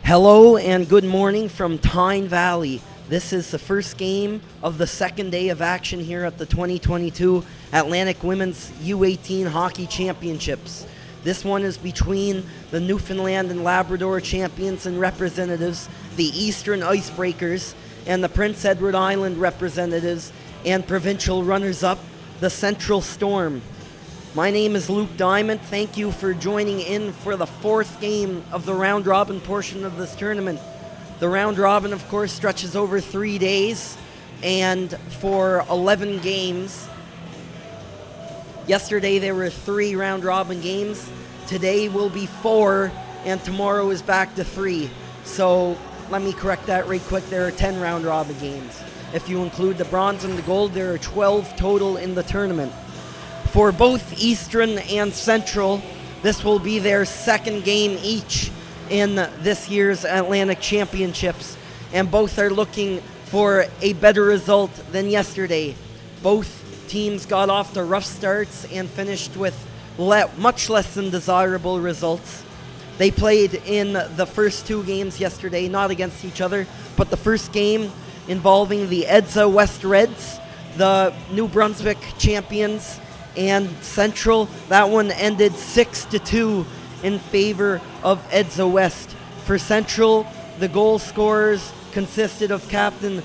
Hello and good morning from Tyne Valley. This is the first game of the second day of action here at the 2022 Atlantic Women's U18 Hockey Championships. This one is between the Newfoundland and Labrador champions and representatives, the Eastern Icebreakers, and the Prince Edward Island representatives and provincial runners-up, the Central Storm. My name is Luke Diamond. Thank you for joining in for the fourth game of the round-robin portion of this tournament. The round-robin, of course, stretches over 3 days and for 11 games. Yesterday there were 3 round-robin games. Today will be 4, and tomorrow is back to 3. So let me correct that right quick. There are 10 round-robin games. If you include the bronze and the gold, there are 12 total in the tournament. For both Eastern and Central, this will be their second game each in this year's Atlantic Championships, and both are looking for a better result than yesterday. Both teams got off to rough starts and finished with much less than desirable results. They played in the first 2 games yesterday, not against each other, but the first game involving the EDSA West Reds, the New Brunswick champions, and Central. That one ended 6-2 in favor of EDSA West. For Central, the goal scorers consisted of Captain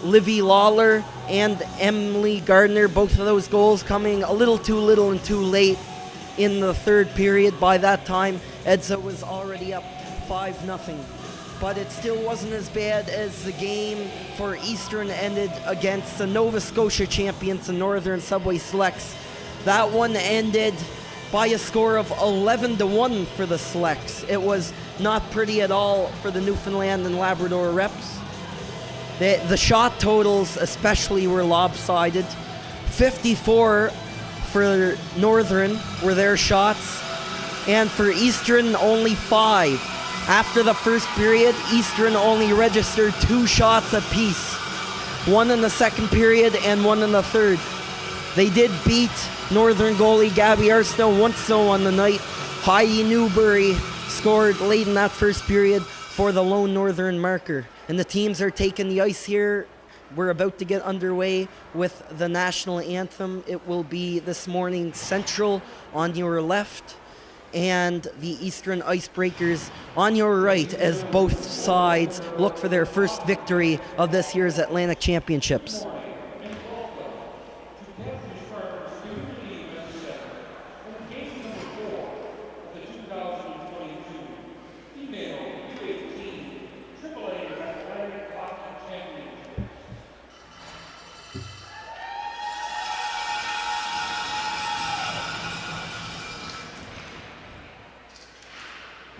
Livy Lawler and Emily Gardner, both of those goals coming a little and too late in the third period. By that time, EDSA was already up 5-0. But it still wasn't as bad as the game for Eastern ended against the Nova Scotia champions, the Northern Subway Selects. That one ended by a score of 11-1 for the Selects. It was not pretty at all for the Newfoundland and Labrador reps. The shot totals especially were lopsided. 54 for Northern were their shots, and for Eastern only 5. After the first period, Eastern only registered 2 shots apiece. 1 in the second period and 1 in the third. They did beat Northern goalie Gabby Arsenault once though on the night. Heidi Newbury scored late in that first period for the lone Northern marker. And the teams are taking the ice here. We're about to get underway with the national anthem. It will be this morning Central on your left and the Eastern Icebreakers on your right, as both sides look for their first victory of this year's Atlantic Championships.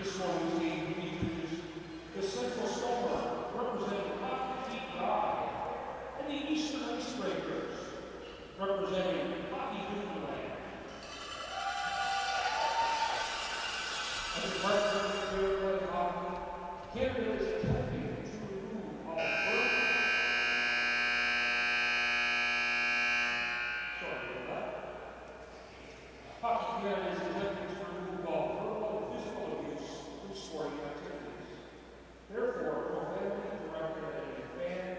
This morning's game features the Central Storm, representing Hockey TPI, and the Eastern Icebreakers, representing Hockey Newfoundland. As a partner of fair-play hockey, Canada is attempting to remove all Hockey Canada is attempting to remove all verbal and physical abuse from sporting activities. Therefore, profanity directed at any fan,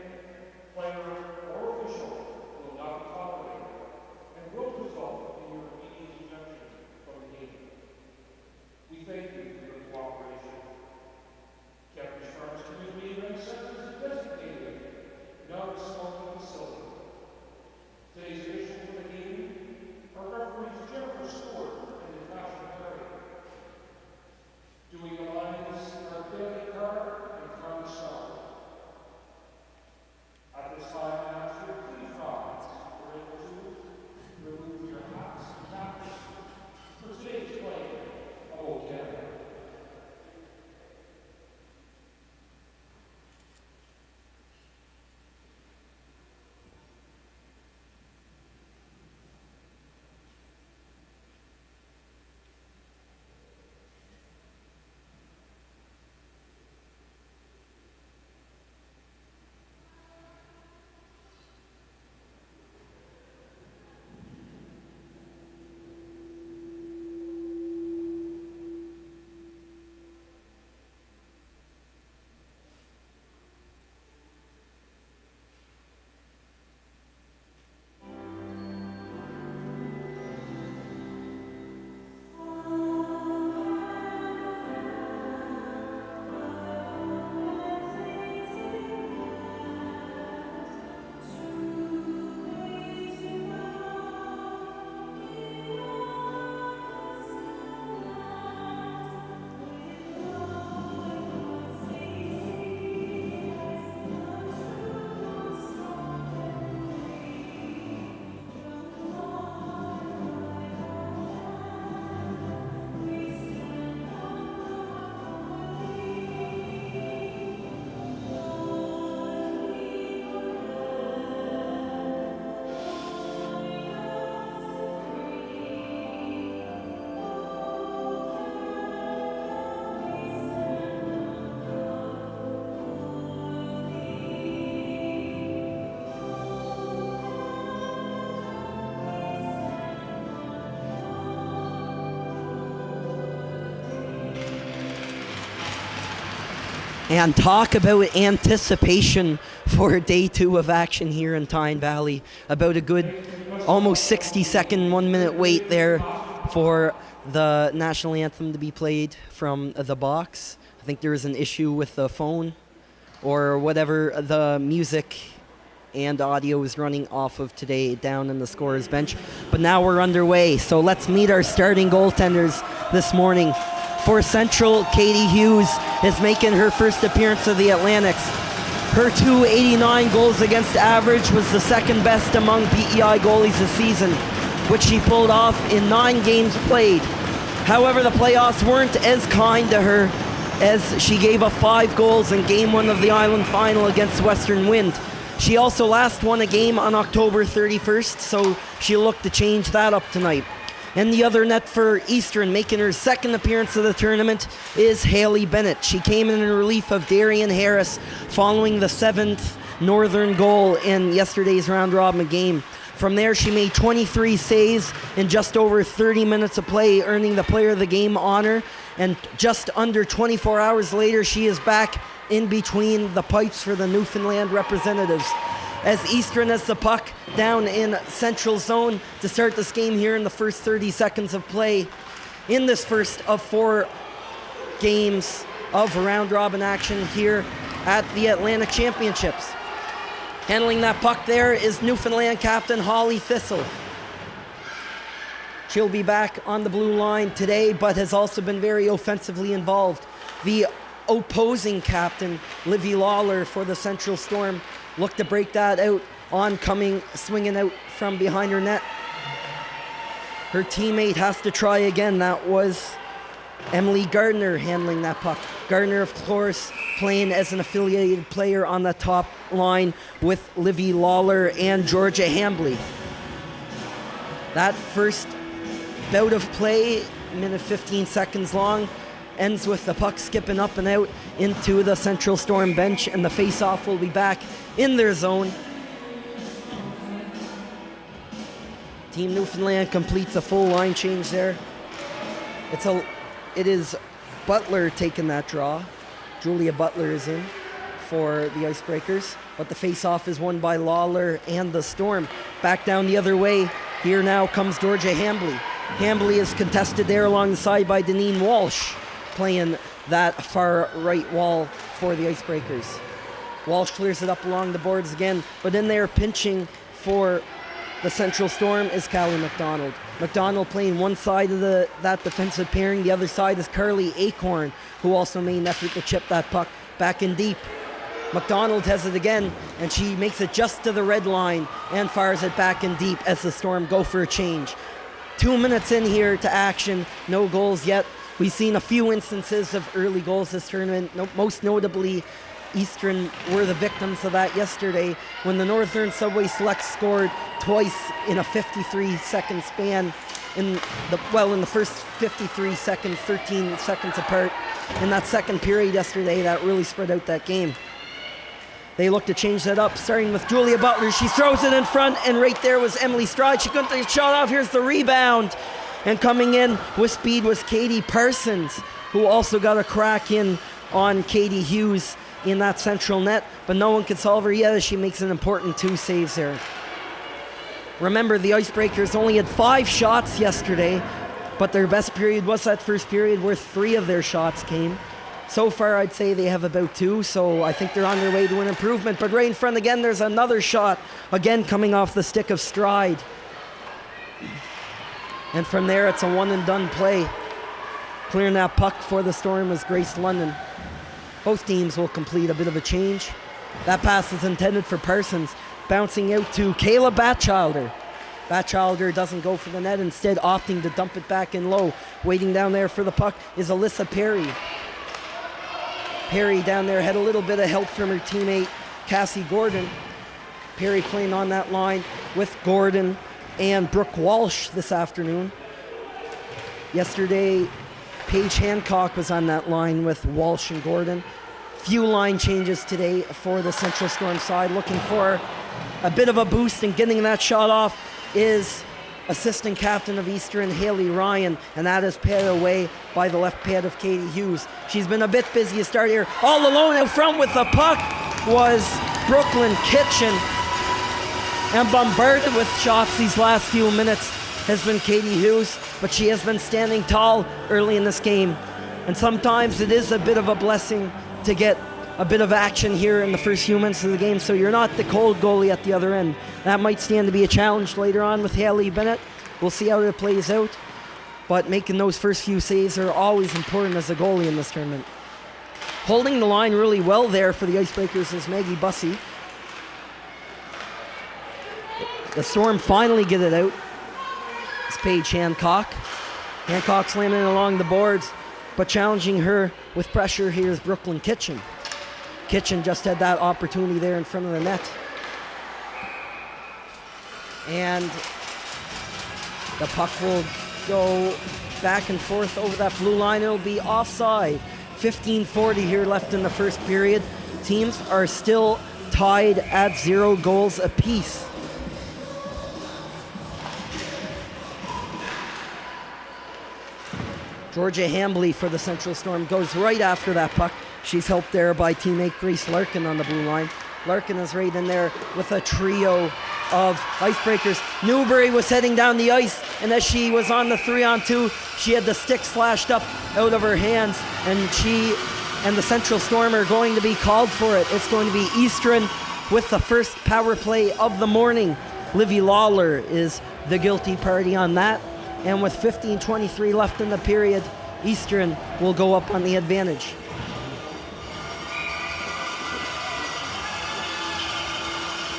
player, or official will not be tolerated and will result in your immediate ejection from the game. We thank you for your cooperation. Captain Sharp's community event center is a designated non-smoking facility. Today's officials for the game are referees Jennifer Stewart and And talk about anticipation for day 2 of action here in Tyne Valley. About a good almost 60-second, 1-minute wait there for the national anthem to be played from the box. I think there was an issue with the phone or whatever the music and audio is running off of today down in the scorer's bench. But now we're underway, so let's meet our starting goaltenders this morning. For Central, Katie Hughes is making her first appearance of the Atlantics. Her .289 goals against average was the second best among PEI goalies this season, which she pulled off in 9 games played. However, the playoffs weren't as kind to her as she gave up 5 goals in Game 1 of the Island Final against Western Wind. She also last won a game on October 31st, so she'll look to change that up tonight. And the other net for Eastern, making her second appearance of the tournament, is Haley Bennett. She came in relief of Darian Harris following the 7th Northern goal in yesterday's round-robin game. From there, she made 23 saves in just over 30 minutes of play, earning the Player of the Game honor. And just under 24 hours later, she is back in between the pipes for the Newfoundland representatives. As Eastern has the puck down in Central Zone to start this game here in the first 30 seconds of play in this first of 4 games of round-robin action here at the Atlantic Championships. Handling that puck there is Newfoundland captain Holly Thistle. She'll be back on the blue line today, but has also been very offensively involved. The opposing captain, Livy Lawler for the Central Storm, looked to break that out, oncoming, swinging out from behind her net. Her teammate has to try again. That was Emily Gardner handling that puck. Gardner, of course, playing as an affiliated player on the top line with Livy Lawler and Georgia Hambley. That first bout of play, minute 15 seconds long, ends with the puck skipping up and out into the Central Storm bench, and the face-off will be back in their zone. Team Newfoundland completes a full line change there. It is Butler taking that draw. Julia Butler is in for the Icebreakers, but the face-off is won by Lawler and the Storm. Back down the other way, here now comes Georgia Hambley. Hambley is contested there along the side by Deneen Walsh, playing that far right wall for the Icebreakers. Walsh clears it up along the boards again, but in there pinching for the Central Storm is Callie McDonald. McDonald playing one side of that defensive pairing. The other side is Carly Acorn, who also made an effort to chip that puck back in deep. McDonald has it again, and she makes it just to the red line and fires it back in deep as the Storm go for a change. 2 minutes in here to action, no goals yet. We've seen a few instances of early goals this tournament, most notably Eastern were the victims of that yesterday when the Northern Subway Select scored twice in a 53-second span in the first 53 seconds, 13 seconds apart in that second period yesterday. That really spread out that game. They look to change that up, starting with Julia Butler. She throws it in front, and right there was Emily Stride. She couldn't take a shot off. Here's the rebound. And coming in with speed was Katie Parsons, who also got a crack in on Katie Hughes in that central net, but no one could solve her yet as she makes an important 2 saves there. Remember, the Icebreakers only had 5 shots yesterday, but their best period was that first period where 3 of their shots came. So far, I'd say they have about 2, so I think they're on their way to an improvement. But right in front again, there's another shot, again coming off the stick of Stride. And from there, it's a one-and-done play. Clearing that puck for the Storm was Grace London. Both teams will complete a bit of a change. That pass is intended for Parsons, bouncing out to Kayla Batchelder. Batchelder doesn't go for the net, instead opting to dump it back in low. Waiting down there for the puck is Alyssa Perry. Perry down there had a little bit of help from her teammate, Cassie Gordon. Perry playing on that line with Gordon and Brooke Walsh this afternoon. Yesterday, Paige Hancock was on that line with Walsh and Gordon. Few line changes today for the Central Storm side. Looking for a bit of a boost and getting that shot off is assistant captain of Eastern, Haley Ryan, and that is paid away by the left pad of Katie Hughes. She's been a bit busy to start here. All alone out front with the puck was Brooklyn Kitchen, and bombarded with shots these last few minutes has been Katie Hughes, but she has been standing tall early in this game. And sometimes it is a bit of a blessing to get a bit of action here in the first few minutes of the game, so you're not the cold goalie at the other end. That might stand to be a challenge later on with Haley Bennett. We'll see how it plays out, but making those first few saves are always important as a goalie in this tournament. Holding the line really well there for the Icebreakers is Maggie Bussey. The Storm finally get it out. It's Paige Hancock. Hancock slamming it along the boards, but challenging her with pressure here is Brooklyn Kitchen. Kitchen just had that opportunity there in front of the net. And the puck will go back and forth over that blue line. It'll be offside. 15:40 here left in the first period. Teams are still tied at 0 goals apiece. Georgia Hambley for the Central Storm goes right after that puck. She's helped there by teammate Grace Larkin on the blue line. Larkin is right in there with a trio of Icebreakers. Newbury was heading down the ice, and as she was on the 3-on-2, she had the stick slashed up out of her hands, and she and the Central Storm are going to be called for it. It's going to be Eastern with the first power play of the morning. Livy Lawler is the guilty party on that. And with 15:23 left in the period, Eastern will go up on the advantage.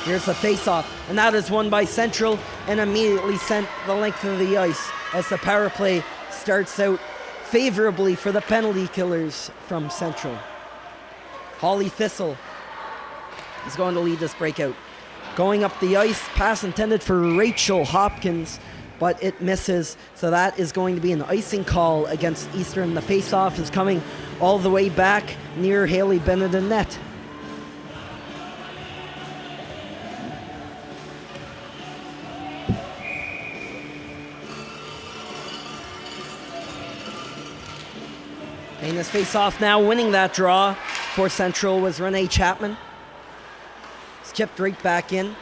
Here's the face-off, and that is won by Central and immediately sent the length of the ice as the power play starts out favorably for the penalty killers from Central. Holly Thistle is going to lead this breakout. Going up the ice, pass intended for Rachel Hopkins, but it misses, so that is going to be an icing call against Eastern. The face-off is coming all the way back near Haley Bennett and net. And this face-off now winning that draw for Central was Renee Chapman. It's chipped right back in.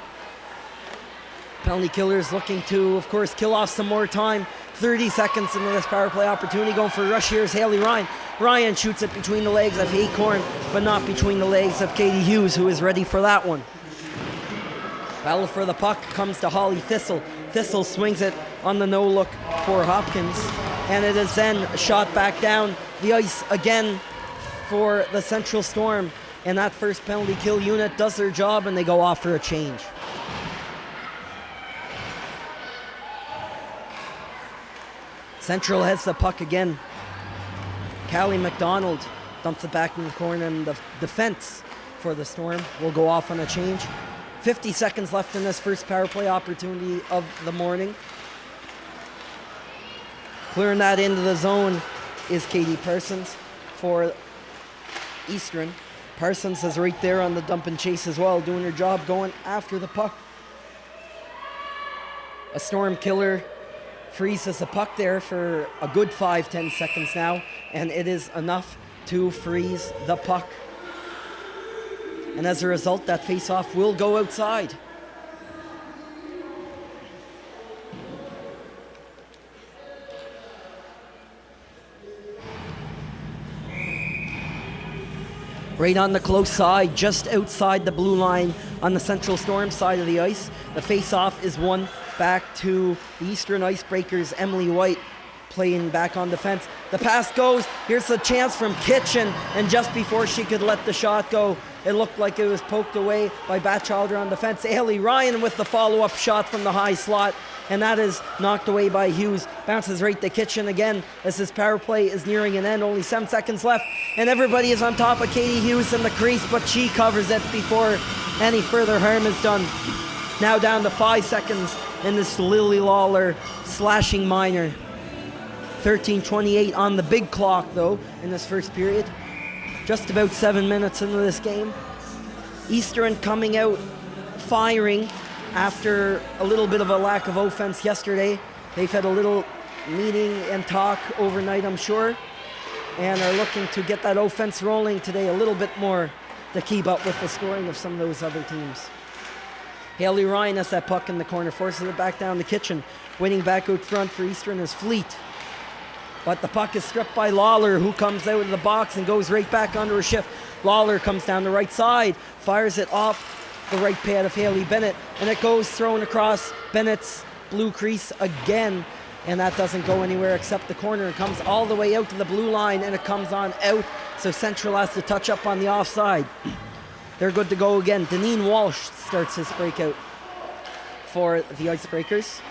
Penalty killers looking to, of course, kill off some more time. 30 seconds into this power play opportunity. Going for a rush here is Haley Ryan. Ryan shoots it between the legs of Acorn, but not between the legs of Katie Hughes, who is ready for that one. Battle for the puck comes to Holly Thistle. Thistle swings it on the no-look for Hopkins, and it is then shot back down the ice again for the Central Storm. And that first penalty kill unit does their job, and they go off for a change. Central has the puck again. Callie McDonald dumps it back in the corner, and the defense for the Storm will go off on a change. 50 seconds left in this first power play opportunity of the morning. Clearing that into the zone is Katie Parsons for Eastern. Parsons is right there on the dump and chase as well, doing her job going after the puck. A Storm killer freezes the puck there for a good 5-10 seconds now, and it is enough to freeze the puck. And as a result, that face-off will go outside. Right on the close side, just outside the blue line on the Central Storm side of the ice. The face-off is won back to the Eastern Icebreakers. Emily White playing back on defense. The pass goes. Here's a chance from Kitchen, and just before she could let the shot go, it looked like it was poked away by Batchelder on defense. Haley Ryan with the follow-up shot from the high slot, and that is knocked away by Hughes. Bounces right to Kitchen again as this power play is nearing an end. Only 7 seconds left, and everybody is on top of Katie Hughes in the crease, but she covers it before any further harm is done. Now down to 5 seconds in this Lily Lawler slashing minor. 13:28 on the big clock, though, in this first period. Just about 7 minutes into this game. Eastern coming out firing After a little bit of a lack of offense yesterday, they've had a little meeting and talk overnight, I'm sure, and are looking to get that offense rolling today a little bit more to keep up with the scoring of some of those other teams. Haley Ryan has that puck in the corner, forces it back down the kitchen. Winning back out front for Eastern is Fleet. But the puck is stripped by Lawler, who comes out of the box and goes right back under a shift. Lawler comes down the right side, fires it off the right pad of Haley Bennett, and it goes thrown across Bennett's blue crease again. And that doesn't go anywhere except the corner. It comes all the way out to the blue line, and it comes on out. So Central has to touch up on the offside. They're good to go again. Deneen Walsh starts his breakout for the Icebreakers.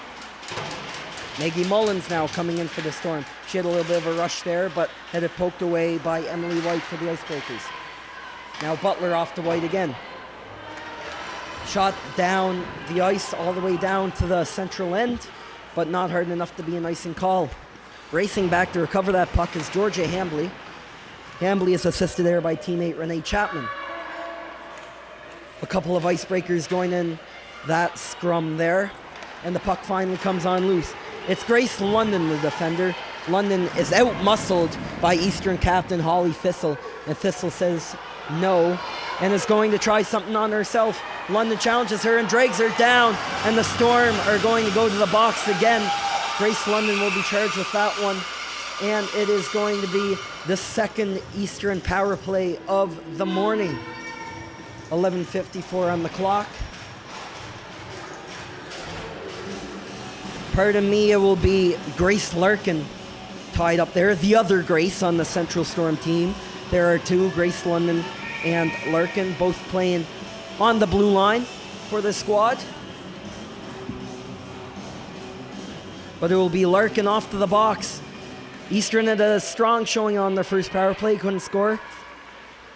Maggie Mullins now coming in for the Storm. She had a little bit of a rush there, but had it poked away by Emily White for the Icebreakers. Now Butler off to White again. Shot down the ice all the way down to the central end, but not hard enough to be an icing call. Racing back to recover that puck is Georgia Hambley. Hambley is assisted there by teammate Renee Chapman. A couple of Icebreakers join in that scrum there, and the puck finally comes on loose. It's Grace London, the defender. London is out-muscled by Eastern captain Holly Thistle, and Thistle says no, and is going to try something on herself. London challenges her and drags her down, and the Storm are going to go to the box again. Grace London will be charged with that one, and it is going to be the second Eastern power play of the morning. 11:54 on the clock. Pardon me, it will be Grace Larkin tied up there. The other Grace on the Central Storm team. There are two, Grace London and Larkin, both playing on the blue line for the squad. But it will be Larkin off to the box. Eastern had a strong showing on their first power play, couldn't score.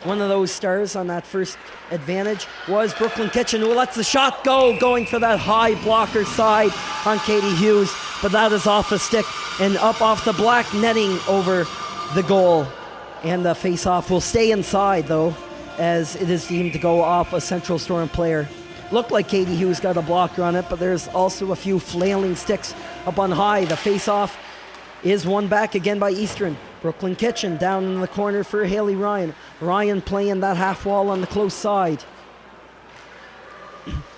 One of those stars on that first advantage was Brooklyn Kitchen, who lets the shot go, going for that high blocker side on Katie Hughes, but that is off the stick and up off the black netting over the goal. And the face-off will stay inside, though, as it is deemed to go off a Central Storm player. Looked like Katie Hughes got a blocker on it, but there's also a few flailing sticks up on high. The face-off is won back again by Eastern. Brooklyn Kitchen down in the corner for Haley Ryan. Ryan playing that half wall on the close side.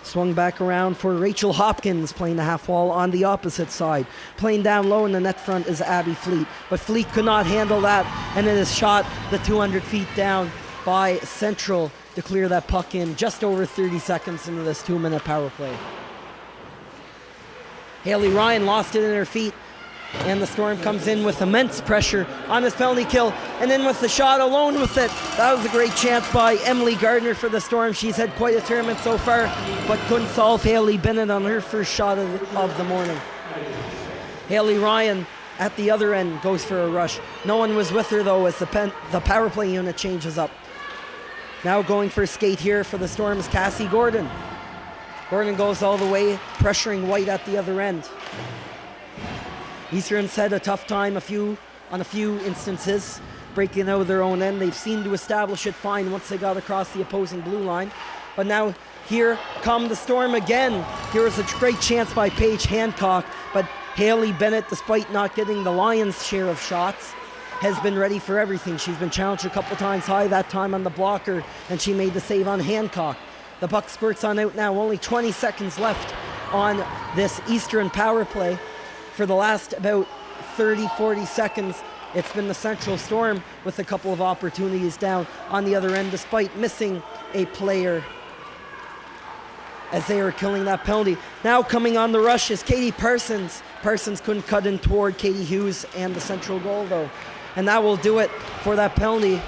Swung back around for Rachel Hopkins, playing the half wall on the opposite side. Playing down low in the net front is Abby Fleet, but Fleet could not handle that, and it is shot the 200 feet down by Central to clear that puck in just over 30 seconds into this 2-minute power play. Haley Ryan lost it in her feet, and the Storm comes in with immense pressure on his penalty kill, and in with the shot alone with it. That was a great chance by Emily Gardner for the Storm. She's had quite a tournament so far, but couldn't solve Haley Bennett on her first shot of the morning. Haley Ryan at the other end goes for a rush. No one was with her, though, as the power play unit changes up. Now going for a skate here for the Storm is Cassie Gordon. Gordon goes all the way, pressuring White at the other end. Eastern's had a tough time on a few instances, breaking out of their own end. They've seemed to establish it fine once they got across the opposing blue line. But now here come the Storm again. Here was a great chance by Paige Hancock, but Haley Bennett, despite not getting the Lions' share of shots, has been ready for everything. She's been challenged a couple times high, that time on the blocker, and she made the save on Hancock. The puck squirts on out now. Only 20 seconds left on this Eastern power play. For the last about 30, 40 seconds, it's been the Central Storm with a couple of opportunities down on the other end, despite missing a player as they are killing that penalty. Now coming on the rush is Katie Parsons. Parsons couldn't cut in toward Katie Hughes and the Central goal, though. And that will do it for that penalty.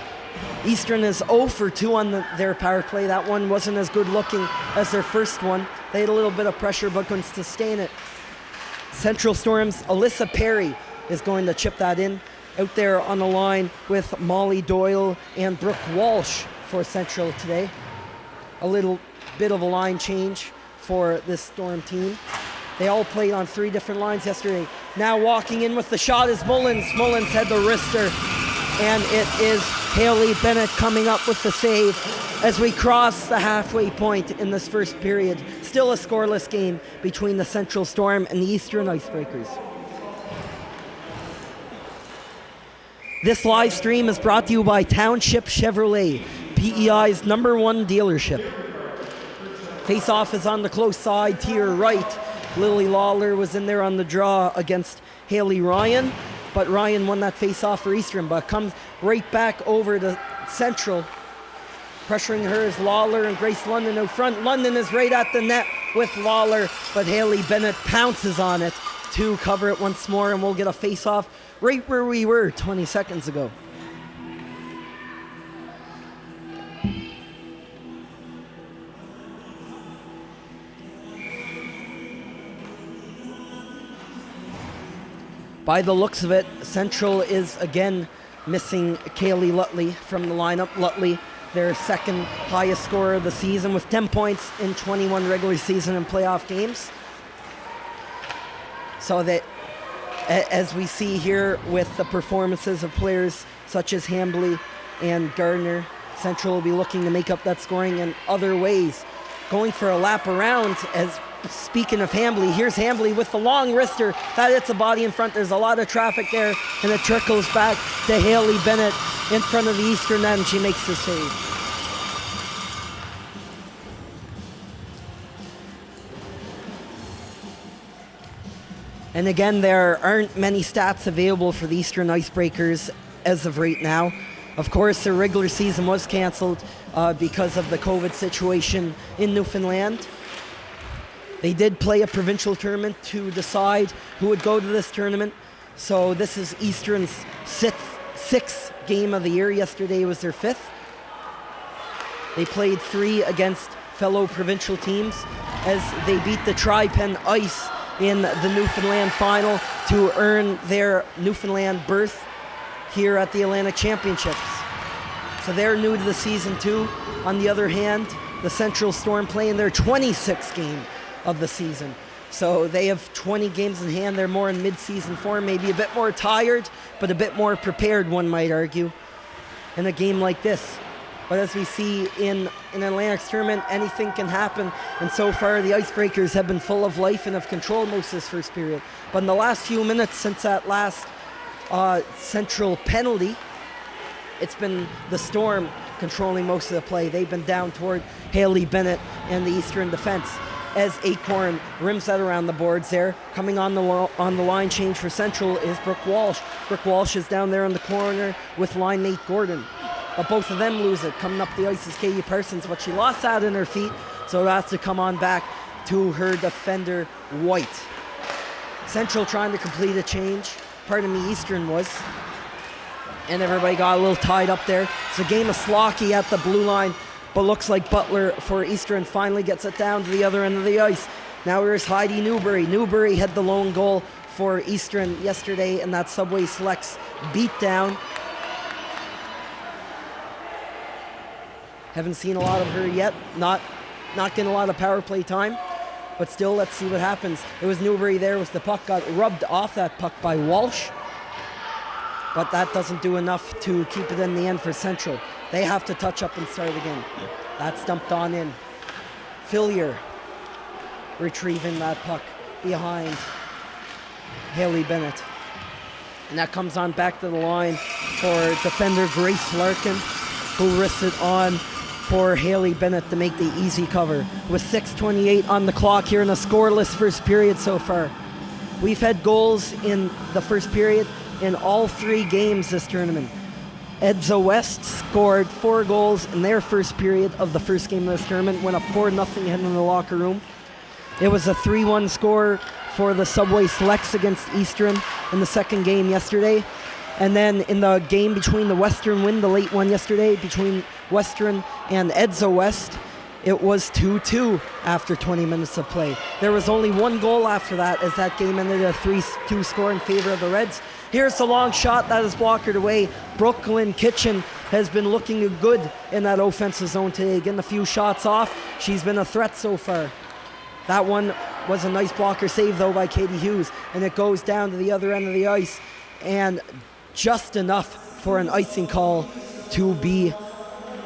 Eastern is 0 for 2 on their power play. That one wasn't as good looking as their first one. They had a little bit of pressure, but couldn't sustain it. Central Storm's Alyssa Perry is going to chip that in out there on the line with Molly Doyle and Brooke Walsh for Central today. A little bit of a line change for this Storm team. They all played on 3 different lines yesterday. Now walking in with the shot is Mullins. Mullins had the wrister, and it is Haley Bennett coming up with the save as we cross the halfway point in this first period. still a scoreless game between the Central Storm and the Eastern Icebreakers. This live stream is brought to you by Township Chevrolet, PEI's #1 dealership. Face-off is on the close side to your right. Lily Lawler was in there on the draw against Haley Ryan, but Ryan won that face-off for Eastern, but comes right back over to Central. Pressuring her is Lawler and Grace London out front. London is right at the net with Lawler, but Haley Bennett pounces on it to cover it once more, and we'll get a face-off right where we were 20 seconds ago. By the looks of it, Central is again missing Kaylee Lutley from the lineup. Lutley, their second highest scorer of the season with 10 points in 21 regular season and playoff games. So that, as we see here with the performances of players such as Hambley and Gardner, Central will be looking to make up that scoring in other ways. Going for a lap around, as speaking of Hambley, here's Hambley with the long wrister. That hits a body in front. There's a lot of traffic there, and it trickles back to Haley Bennett in front of the Eastern net, and she makes the save. And again, there aren't many stats available for the Eastern Icebreakers as of right now. Of course, their regular season was canceled because of the COVID situation in Newfoundland. They did play a provincial tournament to decide who would go to this tournament. So this is Eastern's sixth game of the year. Yesterday was their 5th. They played 3 against fellow provincial teams as they beat the Tri-Pen Ice in the Newfoundland final to earn their Newfoundland berth here at the Atlantic Championships. So they're new to the season too. On the other hand, the Central Storm playing their 26th game of the season. So they have 20 games in hand. They're more in mid-season form, maybe a bit more tired, but a bit more prepared, one might argue, in a game like this. But as we see in an Atlantic's tournament, anything can happen. And so far, the Icebreakers have been full of life and have controlled most of this first period. But in the last few minutes since that last Central penalty, it's been the Storm controlling most of the play. They've been down toward Haley Bennett and the Eastern defense. As Acorn rims that around the boards there. Coming on the line change for Central is Brooke Walsh. Brooke Walsh is down there in the corner with line mate Gordon. But both of them lose it. Coming up the ice is Katie Parsons, but she lost that in her feet, so it has to come on back to her defender, White. Central trying to complete a change. Pardon me, Eastern was. And everybody got a little tied up there. It's a game of slocky at the blue line, but looks like Butler for Eastern finally gets it down to the other end of the ice. Now here's Heidi Newbury. Newbury had the lone goal for Eastern yesterday in that Subway Selects beatdown. Haven't seen a lot of her yet. Not getting a lot of power play time, but still, let's see what happens. It was Newbury there with the puck, got rubbed off that puck by Walsh, but that doesn't do enough to keep it in the end for Central. They have to touch up and start again. That's dumped on in. Fillier retrieving that puck behind Haley Bennett. And that comes on back to the line for defender Grace Larkin, who risks it on for Haley Bennett to make the easy cover. With 6:28 on the clock here in a scoreless first period so far. We've had goals in the first period in all 3 games this tournament. Edza West scored 4 goals in their first period of the first game of this tournament, went up 4-0 heading in the locker room. It was a 3-1 score for the Subway Selects against Eastern in the second game yesterday. And then in the game between the Western win, the late one yesterday, between Western and Edza West, it was 2-2 after 20 minutes of play. There was only 1 goal after that, as that game ended a 3-2 score in favor of the Reds. Here's the long shot that is blocked away. Brooklyn Kitchen has been looking good in that offensive zone today, getting a few shots off. She's been a threat so far. That one was a nice blocker save, though, by Katie Hughes, and it goes down to the other end of the ice, and just enough for an icing call to be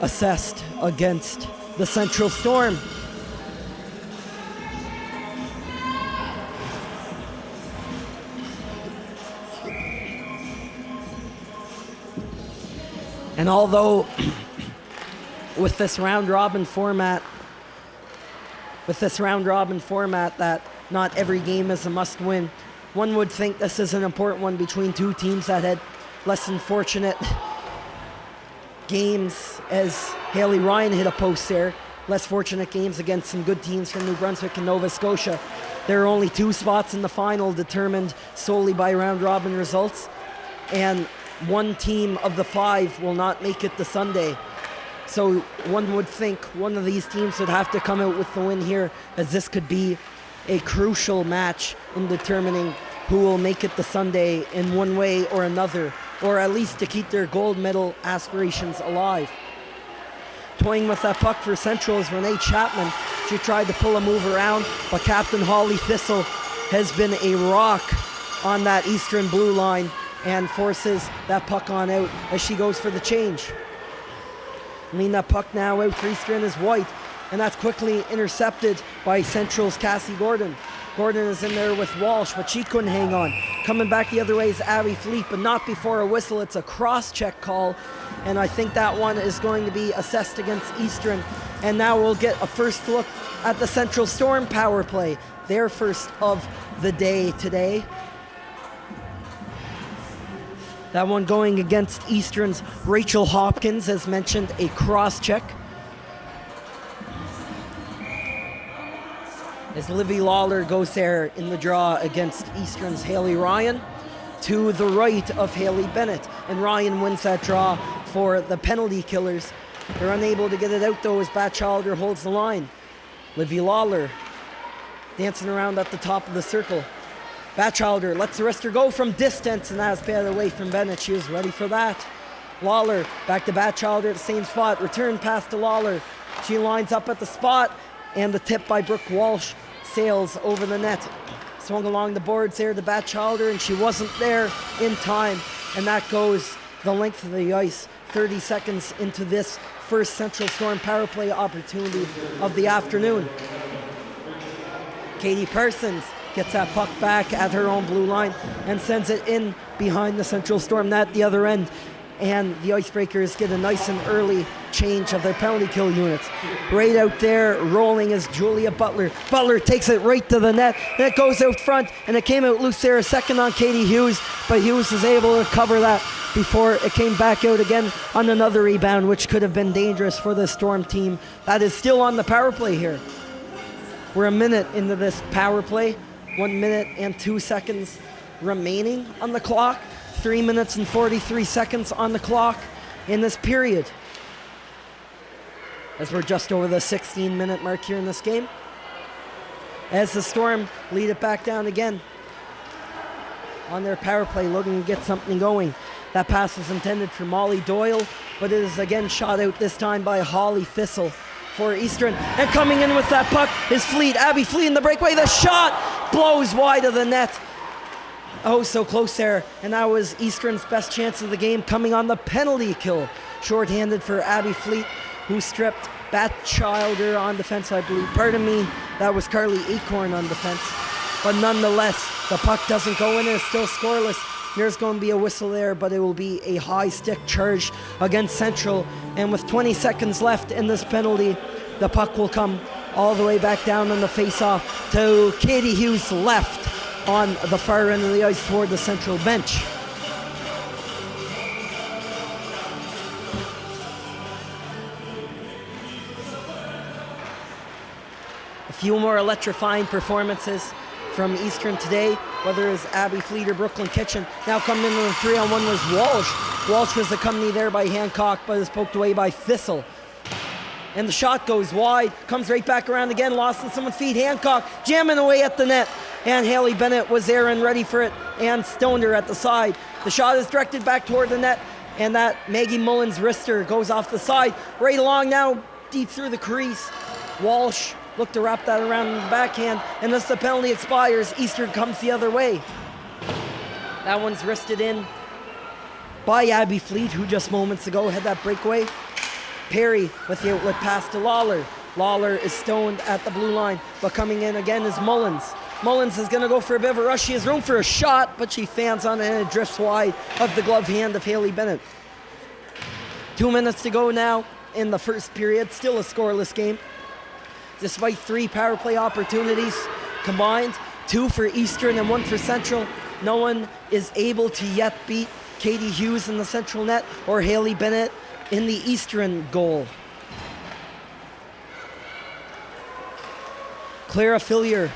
assessed against the Central Storm. And although with this round robin format that not every game is a must win, one would think this is an important one between two teams that had less than fortunate games, as Haley Ryan hit a post there. Less fortunate games against some good teams from New Brunswick and Nova Scotia. There are only 2 spots in the final determined solely by round robin results, and one team of the 5 will not make it to Sunday. So one would think one of these teams would have to come out with the win here, as this could be a crucial match in determining who will make it to Sunday in one way or another, or at least to keep their gold medal aspirations alive. Toying with that puck for Central is Renee Chapman. She tried to pull a move around, but Captain Holly Thistle has been a rock on that eastern blue line and forces that puck on out as she goes for the change. That puck now out for Eastern is White, and that's quickly intercepted by Central's Cassie Gordon. Gordon is in there with Walsh, but she couldn't hang on. Coming back the other way is Abby Fleet, but not before a whistle. It's a cross-check call, and I think that one is going to be assessed against Eastern. And now we'll get a first look at the Central Storm power play, their first of the day today. That one going against Eastern's Rachel Hopkins, as mentioned, a cross-check. As Livy Lawler goes there in the draw against Eastern's Haley Ryan to the right of Haley Bennett. And Ryan wins that draw for the penalty killers. They're unable to get it out though as Batchelder holds the line. Livy Lawler dancing around at the top of the circle. Batchelder lets the wrister go from distance, and that's batted away from Bennett. She was ready for that. Lawler back to Batchelder at the same spot. Return pass to Lawler. She lines up at the spot, and the tip by Brooke Walsh sails over the net. Swung along the boards there to Batchelder, and she wasn't there in time, and that goes the length of the ice. 30 seconds into this first Central Storm power play opportunity of the afternoon. Katie Parsons gets that puck back at her own blue line and sends it in behind the Central Storm net the other end. And the Icebreakers get a nice and early change of their penalty kill units. Right out there, rolling is Julia Butler. Butler takes it right to the net, and it goes out front, and it came out loose there a second on Katie Hughes, but Hughes was able to cover that before it came back out again on another rebound, which could have been dangerous for the Storm team that is still on the power play here. We're a minute into this power play. 1 minute and 2 seconds remaining on the clock. 3 minutes and 43 seconds on the clock in this period, as we're just over the 16-minute mark here in this game. As the Storm lead it back down again on their power play, looking to get something going. That pass was intended for Molly Doyle, but it is again shot out, this time by Holly Thistle for Eastern. And coming in with that puck is Fleet. Abby Fleet in the breakaway. The shot blows wide of the net. Oh, so close there. And that was Eastern's best chance of the game, coming on the penalty kill. Short-handed for Abby Fleet, who stripped Batchelder on defense, I believe. Pardon me, that was Carly Acorn on defense. But nonetheless, the puck doesn't go in. It's still scoreless. There's going to be a whistle there, but it will be a high stick charge against Central. And with 20 seconds left in this penalty, the puck will come all the way back down on the face-off to Katie Hughes left on the far end of the ice toward the Central bench. A few more electrifying performances from Eastern today, whether it's Abby Fleet or Brooklyn Kitchen. Now coming into the 3-on-1 was Walsh. Walsh was accompanied there by Hancock, but is poked away by Thistle. And the shot goes wide, comes right back around again, lost in someone's feet. Hancock jamming away at the net, and Haley Bennett was there and ready for it, and stoned her at the side. The shot is directed back toward the net, and that Maggie Mullins wrister goes off the side, right along now, deep through the crease. Walsh looked to wrap that around in the backhand, and as the penalty expires, Eastern comes the other way. That one's wristed in by Abby Fleet, who just moments ago had that breakaway. Perry with the outlet pass to Lawler. Lawler is stoned at the blue line, but coming in again is Mullins. Mullins is going to go for a bit of a rush. She has room for a shot, but she fans on it and it drifts wide of the glove hand of Haley Bennett. 2 minutes to go now in the first period. Still a scoreless game. Despite 3 power play opportunities combined, 2 for Eastern and 1 for Central, no one is able to yet beat Katie Hughes in the Central net or Haley Bennett in the Eastern goal. Clara Fillier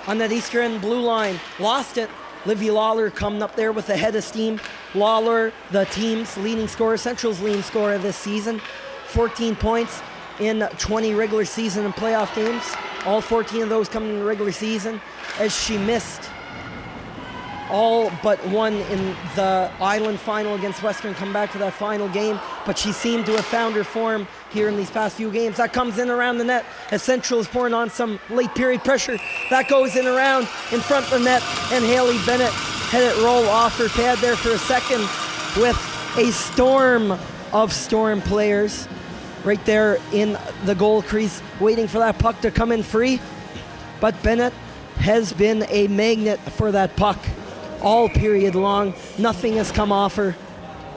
on that Eastern blue line, lost it. Livy Lawler coming up there with a head of steam. Lawler, the team's leading scorer, Central's leading scorer this season. 14 points in 20 regular season and playoff games. All 14 of those coming in the regular season, as she missed all but one in the Island final against Western, come back to that final game, but she seemed to have found her form here in these past few games. That comes in around the net as Central is pouring on some late period pressure. That goes in around in front of the net, and Haley Bennett had it roll off her pad there for a second with a storm of Storm players right there in the goal crease waiting for that puck to come in free. But Bennett has been a magnet for that puck all period long. Nothing has come off her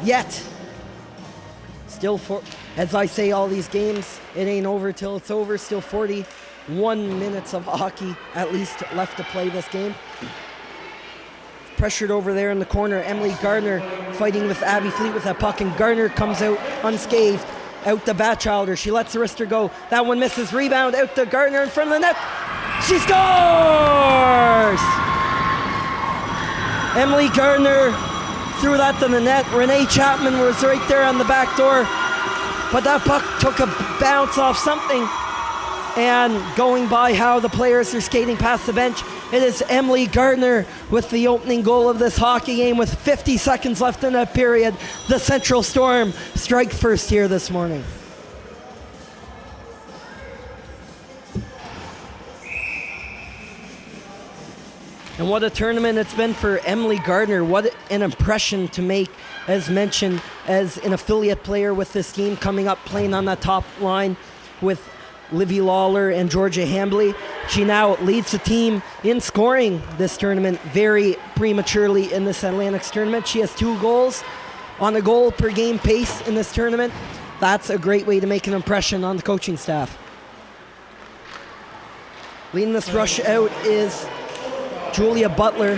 yet. Still, as I say, all these games, it ain't over till it's over. Still 41 minutes of hockey at least left to play this game. Pressured over there in the corner, Emily Gardner fighting with Abby Fleet with that puck, and Gardner comes out unscathed. Out to Batchelder, she lets the wrister go. That one misses, rebound out to Gardner in front of the net. She scores! Emily Gardner threw that to the net. Renee Chapman was right there on the back door, but that puck took a bounce off something, and going by how the players are skating past the bench, it is Emily Gardner with the opening goal of this hockey game with 50 seconds left in that period. The Central Storm strike first here this morning. And what a tournament it's been for Emily Gardner. What an impression to make, as mentioned, as an affiliate player with this team, coming up playing on that top line with Livy Lawler and Georgia Hambley. She now leads the team in scoring this tournament very prematurely in this Atlantics tournament. She has 2 goals on a goal per game pace in this tournament. That's a great way to make an impression on the coaching staff. Leading this rush out is Julia Butler,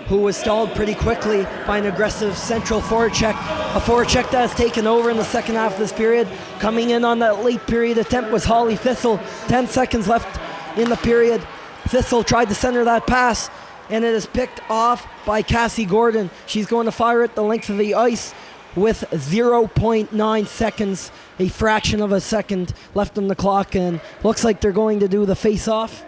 who was stalled pretty quickly by an aggressive Central forecheck. A forecheck that has taken over in the second half of this period. Coming in on that late period attempt was Holly Thistle. 10 seconds left in the period. Thistle tried to center that pass, and it is picked off by Cassie Gordon. She's going to fire it the length of the ice with 0.9 seconds, a fraction of a second left on the clock, and looks like they're going to do the face-off,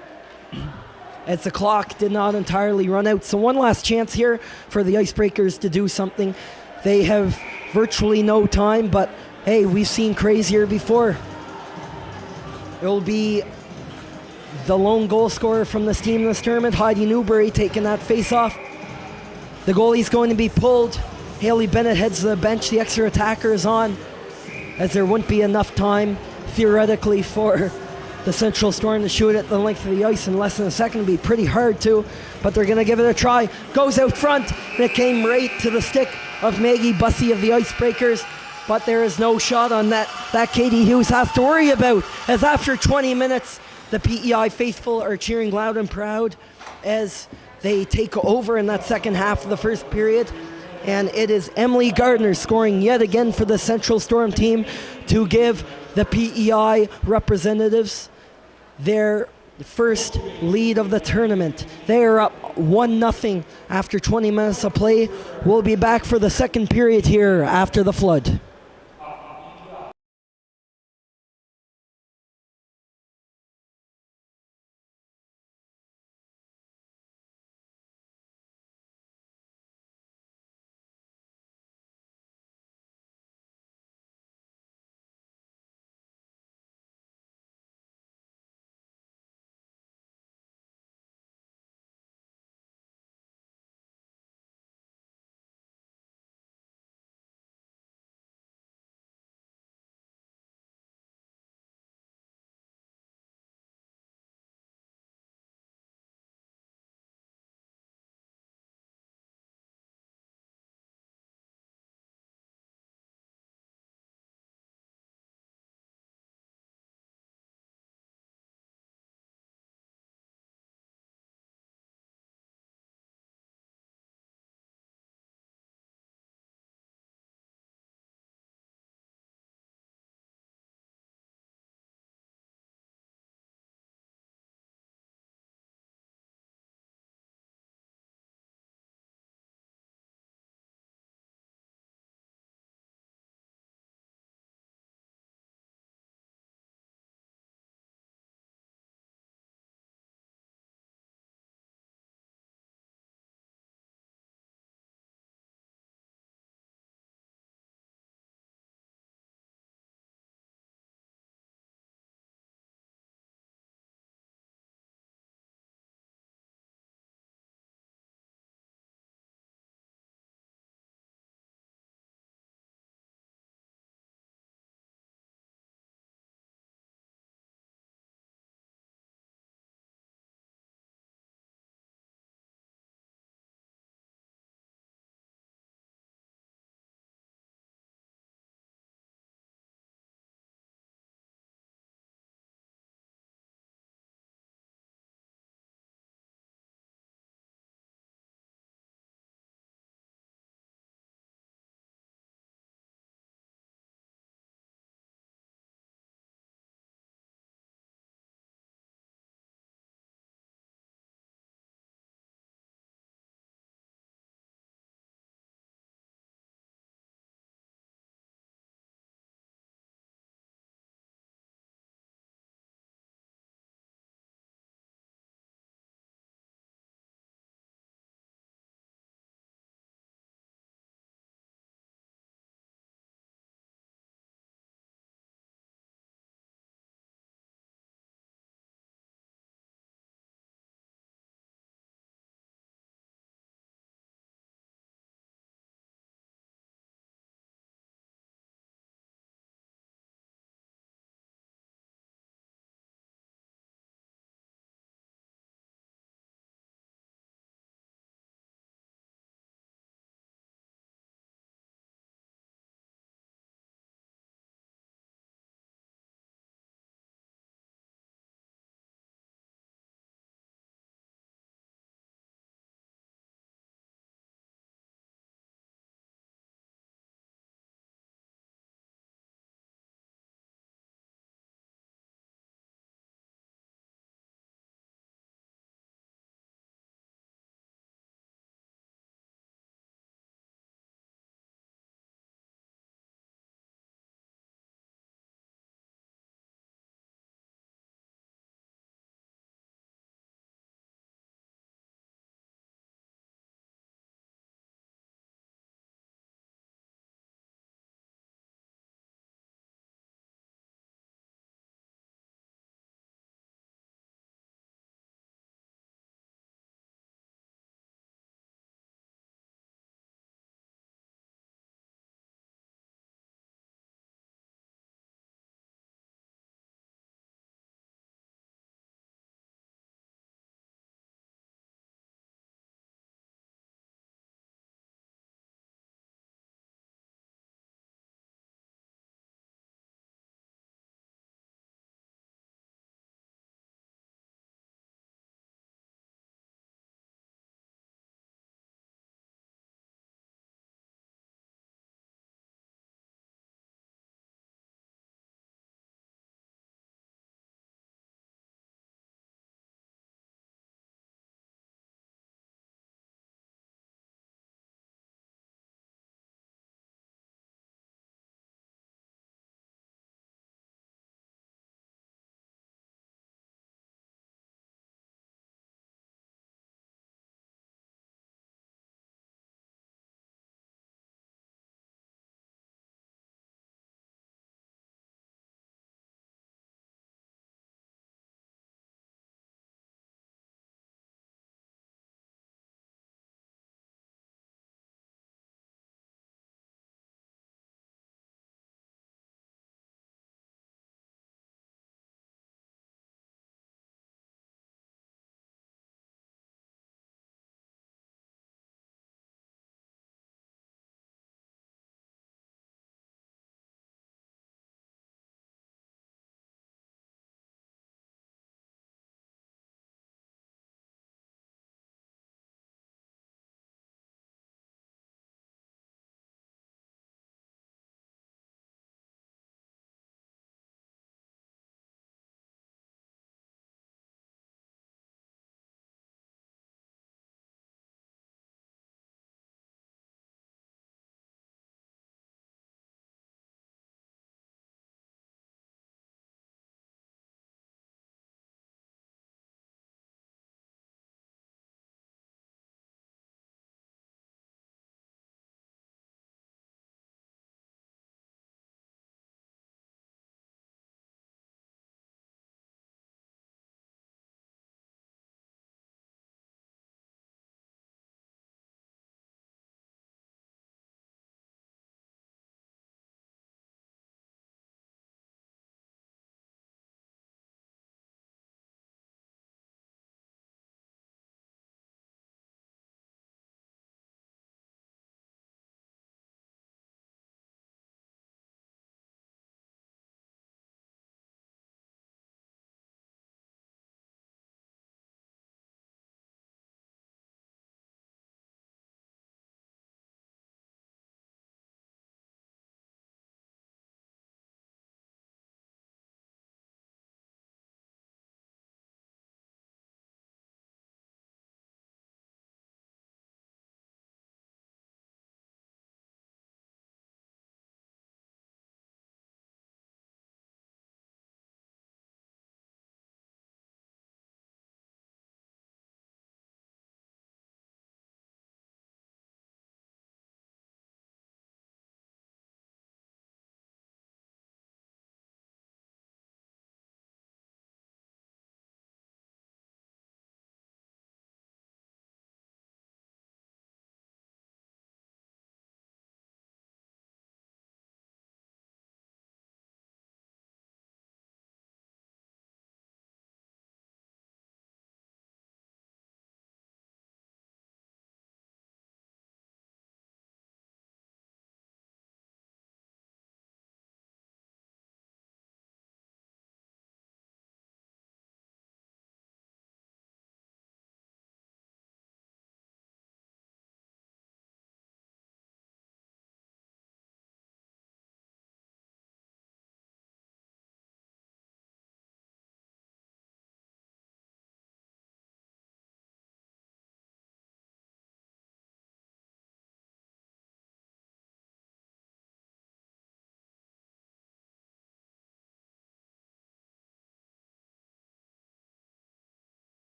as the clock did not entirely run out. So one last chance here for the Icebreakers to do something. They have virtually no time, but hey, we've seen crazier before. It will be the lone goal scorer from this team in this tournament, Heidi Newbury, taking that face-off. The goalie's going to be pulled. Haley Bennett heads to the bench. The extra attacker is on, as there wouldn't be enough time, theoretically, for the Central Storm to shoot it the length of the ice in less than a second. Would be pretty hard to, but they're going to give it a try. Goes out front, and it came right to the stick of Maggie Bussey of the Icebreakers, but there is no shot on that. That Katie Hughes has to worry about, as after 20 minutes, the PEI faithful are cheering loud and proud as they take over in that second half of the first period. And it is Emily Gardner scoring yet again for the Central Storm team to give the PEI representatives their first lead of the tournament. They are up 1-0 after 20 minutes of play. We'll be back for the second period here after the flood.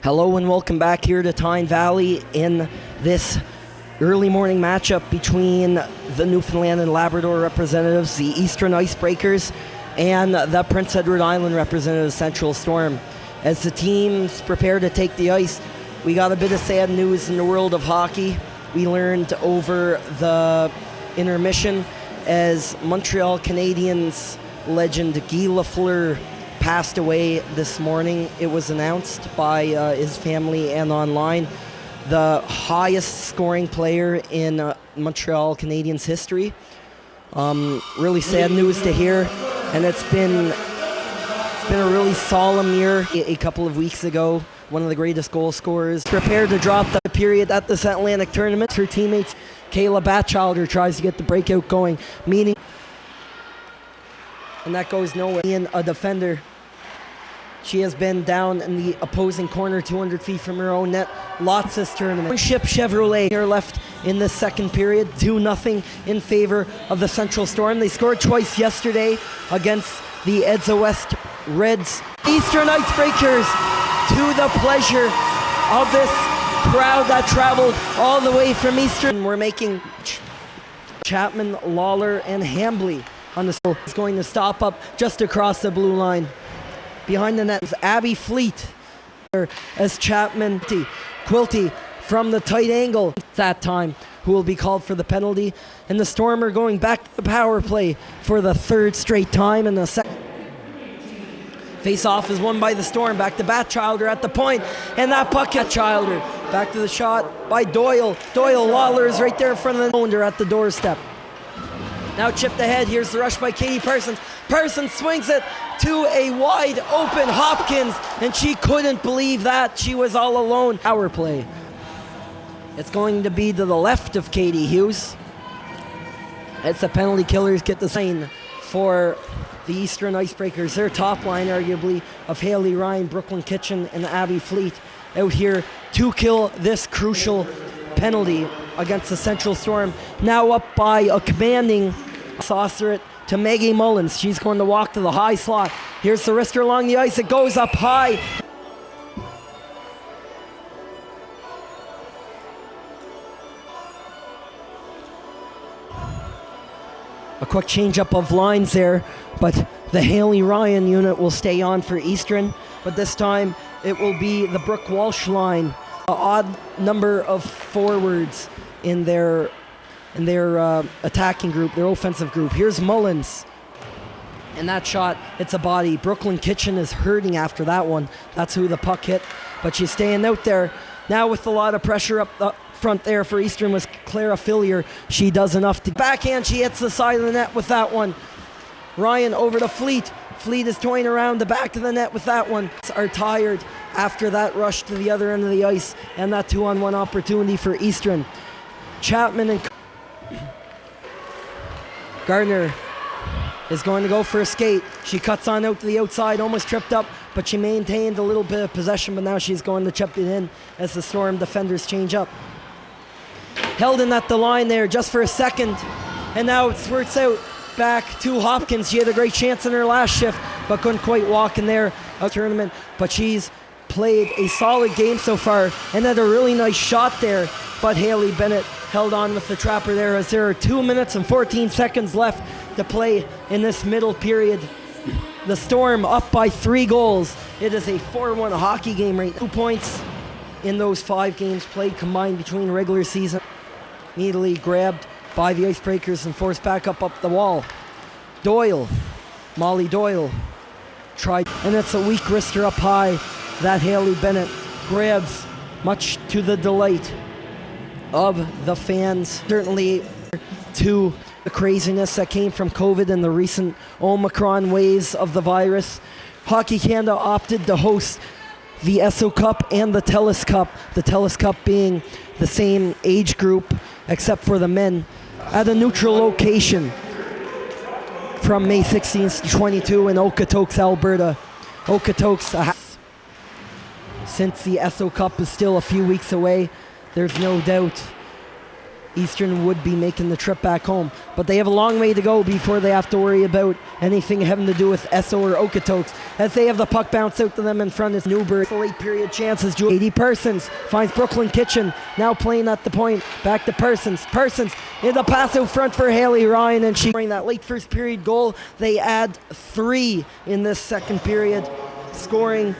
Hello and welcome back here to Tyne Valley in this early morning matchup between the Newfoundland and Labrador representatives, the Eastern Icebreakers, and the Prince Edward Island representative, Central Storm. As the teams prepare to take the ice, we got a bit of sad news in the world of hockey. We learned over the intermission as Montreal Canadiens legend Guy Lafleur passed away this morning. It was announced by his family and online. The highest scoring player in Montreal Canadiens history. Really sad news to hear, and it's been a really solemn year. A couple of weeks ago, one of the greatest goal scorers prepared to drop the period at the South Atlantic tournament. Her teammates Kayla Batchelder tries to get the breakout going, meaning, and that goes nowhere. Being a defender, she has been down in the opposing corner 200 feet from her own net lots this tournament. Ship Chevrolet here left in the second period, 2-0 in favor of the Central Storm. They scored twice yesterday against the Edza West Reds. Eastern Icebreakers, to the pleasure of this crowd that traveled all the way from Eastern. We're making Chapman, Lawler, and Hambly on the school. Is going to stop up just across the blue line. Behind the net is Abby Fleet as Chapman, Quilty from the tight angle that time, who will be called for the penalty. And the Storm are going back to the power play for the third straight time in the second. Face-off is won by the Storm. Back to Batchelder at the point, and that puck at Childer. Back to the shot by Doyle. Lawler is right there in front of the owner at the doorstep. Now chipped ahead. Here's the rush by Katie Parsons. Parsons swings it to a wide open Hopkins, and she couldn't believe that. She was all alone. Power play. It's going to be to the left of Katie Hughes. It's the penalty killers get the sign for the Eastern Icebreakers. Their top line, arguably, of Haley Ryan, Brooklyn Kitchen, and Abby Fleet out here to kill this crucial penalty against the Central Storm. Now up by a commanding saucer it to Maggie Mullins. She's going to walk to the high slot. Here's the wrister along the ice. It goes up high. A quick change-up of lines there, but the Haley Ryan unit will stay on for Eastern, but this time it will be the Brooke Walsh line. An odd number of forwards in their attacking group, their offensive group. Here's Mullins. And that shot, it's a body. Brooklyn Kitchen is hurting after that one. That's who the puck hit, but she's staying out there. Now with a lot of pressure up the front there for Eastern was Clara Fillier. She does enough to backhand. She hits the side of the net with that one. Ryan over to Fleet. Fleet is toying around the back of the net with that one. Are tired after that rush to the other end of the ice and that 2-on-1 opportunity for Eastern. Chapman and Gardner is going to go for a skate. She cuts on out to the outside, almost tripped up, but she maintained a little bit of possession, but now she's going to chip it in as the Storm defenders change up. Held in at the line there just for a second, and now it squirts out back to Hopkins. She had a great chance in her last shift, but couldn't quite walk in there a tournament, but she's played a solid game so far and had a really nice shot there, but Haley Bennett held on with the trapper there as there are 2 minutes and 14 seconds left to play in this middle period. The Storm up by 3 goals. It is a 4-1 hockey game right now. 2 points in those 5 games played combined between regular season. Neatly grabbed by the Icebreakers and forced back up the wall. Doyle, Molly Doyle, tried, and it's a weak wrister up high that Haley Bennett grabs, much to the delight of the fans. Certainly to the craziness that came from COVID and the recent Omicron waves of the virus, Hockey Canada opted to host the Esso Cup and the TELUS Cup, the TELUS Cup being the same age group except for the men, at a neutral location from May 16th to 22 in Okotoks, Alberta. Okotoks, since the Esso Cup is still a few weeks away, there's no doubt Eastern would be making the trip back home, but they have a long way to go before they have to worry about anything having to do with Esso or Okotoks, as they have the puck bounce out to them in front of Newbury. Late period chances. 80 Persons finds Brooklyn Kitchen, now playing at the point, back to Persons. Persons in the pass out front for Haley Ryan, and she scoring that late first period goal. They add 3 in this second period. Scoring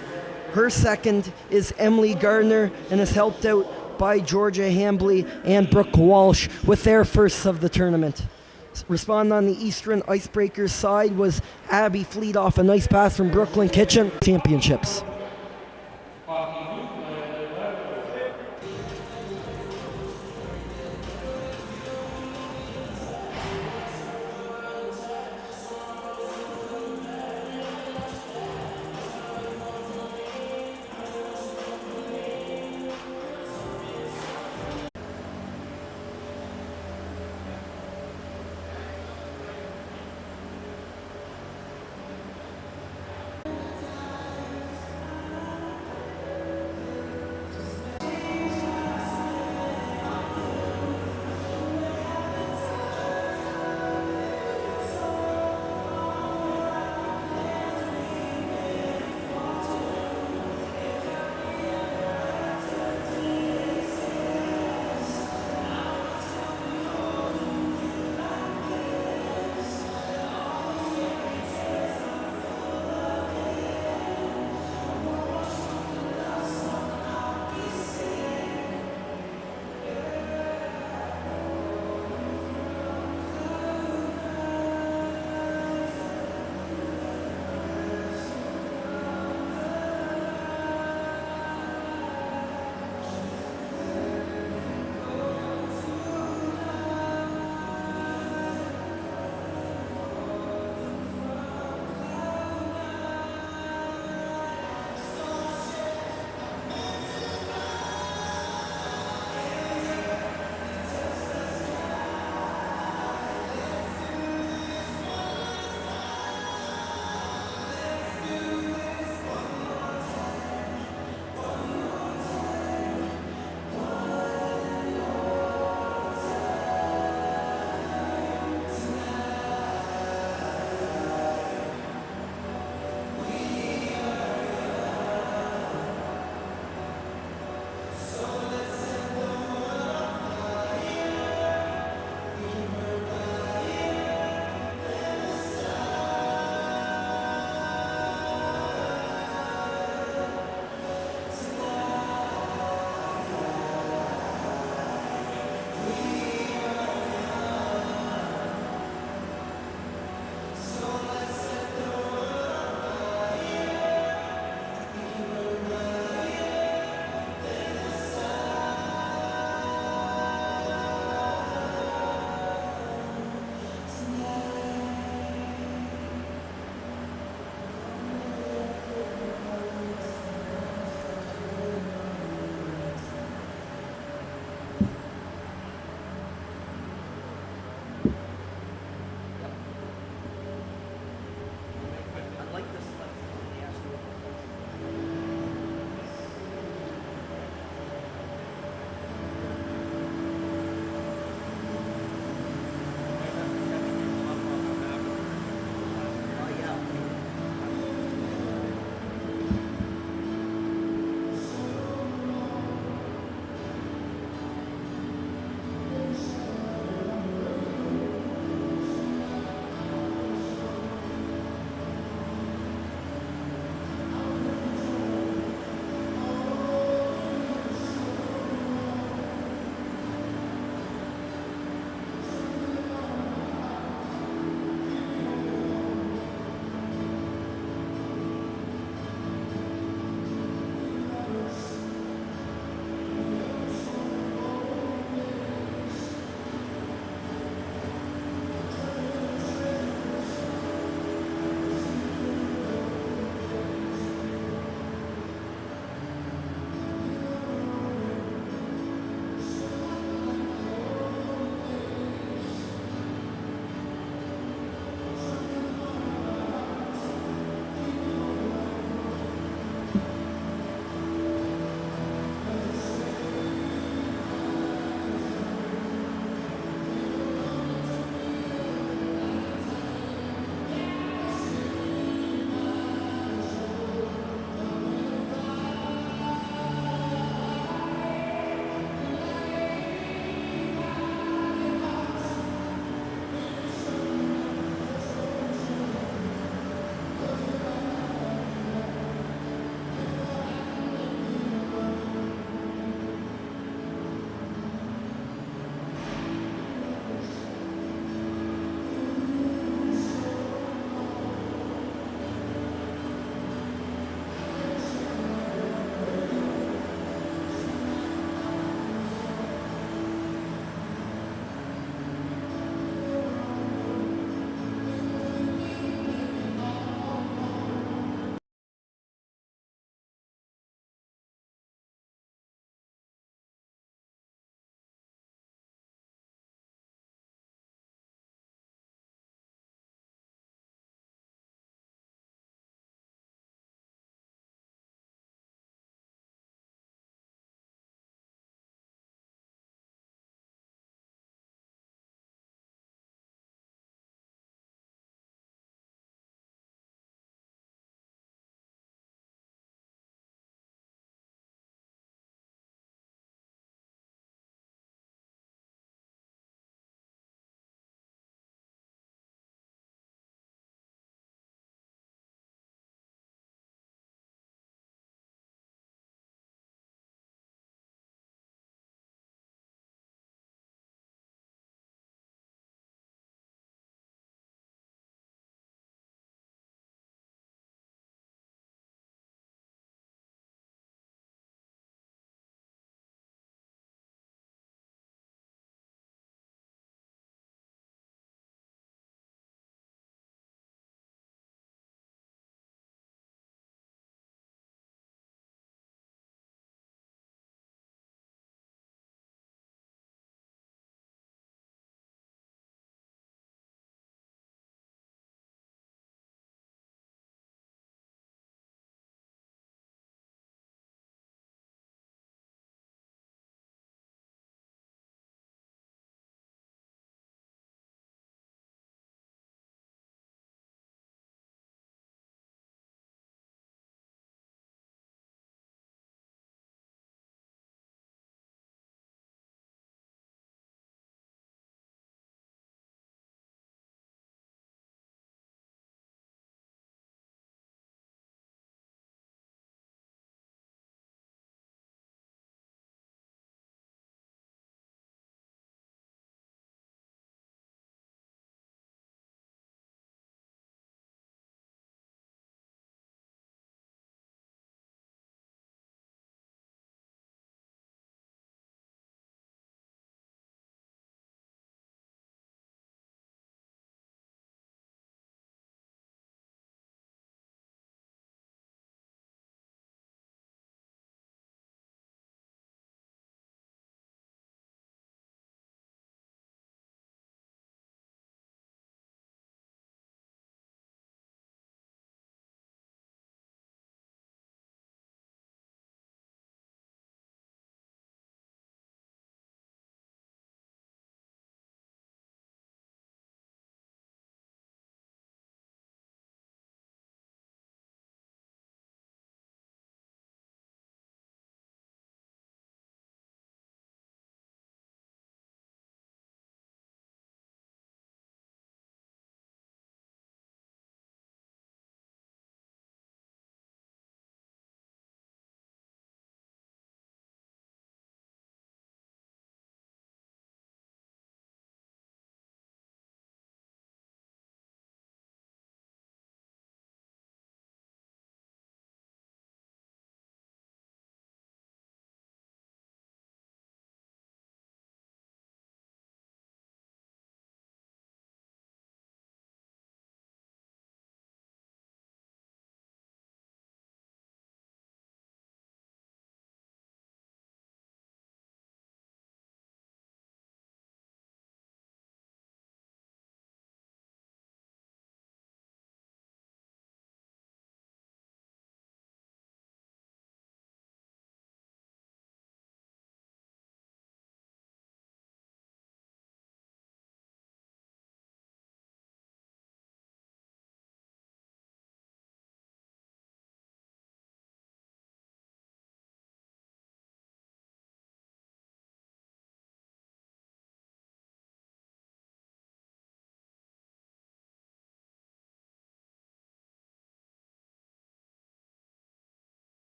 her second is Emily Gardner, and is helped out by Georgia Hambley and Brooke Walsh with their firsts of the tournament. Responding on the Eastern Icebreakers side was Abby Fleet off a nice pass from Brooklyn Kitchen. Championships.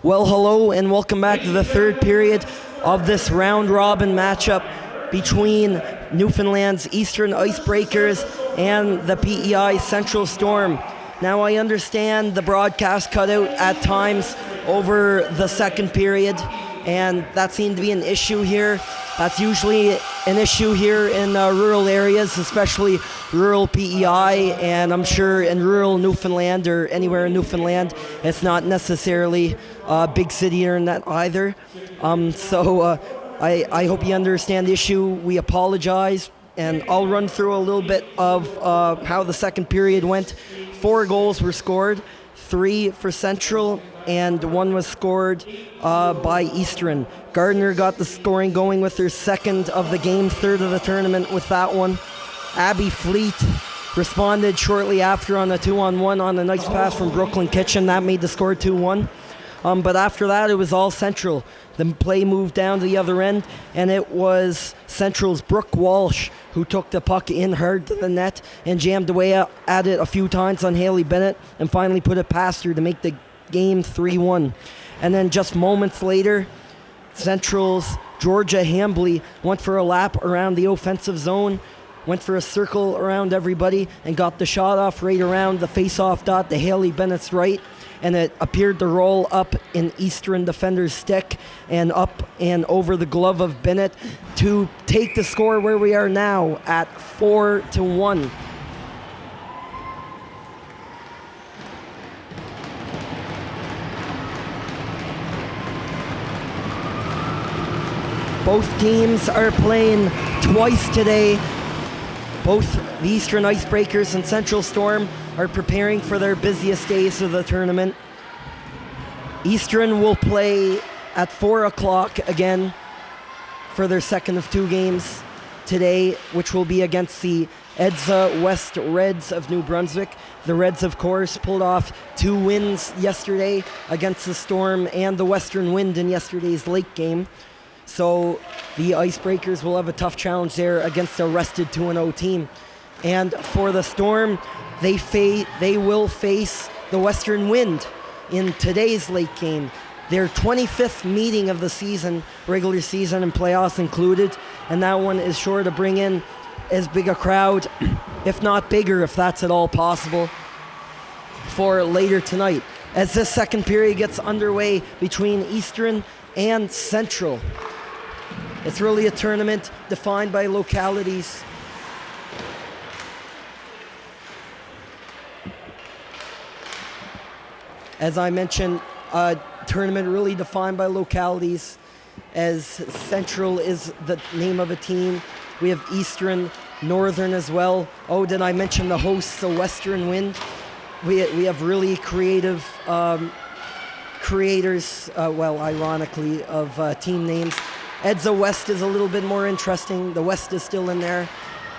Well, hello and welcome back to the third period of this round-robin matchup between Newfoundland's Eastern Icebreakers and the PEI Central Storm. Now, I understand the broadcast cut out at times over the second period, and that seemed to be an issue here. That's usually an issue here in rural areas, especially rural PEI, and I'm sure in rural Newfoundland or anywhere in Newfoundland, it's not necessarily a big city or that either. I hope you understand the issue. We apologize, and I'll run through a little bit of how the second period went. 4 goals were scored, 3 for Central, and 1 was scored by Eastern. Gardner got the scoring going with her second of the game, third of the tournament with that one. Abby Fleet responded shortly after on a 2-on-1 on a nice pass from Brooklyn Kitchen. That made the score 2-1. But after that, it was all Central. The play moved down to the other end, and it was Central's Brooke Walsh who took the puck in hard to the net and jammed away at it a few times on Haley Bennett and finally put it past her to make the game 3-1. And then just moments later, Central's Georgia Hambley went for a lap around the offensive zone, went for a circle around everybody, and got the shot off right around the face-off dot to Haley Bennett's right, and it appeared to roll up in Eastern defender's stick and up and over the glove of Bennett to take the score where we are now at 4-1. Both teams are playing twice today. Both the Eastern Icebreakers and Central Storm are preparing for their busiest days of the tournament. Eastern will play at 4 o'clock again for their second of 2 games today, which will be against the EDSA West Reds of New Brunswick. The Reds, of course, pulled off 2 wins yesterday against the Storm and the Western Wind in yesterday's late game. So the Icebreakers will have a tough challenge there against a rested 2-0 team. And for the Storm, they will face the Western Wind in today's late game. Their 25th meeting of the season, regular season and playoffs included, and that one is sure to bring in as big a crowd, if not bigger, if that's at all possible, for later tonight. As this second period gets underway between Eastern and Central. It's really a tournament defined by localities. As I mentioned, a tournament really defined by localities, as Central is the name of a team. We have Eastern, Northern as well. Oh, did I mention the hosts, the Western Wind? We have really creative creators, ironically, of team names. EDSA West is a little bit more interesting. The West is still in there.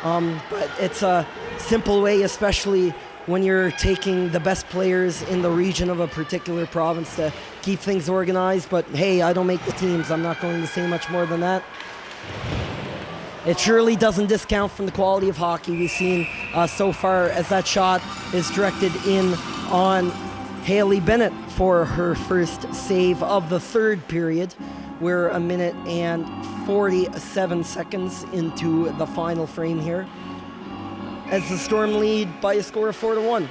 But it's a simple way, especially when you're taking the best players in the region of a particular province, to keep things organized. But hey, I don't make the teams. I'm not going to say much more than that. It surely doesn't discount from the quality of hockey we've seen so far, as that shot is directed in on Haley Bennett for her first save of the third period. We're 1 minute and 47 seconds into the final frame here, as the Storm lead by a score of 4-1.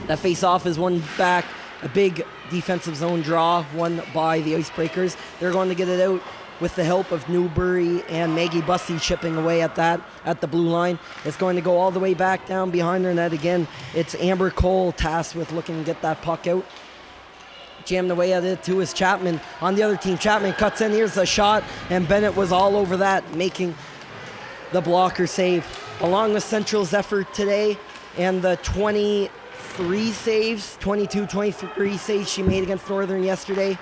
That face-off is won back, a big defensive zone draw won by the Icebreakers. They're going to get it out with the help of Newbury and Maggie Bussey chipping away at that at the blue line. It's going to go all the way back down behind their net again. It's Amber Cole tasked with looking to get that puck out. Jammed away at it to his Chapman on the other team. Chapman cuts in, here's the shot, and Bennett was all over that, making the blocker save. Along with Central's effort today and the 23 saves she made against Northern yesterday,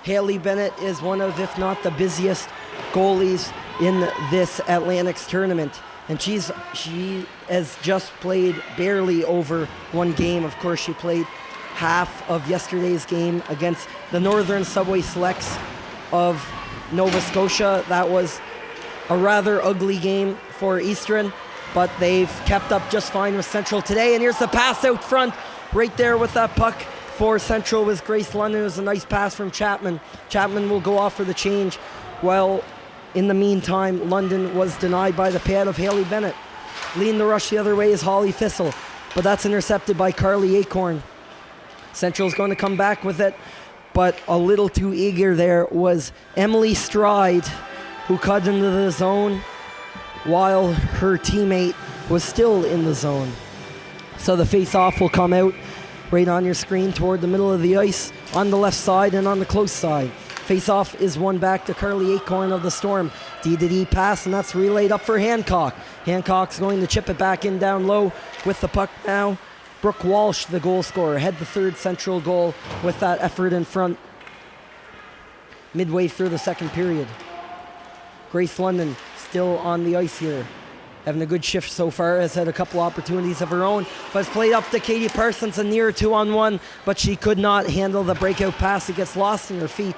Haley Bennett is one of, if not the busiest goalies in this Atlantics tournament. And she has just played barely over 1 game. Of course, she played half of yesterday's game against the Northern Subway Selects of Nova Scotia. That was a rather ugly game for Eastern. but they've kept up just fine with Central today. And here's the pass out front, right there with that puck for Central was Grace London. It was a nice pass from Chapman. Chapman will go off for the change. Well, in the meantime, London was denied by the pad of Haley Bennett. Leading the rush the other way is Holly Thistle, but that's intercepted by Carly Acorn. Central's going to come back with it, but a little too eager there was Emily Stride, who cut into the zone while her teammate was still in the zone. So the face-off will come out right on your screen toward the middle of the ice, on the left side and on the close side. Face-off is won back to Carly Acorn of the Storm. D-to-D pass, and that's relayed up for Hancock. Hancock's going to chip it back in down low with the puck now. Brooke Walsh, the goal scorer, had the third Central goal with that effort in front midway through the second period. Grace London still on the ice here. Having a good shift so far, has had a couple opportunities of her own, but has played up to Katie Parsons, a near 2-on-1, but she could not handle the breakout pass. It gets lost in her feet,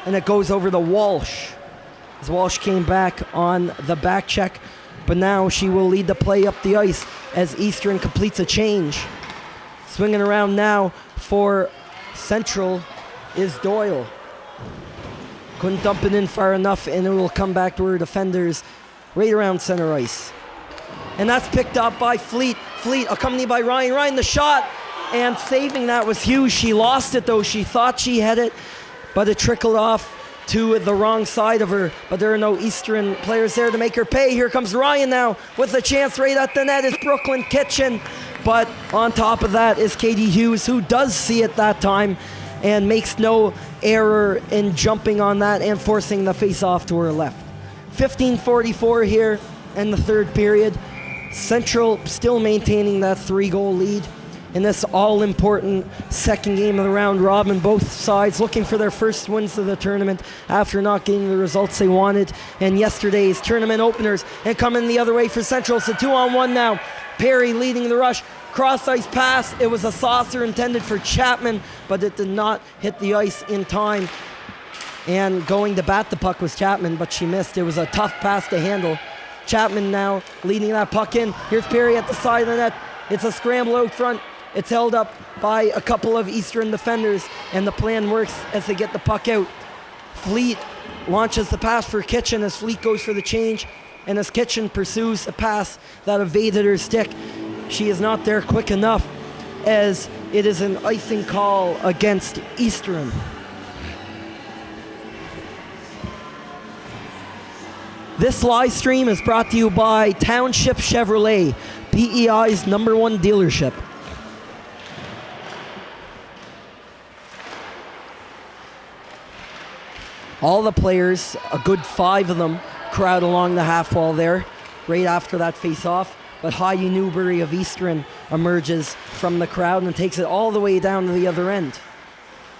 and it goes over to Walsh. As Walsh came back on the back check, but now she will lead the play up the ice as Eastern completes a change. Swinging around now for Central is Doyle. Couldn't dump it in far enough, and it will come back to her defenders right around center ice. And that's picked up by Fleet. Fleet accompanied by Ryan. Ryan, the shot, and saving that was Hughes. She lost it though. She thought she had it, but it trickled off to the wrong side of her. But there are no Eastern players there to make her pay. Here comes Ryan now with a chance right at the net is Brooklyn Kitchen. But on top of that is Katie Hughes, who does see it that time and makes no error in jumping on that and forcing the face-off to her left. 15:44 here in the third period. Central still maintaining that 3-goal lead in this all-important second game of the round robin. Both sides looking for their first wins of the tournament after not getting the results they wanted in yesterday's tournament openers. And coming the other way for Central. It's a 2-on-1 now. Perry leading the rush. Cross-ice pass. It was a saucer intended for Chapman, but it did not hit the ice in time. And going to bat the puck was Chapman, but she missed. It was a tough pass to handle. Chapman now leading that puck in. Here's Perry at the side of the net. It's a scramble out front. It's held up by a couple of Eastern defenders, and the plan works as they get the puck out. Fleet launches the pass for Kitchen as Fleet goes for the change, and as Kitchen pursues a pass that evaded her stick, she is not there quick enough as it is an icing call against Eastern. This live stream is brought to you by Township Chevrolet, PEI's #1 dealership. All the players, a good 5 of them, crowd along the half wall there, right after that face-off. But Hayu Newbury of Eastern emerges from the crowd and takes it all the way down to the other end.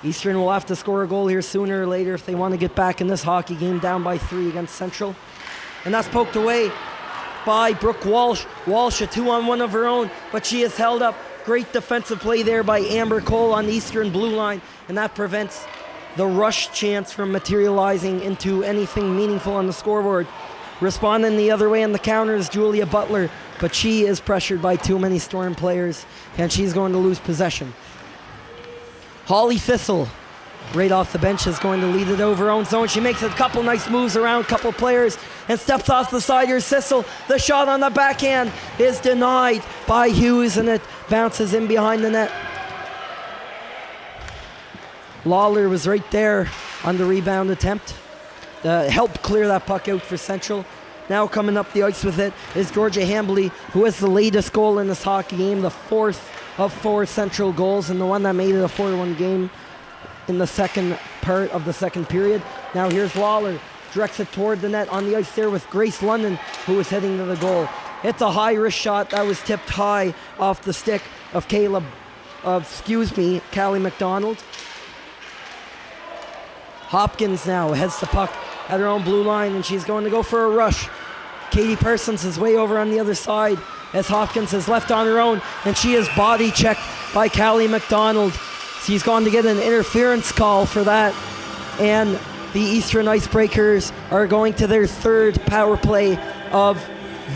Eastern will have to score a goal here sooner or later if they want to get back in this hockey game, down by 3 against Central. And that's poked away by Brooke Walsh. Walsh, a 2-on-1 of her own, but she is held up. Great defensive play there by Amber Cole on the Eastern blue line, and that prevents the rush chance from materializing into anything meaningful on the scoreboard. Responding the other way on the counter is Julia Butler, but she is pressured by too many Storm players, and she's going to lose possession. Holly Thistle, right off the bench, is going to lead it over her own zone. She makes a couple nice moves around a couple players and steps off the side. Here's Thistle. The shot on the backhand is denied by Hughes, and it bounces in behind the net. Lawler was right there on the rebound attempt. Helped clear that puck out for Central. Now coming up the ice with it is Georgia Hambley, who has the latest goal in this hockey game, the 4th of 4 Central goals, and the one that made it a 4-1 game in the second part of the second period. Now here's Lawler, directs it toward the net on the ice there with Grace London, who is heading to the goal. It's a high-risk shot that was tipped high off the stick of Callie McDonald. Hopkins now has the puck at her own blue line, and she's going to go for a rush. Katie Parsons is way over on the other side as Hopkins is left on her own, and she is body checked by Callie McDonald. She's going to get an interference call for that, and the Eastern Icebreakers are going to their 3rd power play of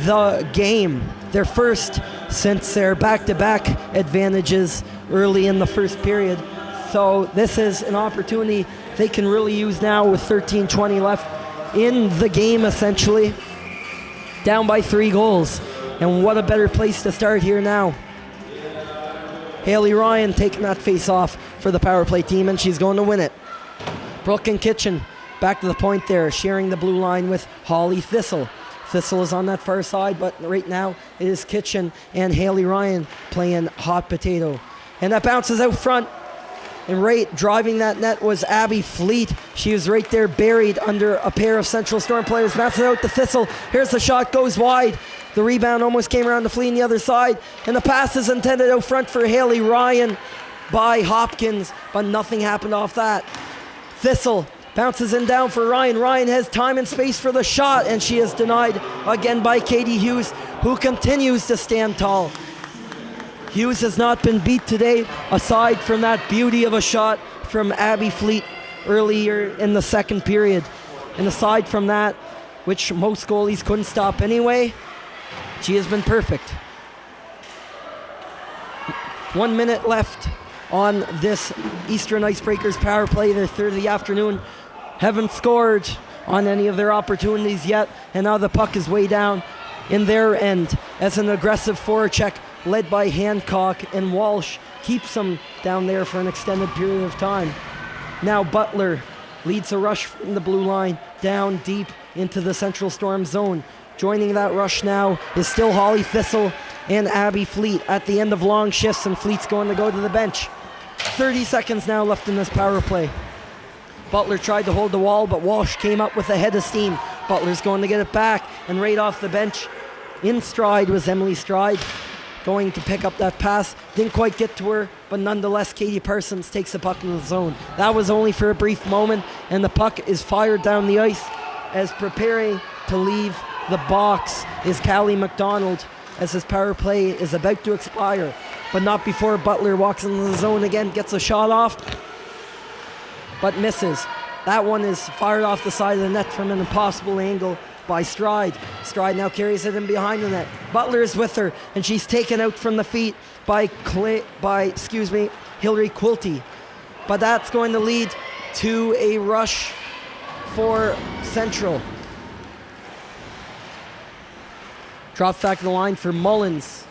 the game. Their first since their back-to-back advantages early in the first period. So this is an opportunity they can really use now with 13:20 left in the game, essentially. Down by 3 goals. And what a better place to start here now. Haley Ryan taking that face off for the power play team, and she's going to win it. Brooklyn Kitchen back to the point there, sharing the blue line with Holly Thistle. Thistle is on that far side, but right now it is Kitchen and Haley Ryan playing hot potato. And that bounces out front. And right driving that net was Abby Fleet. She was right there buried under a pair of Central Storm players. Bounces out to Thistle. Here's the shot, goes wide. The rebound almost came around to Fleet on the other side. And the pass is intended out front for Haley Ryan by Hopkins, but nothing happened off that. Thistle bounces in down for Ryan. Ryan has time and space for the shot, and she is denied again by Katie Hughes, who continues to stand tall. Hughes has not been beat today, aside from that beauty of a shot from Abby Fleet earlier in the second period. And aside from that, which most goalies couldn't stop anyway, she has been perfect. 1 minute left on this Eastern Icebreakers power play, their third of the afternoon. Haven't scored on any of their opportunities yet, and now the puck is way down in their end as an aggressive forward check led by Hancock, and Walsh keeps them down there for an extended period of time. Now Butler leads a rush from the blue line down deep into the Central Storm zone. Joining that rush now is still Holly Thistle and Abby Fleet at the end of long shifts, and Fleet's going to go to the bench. 30 seconds now left in this power play. Butler tried to hold the wall, but Walsh came up with a head of steam. Butler's going to get it back, and right off the bench in stride was Emily Stride, going to pick up that pass. Didn't quite get to her, but nonetheless Katie Parsons takes the puck into the zone. That was only for a brief moment, and the puck is fired down the ice as preparing to leave the box is Callie McDonald as his power play is about to expire, but not before Butler walks into the zone again, gets a shot off, but misses. That one is fired off the side of the net from an impossible angle by Stride. Stride now carries it in behind the net. Butler is with her, and she's taken out from the feet by Hillary Quilty. But that's going to lead to a rush for Central. Drops back to the line for Mullins.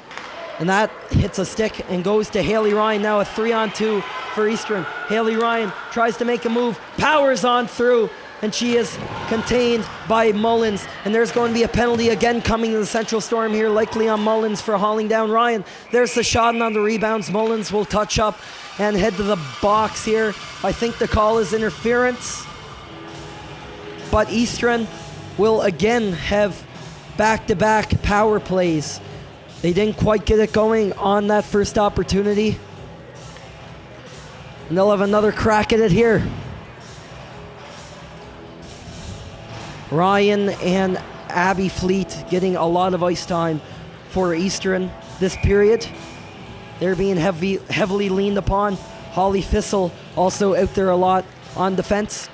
And that hits a stick and goes to Haley Ryan. Now a 3-on-2 for Eastern. Haley Ryan tries to make a move, powers on through, and she is contained by Mullins. And there's going to be a penalty again coming to the Central Storm here, likely on Mullins for hauling down Ryan. There's the shot, and on the rebounds, Mullins will touch up and head to the box here. I think the call is interference. But Eastern will again have back-to-back power plays. They didn't quite get it going on that first opportunity. And they'll have another crack at it here. Ryan and Abby Fleet getting a lot of ice time for Eastern this period. They're being heavily leaned upon. Holly Thistle also out there a lot on defense.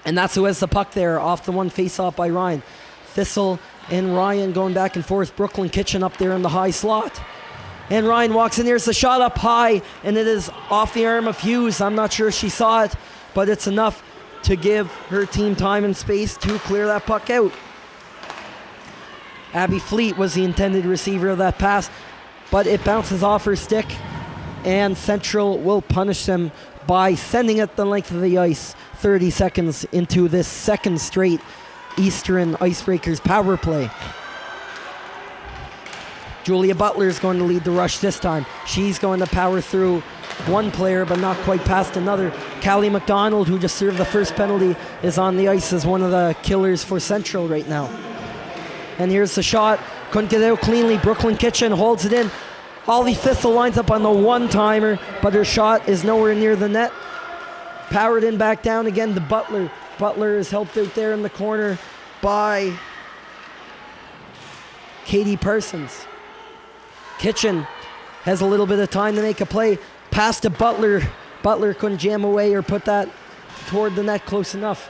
And that's who has the puck there off the one face-off by Ryan. Thistle and Ryan going back and forth. Brooklyn Kitchen up there in the high slot. And Ryan walks in. Here's the shot up high, and it is off the arm of Hughes. I'm not sure she saw it, but it's enough to give her team time and space to clear that puck out. Abby Fleet was the intended receiver of that pass, but it bounces off her stick, and Central will punish them by sending it the length of the ice 30 seconds into this second straight Eastern Icebreakers power play. Julia Butler is going to lead the rush this time. She's going to power through one player, but not quite past another. Callie McDonald, who just served the first penalty, is on the ice as one of the killers for Central right now. And here's the shot. Couldn't get it out cleanly. Brooklyn Kitchen holds it in. Holly Thistle lines up on the one-timer, but her shot is nowhere near the net. Powered in back down again to Butler. Butler is helped out there in the corner by Katie Parsons. Kitchen has a little bit of time to make a play. Pass to Butler. Butler couldn't jam away or put that toward the net close enough.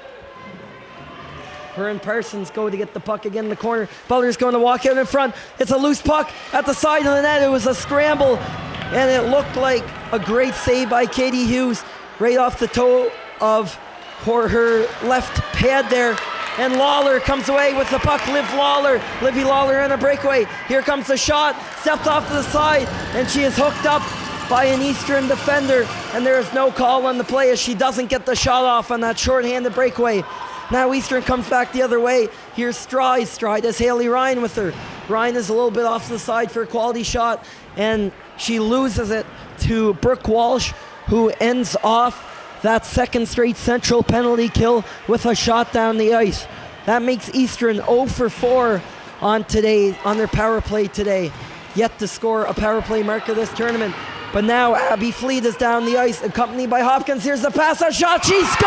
Her and Parsons go to get the puck again in the corner. Butler's going to walk out in front. It's a loose puck at the side of the net. It was a scramble, and it looked like a great save by Katie Hughes right off the toe of her left pad there. And Lawler comes away with the puck. Livy Lawler in a breakaway. Here comes the shot. Steps off to the side, and she is hooked up by an Eastern defender, and there is no call on the play as she doesn't get the shot off on that short-handed breakaway. Now Eastern comes back the other way. Here's Stride. Stride has Haley Ryan with her. Ryan is a little bit off to the side for a quality shot, and she loses it to Brooke Walsh, who ends off that second straight Central penalty kill with a shot down the ice. That makes Eastern 0 for 4 on their power play today. Yet to score a power play mark of this tournament. But now Abby Fleet is down the ice, accompanied by Hopkins. Here's the pass, a shot, she scores!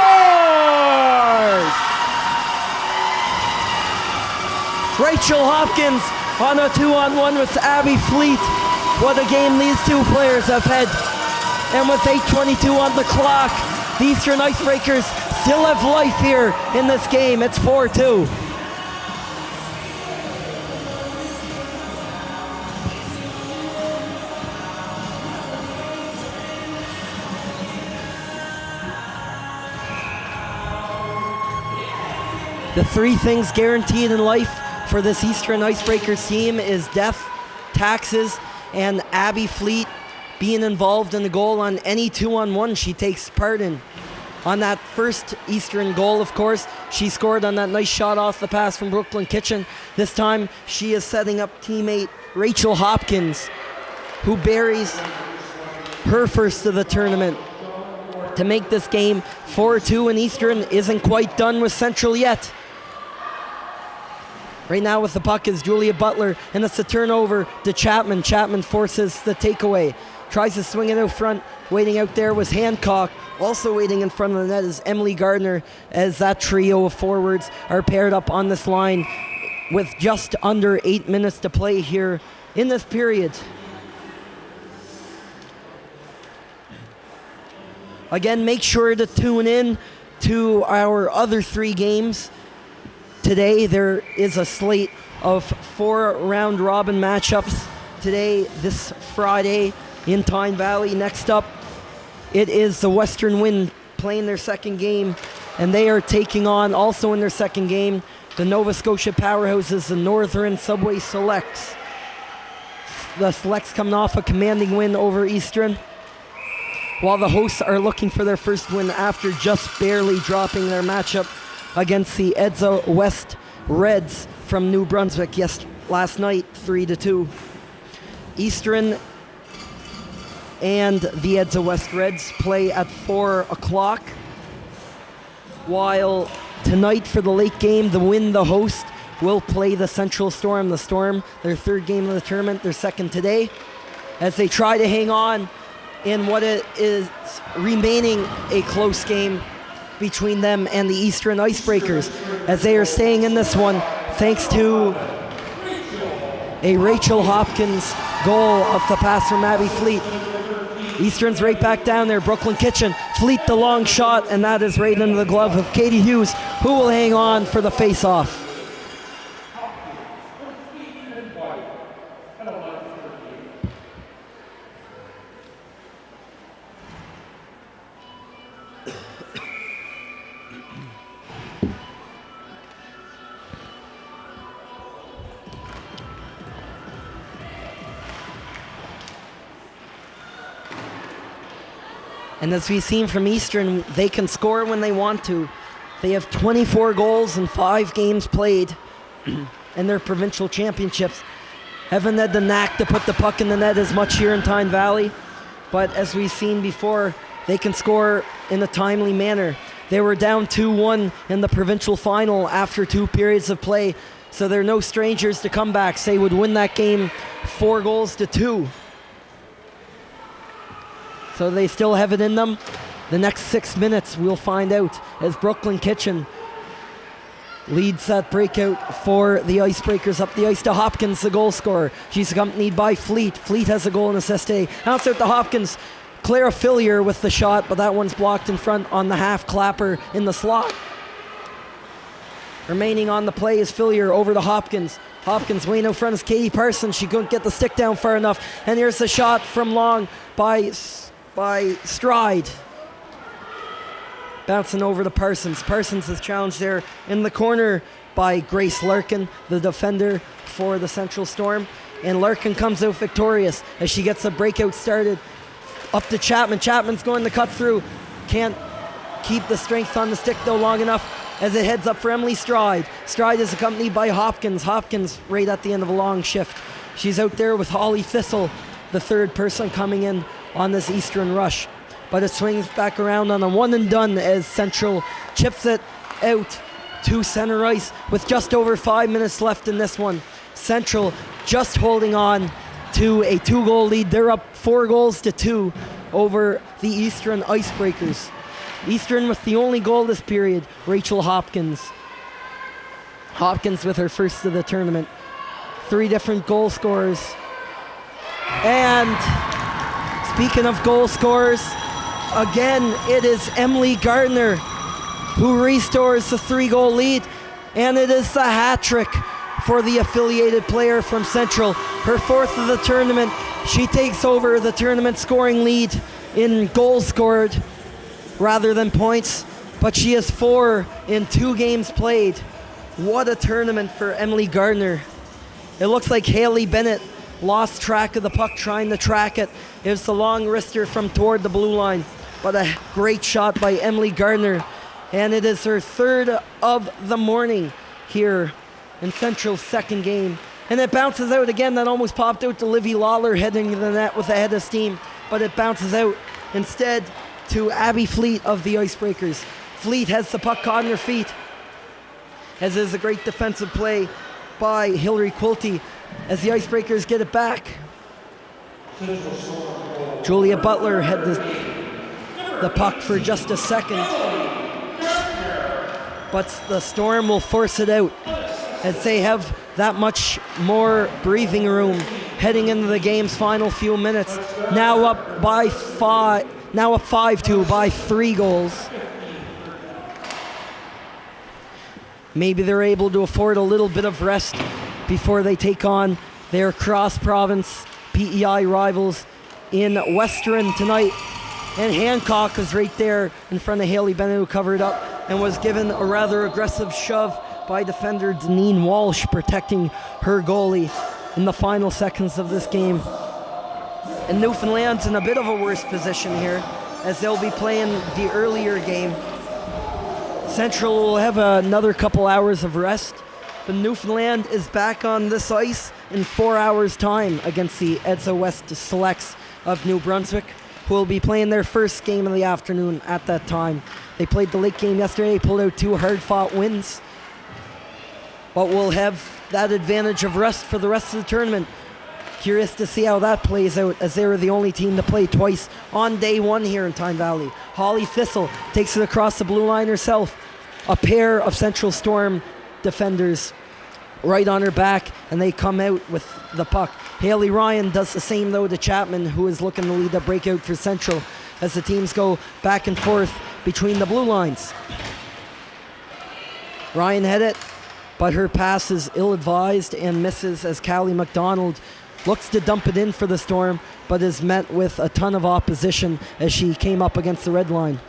Rachel Hopkins on a 2-on-1 with Abby Fleet. What a game these two players have had. And with 8:22 on the clock, the Eastern Icebreakers still have life here in this game. It's 4-2. The three things guaranteed in life for this Eastern Icebreakers team is death, taxes, and Abby Fleet being involved in the goal on any 2-on-1 she takes part in. On that first Eastern goal, of course, she scored on that nice shot off the pass from Brooklyn Kitchen. This time, she is setting up teammate Rachel Hopkins, who buries her first of the tournament to make this game 4-2, and Eastern isn't quite done with Central yet. Right now with the puck is Julia Butler, and it's a turnover to Chapman. Chapman forces the takeaway. Tries to swing it out front. Waiting out there was Hancock. Also waiting in front of the net is Emily Gardner, as that trio of forwards are paired up on this line with just under 8 minutes to play here in this period. Again, make sure to tune in to our other 3 games. Today there is a slate of 4 round robin matchups today, this Friday in Tyne Valley. Next up, it is the Western Wind playing their second game, and they are taking on, also in their second game, the Nova Scotia powerhouses, the Northern Subway Selects. The Selects coming off a commanding win over Eastern, while the hosts are looking for their first win after just barely dropping their matchup against the Edza West Reds from New Brunswick last night, 3-2. Eastern and the Edza West Reds play at 4 o'clock, while tonight for the late game, the Wind, the host, will play the Central Storm. The Storm, their third game of the tournament, their second today, as they try to hang on in what it is remaining a close game between them and the Eastern Icebreakers, as they are staying in this one thanks to a Rachel Hopkins goal off the pass from Abby Fleet. Eastern's right back down there. Brooklyn Kitchen, Fleet the long shot, and that is right into the glove of Katie Hughes, who will hang on for the face-off. And as we've seen from Eastern, they can score when they want to. They have 24 goals in 5 games played in their provincial championships. Haven't had the knack to put the puck in the net as much here in Tyne Valley, but as we've seen before, they can score in a timely manner. They were down 2-1 in the provincial final after 2 periods of play, so they're no strangers to comebacks. They would win that game 4-2. So they still have it in them. The next 6 minutes, we'll find out, as Brooklyn Kitchen leads that breakout for the Icebreakers up the ice to Hopkins, the goal scorer. She's accompanied by Fleet. Fleet has a goal and assist today. Bounce out to Hopkins. Clara Fillier with the shot, but that one's blocked in front on the half clapper in the slot. Remaining on the play is Fillier over to Hopkins. Hopkins way out front is Katie Parsons. She couldn't get the stick down far enough. And here's the shot from long by Stride. Bouncing over to Parsons. Parsons is challenged there in the corner by Grace Larkin, the defender for the Central Storm. And Larkin comes out victorious as she gets the breakout started. Up to Chapman. Chapman's going to cut through. Can't keep the strength on the stick though long enough as it heads up for Emily Stride. Stride is accompanied by Hopkins. Hopkins right at the end of a long shift. She's out there with Holly Thistle, the third person coming in on this Eastern rush. But it swings back around on a one and done as Central chips it out to center ice with just over 5 minutes left in this one. Central just holding on to a 2-goal lead. They're up 4-2 over the Eastern Icebreakers. Eastern with the only goal this period, Rachel Hopkins. Hopkins with her first of the tournament. 3 different goal scorers. And speaking of goal scorers, again, it is Emily Gardner who restores the 3-goal lead. And it is the hat trick for the affiliated player from Central. Her 4th of the tournament. She takes over the tournament scoring lead in goals scored rather than points, but she has 4 in 2 games played. What a tournament for Emily Gardner. It looks like Haley Bennett lost track of the puck trying to track it. It was the long wrister from toward the blue line, but a great shot by Emily Gardner, and it is her 3rd of the morning here in Central's 2nd game. And it bounces out again. That almost popped out to Livy Lawler heading to the net with a head of steam, but it bounces out instead to Abby Fleet of the Icebreakers. Fleet has the puck caught in her feet, as is a great defensive play by Hillary Quilty as the Icebreakers get it back. Julia Butler had the puck for just a second, but the Storm will force it out as they have that much more breathing room heading into the game's final few minutes. Now up 5-2 by 3 goals. Maybe they're able to afford a little bit of rest before they take on their cross-province PEI rivals in Western tonight. And Hancock was right there in front of Haley Bennett, who covered up and was given a rather aggressive shove by defender Deneen Walsh, protecting her goalie in the final seconds of this game. And Newfoundland's in a bit of a worse position here as they'll be playing the earlier game. Central will have another couple hours of rest, but Newfoundland is back on this ice in 4 hours' time against the EDSA West Selects of New Brunswick, who will be playing their first game of the afternoon at that time. They played the late game yesterday, pulled out 2 hard-fought wins, but will have that advantage of rest for the rest of the tournament. Curious to see how that plays out, as they were the only team to play twice on day 1 here in Tyne Valley. Holly Thistle takes it across the blue line herself. A pair of Central Storm defenders right on her back, and they come out with the puck. Haley Ryan does the same though to Chapman, who is looking to lead the breakout for Central as the teams go back and forth between the blue lines. Ryan had it, but her pass is ill-advised and misses as Callie McDonald looks to dump it in for the Storm, but is met with a ton of opposition as she came up against the red line.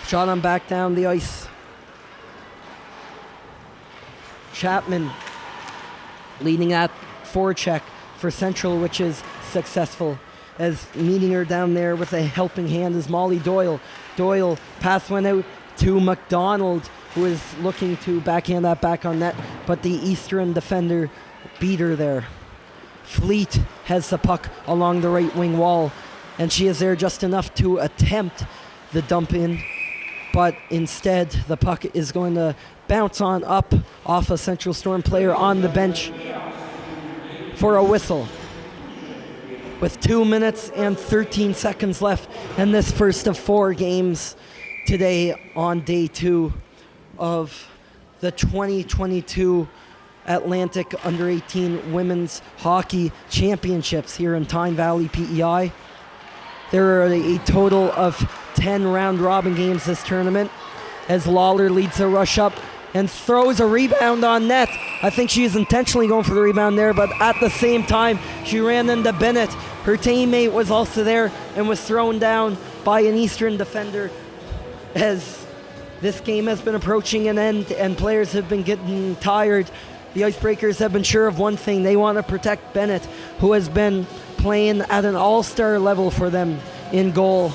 Shot on back down the ice. Chapman leading that forecheck for Central, which is successful, as meeting her down there with a helping hand is Molly Doyle. Doyle pass went out to McDonald, who is looking to backhand that back on net, but the Eastern defender beat her there. Fleet has the puck along the right wing wall, and she is there just enough to attempt the dump in, but instead the puck is going to bounce on up off a Central Storm player on the bench for a whistle. With 2 minutes and 13 seconds left in this first of 4 games today on day 2 of the 2022 Atlantic Under-18 Women's Hockey Championships here in Tyne Valley, PEI. There are a total of 10 round-robin games this tournament, as Lawler leads the rush up and throws a rebound on net. I think she is intentionally going for the rebound there, but at the same time, she ran into Bennett. Her teammate was also there and was thrown down by an Eastern defender, as this game has been approaching an end and players have been getting tired. The Icebreakers have been sure of one thing. They want to protect Bennett, who has been playing at an all-star level for them in goal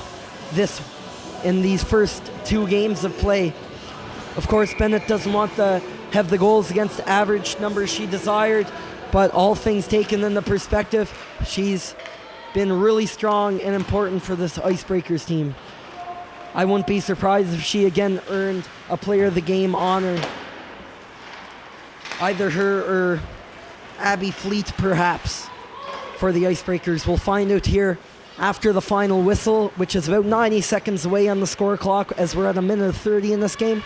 in these first 2 games of play. Of course, Bennett doesn't want to have the goals against average numbers she desired, but all things taken into perspective, she's been really strong and important for this Icebreakers team. I wouldn't be surprised if she again earned a Player of the Game honor. Either her or Abby Fleet, perhaps, for the Icebreakers. We'll find out here after the final whistle, which is about 90 seconds away on the score clock, as we're at 1:30 in this game.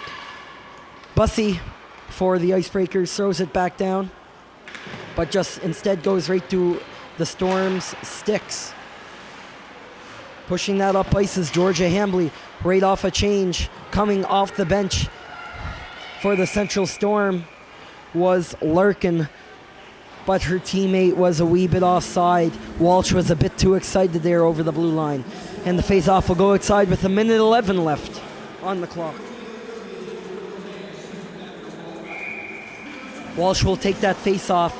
Bussy for the Icebreakers throws it back down, but just instead goes right to the Storm's sticks. Pushing that up ice is Georgia Hambley, right off a change. Coming off the bench for the Central Storm was Larkin, but her teammate was a wee bit offside. Walsh was a bit too excited there over the blue line. And the face-off will go outside with 1:11 left on the clock. Walsh will take that face-off,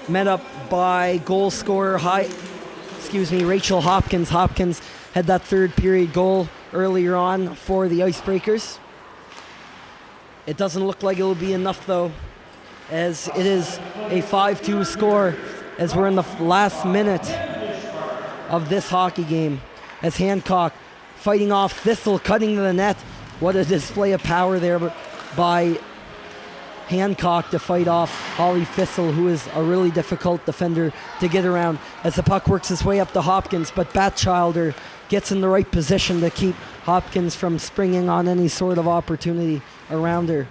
met up by goal scorer Rachel Hopkins. Hopkins had that third period goal earlier on for the Icebreakers. It doesn't look like it'll be enough though, as it is a 5-2 score as we're in the last minute of this hockey game. As Hancock fighting off Thistle, cutting to the net. What a display of power there by Hancock to fight off Holly Thistle, who is a really difficult defender to get around, as the puck works its way up to Hopkins, but Batchelder gets in the right position to keep Hopkins from springing on any sort of opportunity around her.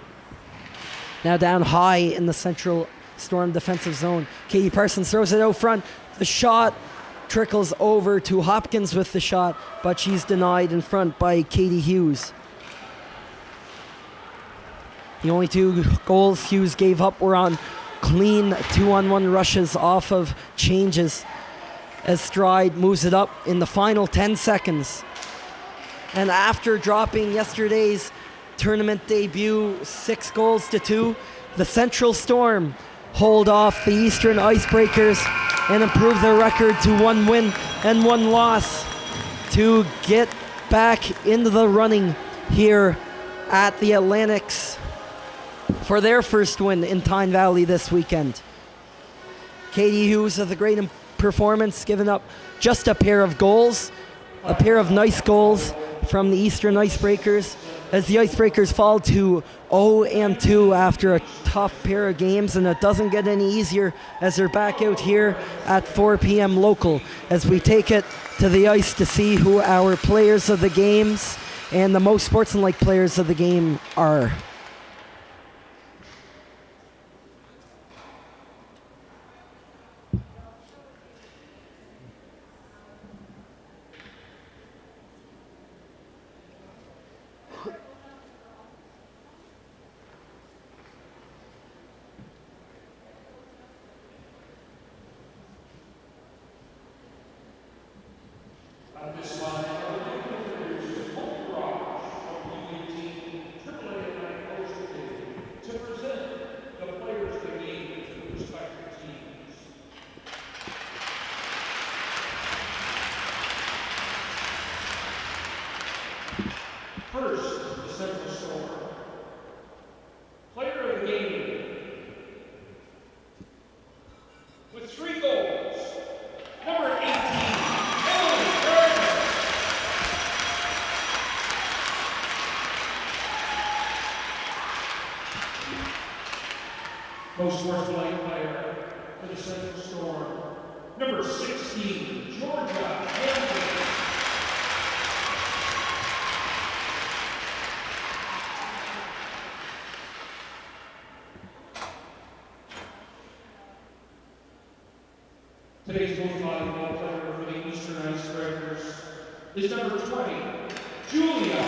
Now down high in the Central Storm defensive zone. Katie Parsons throws it out front. The shot trickles over to Hopkins with the shot, but she's denied in front by Katie Hughes. The only 2 goals Hughes gave up were on clean 2-on-1 rushes off of changes, as Stride moves it up in the final 10 seconds. And after dropping yesterday's tournament debut 6-2, the Central Storm hold off the Eastern Icebreakers and improve their record to 1 win and 1 loss to get back into the running here at the Atlantics for their first win in Tyne Valley this weekend. Katie Hughes with a great performance, giving up just a pair of goals, a pair of nice goals from the Eastern Icebreakers, as the Icebreakers fall to 0-2 after a tough pair of games, and it doesn't get any easier as they're back out here at 4 p.m. local, as we take it to the ice to see who our players of the games and the most sportsmanlike players of the game are. On this line, introduces Hope Raj from U18 AAA to present the players of the game to the respective teams. First, the Central Storm. Player of the game with 3 goals, number 18. Most sportsmanlike player for the Central Storm, number 16, Georgia Hambley. Today's most valuable player for the Eastern Icebreakers is number 20, Julia.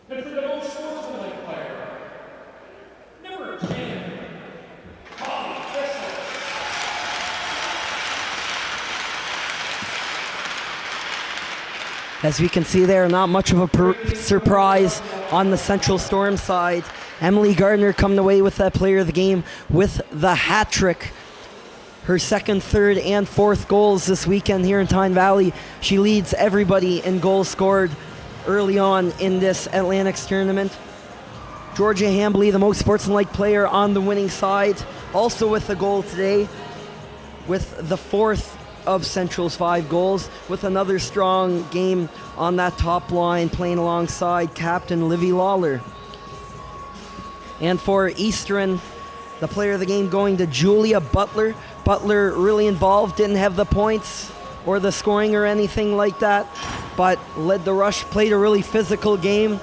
And for the most sportsmanlike player, number 10, Holly Thistle. As we can see there, not much of a surprise on the Central Storm side. Emily Gardner coming away with that player of the game with the hat trick. Her second, third, and fourth goals this weekend here in Tyne Valley. She leads everybody in goals scored early on in this Atlantics tournament. Georgia Hambley, the most sportsmanlike player on the winning side, also with a goal today, with the fourth of Central's 5 goals, with another strong game on that top line, playing alongside captain Livy Lawler. And for Eastern, the player of the game going to Julia Butler. Butler really involved, didn't have the points or the scoring or anything like that, but led the rush, played a really physical game,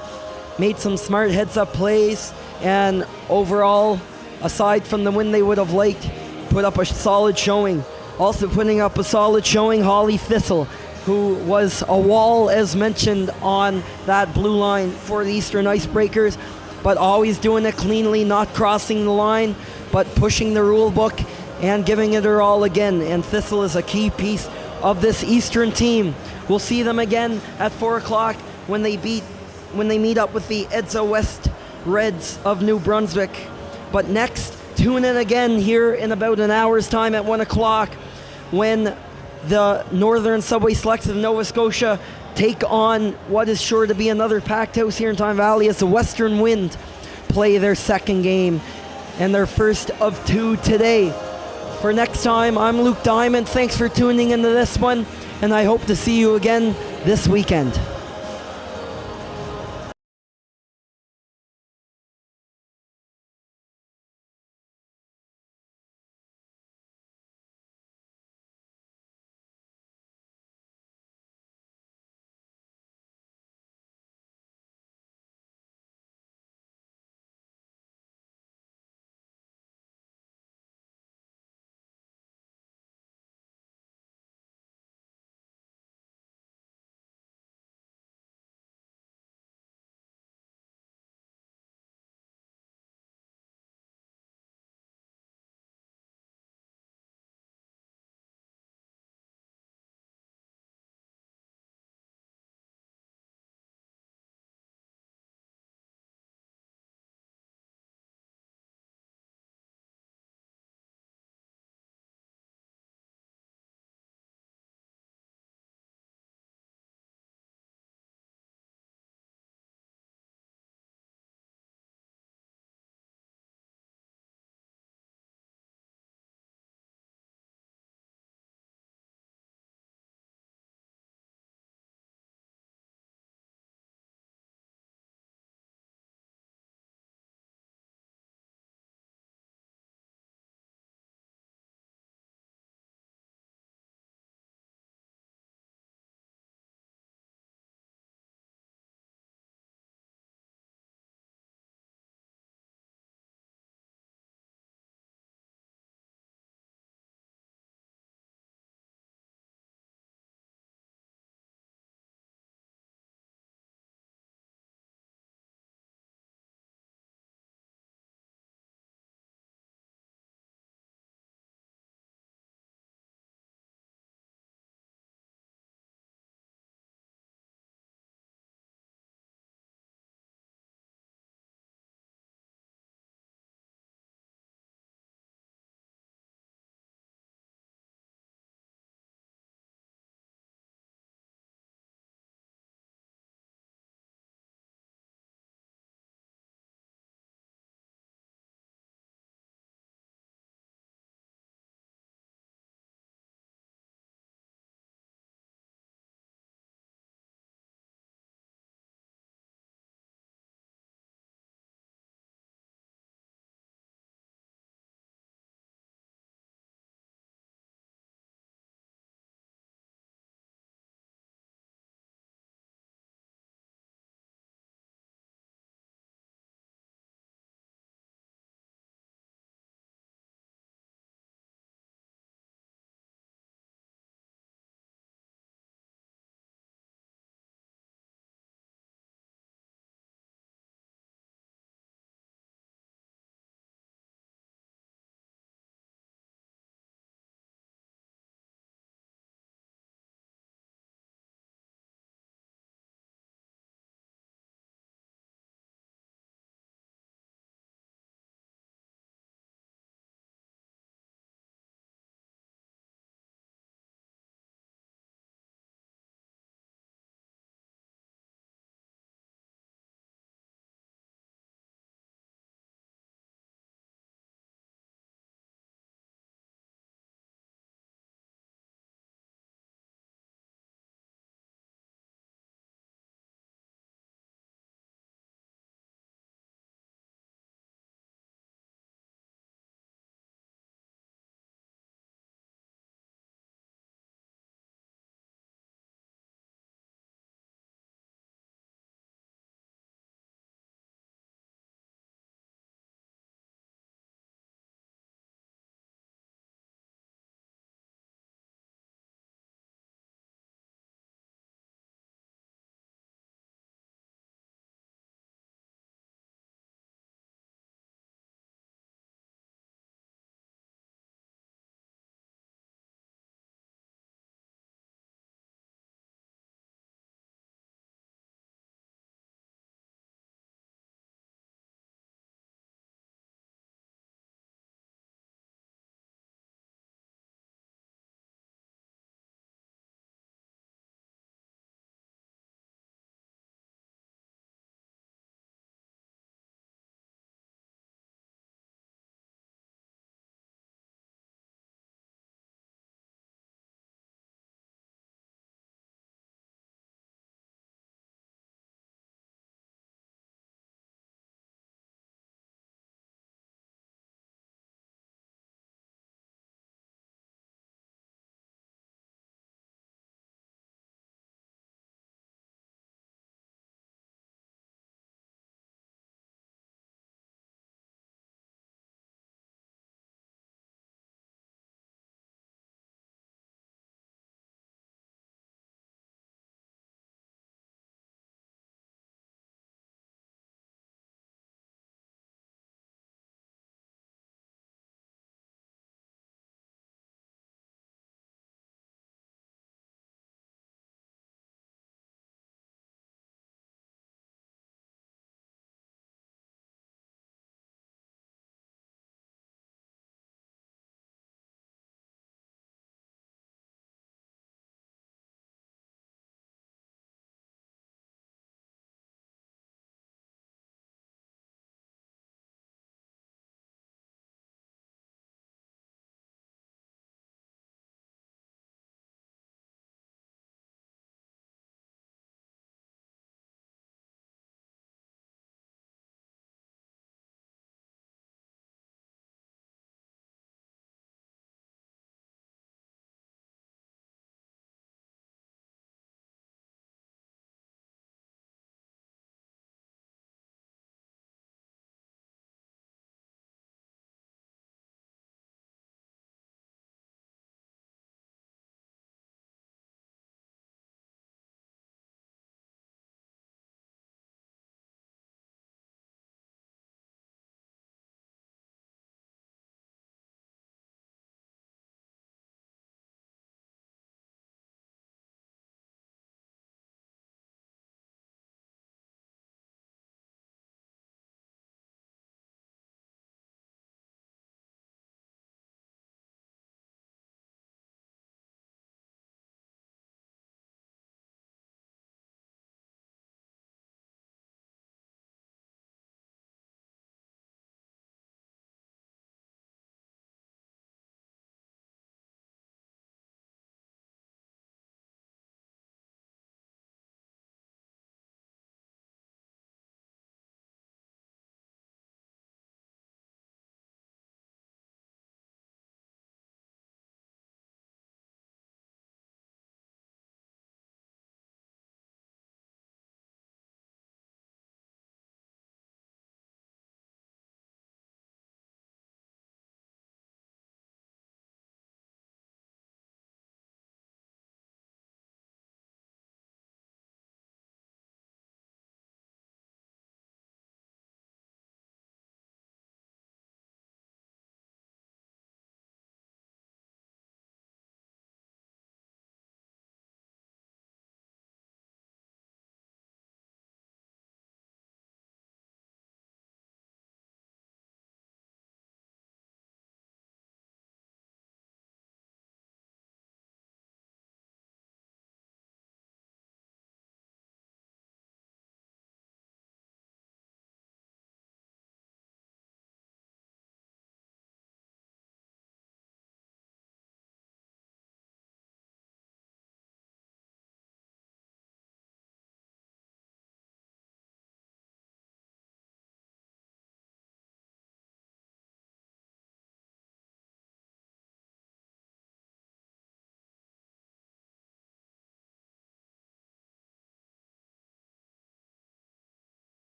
made some smart heads-up plays, and overall, aside from the win they would have liked, put up a solid showing. Also putting up a solid showing, Holly Thistle, who was a wall, as mentioned, on that blue line for the Eastern Icebreakers, but always doing it cleanly, not crossing the line, but pushing the rule book and giving it her all again. And Thistle is a key piece of this Eastern team. We'll see them again at 4 o'clock when they meet up with the Edsa West Reds of New Brunswick. But next, tune in again here in about an hour's time at 1 o'clock when the Northern Subway Selects of Nova Scotia take on what is sure to be another packed house here in Tyne Valley as the Western Wind play their second game and their first of 2 today. For next time, I'm Luke Diamond. Thanks for tuning into this one, and I hope to see you again this weekend.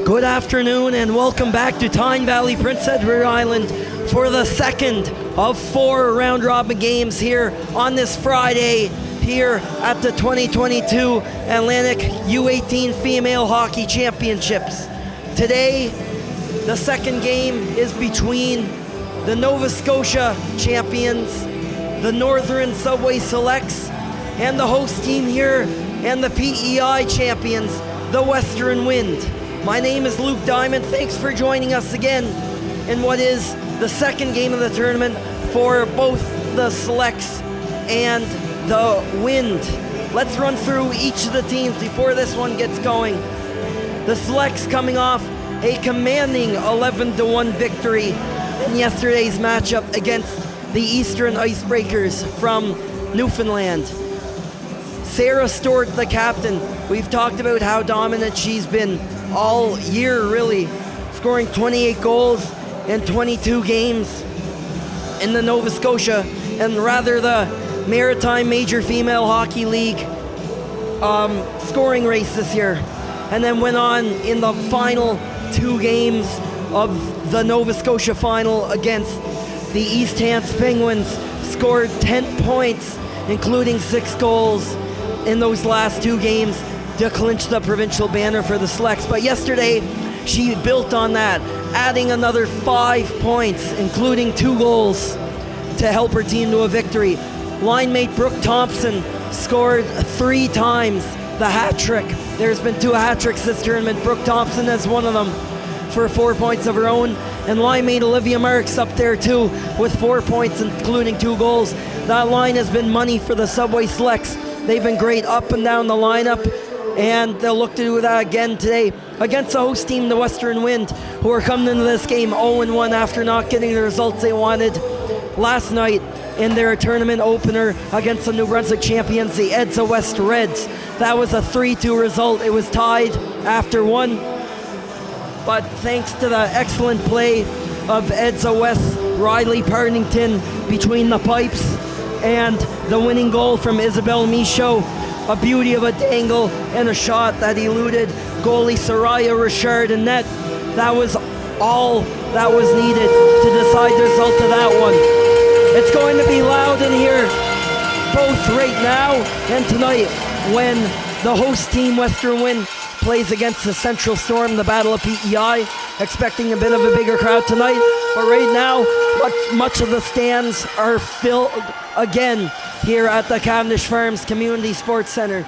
Good afternoon and welcome back to Tyne Valley, Prince Edward Island for the second of 4 round-robin games here on this Friday here at the 2022 Atlantic U18 Female Hockey Championships. Today, the second game is between the Nova Scotia champions, the Northern Subway Selects, and the host team here and the PEI champions, the Western Wind. My name is Luke Diamond. Thanks for joining us again in what is the second game of the tournament for both the Selects and the Wind. Let's run through each of the teams before this one gets going. The Selects coming off a commanding 11-1 victory in yesterday's matchup against the Eastern Icebreakers from Newfoundland. Sarah Stewart, the captain, we've talked about how dominant she's been all year, really, scoring 28 goals in 22 games in the Nova Scotia and rather the Maritime Major Female Hockey League scoring race this year, and then went on in the final 2 games of the Nova Scotia final against the East Hants Penguins, scored 10 points, including 6 goals in those last 2 games to clinch the provincial banner for the Selects. But yesterday, she built on that, adding another 5 points, including 2 goals, to help her team to a victory. Line mate Brooke Thompson scored 3 times the hat trick. There's been 2 hat tricks this tournament. Brooke Thompson has one of them for 4 points of her own. And line mate Olivia Marks up there too with 4 points, including 2 goals. That line has been money for the Subway Selects. They've been great up and down the lineup, and they'll look to do that again today against the host team, the Western Wind, who are coming into this game 0-1 after not getting the results they wanted last night in their tournament opener against the New Brunswick champions, the Edsa West Reds. That was a 3-2 result. It was tied after 1, but thanks to the excellent play of Edsa West, Riley Partington between the pipes, and the winning goal from Isabel Michaud, a beauty of a dangle and a shot that eluded goalie Soraya Richard in net. That was all that was needed to decide the result of that one. It's going to be loud in here, both right now and tonight, when the host team, Western Wind, plays against the Central Storm, the Battle of PEI. Expecting a bit of a bigger crowd tonight, but right now, much of the stands are filled again here at the Cavendish Farms Community Sports Centre.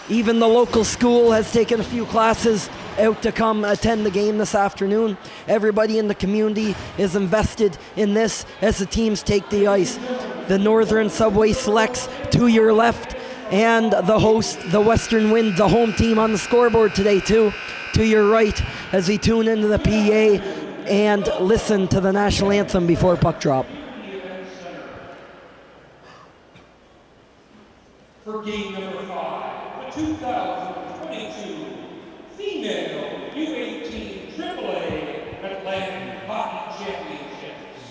Even the local school has taken a few classes out to come attend the game this afternoon. Everybody in the community is invested in this as the teams take the ice. The Northern Subway Selects to your left, and the host, the Western Wind, the home team on the scoreboard today too, to your right, as we tune into the PA and listen to the national anthem before puck drop. For game number 5, the 2022 Female U18 AAA Atlantic Hockey Championships.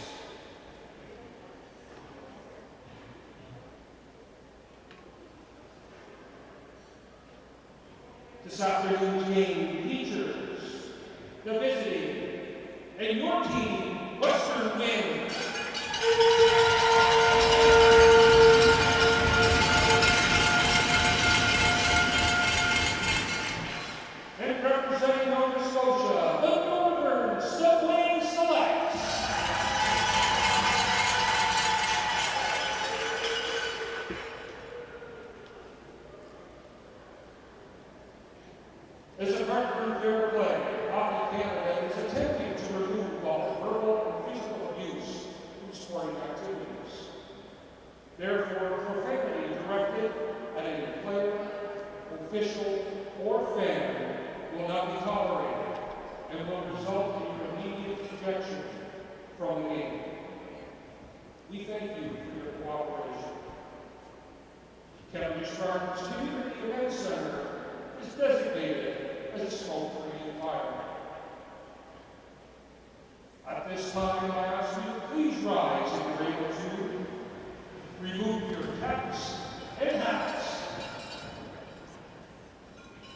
This afternoon's game features the visiting and your team, Western Wind. And representing Nova Scotia, the Northern Subway Selects. As a partner in fair play, Hockey Canada is attempting to remove all verbal and physical abuse from sporting activities. Therefore, profanity directed at any player, official, or fan will not be tolerated and will result in immediate ejection from the game. We thank you for your cooperation. Cavendish Farms Community Event Center is designated as a smoke-free environment. At this time, I ask you to please rise if you're able to. Remove your caps and hats.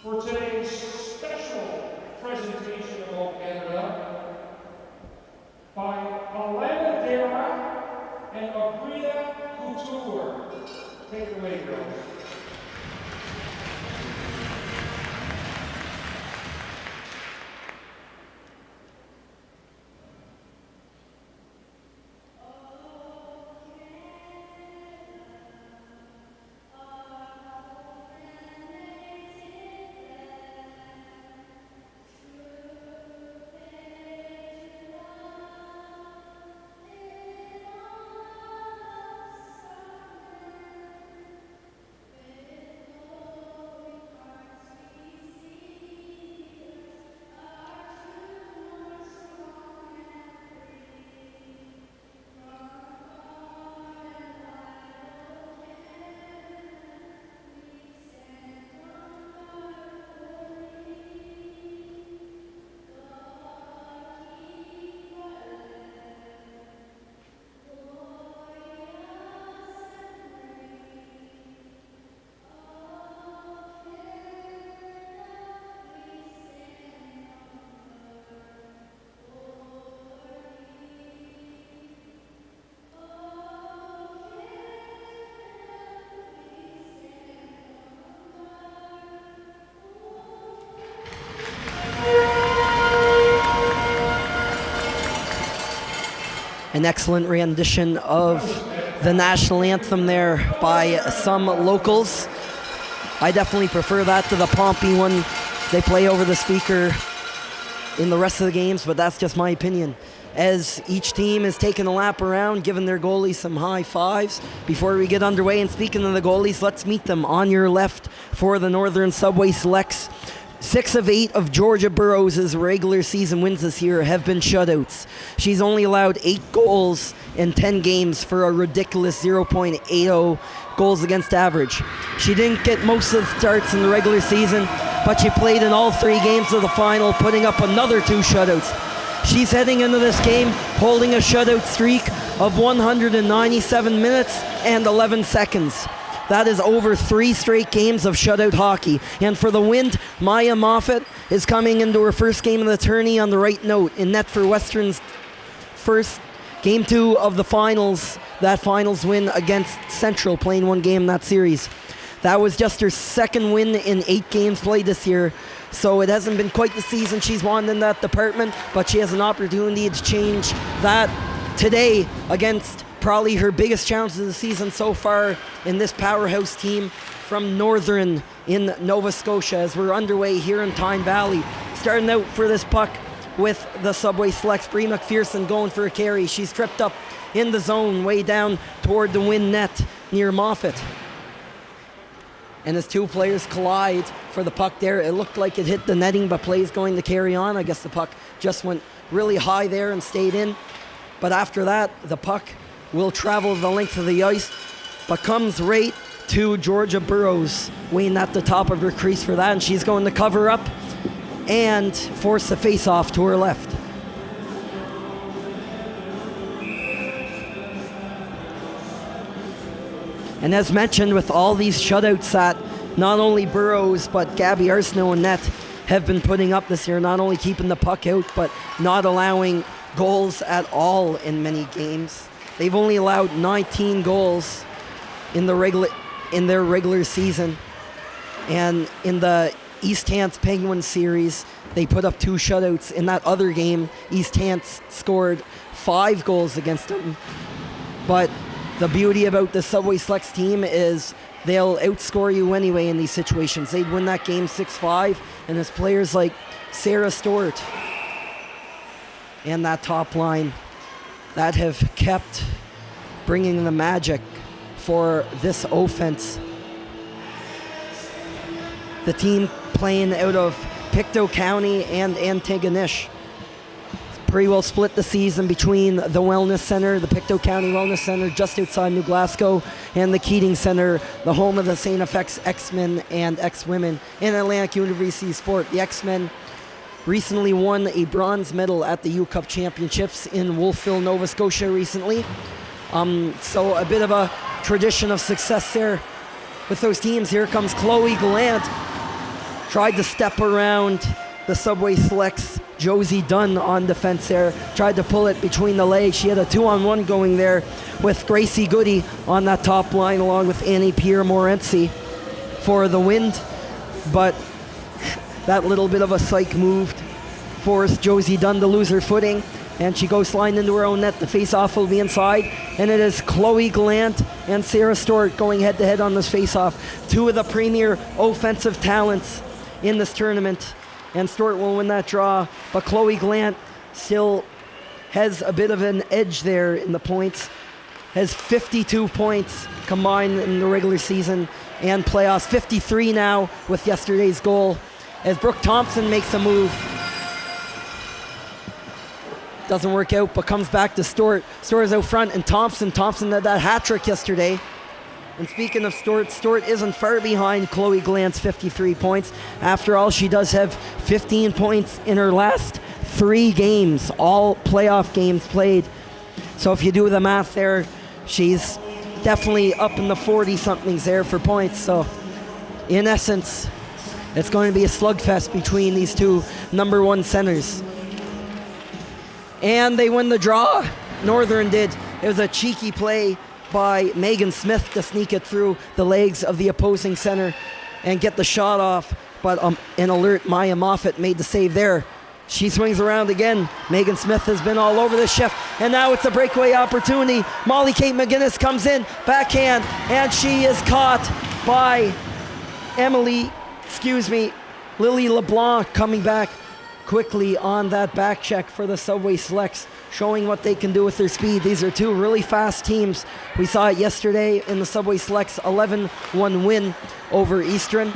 For today's special presentation, Portugal, Canada, by Alana Dara and Abrida Couture. Take it away, girls. An excellent rendition of the national anthem there by some locals. I definitely prefer that to the pompy one they play over the speaker in the rest of the games, but that's just my opinion. As each team is taking a lap around, giving their goalies some high fives before we get underway. And speaking of the goalies, let's meet them. On your left for the Northern Subway Selects, 6 of 8 of Georgia Burroughs' regular season wins this year have been shutouts. She's only allowed 8 goals in 10 games for a ridiculous 0.80 goals against average. She didn't get most of the starts in the regular season, but she played in all 3 games of the final, putting up another 2 shutouts. She's heading into this game holding a shutout streak of 197 minutes and 11 seconds. That is over 3 straight games of shutout hockey. And for the Wind, Maya Moffat is coming into her first game of the tourney on the right note, in net for Western's first game 2 of the finals. That finals win against Central, playing 1 game in that series. That was just her second win in 8 games played this year. So it hasn't been quite the season she's wanted in that department, but she has an opportunity to change that today against probably her biggest challenge of the season so far in this powerhouse team from Northern in Nova Scotia, as we're underway here in Tyne Valley. Starting out for this puck with the Subway Selects, Bree McPherson going for a carry. She's tripped up in the zone way down toward the Wind net near Moffat. And as 2 players collide for the puck there, it looked like it hit the netting, but play's going to carry on. I guess the puck just went really high there and stayed in. But after that, the puck will travel the length of the ice, but comes right to Georgia Burroughs, waiting at the top of her crease for that, and she's going to cover up and force the face-off to her left. And as mentioned, with all these shutouts that not only Burroughs but Gabby Arsenault and net have been putting up this year, not only keeping the puck out but not allowing goals at all in many games. They've only allowed 19 goals in their regular season. And in the East Hants Penguins series, they put up 2 shutouts. In that other game, East Hants scored 5 goals against them. But the beauty about the Subway Selects team is they'll outscore you anyway in these situations. They'd win that game 6-5, and it's players like Sarah Stewart and that top line that have kept bringing the magic for this offense. The team playing out of Pictou County and Antigonish. Pretty well split the season between the Wellness Center, the Pictou County Wellness Center just outside New Glasgow, and the Keating Center, the home of the St. FX X-Men and X-Women in Atlantic University Sport. The X-Men recently won a bronze medal at the U-Cup Championships in Wolfville, Nova Scotia recently. So a bit of a tradition of success there with those teams. Here comes Chloe Gallant. Tried to step around the Subway Selects Josie Dunn on defense there. Tried to pull it between the legs. She had a 2-on-1 going there with Gracie Goody on that top line along with Annie Pierre-Morency for the Wind. But that little bit of a psych move forced Josie Dunn to lose her footing, and she goes sliding into her own net. The face-off will be inside, and it is Chloe Gallant and Sarah Stewart going head-to-head on this face-off. Two of the premier offensive talents in this tournament, and Stewart will win that draw, but Chloe Gallant still has a bit of an edge there in the points. Has 52 points combined in the regular season and playoffs. 53 now with yesterday's goal, as Brooke Thompson makes a move. Doesn't work out, but comes back to Stewart. Stewart is out front, and Thompson had that hat trick yesterday. And speaking of Stewart, Stewart isn't far behind Chloe Glant's 53 points. After all, she does have 15 points in her last 3 games, all playoff games played. So if you do the math there, she's definitely up in the 40-somethings there for points. So in essence, it's going to be a slugfest between these two number 1 centers. And they win the draw. Northern did. It was a cheeky play by Megan Smith to sneak it through the legs of the opposing center and get the shot off. But an alert Maya Moffat made the save there. She swings around again. Megan Smith has been all over this shift, and now it's a breakaway opportunity. Molly Kate McGinnis comes in, backhand, and she is caught by Lily LeBlanc coming back quickly on that back check for the Subway Selects, showing what they can do with their speed. These are two really fast teams. We saw it yesterday in the Subway Selects 11-1 win over Eastern.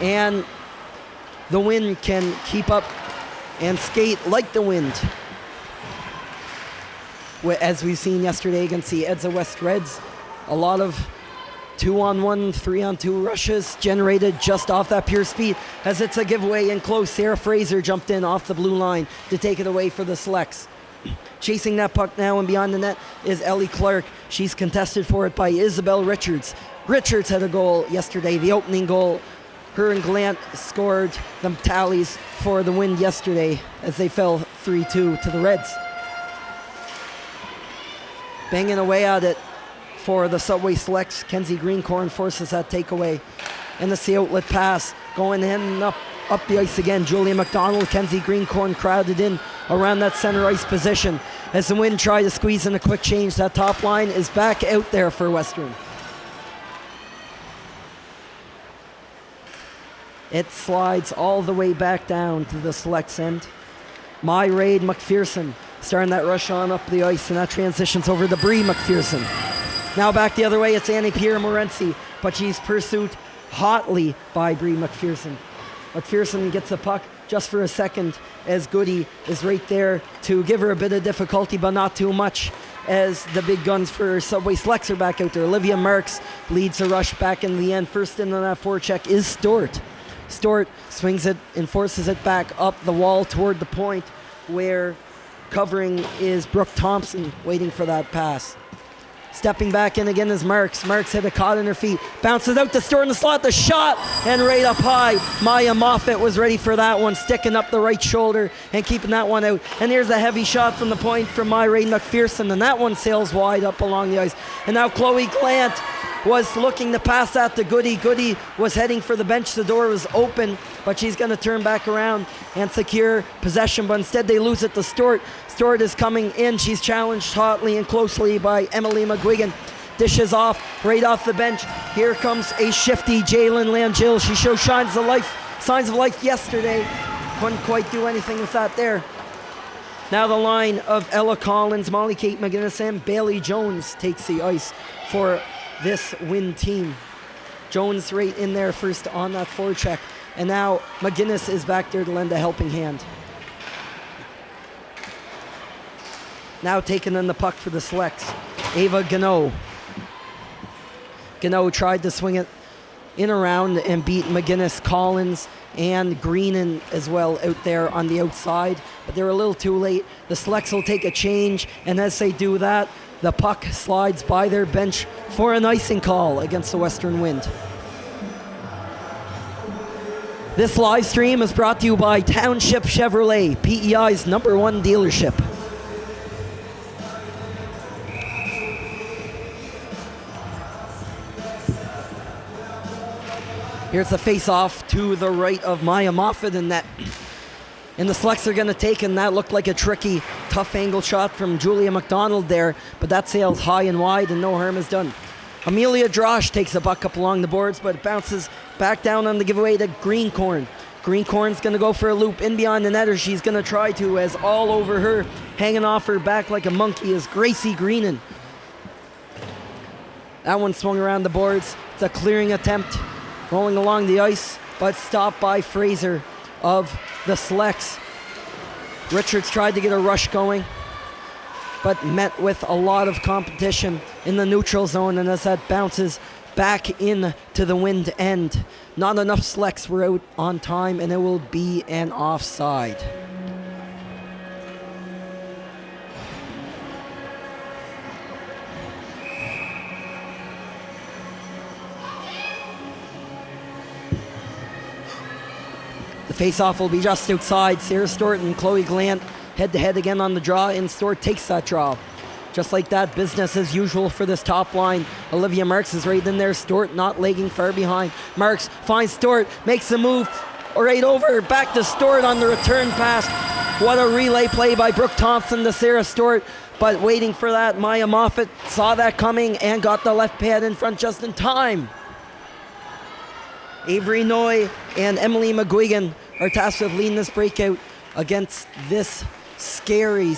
And the Wind can keep up and skate like the Wind, as we've seen yesterday against the Edsa West Reds. A lot of 2-on-1, 3-on-2 rushes generated just off that pure speed, as it's a giveaway in close. Sarah Fraser jumped in off the blue line to take it away for the Selects. Chasing that puck now and beyond the net is Ellie Clark. She's contested for it by Isabel Richards. Richards had a goal yesterday, the opening goal. Her and Gallant scored the tallies for the Wind yesterday as they fell 3-2 to the Reds. Banging away at it for the Subway Selects, Kenzie Greencorn forces that takeaway. And the outlet pass going in and up the ice again. Julia McDonald, Kenzie Greencorn crowded in around that center ice position. As the Wind try to squeeze in a quick change, that top line is back out there for Western. It slides all the way back down to the Selects end. Myraid McPherson starting that rush on up the ice, and that transitions over to Bree McPherson. Now back the other way, it's Annie Pierre-Morency, but she's pursued hotly by Bree McPherson. McPherson gets the puck just for a second as Goody is right there to give her a bit of difficulty, but not too much, as the big guns for Subway Selects are back out there. Olivia Marks leads the rush back in the end. First in on that forecheck is Stewart. Stewart swings it and forces it back up the wall toward the point, where covering is Brooke Thompson waiting for that pass. Stepping back in again is Marks. Marks had a caught in her feet. Bounces out to Stewart in the slot. The shot, and right up high. Maya Moffat was ready for that one, sticking up the right shoulder and keeping that one out. And here's a heavy shot from the point from Myraid McPherson, and that one sails wide up along the ice. And now Chloe Gallant was looking to pass that to Goody. Goody was heading for the bench. The door was open, but she's going to turn back around and secure possession, but instead they lose it to Stewart. Stewart is coming in. She's challenged hotly and closely by Emily McGuigan. Dishes off, right off the bench. Here comes a shifty Jalen Langill. She showed signs of life yesterday. Couldn't quite do anything with that there. Now the line of Ella Collins, Molly Kate McGinnis, and Bailey Jones takes the ice for this Wind team. Jones right in there first on that forecheck. And now McGinnis is back there to lend a helping hand. Now taking in the puck for the Selects, Ava Gano. Gano tried to swing it in around and beat McGinnis, Collins, and Greenan as well out there on the outside, but they're a little too late. The Selects will take a change, and as they do that, the puck slides by their bench for an icing call against the Western Wind. This live stream is brought to you by Township Chevrolet, PEI's #1 dealership. Here's the face-off to the right of Maya Moffat in net. And the Selects are going to take, and that looked like a tricky, tough angle shot from Julia McDonald there, but that sails high and wide, and no harm is done. Amelia Drosh takes a buck up along the boards, but it bounces back down on the giveaway to Greencorn. Greencorn's going to go for a loop in behind the net, or she's going to try to, as all over her, hanging off her back like a monkey, is Gracie Greenan. That one swung around the boards. It's a clearing attempt, rolling along the ice, but stopped by Fraser of the Selects. Richards tried to get a rush going, but met with a lot of competition in the neutral zone, and as that bounces back in to the wind end, not enough Selects were out on time, and it will be an offside. The face-off will be just outside. Sarah Stewart and Chloe Glant head-to-head again on the draw, and Stewart takes that draw. Just like that, business as usual for this top line. Olivia Marks is right in there. Stewart not lagging far behind. Marks finds Stewart, makes the move right over, back to Stewart on the return pass. What a relay play by Brooke Thompson to Sarah Stewart, but waiting for that, Maya Moffat saw that coming and got the left pad in front just in time. Avery Noy and Emily McGuigan are tasked with leading this breakout against this scary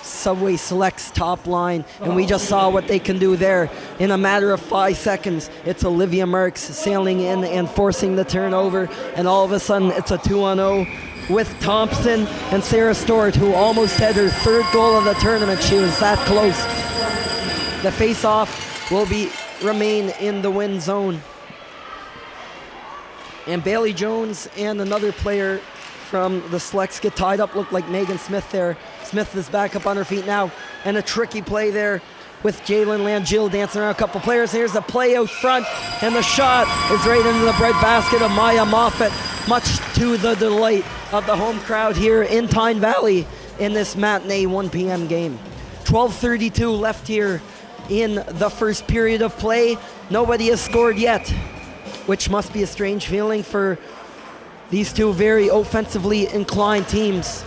Subway Selects top line, and we just saw what they can do there in a matter of 5 seconds. It's Olivia Marks sailing in and forcing the turnover, and all of a sudden it's a 2-on-0 with Thompson and Sarah Stewart, who almost had her third goal of the tournament. She was that close. The face-off will remain in the win zone. And Bailey Jones and another player from the Selects get tied up. Looked like Megan Smith there. Smith is back up on her feet now. And a tricky play there with Jalen Langill dancing around a couple players. Here's the play out front, and the shot is right into the breadbasket of Maya Moffat, much to the delight of the home crowd here in Tyne Valley in this matinee 1 p.m. game. 12:32 left here in the first period of play. Nobody has scored yet, which must be a strange feeling for these two very offensively inclined teams.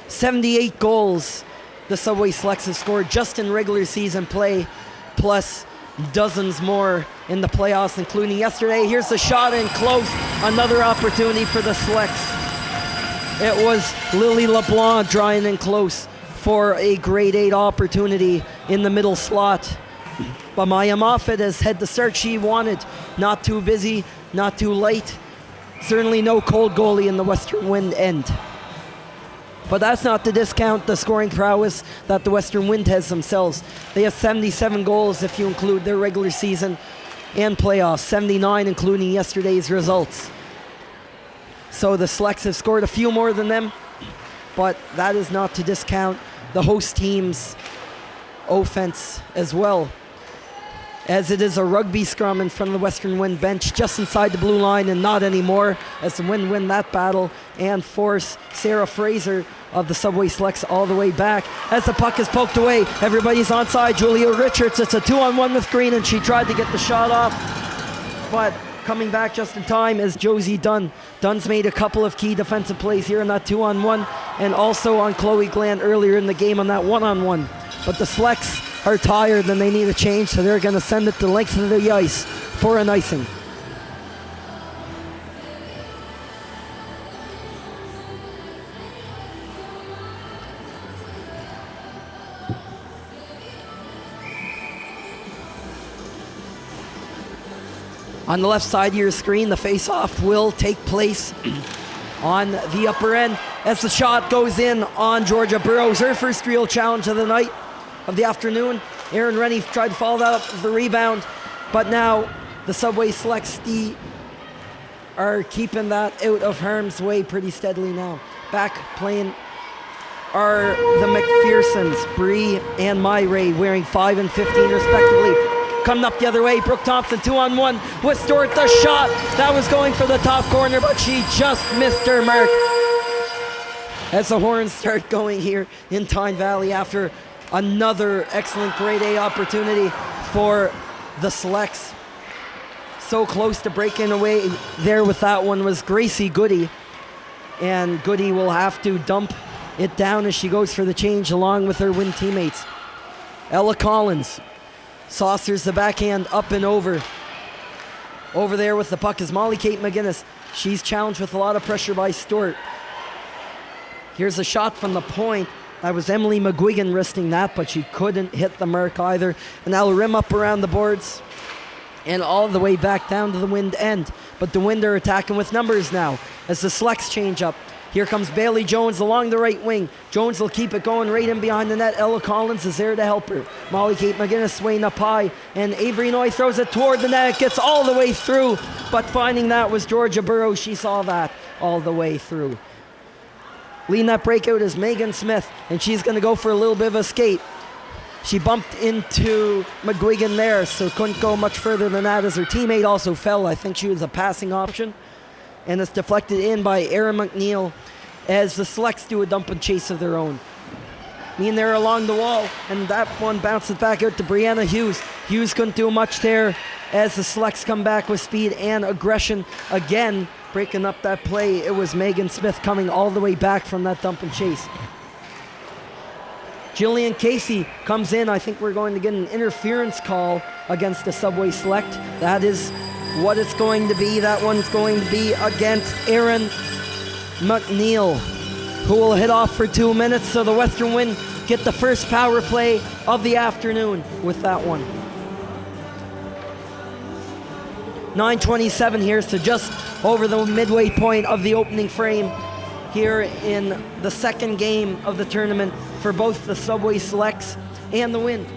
78 goals the Subway Selects have scored just in regular season play, plus dozens more in the playoffs, including yesterday. Here's the shot in close. Another opportunity for the Selects. It was Lily LeBlanc drawing in close for a grade 8 opportunity in the middle slot. But Maya Moffat has had the start she wanted. Not too busy, not too late. Certainly no cold goalie in the Western Wind end. But that's not to discount the scoring prowess that the Western Wind has themselves. They have 77 goals if you include their regular season and playoffs. 79 including yesterday's results. So the Selects have scored a few more than them, but that is not to discount the host team's offense as well, as it is a rugby scrum in front of the Western Wind bench just inside the blue line, and not anymore, as the Wind win that battle and force Sarah Fraser of the Subway Selects all the way back. As the puck is poked away, everybody's onside. Julia Richards, it's a 2-on-1 with Green, and she tried to get the shot off, but coming back just in time is Josie Dunn. Dunn's made a couple of key defensive plays here in that 2-on-1, and also on Chloe Glant earlier in the game on that 1-on-1. But the Selects are tired and they need a change, so they're going to send it the length of the ice for an icing. On the left side of your screen, the face-off will take place on the upper end as the shot goes in on Georgia Burrows, her first real challenge of the night, of the afternoon. Erin Rennie tried to follow that up with the rebound, but now the Subway Selects are keeping that out of harm's way pretty steadily now. Back playing are the McPhersons, Bree and Myray, wearing 5 and 15 respectively. coming up the other way. Brooke Thompson 2-on-1 with Stewart. The shot that was going for the top corner, but she just missed her mark. As the horns start going here in Tyne Valley after another excellent grade A opportunity for the Selects. So close to breaking away there with that one was Gracie Goody. And Goody will have to dump it down as she goes for the change along with her Win teammates. Ella Collins saucers the backhand up and over. Over there with the puck is Molly Kate McGinnis. She's challenged with a lot of pressure by Stewart. Here's a shot from the point. That was Emily McGuigan wristing that, but she couldn't hit the mark either. And that'll rim up around the boards and all the way back down to the Wind end. But the Wind are attacking with numbers now as the Selects change up. Here comes Bailey Jones along the right wing. Jones will keep it going right in behind the net. Ella Collins is there to help her. Molly Kate McGinnis swaying up high, and Avery Noy throws it toward the net. It gets all the way through, but finding that was Georgia Burrows. She saw that all the way through. Leading that breakout is Megan Smith, and she's going to go for a little bit of a skate. She bumped into McGuigan there, so couldn't go much further than that as her teammate also fell. I think she was a passing option. And it's deflected in by Erin McNeil as the Selects do a dump and chase of their own. Mean there along the wall, and that one bounces back out to Brianna Hughes. Hughes couldn't do much there as the Selects come back with speed and aggression again. Breaking up that play, it was Megan Smith coming all the way back from that dump and chase. Jillian Casey comes in. I think we're going to get an interference call against the Subway Select. That is what it's going to be. That one's going to be against Erin McNeil, who will hit off for 2 minutes. So the Western Wind get the first power play of the afternoon with that one. 9:27 here, so just over the midway point of the opening frame here in the second game of the tournament for both the Subway Selects and the Wind.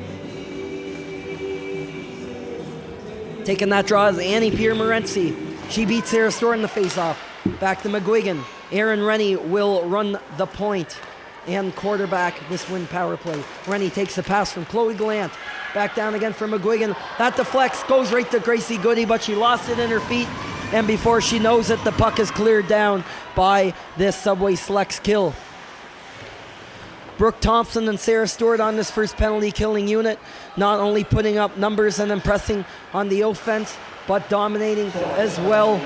Taking that draw is Annie Pierre-Morency. She beats Sarah Stewart in the face-off. Back to McGuigan. Erin Rennie will run the point and quarterback this Wind power play. Rennie takes the pass from Chloe Gallant. Back down again for McGuigan. That deflects, goes right to Gracie Goody, but she lost it in her feet. And before she knows it, the puck is cleared down by this Subway Selects kill. Brooke Thompson and Sarah Stewart on this first penalty killing unit, not only putting up numbers and impressing on the offense, but dominating as well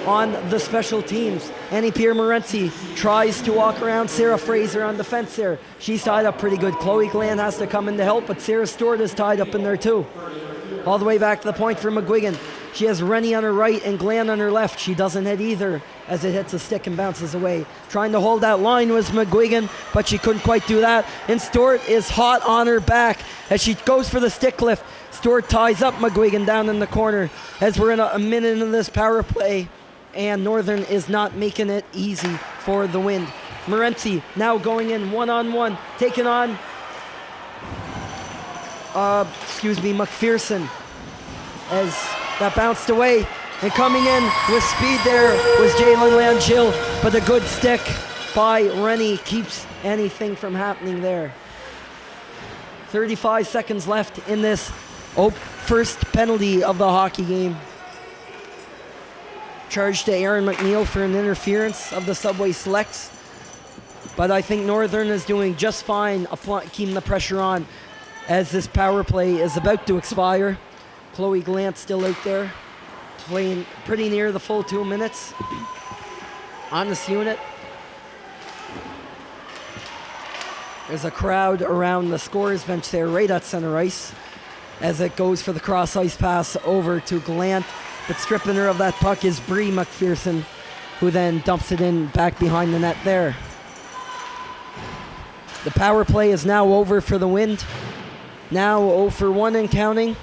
on the special teams. Annie Pierre-Morency tries to walk around Sarah Fraser on defense there. She's tied up pretty good. Chloe Glenn has to come in to help, but Sarah Stewart is tied up in there too. All the way back to the point for McGuigan. She has Rennie on her right and Glenn on her left. She doesn't hit either as it hits a stick and bounces away. Trying to hold that line was McGuigan, but she couldn't quite do that. And Stewart is hot on her back as she goes for the stick lift. Stewart ties up McGuigan down in the corner as we're in a minute into this power play, and Northern is not making it easy for the Wind. Morency now going in one-on-one, taking on McPherson as that bounced away, and coming in with speed there was Jalen Langill, but a good stick by Rennie keeps anything from happening there. 35 seconds left in this first penalty of the hockey game. Charge to Erin McNeil for an interference of the Subway Selects, but I think Northern is doing just fine keeping the pressure on as this power play is about to expire. Chloe Glant still out there, playing pretty near the full 2 minutes on this unit. There's a crowd around the scorer's bench there, right at center ice, as it goes for the cross ice pass over to Glant. But stripping her of that puck is Bree McPherson, who then dumps it in back behind the net there. The power play is now over for the Wind. Now 0 for 1 and counting,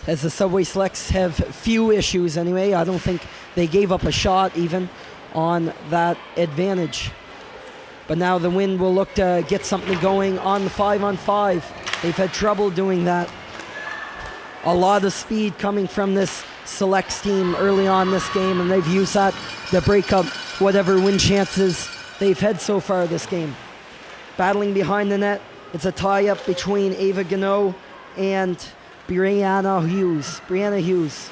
as the Subway Selects have few issues anyway. I don't think they gave up a shot even on that advantage. But now the Wind will look to get something going on the 5-on-5. They've had trouble doing that. A lot of speed coming from this Selects team early on this game, and they've used that to break up whatever win chances they've had so far this game. Battling behind the net, it's a tie-up between Ava Gano and Brianna Hughes.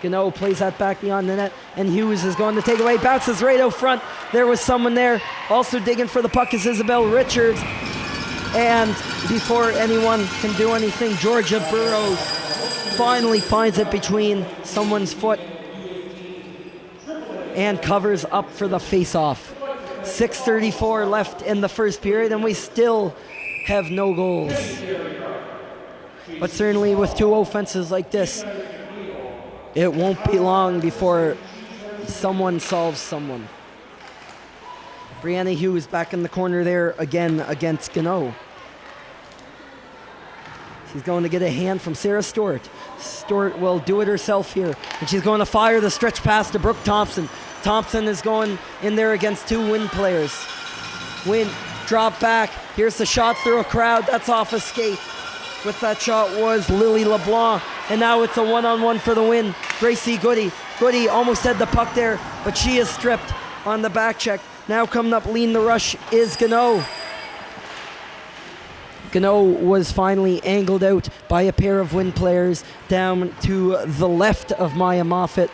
Gano plays that back beyond the net, and Hughes is going to take away. Bounces right out front. There was someone there. Also digging for the puck is Isabel Richards. And before anyone can do anything, Georgia Burrows finally finds it between someone's foot and covers up for the face-off. 6:34 left in the first period, and we still have no goals. But certainly with two offenses like this, it won't be long before someone solves someone. Brianna Hughes back in the corner there again against Gano. She's going to get a hand from Sarah Stewart. Stewart will do it herself here. And she's going to fire the stretch pass to Brooke Thompson. Thompson is going in there against two Win players. Win, drop back. Here's the shot through a crowd. That's off a skate. With that shot was Lily LeBlanc. And now it's a one-on-one for the Win. Gracie Goody. Goody almost had the puck there, but she is stripped on the back check. Now coming up, leading the rush is Gano. Gano was finally angled out by a pair of Win players down to the left of Maya Moffat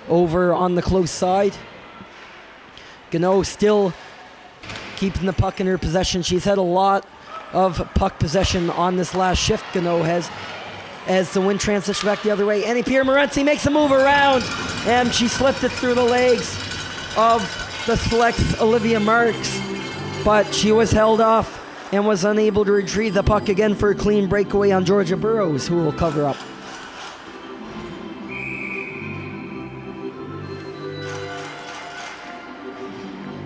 over on the close side. Gano still keeping the puck in her possession. She's had a lot of puck possession on this last shift, Gano has, as the Win transition back the other way. Annie Pierre-Morency makes a move around, and she slipped it through the legs of the Select's Olivia Marks, but she was held off and was unable to retrieve the puck again for a clean breakaway on Georgia Burrows, who will cover up.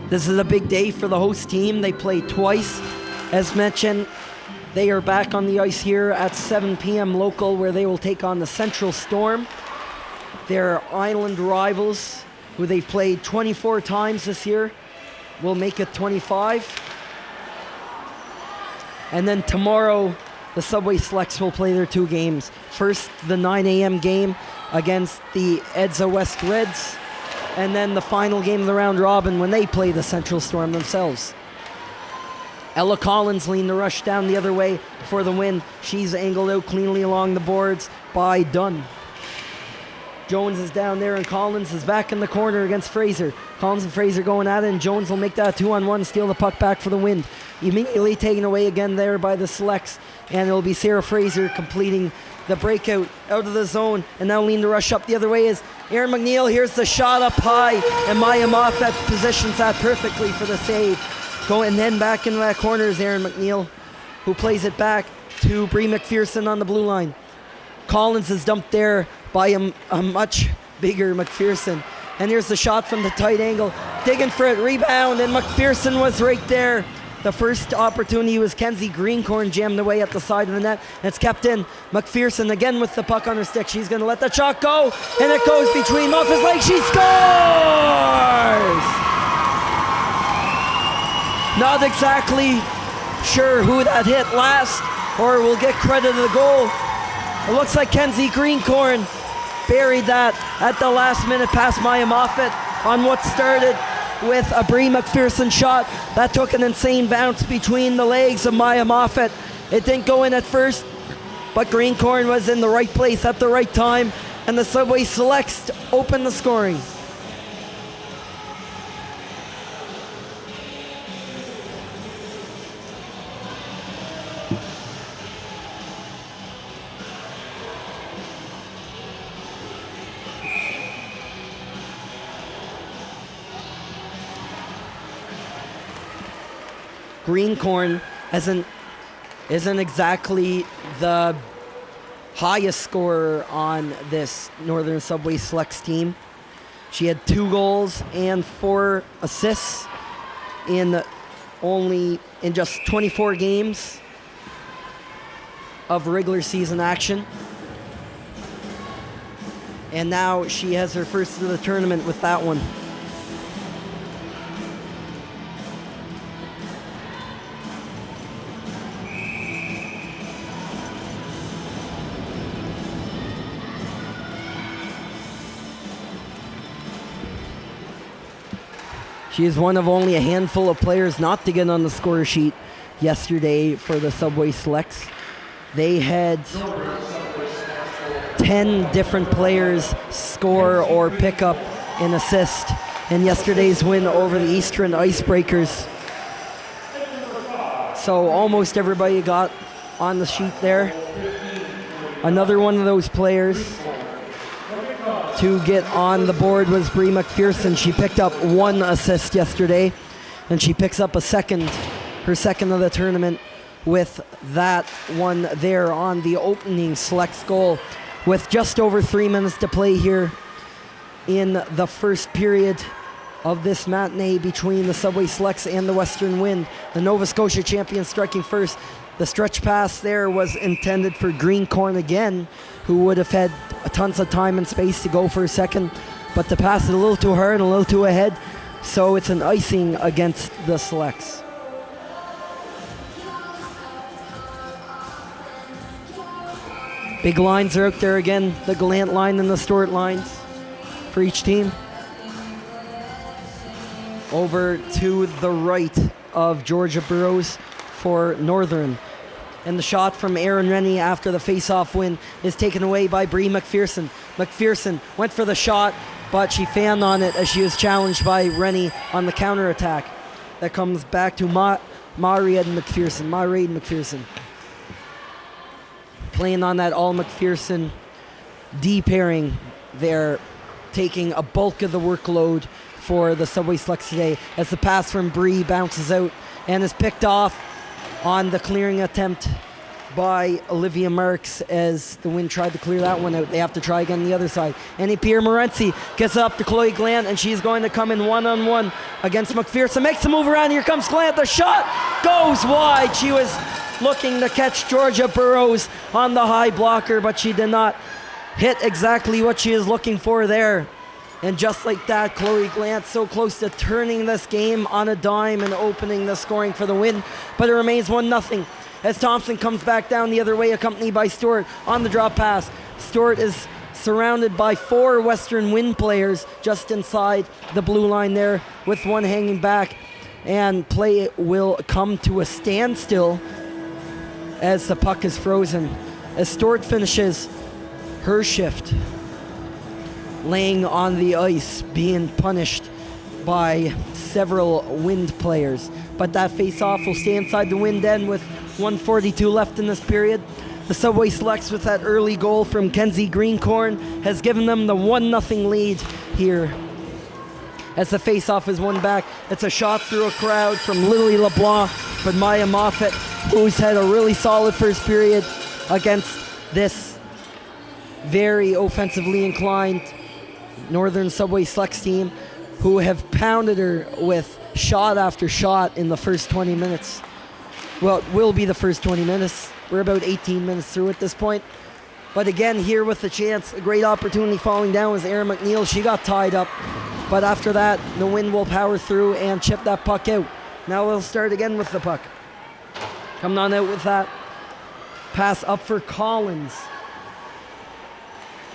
This is a big day for the host team. They play twice. As mentioned, they are back on the ice here at 7 p.m. local, where they will take on the Central Storm. Their island rivals, who they've played 24 times this year, will make it 25. And then tomorrow, the Subway Selects will play their two games. First, the 9 a.m. game against the Edsa West Reds, and then the final game of the round robin when they play the Central Storm themselves. Ella Collins leading the rush down the other way for the Win. She's angled out cleanly along the boards by Dunn. Jones is down there, and Collins is back in the corner against Fraser. Collins and Fraser going at it, and Jones will make that 2-on-1, steal the puck back for the Wind. Immediately taken away again there by the Selects, and it'll be Sarah Fraser completing the breakout out of the zone, and now leading the rush up the other way is Erin McNeil. Here's the shot up high, and Maya Moffat positions that perfectly for the save. And then back into that corner is Erin McNeil, who plays it back to Bree McPherson on the blue line. Collins is dumped there by a much bigger McPherson. And here's the shot from the tight angle. Digging for it, rebound, and McPherson was right there. The first opportunity was Kenzie Greencorn jammed away at the side of the net. And it's kept in. McPherson again with the puck on her stick. She's going to let the shot go, and it goes between Moffat's legs. She scores! Not exactly sure who that hit last, or will get credit of the goal. It looks like Kenzie Greencorn buried that at the last minute past Maya Moffat on what started with a Bree McPherson shot that took an insane bounce between the legs of Maya Moffat. It didn't go in at first, but Greencorn was in the right place at the right time, and the Subway Selects open the scoring. Greencorn isn't exactly the highest scorer on this Northern Subway Selects team. She had 2 goals and 4 assists in just 24 games of regular season action. And now she has her first of the tournament with that one. She is one of only a handful of players not to get on the score sheet yesterday for the Subway Selects. They had 10 different players score or pick up an assist in yesterday's win over the Eastern Icebreakers. So almost everybody got on the sheet there. Another one of those players to get on the board was Bree McPherson. She picked up 1 assist yesterday, and she picks up her second of the tournament with that one there on the opening Selects goal. With just over 3 minutes to play here in the first period of this matinee between the Subway Selects and the Western Wind. The Nova Scotia champions striking first. The stretch pass there was intended for Greencorn again, who would have had tons of time and space to go for a second, but the pass is a little too hard and a little too ahead, so it's an icing against the Selects. Big lines are out there again, the Gallant line and the Stewart lines for each team. Over to the right of Georgia Burrows for Northern. And the shot from Erin Rennie after the face-off win is taken away by Bree McPherson. McPherson went for the shot, but she fanned on it as she was challenged by Rennie on the counter-attack. That comes back to Mairead McPherson. Playing on that all McPherson D pairing there, taking a bulk of the workload for the Subway Selects today as the pass from Bree bounces out and is picked off on the clearing attempt by Olivia Marks as the Wind tried to clear that one out. They have to try again on the other side. Annie Pierre Morency gets up to Chloe Glant, and she's going to come in one-on-one against McPherson. Makes a move around. Here comes Glant. The shot goes wide. She was looking to catch Georgia Burrows on the high blocker, but she did not hit exactly what she is looking for there. And just like that, Chloe Glant so close to turning this game on a dime and opening the scoring for the Win, but it remains 1-0 as Thompson comes back down the other way, accompanied by Stewart on the drop pass. Stewart is surrounded by 4 Western Wind players just inside the blue line there, with one hanging back, and play will come to a standstill as the puck is frozen, as Stewart finishes her shift laying on the ice, being punished by several Wind players. But that face-off will stay inside the Wind end with 1:42 left in this period. The Subway Selects, with that early goal from Kenzie Greencorn, has given them the 1-0 lead here. As the face-off is won back, it's a shot through a crowd from Lily LeBlanc, but Maya Moffat, who's had a really solid first period against this very offensively inclined Northern Subway Selects team, who have pounded her with shot after shot in the first 20 minutes. Well, it will be the first 20 minutes. We're about 18 minutes through at this point. But again, here with the chance, a great opportunity falling down was Erin McNeil. She got tied up. But after that, the Wind will power through and chip that puck out. Now we'll start again with the puck. Coming on out with that. Pass up for Collins.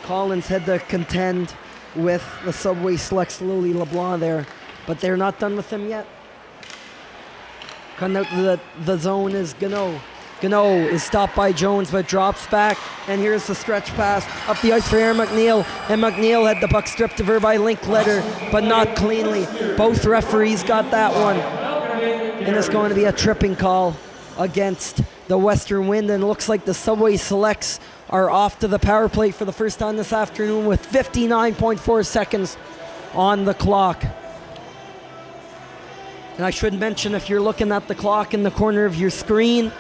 Collins had to contend with the Subway Selects Lily LeBlanc there, but they're not done with him yet. Coming out to the zone is Gano. Gano is stopped by Jones, but drops back, and here's the stretch pass up the ice for Erin McNeil, and McNeil had the puck stripped of her by Linkletter, but not cleanly. Both referees got that one, and it's going to be a tripping call against the Western Wind, and it looks like the Subway Selects are off to the power play for the first time this afternoon with 59.4 seconds on the clock. And I should mention, if you're looking at the clock in the corner of your screen,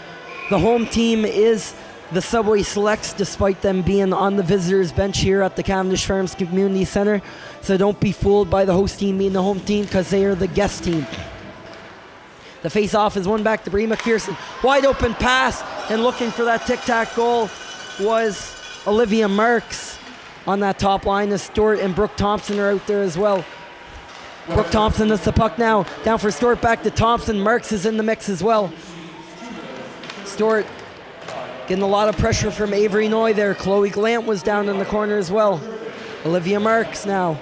the home team is the Subway Selects, despite them being on the visitors bench here at the Cavendish Farms Community Center. So don't be fooled by the host team being the home team, because they are the guest team. The face-off is won back to Bree McPherson. Wide open pass, and looking for that tic-tac goal was Olivia Marks on that top line, as Stewart and Brooke Thompson are out there as well. Brooke Thompson is the puck now. Down for Stewart, back to Thompson. Marks is in the mix as well. Stewart getting a lot of pressure from Avery Noy there. Chloe Glant was down in the corner as well. Olivia Marks now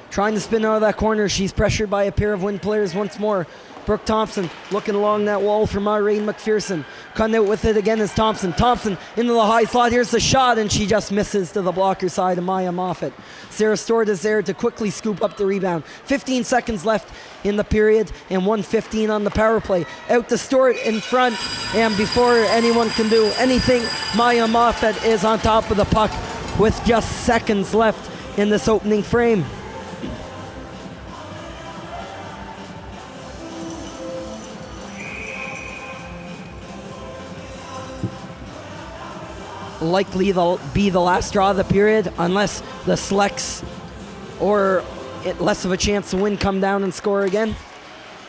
trying to spin out of that corner. She's pressured by a pair of Wind players once more. Brooke Thompson looking along that wall for Maureen McPherson. Cutting out with it again is Thompson. Thompson into the high slot. Here's the shot, and she just misses to the blocker side of Maya Moffat. Sarah Stewart is there to quickly scoop up the rebound. 15 seconds left in the period and 1:15 on the power play. Out to Stewart in front, and before anyone can do anything, Maya Moffat is on top of the puck with just seconds left in this opening frame. Likely they'll be the last draw of the period unless the Selects or less of a chance to win come down and score again.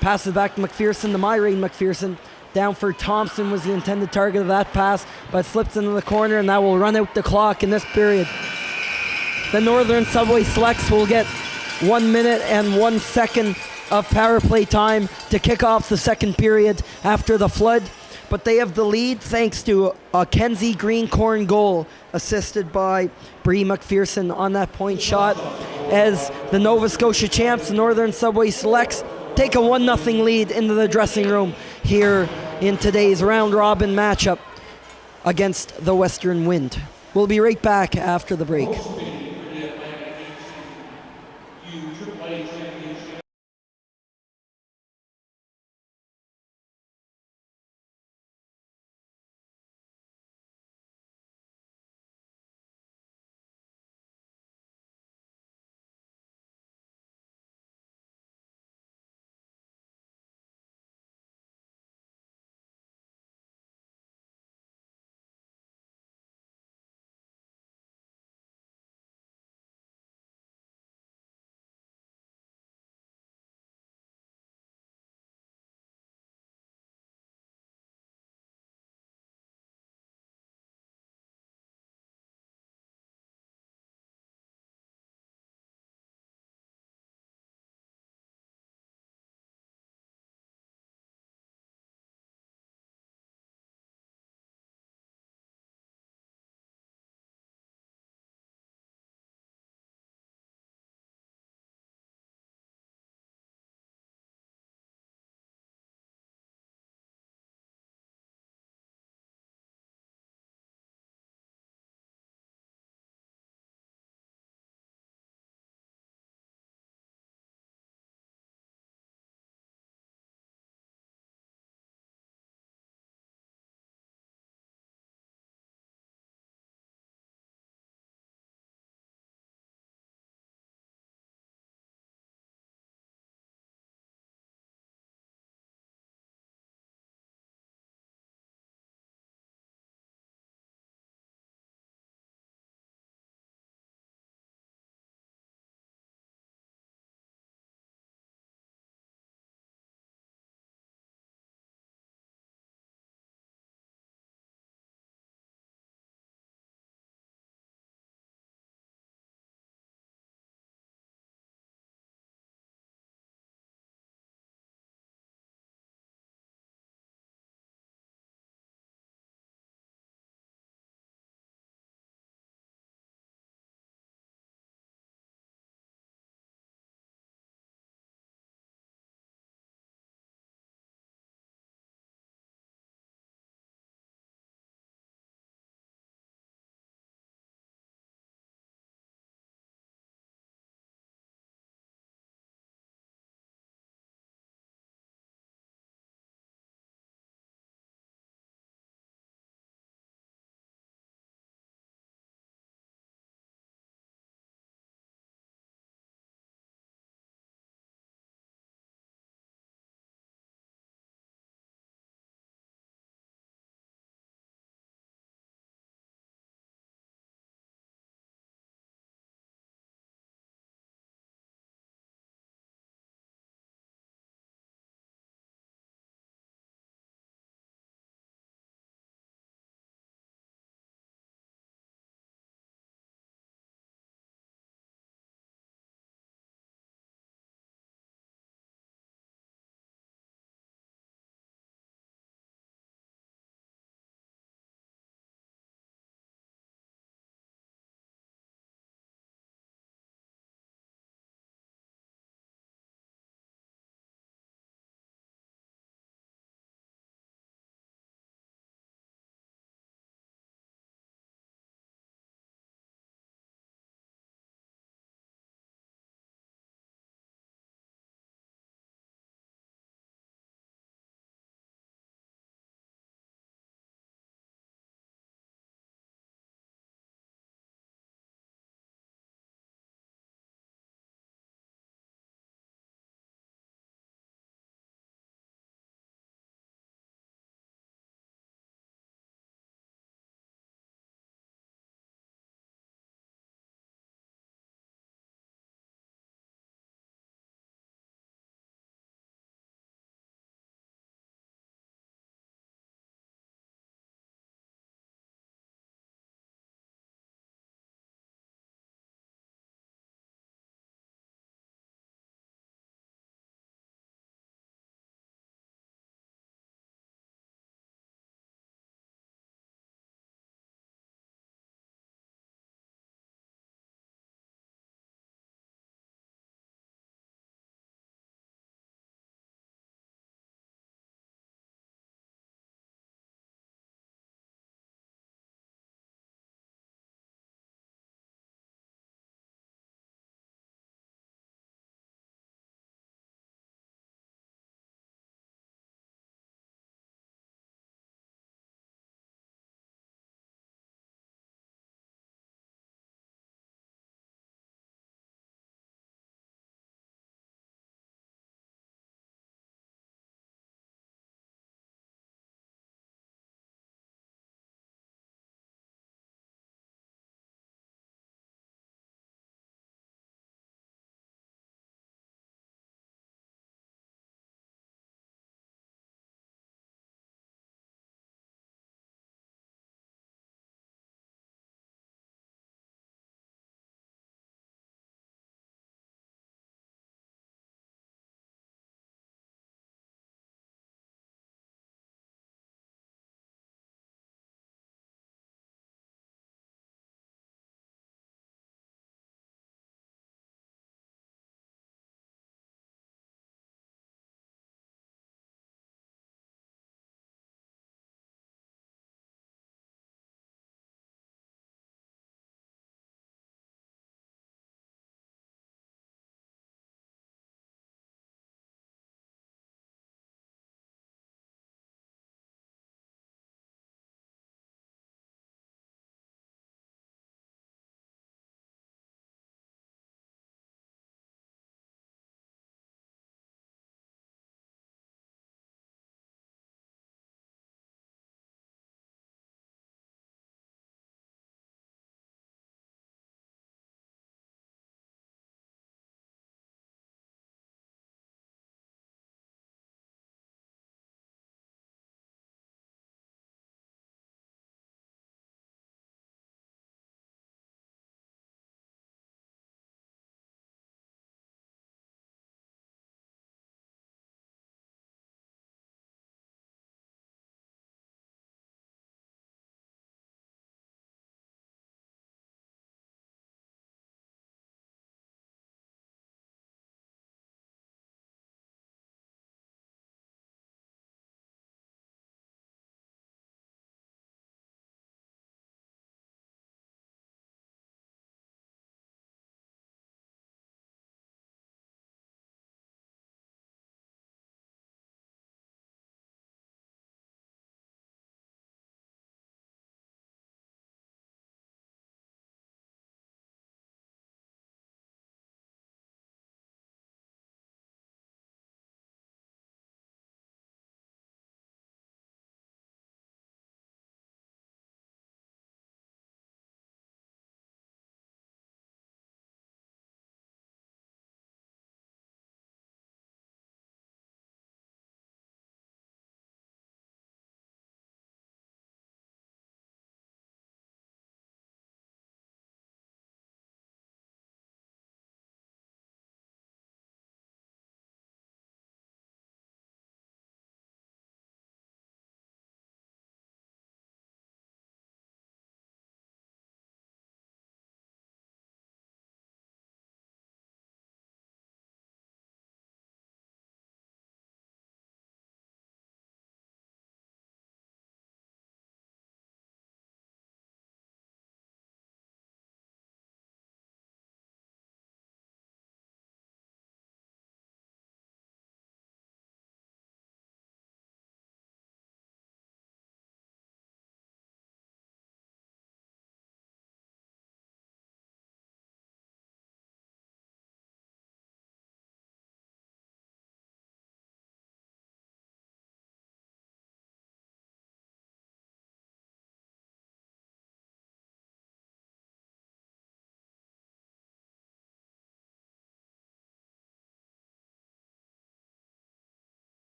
Passes back to McPherson, to Maureen McPherson. Down for Thompson was the intended target of that pass, but slips into the corner, and that will run out the clock in this period. The Northern Subway Selects will get 1 minute and 1 second of power play time to kick off the second period after the flood. But they have the lead thanks to a Kenzie Greencorn goal assisted by Bree McPherson on that point shot, as the Nova Scotia champs, the Northern Subway Selects, take a 1-0 lead into the dressing room here in today's round robin matchup against the Western Wind. We'll be right back after the break.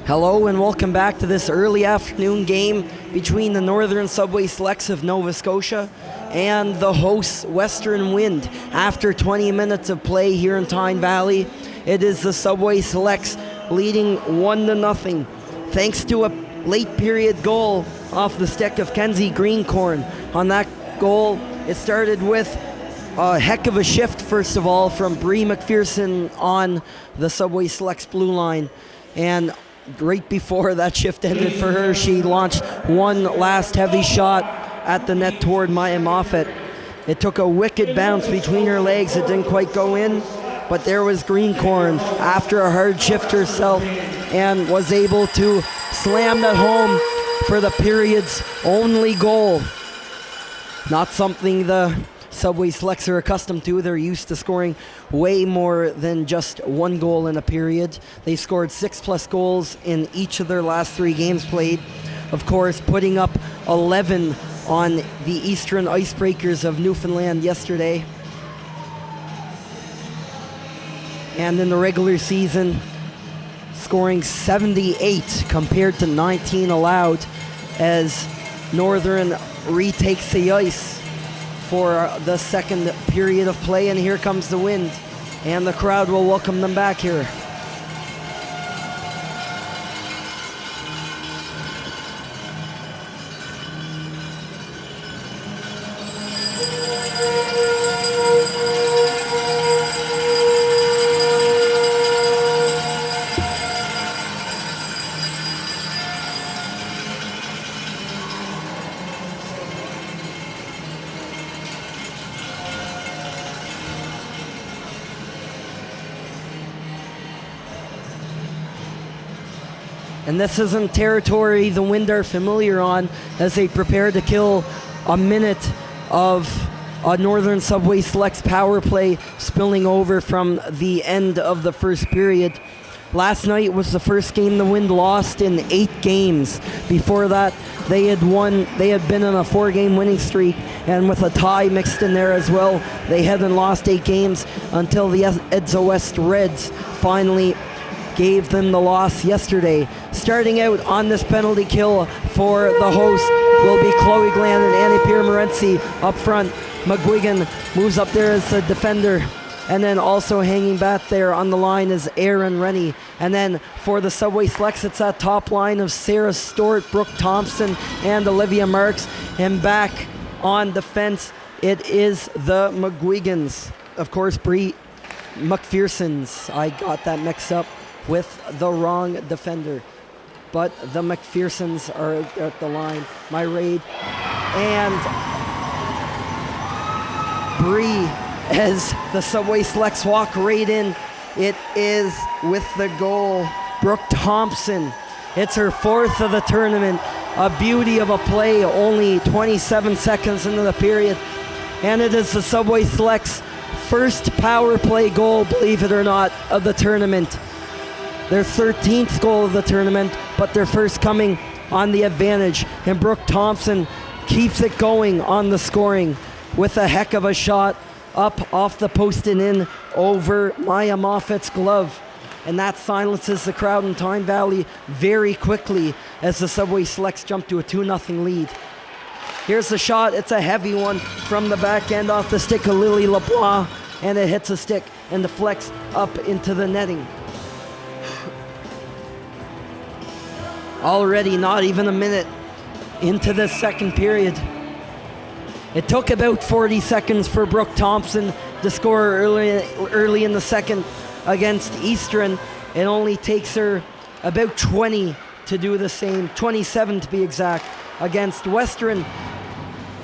Hello and welcome back to this early afternoon game between the Northern Subway Selects of Nova Scotia and the hosts Western Wind. After 20 minutes of play here in Tyne Valley, it is the Subway Selects leading 1-0 thanks to a late period goal off the stick of Kenzie Greencorn. On that goal, it started with a heck of a shift, first of all, from Bree McPherson on the Subway Selects blue line. And right before that shift ended for her, she launched one last heavy shot at the net toward Maya Moffat. It took a wicked bounce between her legs. It didn't quite go in, but there was Greencorn after a hard shift herself and was able to slam that home for the period's only goal. Not something the Subway Selects are accustomed to. They're used to scoring way more than just one goal in a period. They scored 6+ goals in each of their last 3 games played. Of course, putting up 11 on the Eastern Icebreakers of Newfoundland yesterday. And in the regular season, scoring 78 compared to 19 allowed as Northern retakes the ice for the second period of play, and here comes the Wind, and the crowd will welcome them back here. And this isn't territory the Wind are familiar on as they prepare to kill a minute of a Northern Subway Selects power play spilling over from the end of the first period. Last night was the first game the Wind lost in 8 games. Before that, they had been on a 4-game winning streak, and with a tie mixed in there as well, they hadn't lost 8 games until the Edsa West Reds finally gave them the loss yesterday. Starting out on this penalty kill for the host will be Chloe Glenn and Annie-Pierre Morency up front. McGuigan moves up there as the defender. And then also hanging back there on the line is Erin Rennie. And then for the Subway Selects, it's that top line of Sarah Stewart, Brooke Thompson, and Olivia Marks. And back on defense, it is the McGuigans. Of course, Bree McPherson's. I got that mixed up with the wrong defender. But the McPhersons are at the line. My raid. And Bree, as the Subway Selects walk right in, it is with the goal, Brooke Thompson. It's her 4th of the tournament. A beauty of a play, only 27 seconds into the period. And it is the Subway Selects' first power play goal, believe it or not, of the tournament. Their 13th goal of the tournament, but their first coming on the advantage. And Brooke Thompson keeps it going on the scoring with a heck of a shot up off the post and in over Maya Moffat's glove. And that silences the crowd in Tyne Valley very quickly as the Subway Selects jump to a 2-0 lead. Here's the shot. It's a heavy one from the back end off the stick of Lily LeBlanc, and it hits a stick and deflects up into the netting. Already not even a minute into the second period. It took about 40 seconds for Brooke Thompson to score early in the second against Eastern. It only takes her about 20 to do the same, 27 to be exact, against Western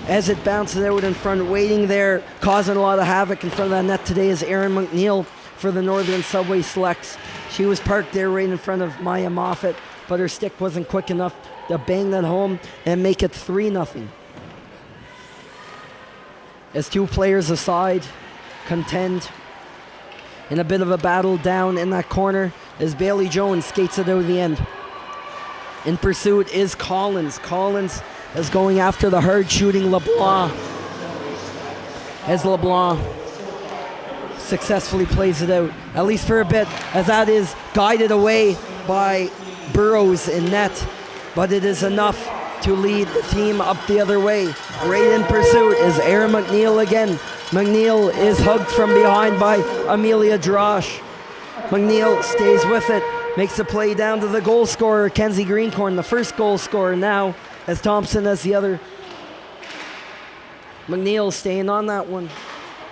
as it bounces out in front. Waiting there, causing a lot of havoc in front of that net today is Erin McNeil for the Northern Subway Selects. She was parked there right in front of Maya Moffat, but her stick wasn't quick enough to bang that home and make it 3-0. As 2 players aside contend in a bit of a battle down in that corner as Bailey Jones skates it out the end. In pursuit is Collins. Collins is going after the hard shooting LeBlanc as LeBlanc successfully plays it out, at least for a bit, as that is guided away by Burrows in net, but it is enough to lead the team up the other way. Right in pursuit is Aaron McNeil again. McNeil is hugged from behind by Amelia Drosh. McNeil stays with it, makes the play down to the goal scorer, Kenzie Greencorn, the first goal scorer now, as Thompson as the other. McNeil staying on that one,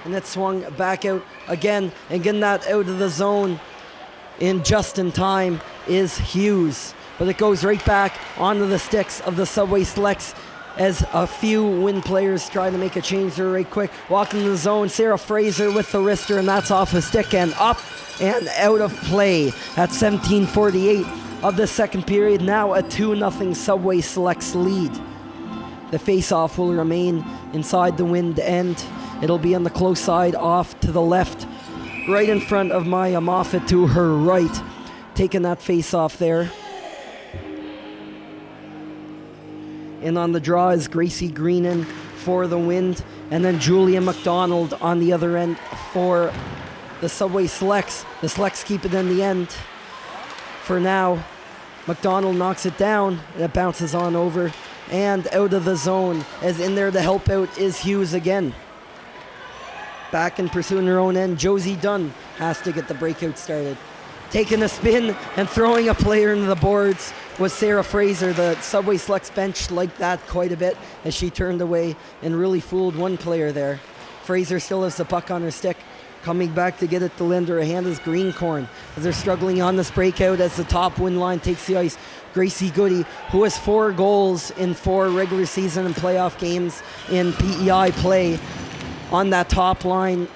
and it swung back out again, and getting that out of the zone in just in time is Hughes. But it goes right back onto the sticks of the Subway Selects as a few Wind players try to make a change there right quick. Walking in the zone, Sarah Fraser with the wrister, and that's off a stick and up and out of play at 17:48 of the second period. Now a 2-0 Subway Selects lead. The face-off will remain inside the Wind end. It'll be on the close side off to the left, right in front of Maya Moffat to her right, taking that face-off there. And on the draw is Gracie Greenan for the Wind, and then Julia McDonald on the other end for the Subway Selects. The Selects keep it in the end for now. McDonald knocks it down, and it bounces on over and out of the zone, as in there to help out is Hughes again. Back in pursuing her own end, Josie Dunn has to get the breakout started. Taking a spin and throwing a player into the boards was Sarah Fraser. The Subway Selects bench liked that quite a bit as she turned away and really fooled one player there. Fraser still has the puck on her stick. Coming back to get it to lend her a hand is Greencorn, as they're struggling on this breakout as the top Wind line takes the ice. Gracie Goody, who has 4 goals in 4 regular season and playoff games in PEI play, on that top line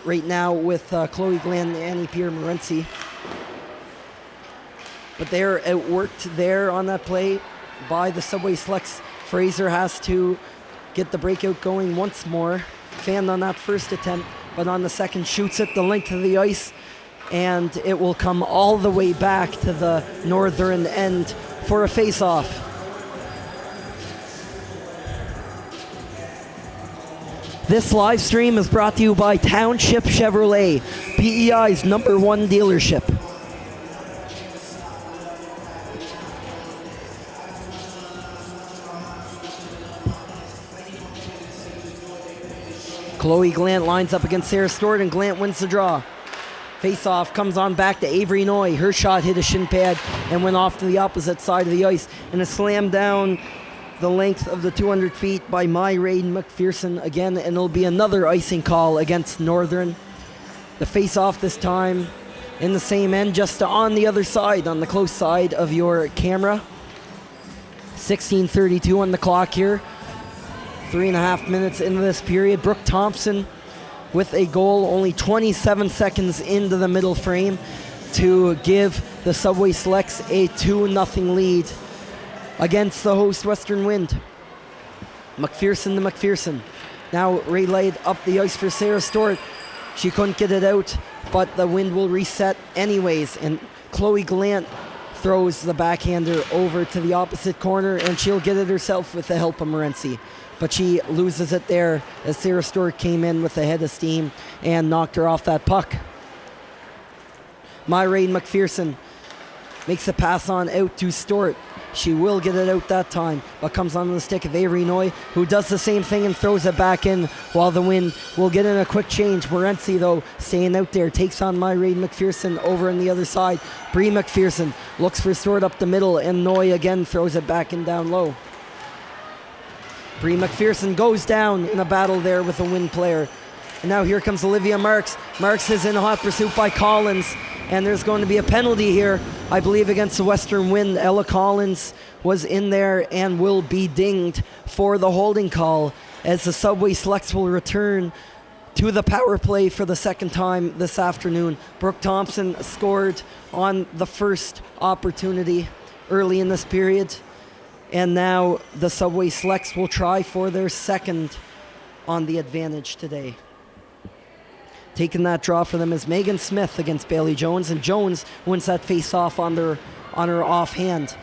right now with Chloe Glenn and Annie Pierre-Morency. But they're outworked there on that play by the Subway Selects. Fraser has to get the breakout going once more. Fanned on that first attempt, but on the second shoots it the length of the ice, and it will come all the way back to the northern end for a face-off. This live stream is brought to you by Township Chevrolet, PEI's #1 dealership. Chloe Glant lines up against Sarah Stewart, and Glant wins the draw. Face-off comes on back to Avery Noy. Her shot hit a shin pad and went off to the opposite side of the ice, and a slam down the length of the 200 feet by Myraid McPherson again, and it'll be another icing call against Northern. The face-off this time in the same end, just on the other side, on the close side of your camera. 16:32 on the clock here. 3.5 minutes into this period. Brooke Thompson with a goal only 27 seconds into the middle frame to give the Subway Selects a 2-0 lead against the host Western Wind. McPherson to McPherson. Now relayed up the ice for Sarah Stewart. She couldn't get it out, but the Wind will reset anyways, and Chloe Glant throws the backhander over to the opposite corner, and she'll get it herself with the help of Morency. But she loses it there as Sarah Stewart came in with a head of steam and knocked her off that puck. Myraid McPherson makes a pass on out to Stewart. She will get it out that time, but comes on the stick of Avery Noy, who does the same thing and throws it back in, while the Wind will get in a quick change. Morency, though, staying out there, takes on Myraid McPherson over on the other side. Bree McPherson looks for Stewart up the middle, and Noy again throws it back in down low. Bree McPherson goes down in a battle there with a Wind player. And now here comes Olivia Marks. Marks is in hot pursuit by Collins, and there's going to be a penalty here, I believe, against the Western Wind. Ella Collins was in there and will be dinged for the holding call, as the Subway Selects will return to the power play for the second time this afternoon. Brooke Thompson scored on the first opportunity early in this period, and now the Subway Selects will try for their second on the advantage today. Taking that draw for them is Megan Smith against Bailey Jones, and Jones wins that face-off on her offhand.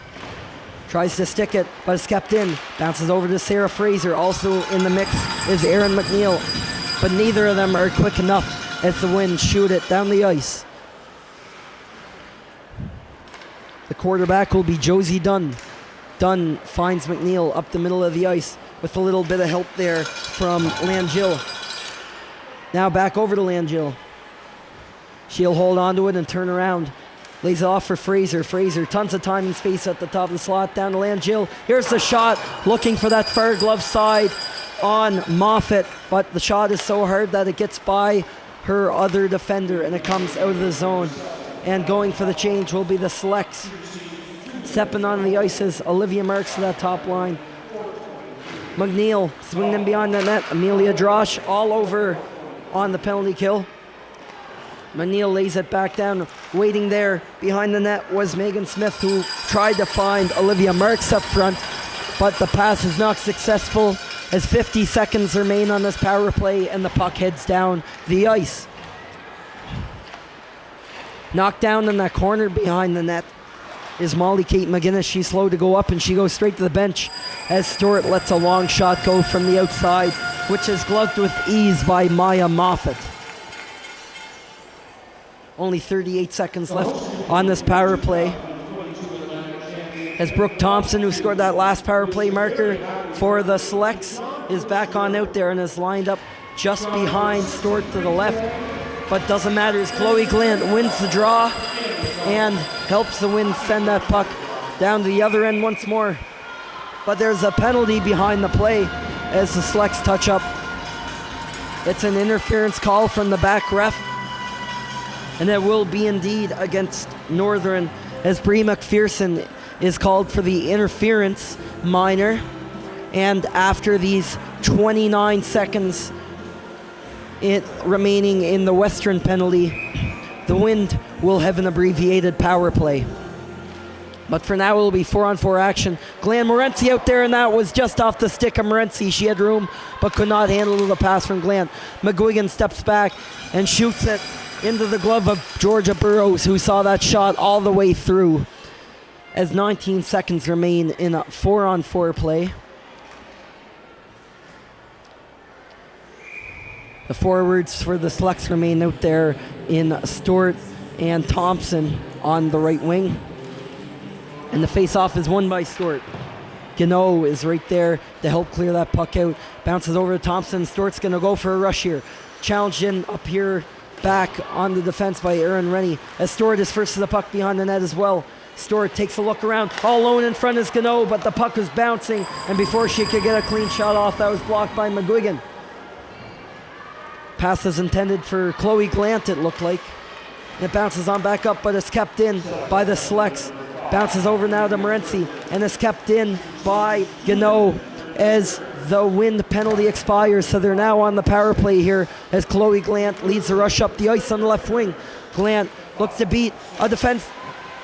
Tries to stick it, but it's kept in. Bounces over to Sarah Fraser. Also in the mix is Erin McNeil, but neither of them are quick enough as the Wind shoot it down the ice. The quarterback will be Josie Dunn. Dunn finds McNeil up the middle of the ice with a little bit of help there from Langill. Now back over to Langill. She'll hold on to it and turn around. Lays it off for Fraser. Fraser, tons of time and space at the top of the slot. Down to Langill. Here's the shot. Looking for that far glove side on Moffat. But the shot is so hard that it gets by her other defender and it comes out of the zone. And going for the change will be the Selects. Stepping on the ice is Olivia Marks to that top line. McNeil swinging in behind the net. Amelia Drosh all over on the penalty kill. McNeil lays it back down. Waiting there behind the net was Megan Smith, who tried to find Olivia Marks up front, but the pass is not successful as 50 seconds remain on this power play and the puck heads down the ice. Knocked down in that corner behind the net is Molly Kate McGinnis. She's slow to go up and she goes straight to the bench as Stewart lets a long shot go from the outside, which is gloved with ease by Maya Moffat. Only 38 seconds left on this power play. As Brooke Thompson, who scored that last power play marker for the Selects, is back on out there and is lined up just behind Stewart to the left. But doesn't matter as Chloe Glant wins the draw and helps the Winds send that puck down to the other end once more. But there's a penalty behind the play as the Selects touch up. It's an interference call from the back ref. And it will be indeed against Northern as Bree McPherson is called for the interference minor. And after these 29 seconds remaining in the Western penalty, the Wind will have an abbreviated power play. But for now, it will be 4-on-4 action. Glenn Morency out there, and that was just off the stick of Morency. She had room, but could not handle the pass from Glenn. McGuigan steps back and shoots it into the glove of Georgia Burrows, who saw that shot all the way through. As 19 seconds remain in a 4-on-4 play. The forwards for the Selects remain out there in Stewart and Thompson on the right wing. And the face-off is won by Stewart. Gano is right there to help clear that puck out. Bounces over to Thompson. Stewart's going to go for a rush here. Challenged in up here back on the defense by Aaron Rennie. As Stewart is first to the puck behind the net as well. Stewart takes a look around. All alone in front is Gano, but the puck was bouncing. And before she could get a clean shot off, that was blocked by McGuigan. Pass is intended for Chloe Glant, it looked like. It bounces on back up, but it's kept in by the Selects. Bounces over now to Morency, and is kept in by Gano as the Wind penalty expires. So they're now on the power play here as Chloe Glant leads the rush up the ice on the left wing. Glant looks to beat a defense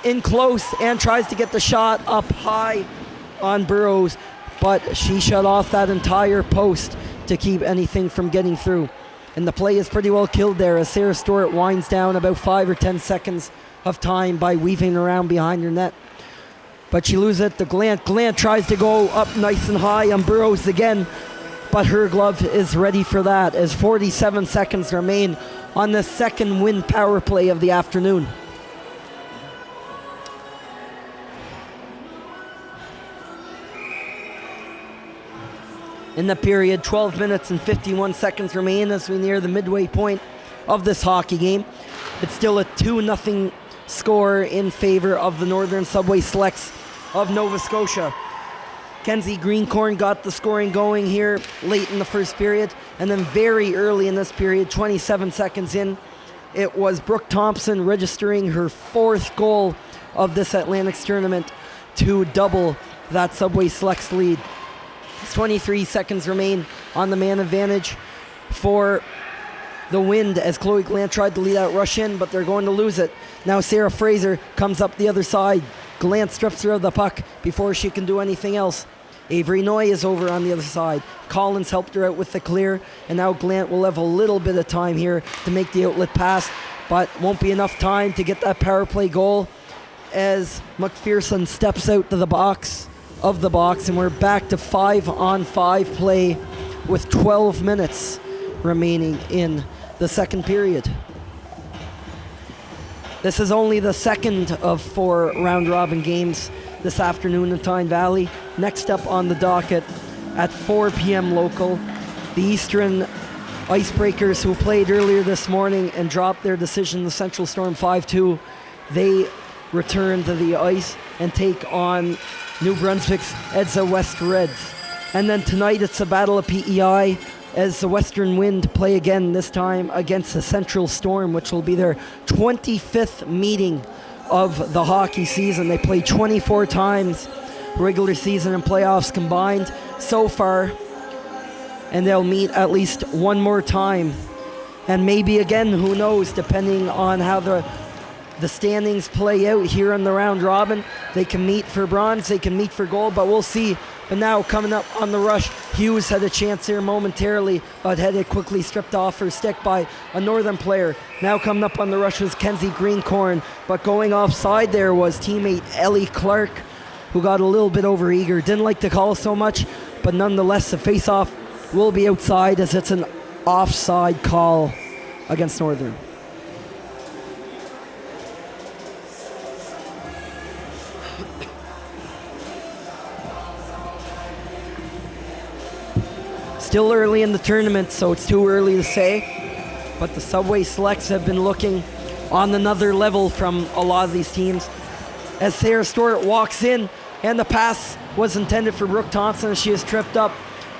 in close and tries to get the shot up high on Burrows, but she shut off that entire post to keep anything from getting through. And the play is pretty well killed there as Sarah Stewart winds down about 5 or 10 seconds of time by weaving around behind her net. But she loses it to Glant. Glant tries to go up nice and high on Burrows again, but her glove is ready for that as 47 seconds remain on the second Wind power play of the afternoon. In the period, 12 minutes and 51 seconds remain as we near the midway point of this hockey game. It's still a 2-0 score in favor of the Northern Subway Selects of Nova Scotia. Kenzie Greencorn got the scoring going here late in the first period, and then very early in this period, 27 seconds in, it was Brooke Thompson registering her 4th goal of this Atlantics tournament to double that Subway Selects lead. 23 seconds remain on the man advantage for the Wind as Chloe Glant tried to lead out rush in, but they're going to lose it. Now Sarah Fraser comes up the other side. Glant strips her of the puck before she can do anything else. Avery Noy is over on the other side. Collins helped her out with the clear, and now Glant will have a little bit of time here to make the outlet pass, but won't be enough time to get that power play goal as McPherson steps out to the box, and we're back to 5-on-5 play with 12 minutes remaining in the second period. This is only the second of 4 round-robin games this afternoon in Tyne Valley. Next up on the docket at 4 p.m. local, the Eastern Icebreakers, who played earlier this morning and dropped their decision to Central Storm 5-2. They return to the ice and take on New Brunswick's Edsa West Reds. And then tonight it's a battle of PEI as the Western Wind play again, this time against the Central Storm, which will be their 25th meeting of the hockey season. They play 24 times, regular season and playoffs combined so far, and they'll meet at least one more time. And maybe again, who knows, depending on how the standings play out here in the round robin. They can meet for bronze, they can meet for gold, but we'll see. But now coming up on the rush, Hughes had a chance here momentarily, but had it quickly stripped off her stick by a Northern player. Now coming up on the rush was Kenzie Greencorn, but going offside there was teammate Ellie Clark, who got a little bit overeager. Didn't like the call so much, but nonetheless the face-off will be outside as it's an offside call against Northern. Still early in the tournament, so it's too early to say, but the Subway Selects have been looking on another level from a lot of these teams. As Sarah Stewart walks in, and the pass was intended for Brooke Thompson as she is tripped up.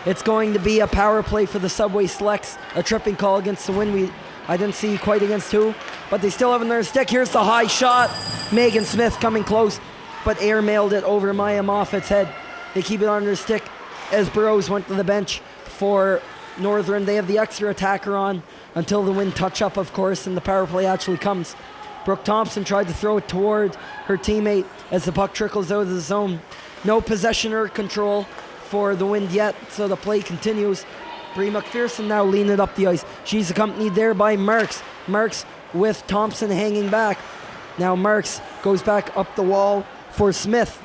It's going to be a power play for the Subway Selects, a tripping call against the Wind. I didn't see quite against who, but they still have it in their stick. Here's the high shot. Megan Smith coming close, but air mailed it over Maya Moffat's head. They keep it on their stick as Burrows went to the bench for Northern. They have the extra attacker on until the Wind touch up, of course, and the power play actually comes. Brooke Thompson tried to throw it toward her teammate as the puck trickles out of the zone. No possession or control for the Wind yet, so the play continues. Brie McPherson now leaning it up the ice. She's accompanied there by Marks. Marks with Thompson hanging back. Now Marks goes back up the wall for Smith.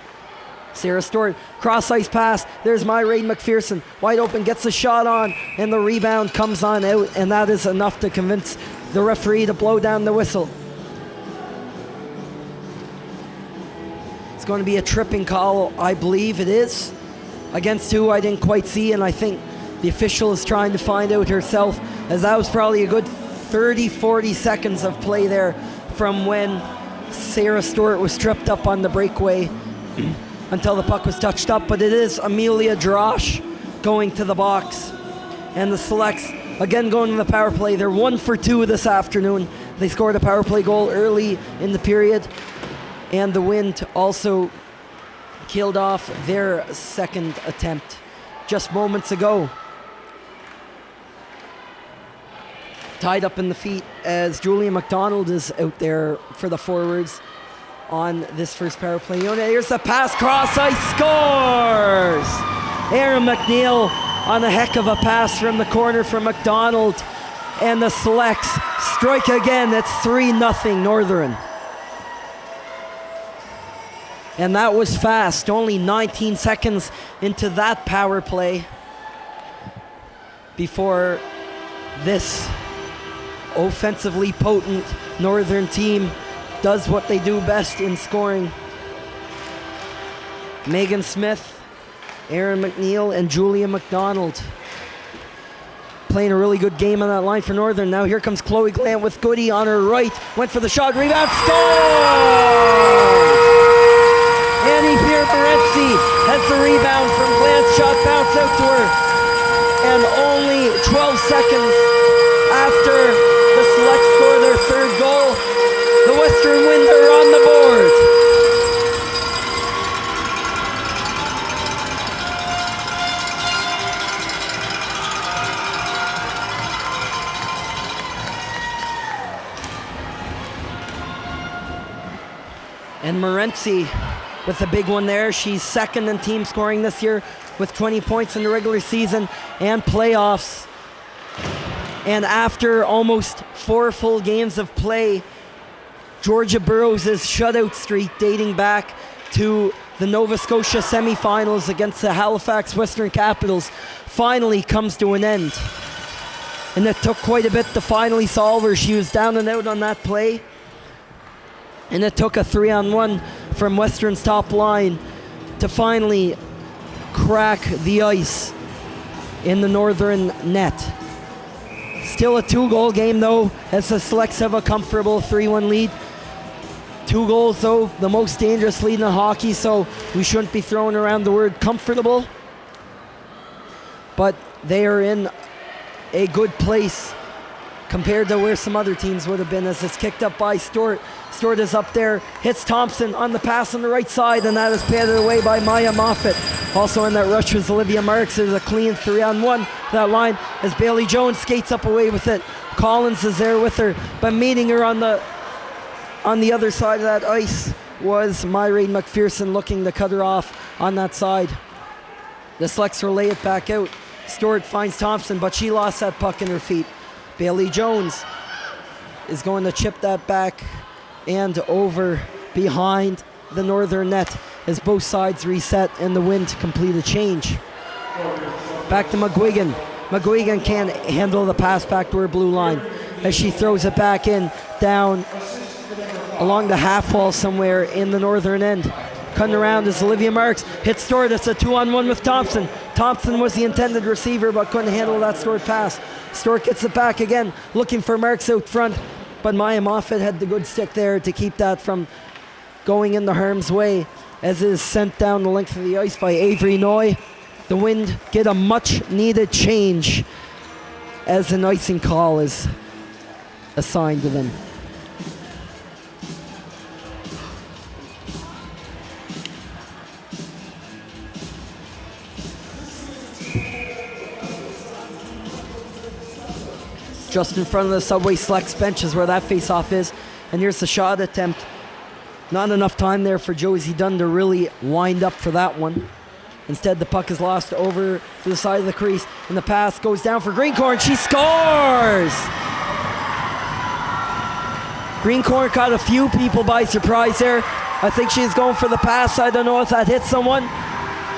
Sarah Stewart, cross-ice pass. There's Myraid McPherson. Wide open, gets the shot on, and the rebound comes on out, and that is enough to convince the referee to blow down the whistle. It's going to be a tripping call, I believe it is. Against who, I didn't quite see, and I think the official is trying to find out herself, as that was probably a good 30-40 seconds of play there from when Sarah Stewart was tripped up on the breakaway until the puck was touched up. But it is Amelia Drosh going to the box, and the Selects again going to the power play. They're 1 for 2 this afternoon. They scored a power play goal early in the period, and the Wind also killed off their second attempt just moments ago. Tied up in the feet as Julia McDonald is out there for the forwards on this first power play unit. Here's the pass, cross ice, scores! Erin McNeil on a heck of a pass from the corner from McDonald, and the Selects strike again. It's 3-0 Northern. And that was fast, only 19 seconds into that power play before this offensively potent Northern team does what they do best in scoring. Megan Smith, Erin McNeil, and Julia McDonald playing a really good game on that line for Northern. Now here comes Chloe Glant with Goody on her right. Went for the shot, rebound, score! Annie Pierre-Morency has the rebound from Glant's shot, bounce out to her. And only 12 seconds after the Selects score their third goal, the Western Wind are on the board. And Morency with the big one there. She's second in team scoring this year with 20 points in the regular season and playoffs. And after almost 4 full games of play, Georgia Burrows' shutout streak dating back to the Nova Scotia semifinals against the Halifax Western Capitals finally comes to an end. And it took quite a bit to finally solve her. She was down and out on that play. And it took a 3-on-1 from Western's top line to finally crack the ice in the Northern net. Still a 2-goal game though, as the Selects have a comfortable 3-1 lead. 2 goals though, the most dangerous lead in hockey, so we shouldn't be throwing around the word comfortable. But they are in a good place compared to where some other teams would have been, as it's kicked up by Stewart. Stewart is up there, hits Thompson on the pass on the right side, and that is patted away by Maya Moffat. Also in that rush was Olivia Marks. There's a clean 3-on-1 that line as Bailey Jones skates up away with it. Collins is there with her, but meeting her on the other side of that ice was Myrene McPherson, looking to cut her off on that side. The Selects will lay it back out. Stewart finds Thompson, but she lost that puck in her feet. Bailey Jones is going to chip that back and over behind the Northern net as both sides reset and the Wind complete a change. Back to McGuigan. McGuigan can't handle the pass back to her blue line as she throws it back in, down along the half wall somewhere in the Northern end. Cutting around is Olivia Marks. Hits Stewart. It's a 2-on-1 with Thompson. Thompson was the intended receiver but couldn't handle that Stewart pass. Stewart gets it back again, looking for Marks out front, but Maya Moffat had the good stick there to keep that from going in the harm's way, as it is sent down the length of the ice by Avery Noy. The Wind get a much needed change as an icing call is assigned to them. Just in front of the Subway Selects bench is where that face-off is. And here's the shot attempt. Not enough time there for Josie Dunn to really wind up for that one. Instead, the puck is lost over to the side of the crease, and the pass goes down for Greencorn. She scores! Greencorn caught a few people by surprise there. I think she's going for the pass. I don't know if that hit someone,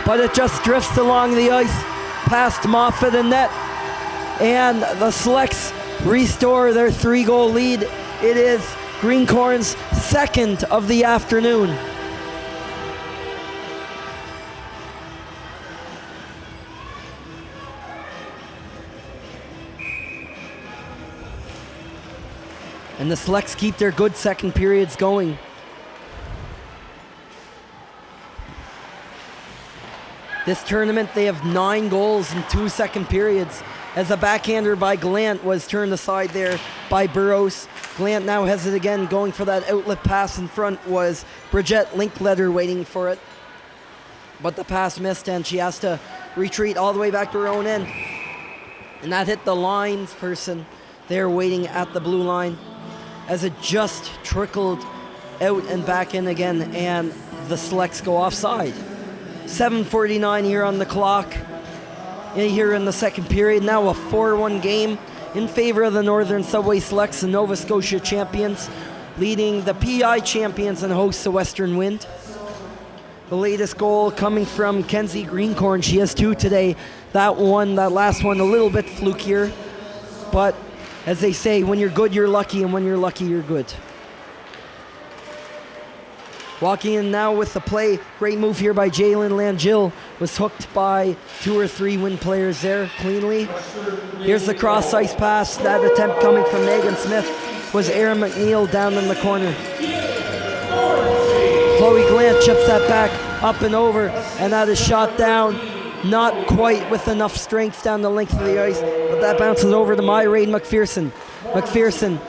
but it just drifts along the ice past Moffat and net. And the Selects restore their 3-goal lead. It is Greencorn's second of the afternoon. And the Selects keep their good second periods going. This tournament, they have 9 goals in 2 second periods, as a backhander by Glant was turned aside there by Burrows. Glant now has it again, going for that outlet pass in front was Bridget Linkletter waiting for it. But the pass missed and she has to retreat all the way back to her own end. And that hit the lines person there waiting at the blue line, as it just trickled out and back in again, and the Selects go offside. 7:49 here on the clock. Here in the second period, now a 4-1 game in favor of the Northern Subway Selects, the Nova Scotia champions, leading the PI champions and hosts the Western Wind. The latest goal coming from Kenzie Greencorn. She has 2 today. That last one, a little bit flukier, but as they say, when you're good, you're lucky, and when you're lucky, you're good. Walking in now with the play. Great move here by Jalen Langille. Was hooked by 2 or 3 Wind players there cleanly. Here's the cross ice pass. That attempt coming from Megan Smith was Erin McNeil down in the corner. Chloe Glant chips that back up and over, and that is shot down. Not quite with enough strength down the length of the ice, but that bounces over to Myrene McPherson. McPherson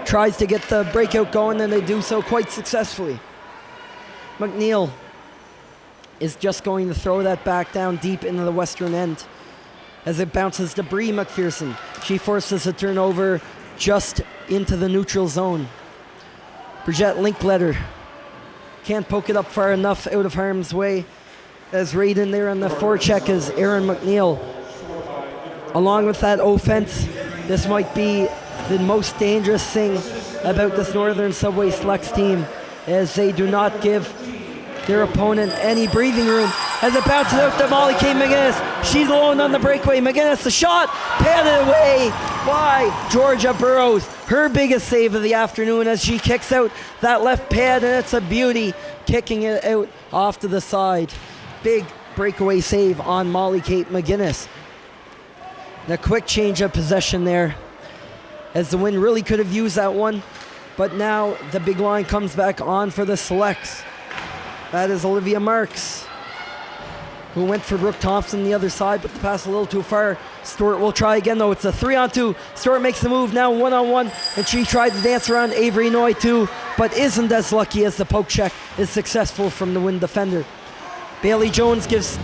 tries to get the breakout going, and they do so quite successfully. McNeil is just going to throw that back down deep into the western end as it bounces to Bree McPherson. She forces a turnover just into the neutral zone. Bridget Linkletter can't poke it up far enough out of harm's way, as right in there on the forecheck is Erin McNeil. Along with that offense, this might be the most dangerous thing about this Northern Subway Selects team, as they do not give their opponent any breathing room. As it bounces out to Molly Kay McGinnis, she's alone on the breakaway. McGinnis, the shot, patted away by Georgia Burrows. Her biggest save of the afternoon as she kicks out that left pad, and it's a beauty, kicking it out off to the side. Big breakaway save on Molly Kate McGuinness. And a quick change of possession there, as the Wind really could have used that one, but now the big line comes back on for the Selects. That is Olivia Marks, who went for Brooke Thompson the other side, but the pass a little too far. Stewart will try again, though. It's a 3-on-2. Stewart makes the move now 1-on-1, and she tried to dance around Avery Noy too, but isn't as lucky as the poke check is successful from the Wind defender. Bailey Jones gives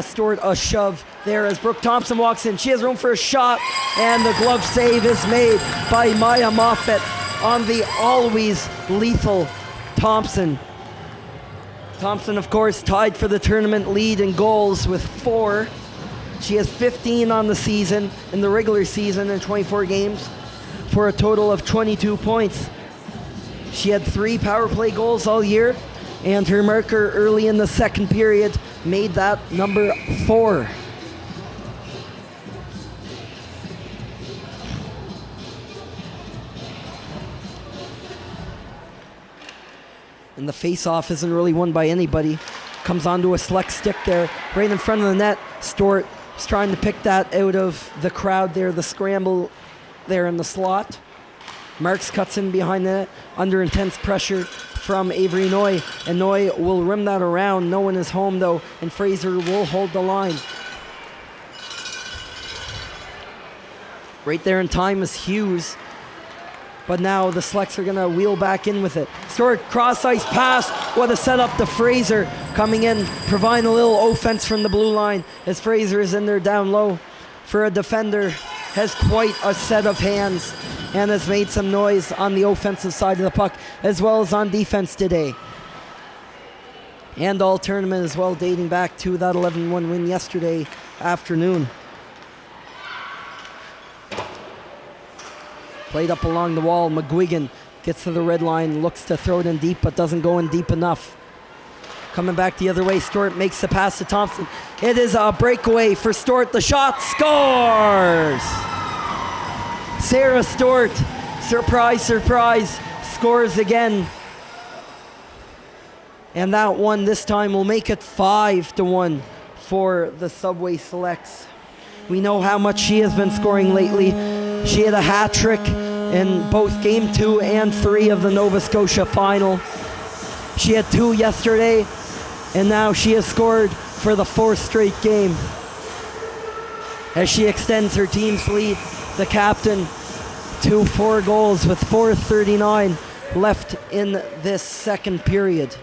Stewart a shove there as Brooke Thompson walks in. She has room for a shot, and the glove save is made by Maya Moffett on the always lethal Thompson. Thompson, of course, tied for the tournament lead in goals with 4. She has 15 on the season, in the regular season, in 24 games, for a total of 22 points. She had 3 power play goals all year, and her marker early in the second period made that number 4. And the face-off isn't really won by anybody. Comes onto a select stick there, right in front of the net. Stewart is trying to pick that out of the crowd there, the scramble there in the slot. Marks cuts in behind the net, under intense pressure from Avery Noy, and Noy will rim that around. No one is home, though, and Fraser will hold the line. Right there in time is Hughes. But now the Selects are going to wheel back in with it. Stewart, cross-ice pass. What a setup to Fraser. Coming in, providing a little offense from the blue line as Fraser is in there down low. For a defender, has quite a set of hands and has made some noise on the offensive side of the puck as well as on defense today. And all tournament as well, dating back to that 11-1 win yesterday afternoon. Played up along the wall. McGuigan gets to the red line, looks to throw it in deep, but doesn't go in deep enough. Coming back the other way, Stewart makes the pass to Thompson. It is a breakaway for Stewart. The shot scores! Sarah Stewart, surprise, surprise, scores again. And that one this time will make it 5-1 for the Subway Selects. We know how much she has been scoring lately. She had a hat trick in both Game 2 and 3 of the Nova Scotia final. She had 2 yesterday, and now she has scored for the 4th straight game. As she extends her team's lead, the captain, to 4 goals with 4:39 left in this second period.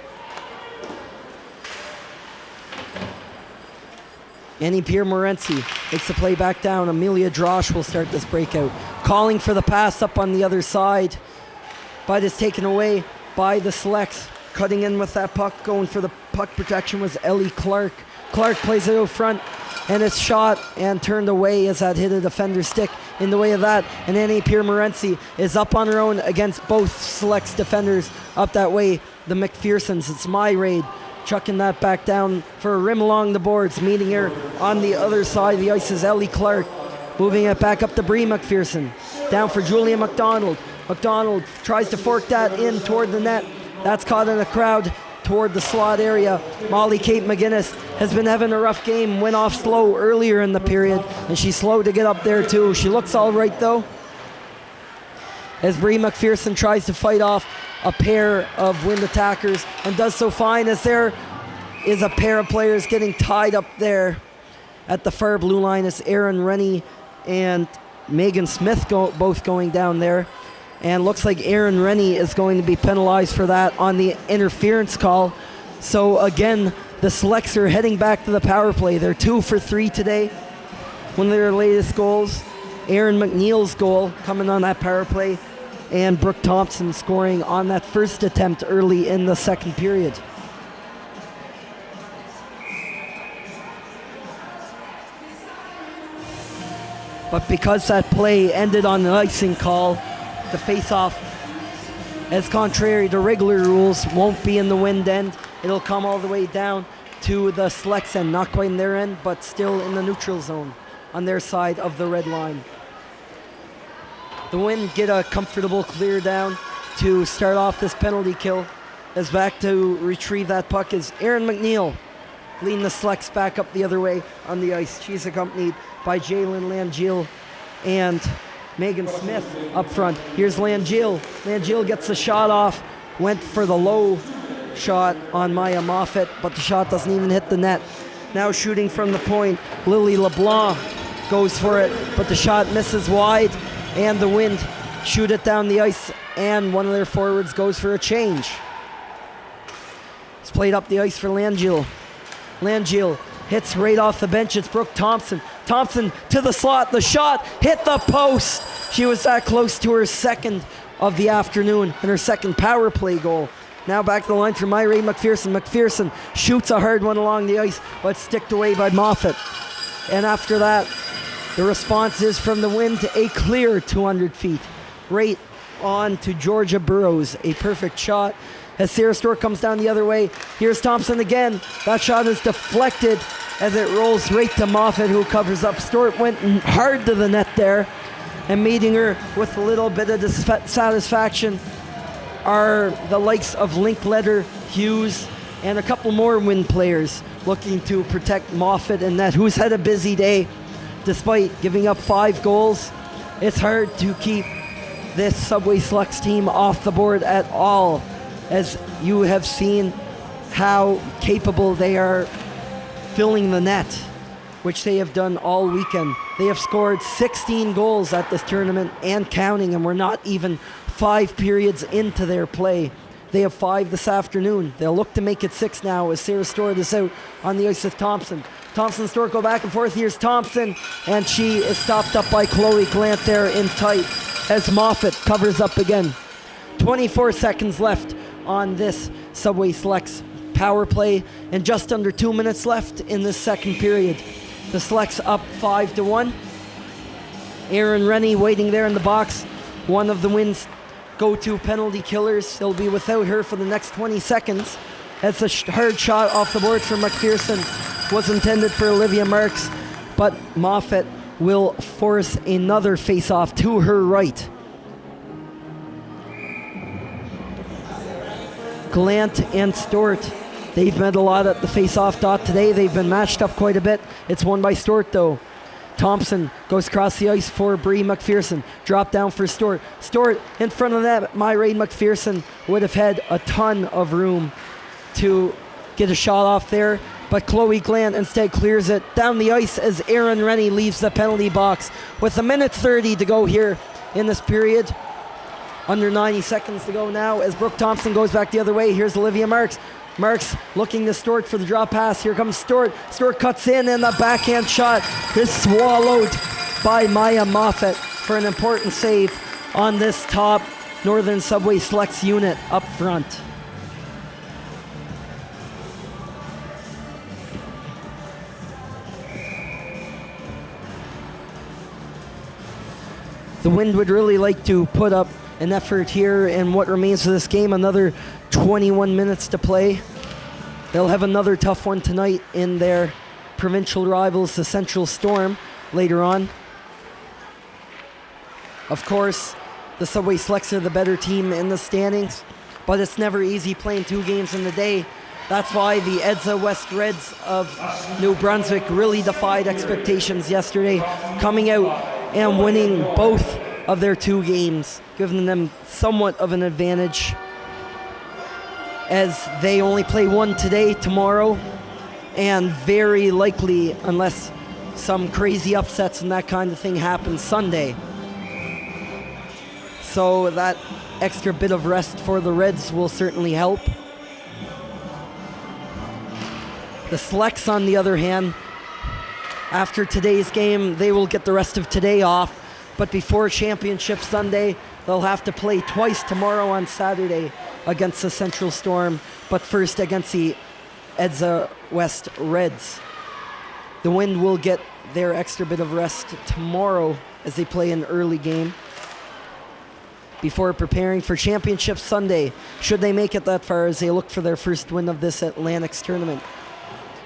Annie Pierre-Morency makes the play back down. Amelia Drosh will start this breakout. Calling for the pass up on the other side, but it's taken away by the Selects. Cutting in with that puck, going for the puck protection was Ellie Clark. Clark plays it out front, and it's shot and turned away as that hit a defender's stick in the way of that. And Annie Pierre-Morency is up on her own against both Selects defenders up that way. The McPhersons, it's my raid. Chucking that back down for a rim along the boards. Meeting her on the other side of the ice is Ellie Clark. Moving it back up to Bree McPherson. Down for Julia McDonald. McDonald tries to fork that in toward the net. That's caught in a crowd toward the slot area. Molly Kate McGuinness has been having a rough game. Went off slow earlier in the period, and she's slow to get up there too. She looks all right though, as Bree McPherson tries to fight off a pair of Wind attackers and does so fine, as there is a pair of players getting tied up there at the far blue line. It's Erin Rennie and Megan Smith both going down there, and looks like Erin Rennie is going to be penalized for that on the interference call. So again, the Selects are heading back to the power play. They're 2 for 3 today. One of their latest goals, Erin McNeil's goal coming on that power play, and Brooke Thompson scoring on that first attempt early in the second period. But because that play ended on an icing call, the face-off, as contrary to regular rules, won't be in the Wind end. It'll come all the way down to the Selects end, not quite in their end, but still in the neutral zone on their side of the red line. The Wind get a comfortable clear down to start off this penalty kill. As back to retrieve that puck is Erin McNeil, leading the Selects back up the other way on the ice. She's accompanied by Jalen Langiel and Megan Smith up front. Here's Langiel. Langiel gets the shot off, went for the low shot on Maya Moffat, but the shot doesn't even hit the net. Now shooting from the point, Lily LeBlanc goes for it, but the shot misses wide, and the Wind shoot it down the ice, and one of their forwards goes for a change. It's played up the ice for Langiel. Langiel hits right off the bench. It's Brooke Thompson. Thompson to the slot. The shot hit the post. She was that close to her second of the afternoon and her second power play goal. Now back to the line for Myrae McPherson. McPherson shoots a hard one along the ice, but sticked away by Moffat. And after that, the response is from the Wind to a clear 200 feet. Right on to Georgia Burrows. A perfect shot. As Sarah Stewart comes down the other way, here's Thompson again. That shot is deflected as it rolls right to Moffat, who covers up. Stewart went hard to the net there, and meeting her with a little bit of satisfaction are the likes of Linkletter, Hughes, and a couple more Wind players looking to protect Moffat and net, who's had a busy day. Despite giving up 5 goals, it's hard to keep this Subway Selects team off the board at all, as you have seen how capable they are filling the net, which they have done all weekend. They have scored 16 goals at this tournament and counting, and we're not even 5 periods into their play. They have 5 this afternoon. They'll look to make it 6 now as Sarah Stewart is out on the ice with Thompson. Thompson and Stewart go back and forth. Here's Thompson, and she is stopped up by Chloe Glant there in tight as Moffat covers up again. 24 seconds left on this Subway Selects power play, and just under 2 minutes left in this second period. The Selects up 5-1. Erin Rennie waiting there in the box. One of the Wind's go-to penalty killers. He'll be without her for the next 20 seconds. That's a hard shot off the boards from McPherson. Was intended for Olivia Marks, but Moffat will force another face-off to her right. Glant and Stewart, they've met a lot at the face-off dot today. They've been matched up quite a bit. It's won by Stewart though. Thompson goes across the ice for Bree McPherson. Drop down for Stewart. Stewart in front of that. Myrae McPherson would have had a ton of room to get a shot off there, but Chloe Glant instead clears it down the ice as Erin Rennie leaves the penalty box with 1:30 to go here in this period. Under 90 seconds to go now as Brooke Thompson goes back the other way. Here's Olivia Marks. Marks looking to Stewart for the drop pass. Here comes Stewart. Stewart cuts in, and the backhand shot is swallowed by Maya Moffat for an important save on this top Northern Subway Selects unit up front. The Wind would really like to put up an effort here in what remains of this game. Another 21 minutes to play. They'll have another tough one tonight in their provincial rivals, the Central Storm, later on. Of course, the Subway Selects are the better team in the standings, but it's never easy playing 2 games in a day. That's why the EDSA West Reds of New Brunswick really defied expectations yesterday, coming out and winning both of their 2 games, giving them somewhat of an advantage, as they only play 1 today, tomorrow, and very likely, unless some crazy upsets and that kind of thing happens, Sunday. So that extra bit of rest for the Reds will certainly help. The Selects, on the other hand, after today's game, they will get the rest of today off, but before Championship Sunday, they'll have to play twice tomorrow on Saturday against the Central Storm, but first against the EDSA West Reds. The Wind will get their extra bit of rest tomorrow as they play an early game before preparing for Championship Sunday, should they make it that far, as they look for their first win of this Atlantics tournament.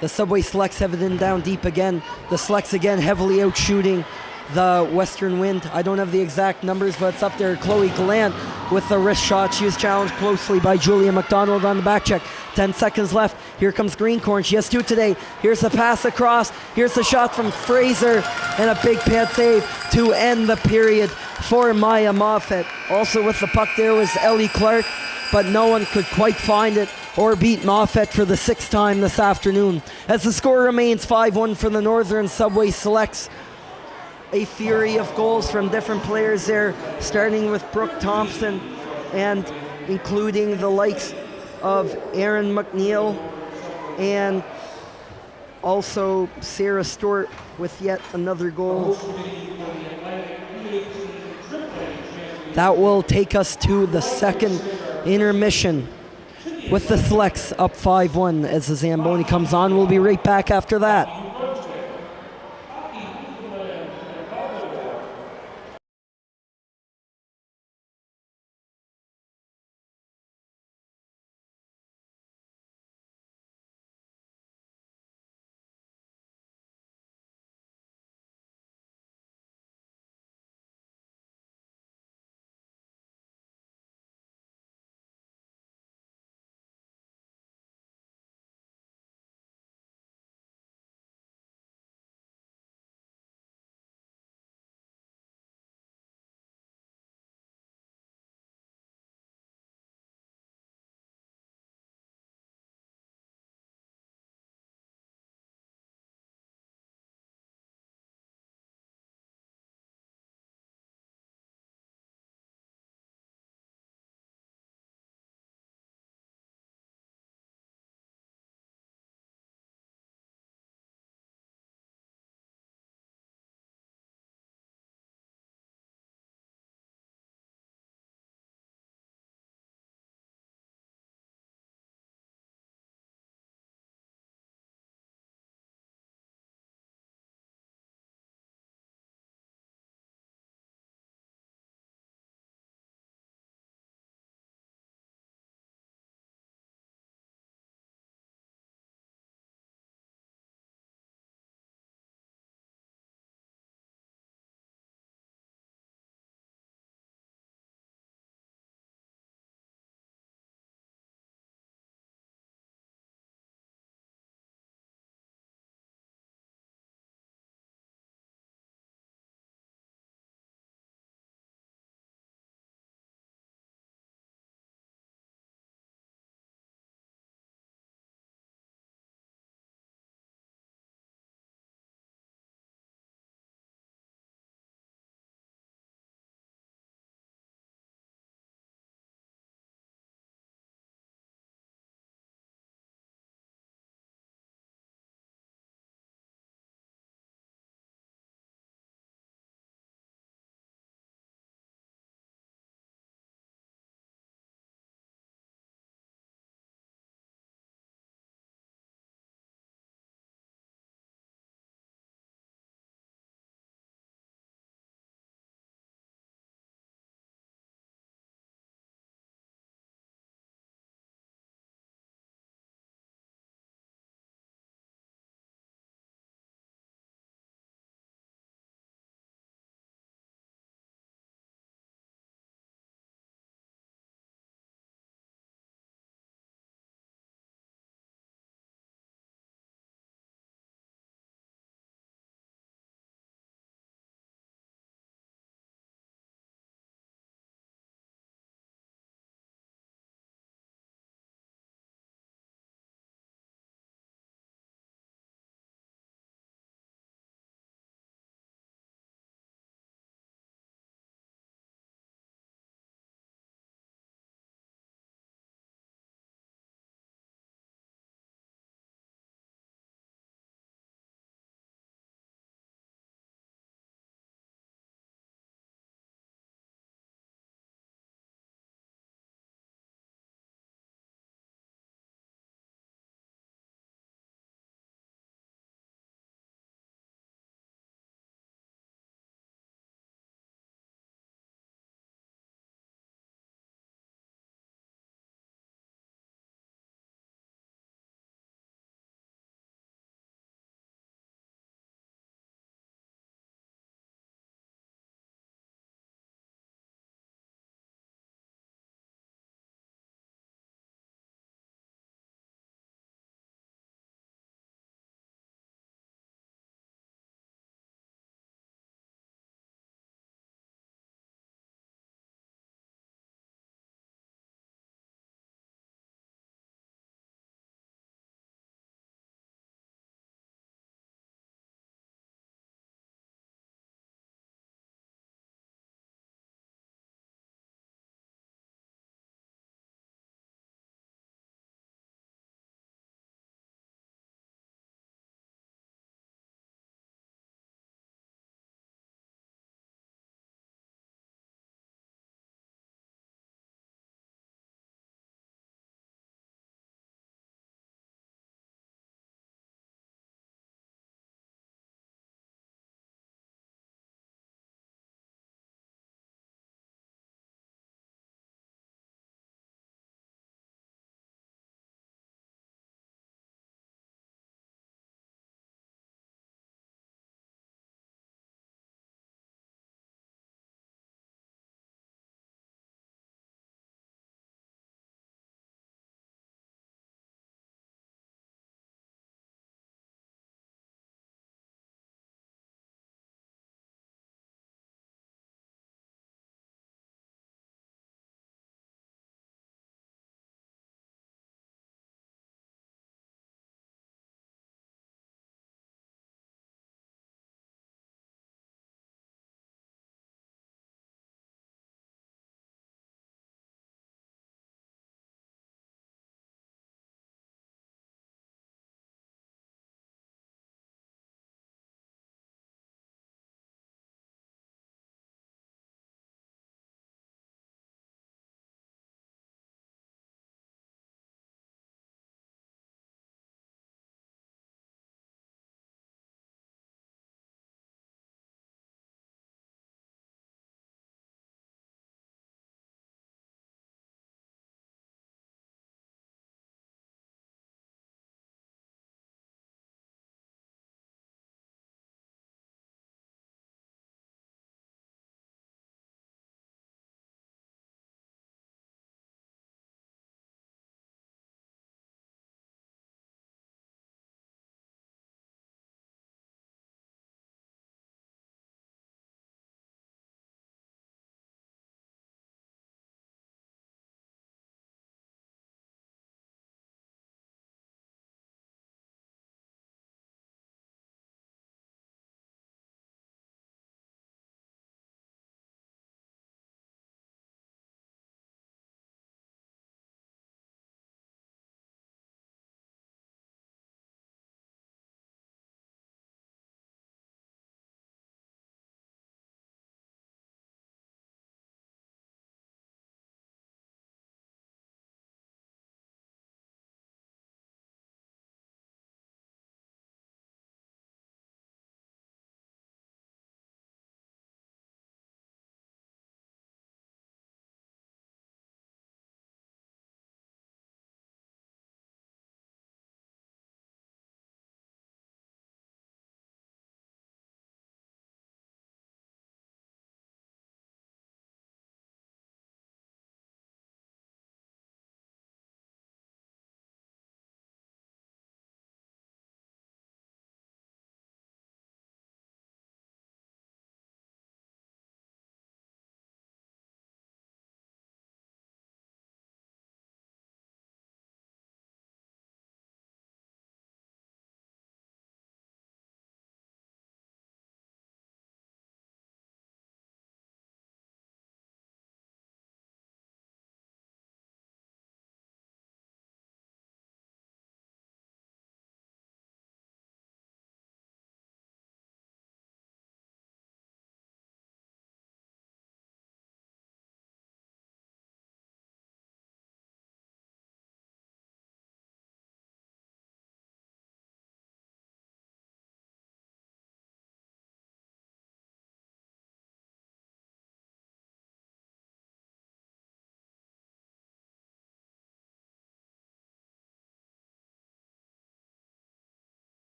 The Subway Selects have it in down deep again. The Selects again heavily out shooting the Western Wind. I don't have the exact numbers, but it's up there. Chloe Gallant with the wrist shot. She is challenged closely by Julia McDonald on the back check. 10 seconds left. Here comes Greencorn. She has two today. Here's the pass across. Here's the shot from Fraser, and a big pad save to end the period for Maya Moffett. Also with the puck there was Ellie Clark, but no one could quite find it or beat Moffett for the sixth time this afternoon. As the score remains 5-1 for the Northern Subway Selects. A fury of goals from different players there, starting with Brooke Thompson and including the likes of Aaron McNeil and also Sarah Stewart with yet another goal. That will take us to the second intermission with the Selects up 5-1 as the Zamboni comes on. We'll be right back after that.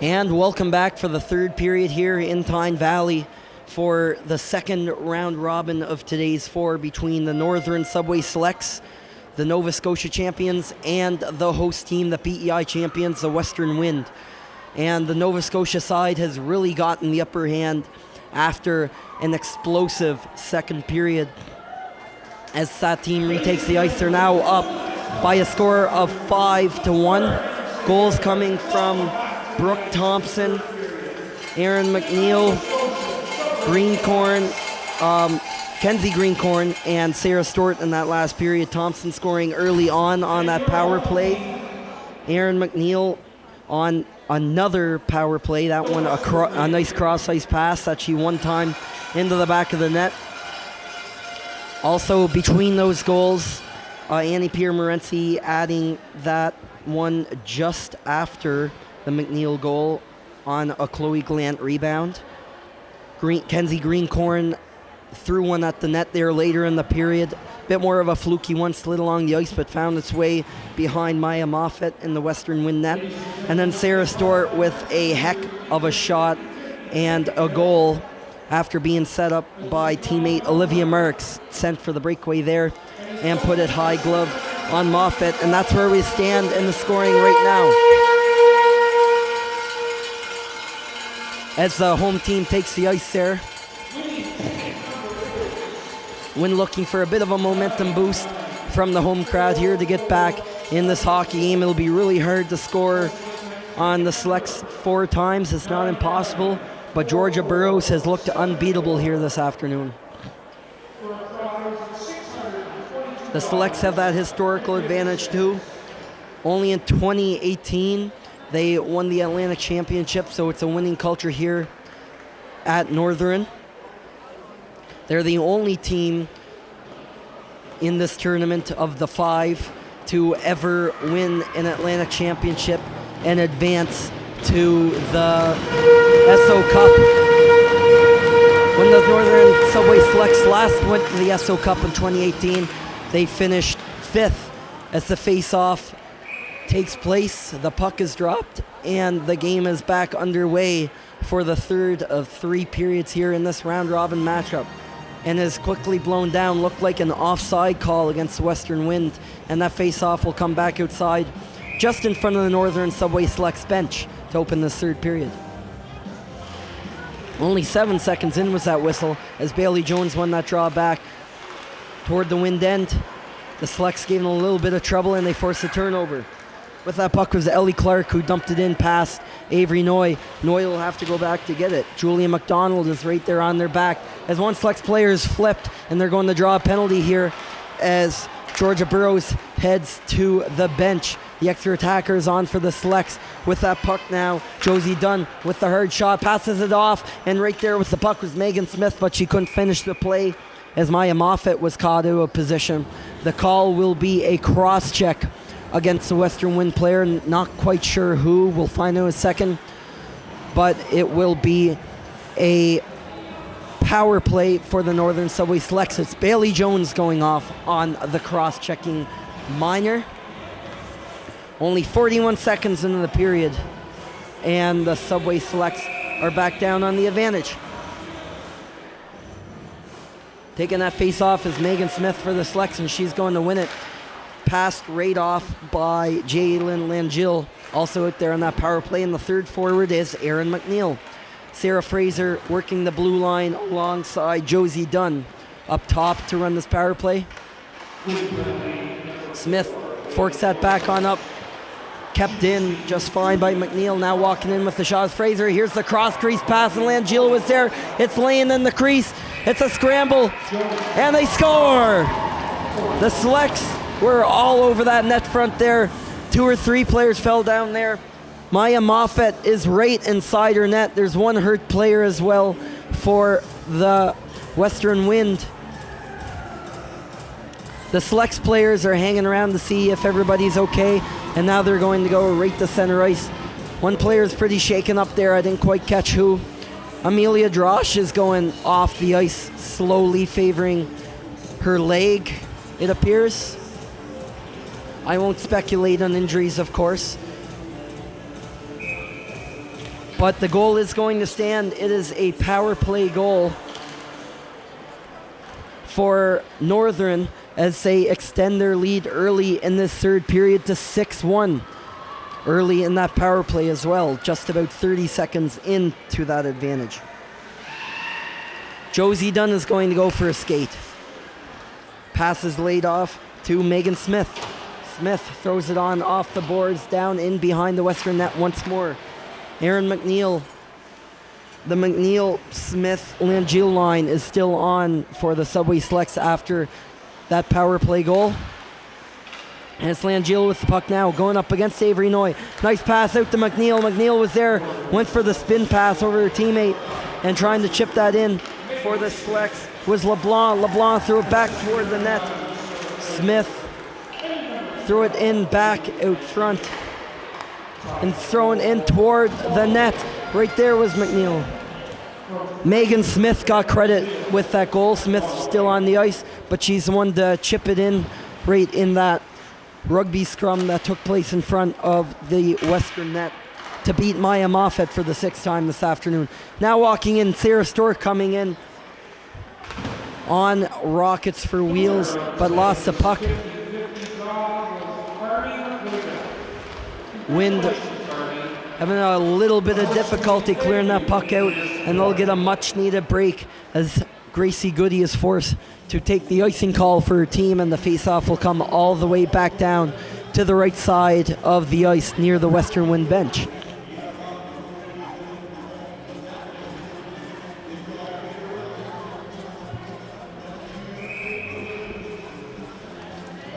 And welcome back for the third period here in Tyne Valley for the second round robin of today's four between the Northern Subway Selects, the Nova Scotia champions, and the host team, the PEI champions, the Western Wind. And the Nova Scotia side has really gotten the upper hand after an explosive second period. As that team retakes the ice, they're now up by a score of 5-1. Goals coming from Brooke Thompson, Aaron McNeil, Kenzie Greencorn, and Sarah Stewart in that last period. Thompson scoring early on that power play. Aaron McNeil on another power play. That one a nice cross-ice pass that she one time into the back of the net. Also between those goals, Annie Pierre-Morency adding that one just after the McNeil goal on a Chloe Glant rebound. Kenzie Greencorn threw one at the net there later in the period. Bit more of a fluky one, slid along the ice, but found its way behind Maya Moffat in the Western Wind net. And then Sarah Stewart with a heck of a shot and a goal after being set up by teammate Olivia Merckx, sent for the breakaway there and put it high glove on Moffat. And that's where we stand in the scoring right now, as the home team takes the ice there. When looking for a bit of a momentum boost from the home crowd here to get back in this hockey game. It'll be really hard to score on the Selects 4 times. It's not impossible, but Georgia Burrows has looked unbeatable here this afternoon. The Selects have that historical advantage too. Only in 2018 they won the Atlantic Championship, so it's a winning culture here at Northern. They're the only team in this tournament of the 5 to ever win an Atlantic Championship and advance to the SO Cup. When the Northern Subway Selects last went to the SO Cup in 2018, they finished 5th. As the face-off takes place, the puck is dropped, and the game is back underway for the third of 3 periods here in this round-robin matchup. And is quickly blown down, looked like an offside call against the Western Wind, and that face-off will come back outside just in front of the Northern Subway Selects bench to open this third period. Only 7 seconds in was that whistle as Bailey Jones won that draw back toward the Wind end. The Selects gave them a little bit of trouble and they forced a turnover. With that puck was Ellie Clark, who dumped it in past Avery Noy. Noy will have to go back to get it. Julia McDonald is right there on their back as one Selects player is flipped, and they're going to draw a penalty here as Georgia Burrows heads to the bench. The extra attacker is on for the Selects. With that puck now, Josie Dunn with the hard shot, passes it off, and right there with the puck was Megan Smith, but she couldn't finish the play as Maya Moffat was caught out of position. The call will be a cross-check against the Western Wind player. Not quite sure who. We'll find out in a second. But it will be a power play for the Northern Subway Selects. It's Bailey Jones going off on the cross-checking minor. Only 41 seconds into the period, and the Subway Selects are back down on the advantage. Taking that face-off is Megan Smith for the Selects, and she's going to win it. Passed right off by Jaylyn Langill. Also out there on that power play, and the third forward is Aaron McNeil. Sarah Fraser working the blue line alongside Josie Dunn up top to run this power play. Smith forks that back on up. Kept in just fine by McNeil. Now walking in with the shot. Fraser, here's the cross crease pass, and Langill was there. It's laying in the crease. It's a scramble, and they score! The Selects were all over that net front there. 2 or 3 players fell down there. Maya Moffat is right inside her net. There's one hurt player as well for the Western Wind. The Selects players are hanging around to see if everybody's okay, and now they're going to go right to center ice. One player is pretty shaken up there. I didn't quite catch who. Amelia Drosh is going off the ice slowly, favoring her leg, it appears. I won't speculate on injuries, of course. But the goal is going to stand. It is a power play goal for Northern as they extend their lead early in this third period to 6-1. Early in that power play as well, just about 30 seconds into that advantage. Josie Dunn is going to go for a skate. Pass is laid off to Megan Smith. Smith throws it on off the boards, down in behind the Western net once more. Aaron McNeil. The McNeil-Smith-Langill line is still on for the Subway Selects after that power play goal. And it's Langill with the puck now, going up against Avery Noy. Nice pass out to McNeil. McNeil was there, went for the spin pass over her teammate, and trying to chip that in for the Selects was LeBlanc. LeBlanc threw it back toward the net. Smith threw it in back out front and thrown in toward the net. Right there was McNeil. Megan Smith got credit with that goal. Smith's still on the ice, but she's the one to chip it in right in that rugby scrum that took place in front of the Western net to beat Maya Moffat for the 6th time this afternoon. Now walking in, Sarah Stork coming in on Rockets for Wheels, but lost the puck. Wind having a little bit of difficulty clearing that puck out, and they'll get a much needed break as Gracie Goody is forced to take the icing call for her team, and the face-off will come all the way back down to the right side of the ice near the Western Wind bench.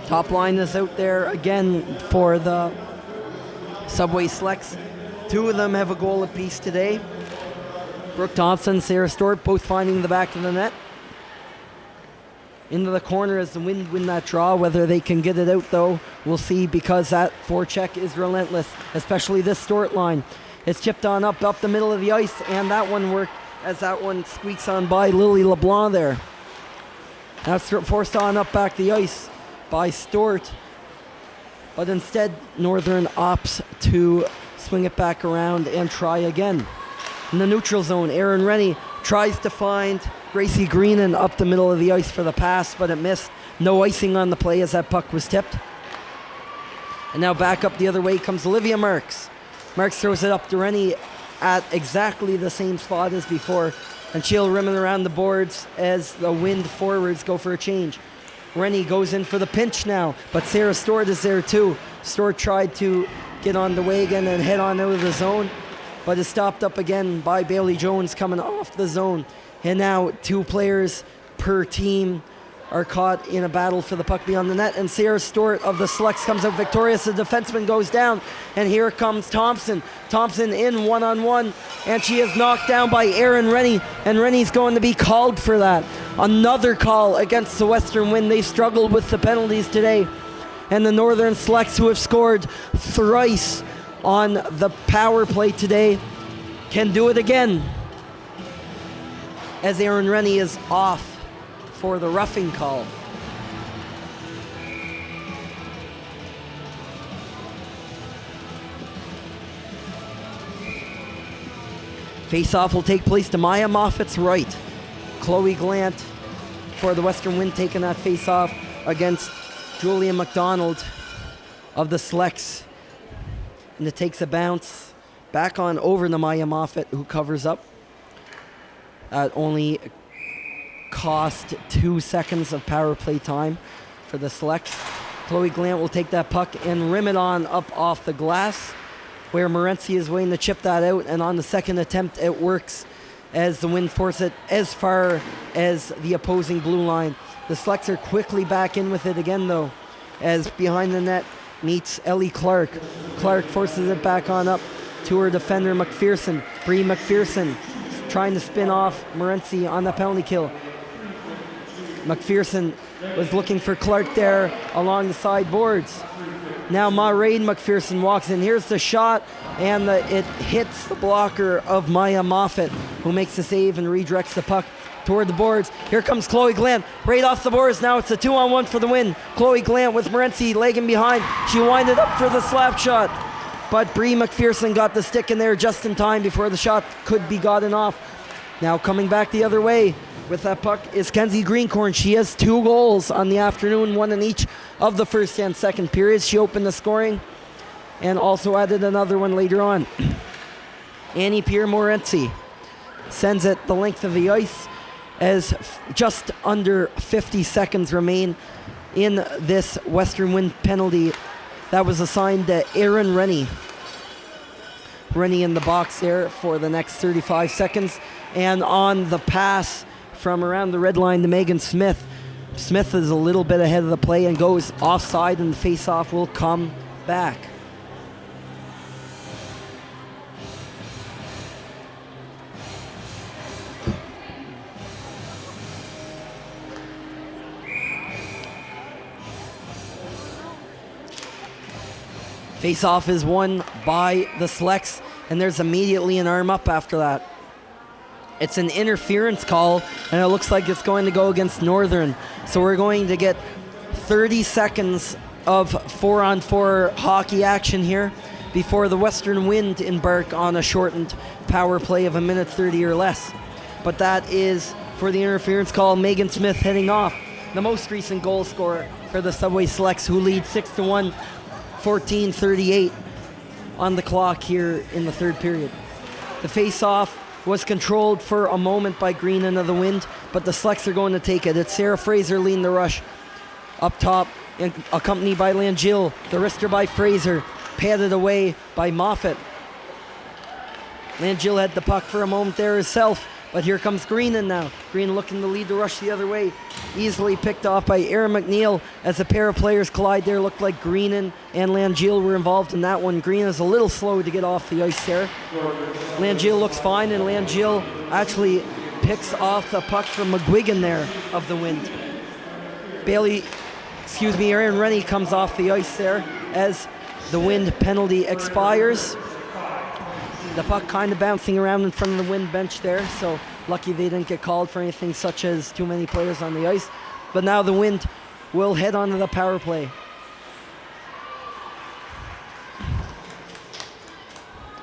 Top line is out there again for the Subway Selects. 2 of them have a goal apiece today. Brooke Thompson, Sarah Stewart, both finding the back of the net. Into the corner as the Wind win that draw. Whether they can get it out, though, we'll see, because that forecheck is relentless, especially this Stewart line. It's chipped on up the middle of the ice, and that one worked as that one squeaks on by Lily LeBlanc there. Now it's forced on up back the ice by Stewart, but instead Northern opts to swing it back around and try again. In the neutral zone, Erin Rennie tries to find Gracie Greenan up the middle of the ice for the pass, but it missed. No icing on the play as that puck was tipped. And now back up the other way comes Olivia Marks. Marks throws it up to Rennie at exactly the same spot as before, and she'll rim it around the boards as the Wind forwards go for a change. Rennie goes in for the pinch now, but Sarah Stewart is there too. Stewart tried to get on the wagon and head on out of the zone, but is stopped up again by Bailey Jones coming off the zone. And now 2 players per team are caught in a battle for the puck beyond the net, and Sarah Stewart of the Selects comes out victorious. The defenseman goes down, and here comes Thompson. Thompson in one-on-one, and she is knocked down by Erin Rennie, and Rennie's going to be called for that. Another call against the Western Wind. They struggled with the penalties today, and the Northern Selects, who have scored thrice on the power play today, can do it again, as Erin Rennie is off for the roughing call. Face-off will take place to Maya Moffat's right. Chloe Glant for the Western Wind taking that face-off against Julia McDonald of the Selects. And it takes a bounce back on over to Maya Moffat, who covers up. That only cost 2 seconds of power play time for the Selects. Chloe Glant will take that puck and rim it on up off the glass, where Morency is waiting to chip that out, and on the second attempt it works as the Wind force it as far as the opposing blue line. The Selects are quickly back in with it again, though, as behind the net meets Ellie Clark. Clark forces it back on up to her defender McPherson. Bree McPherson trying to spin off Morency on the penalty kill. McPherson was looking for Clark there along the side boards. Now Mairead McPherson walks in. Here's the shot, and it hits the blocker of Maya Moffat, who makes the save and redirects the puck toward the boards. Here comes Chloe Glant, right off the boards. Now it's a 2-on-1 for the Wind. Chloe Glant with Morency lagging behind. She winded up for the slap shot. but Bree McPherson got the stick in there just in time before the shot could be gotten off. Now coming back the other way with that puck is Kenzie Greencorn. She has 2 goals on the afternoon, 1 in each of the first and second periods. She opened the scoring and also added another one later on. Annie Pierre-Morency sends it the length of the ice as just under 50 seconds remain in this Western Wind penalty that was assigned to Aaron Rennie. Rennie in the box there for the next 35 seconds. And on the pass from around the red line to Megan Smith, Smith is a little bit ahead of the play and goes offside, and the face-off will come back. Face-off is won by the Selects, and there's immediately an arm up after that. It's an interference call, and it looks like it's going to go against Northern. So we're going to get 30 seconds of 4-on-4 hockey action here before the Western Wind embark on a shortened power play of 1:30 or less. But that is for the interference call. Megan Smith heading off, the most recent goal scorer for the Subway Selects, who lead 6-1, 14:38 on the clock here in the third period. The face-off was controlled for a moment by Green and of the Wind, but the Selects are going to take it. It's Sarah Fraser leading the rush up top, accompanied by Langill. The wrister by Fraser, padded away by Moffat. Langill had the puck for a moment there herself, but here comes Greenan now. Green looking to lead the rush the other way. Easily picked off by Erin McNeil as a pair of players collide there. Looked like Greenan and Langill were involved in that one. Green is a little slow to get off the ice there. Langill looks fine, and Langill actually picks off the puck from McGuigan there of the Wind. Erin Rennie comes off the ice there as the Wind penalty expires. The puck kind of bouncing around in front of the Wind bench there, so lucky they didn't get called for anything such as too many players on the ice. But now the Wind will head onto the power play.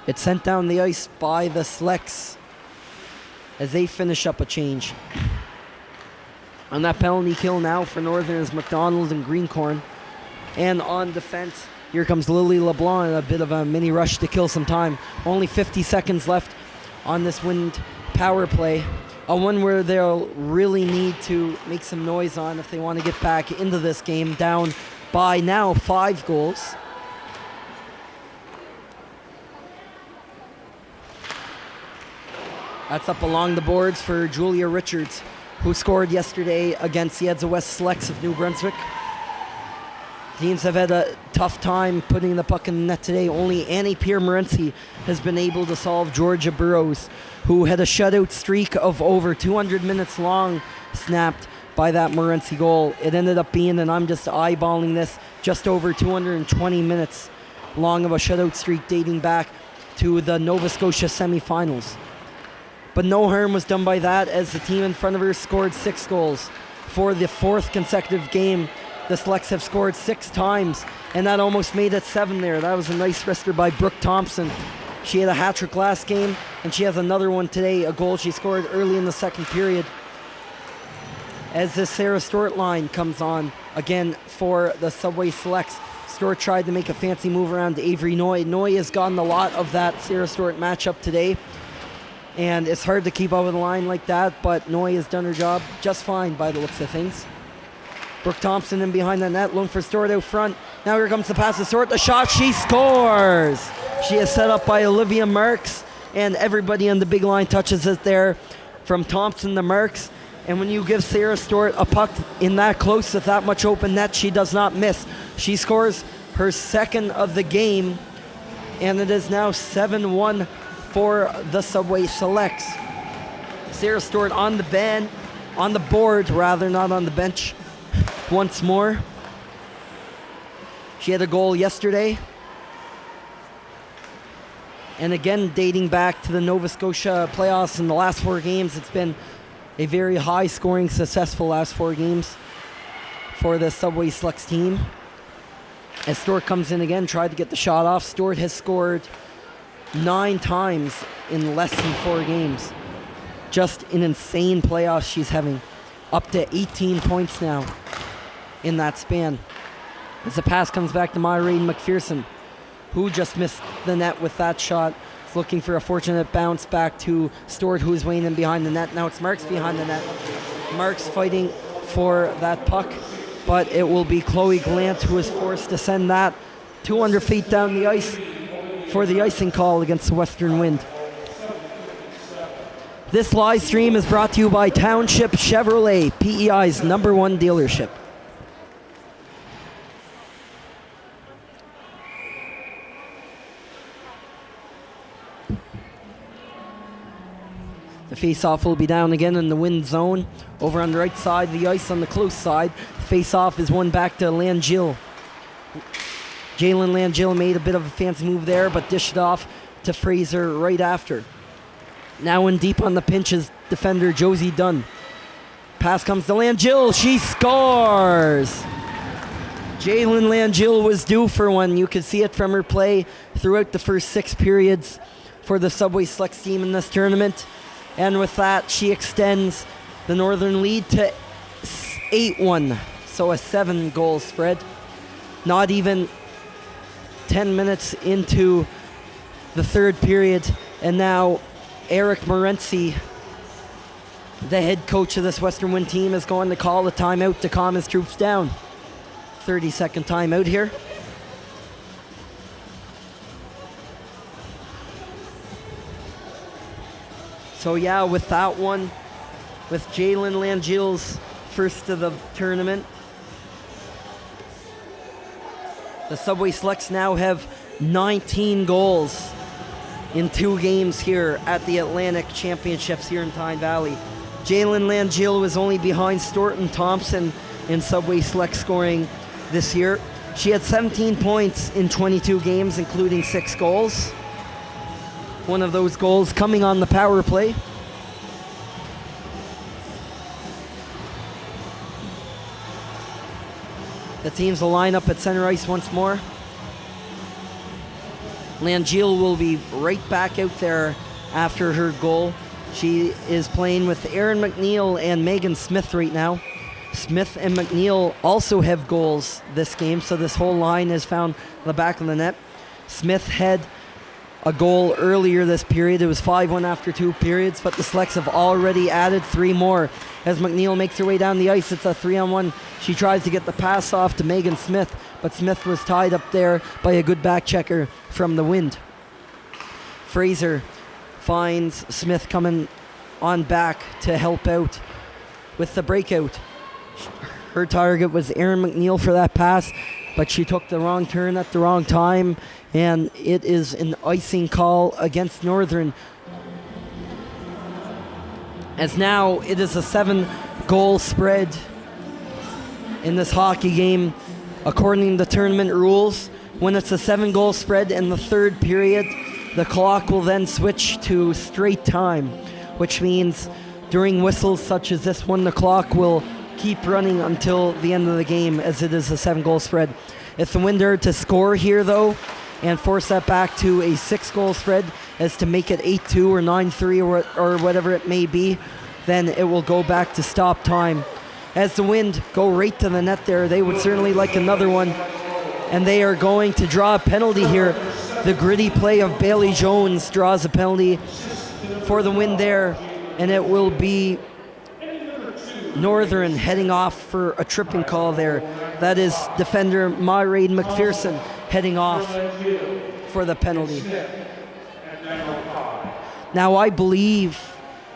It's sent down the ice by the Selects as they finish up a change. On that penalty kill now for Northern is McDonald and Greencorn. And on defense, here comes Lily LeBlanc in a bit of a mini rush to kill some time. Only 50 seconds left on this Wind power play. A one where they'll really need to make some noise on if they want to get back into this game, down by now 5 goals. That's up along the boards for Julia Richards, who scored yesterday against the Edza West Selects of New Brunswick. Teams have had a tough time putting the puck in the net today. Only Annie Pierre-Morency has been able to solve Georgia Burrows, who had a shutout streak of over 200 minutes long, snapped by that Morency goal. It ended up being, and I'm just eyeballing this, just over 220 minutes long of a shutout streak dating back to the Nova Scotia semifinals. But no harm was done by that, as the team in front of her scored 6 goals. For the 4th consecutive game, the Selects have scored 6 times, and that almost made it 7 there. That was a nice wrister by Brooke Thompson. She had a hat-trick last game, and she has another one today, a goal she scored early in the second period. As the Sarah Stewart line comes on again for the Subway Selects. Stewart tried to make a fancy move around to Avery Noy. Noy has gotten a lot of that Sarah Stewart matchup today, and it's hard to keep up with a line like that, but Noy has done her job just fine by the looks of things. Brooke Thompson in behind the net, looking for Stewart out front. Now here comes the pass to Stewart, the shot, she scores! She is set up by Olivia Marks, and everybody on the big line touches it there, from Thompson to Marks. And when you give Sarah Stewart a puck in that close with that much open net, she does not miss. She scores her 2nd of the game, and it is now 7-1 for the Subway Selects. Sarah Stewart on the board, not on the bench. Once more. She had a goal yesterday. And again, dating back to the Nova Scotia playoffs in the last 4 games, it's been a very high-scoring, successful last 4 games for the Subway Selects team. As Stewart comes in again, tried to get the shot off. Stewart has scored 9 times in less than 4 games. Just an insane playoffs she's having. Up to 18 points now in that span. As the pass comes back to Myrain McPherson, who just missed the net with that shot. Is looking for a fortunate bounce back to Stewart, who is weighing in behind the net. Now it's Marks behind the net. Marks fighting for that puck, but it will be Chloe Glant who is forced to send that 200 feet down the ice for the icing call against the Western Wind. This live stream is brought to you by Township Chevrolet, PEI's #1 dealership. The face-off will be down again in the Wind zone. Over on the right side of the ice on the close side. Face-off is won back to Langill. Jalen Langill made a bit of a fancy move there, but dished it off to Fraser right after. Now in deep on the pinch is defender Josie Dunn. Pass comes to Langill. She scores! Jalen Langill was due for one. You could see it from her play throughout the first 6 periods for the Subway Selects team in this tournament. And with that, she extends the Northern lead to 8-1. So a 7-goal spread. Not even 10 minutes into the 3rd period. And now Eric Morency, the head coach of this Western Wind team, is going to call a timeout to calm his troops down. 30-second timeout here. So yeah, with that one, with Jalen Langill's first of the tournament, the Subway Selects now have 19 goals in 2 games here at the Atlantic Championships here in Tyne Valley. Jalen Langill was only behind Stewart and Thompson in Subway Select scoring this year. She had 17 points in 22 games, including 6 goals. One of those goals coming on the power play. The teams will line up at center ice once more. Langill will be right back out there after her goal. She is playing with Erin McNeil and Megan Smith right now. Smith and McNeil also have goals this game, so this whole line is found on the back of the net. Smith had a goal earlier this period. It was 5-1 after 2 periods, but the Selects have already added 3 more. As McNeil makes her way down the ice, it's a 3-on-1. She tries to get the pass off to Megan Smith, but Smith was tied up there by a good back checker from the Wind. Fraser finds Smith coming on back to help out with the breakout. Her target was Erin McNeil for that pass, but she took the wrong turn at the wrong time, and it is an icing call against Northern. As now it is a 7-goal spread in this hockey game. According to tournament rules, when it's a 7-goal spread in the 3rd period, the clock will then switch to straight time, which means during whistles such as this one, the clock will keep running until the end of the game, as it is a 7-goal spread. If the Wind are to score here, though, and force that back to a 6-goal spread, as to make it 8-2 or 9-3 or whatever it may be, then it will go back to stop time. As the Wind go right to the net there, they would certainly like another one, and they are going to draw a penalty here. The gritty play of Bailey Jones draws a penalty for the Wind there, and it will be Northern heading off for a tripping call there. That is defender Myrain McPherson heading off for the penalty. Now, I believe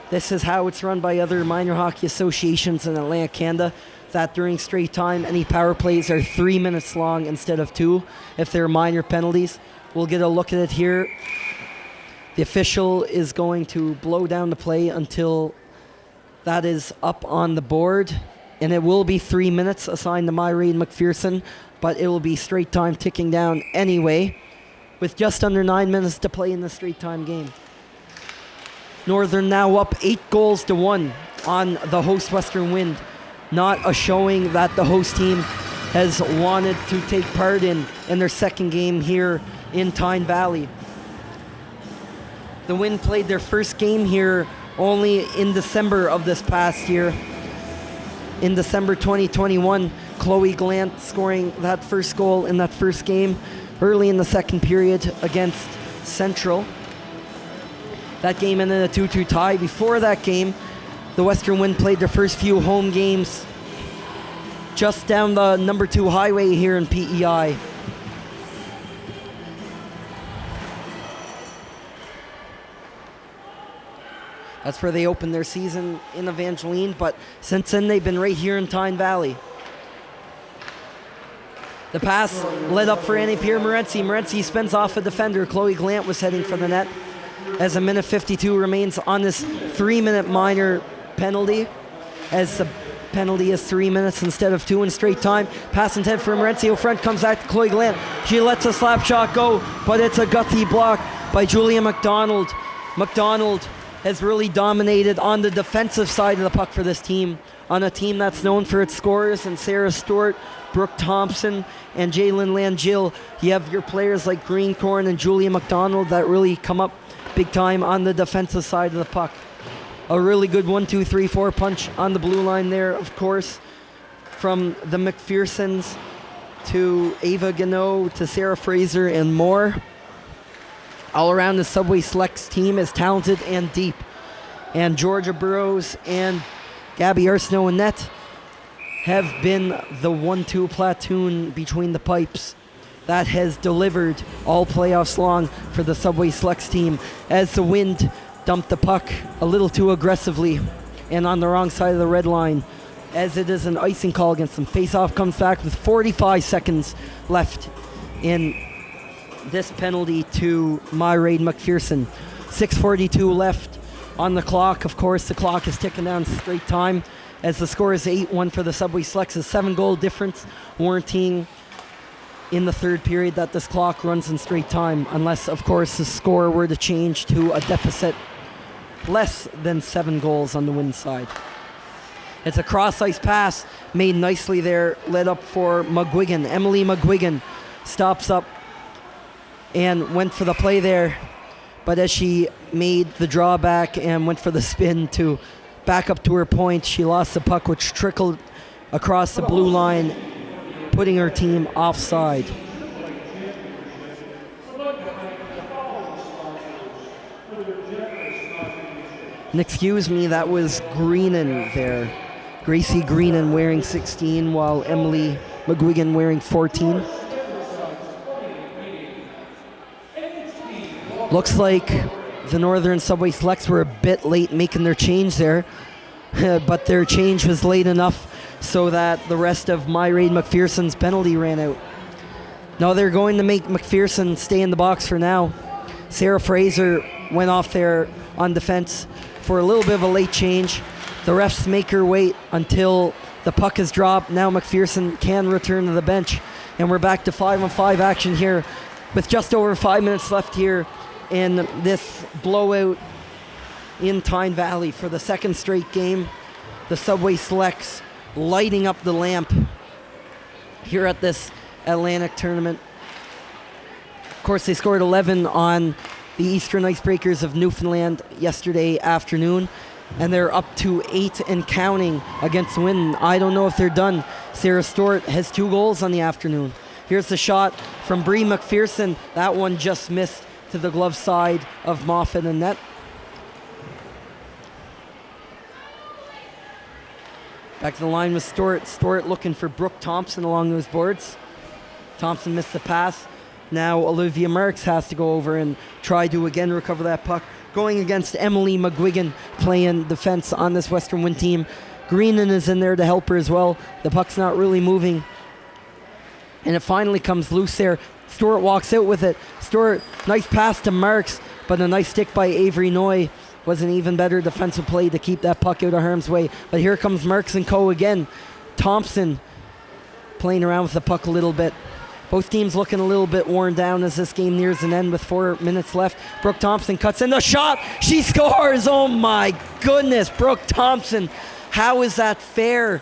this is how it's run by other minor hockey associations in Atlantic Canada, that during straight time, any power plays are 3 minutes long instead of 2 if they're minor penalties. We'll get a look at it here. The official is going to blow down the play until that is up on the board, and it will be 3 minutes assigned to Myrain McPherson, but it will be straight time ticking down anyway, with just under 9 minutes to play in the straight time game. Northern now up 8-1 on the host Western Wind. Not a showing that the host team has wanted to take part in their second game here in Tyne Valley. The Wind played their first game here only in December of this past year. In December 2021, Chloe Glant scoring that first goal in that first game early in the second period against Central. That game ended a 2-2 tie. Before that game, the Western Wind played their first few home games just down the number 2 highway here in PEI. That's where they opened their season in Evangeline, but since then they've been right here in Tyne Valley. The pass led up for Annie Pierre Morency. Morency spins off a defender. Chloe Glant was heading for the net as a minute 52 remains on this 3-minute minor penalty, as the penalty is 3 minutes instead of 2 in straight time. Pass intent for Morency. O'Front comes back to Chloe Glant. She lets a slap shot go, but it's a gutsy block by Julia McDonald. McDonald has really dominated on the defensive side of the puck for this team, on a team that's known for its scorers, and Sarah Stewart, Brooke Thompson, and Jalen Langill. You have your players like Greencorn and Julia McDonald that really come up big time on the defensive side of the puck. A really good 1-2-3-4 punch on the blue line there, of course, from the McPhersons to Ava Gano to Sarah Fraser and more. All around, the Subway Selects team is talented and deep. And Georgia Burrows and Gabby Arsenault in net have been the 1-2 platoon between the pipes that has delivered all playoffs long for the Subway Selects team, as the Wind dumped the puck a little too aggressively and on the wrong side of the red line, as it is an icing call against them. Face-off comes back with 45 seconds left in this penalty to Myraid McPherson. 6:42 left on the clock. Of course, the clock is ticking down straight time, as the score is 8-1 for the Subway Selects, a 7-goal difference, warranting in the third period that this clock runs in straight time, unless, of course, the score were to change to a deficit less than 7 goals on the Wind side. It's a cross-ice pass made nicely there, led up for McGuigan. Emily McGuigan stops up and went for the play there, but as she made the drawback and went for the spin to back up to her point, she lost the puck, which trickled across the blue line, putting her team offside. And excuse me, that was Greenan there. Gracie Greenan wearing 16, while Emily McGuigan wearing 14. Looks like the Northern Subway Selects were a bit late making their change there, but their change was late enough so that the rest of Myraid McPherson's penalty ran out. Now they're going to make McPherson stay in the box for now. Sarah Fraser went off there on defense for a little bit of a late change. The refs make her wait until the puck is dropped. Now McPherson can return to the bench, and we're back to 5-on-5 action here with just over 5 minutes left here in this blowout in Tyne Valley for the second straight game. The Subway Selects lighting up the lamp here at this Atlantic tournament. Of course, they scored 11 on the Eastern Icebreakers of Newfoundland yesterday afternoon, and they're up to 8 and counting against the Wind. I don't know if they're done. Sarah Stewart has 2 goals on the afternoon. Here's the shot from Bree McPherson. That one just missed to the glove side of Moffat and net. Back to the line with Stewart. Stewart looking for Brooke Thompson along those boards. Thompson missed the pass. Now Olivia Marks has to go over and try to again recover that puck. Going against Emily McGuigan, playing defense on this Western Wind team. Greenan is in there to help her as well. The puck's not really moving. And it finally comes loose there. Stewart walks out with it. Stewart, nice pass to Marks, but a nice stick by Avery Noy was an even better defensive play to keep that puck out of harm's way. But here comes Marks and co again. Thompson playing around with the puck a little bit. Both teams looking a little bit worn down as this game nears an end with 4 minutes left. Brooke Thompson cuts in the shot. She scores. Oh my goodness, Brooke Thompson. How is that fair?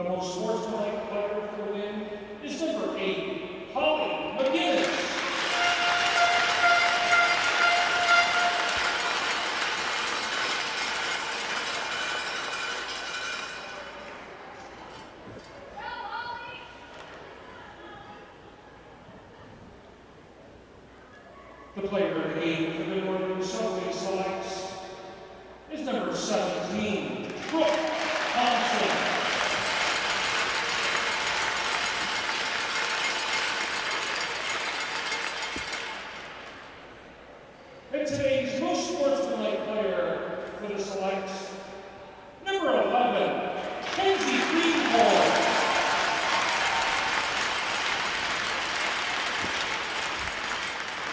The most sportsmanlike player for the win is number 8, Holly McGinnis. The player of the game for the Northern Subway selects is number 17, Brooke Thompson. And today's most sportsmanlike player for the selects, number 11, Kenzie Greenhorn.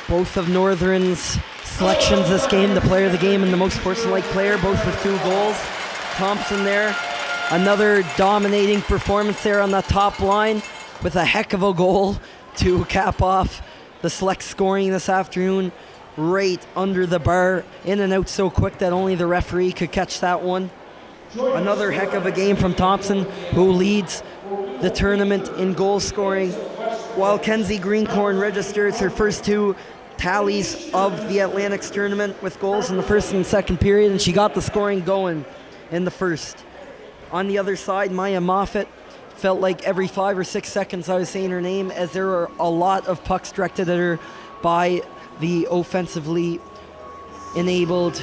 Both of Northern's selections this game, the player of the game and the most sportsmanlike player, both with 2 goals. Thompson there, another dominating performance there on the top line with a heck of a goal to cap off the select scoring this afternoon. Right under the bar, in and out so quick that only the referee could catch that one. Another heck of a game from Thompson, who leads the tournament in goal scoring, while Kenzie Greencorn registers her first 2 tallies of the Atlantics tournament with goals in the first and second period, and she got the scoring going in the first. On the other side, Maya Moffat felt like every 5 or 6 seconds I was saying her name, as there were a lot of pucks directed at her by the offensively enabled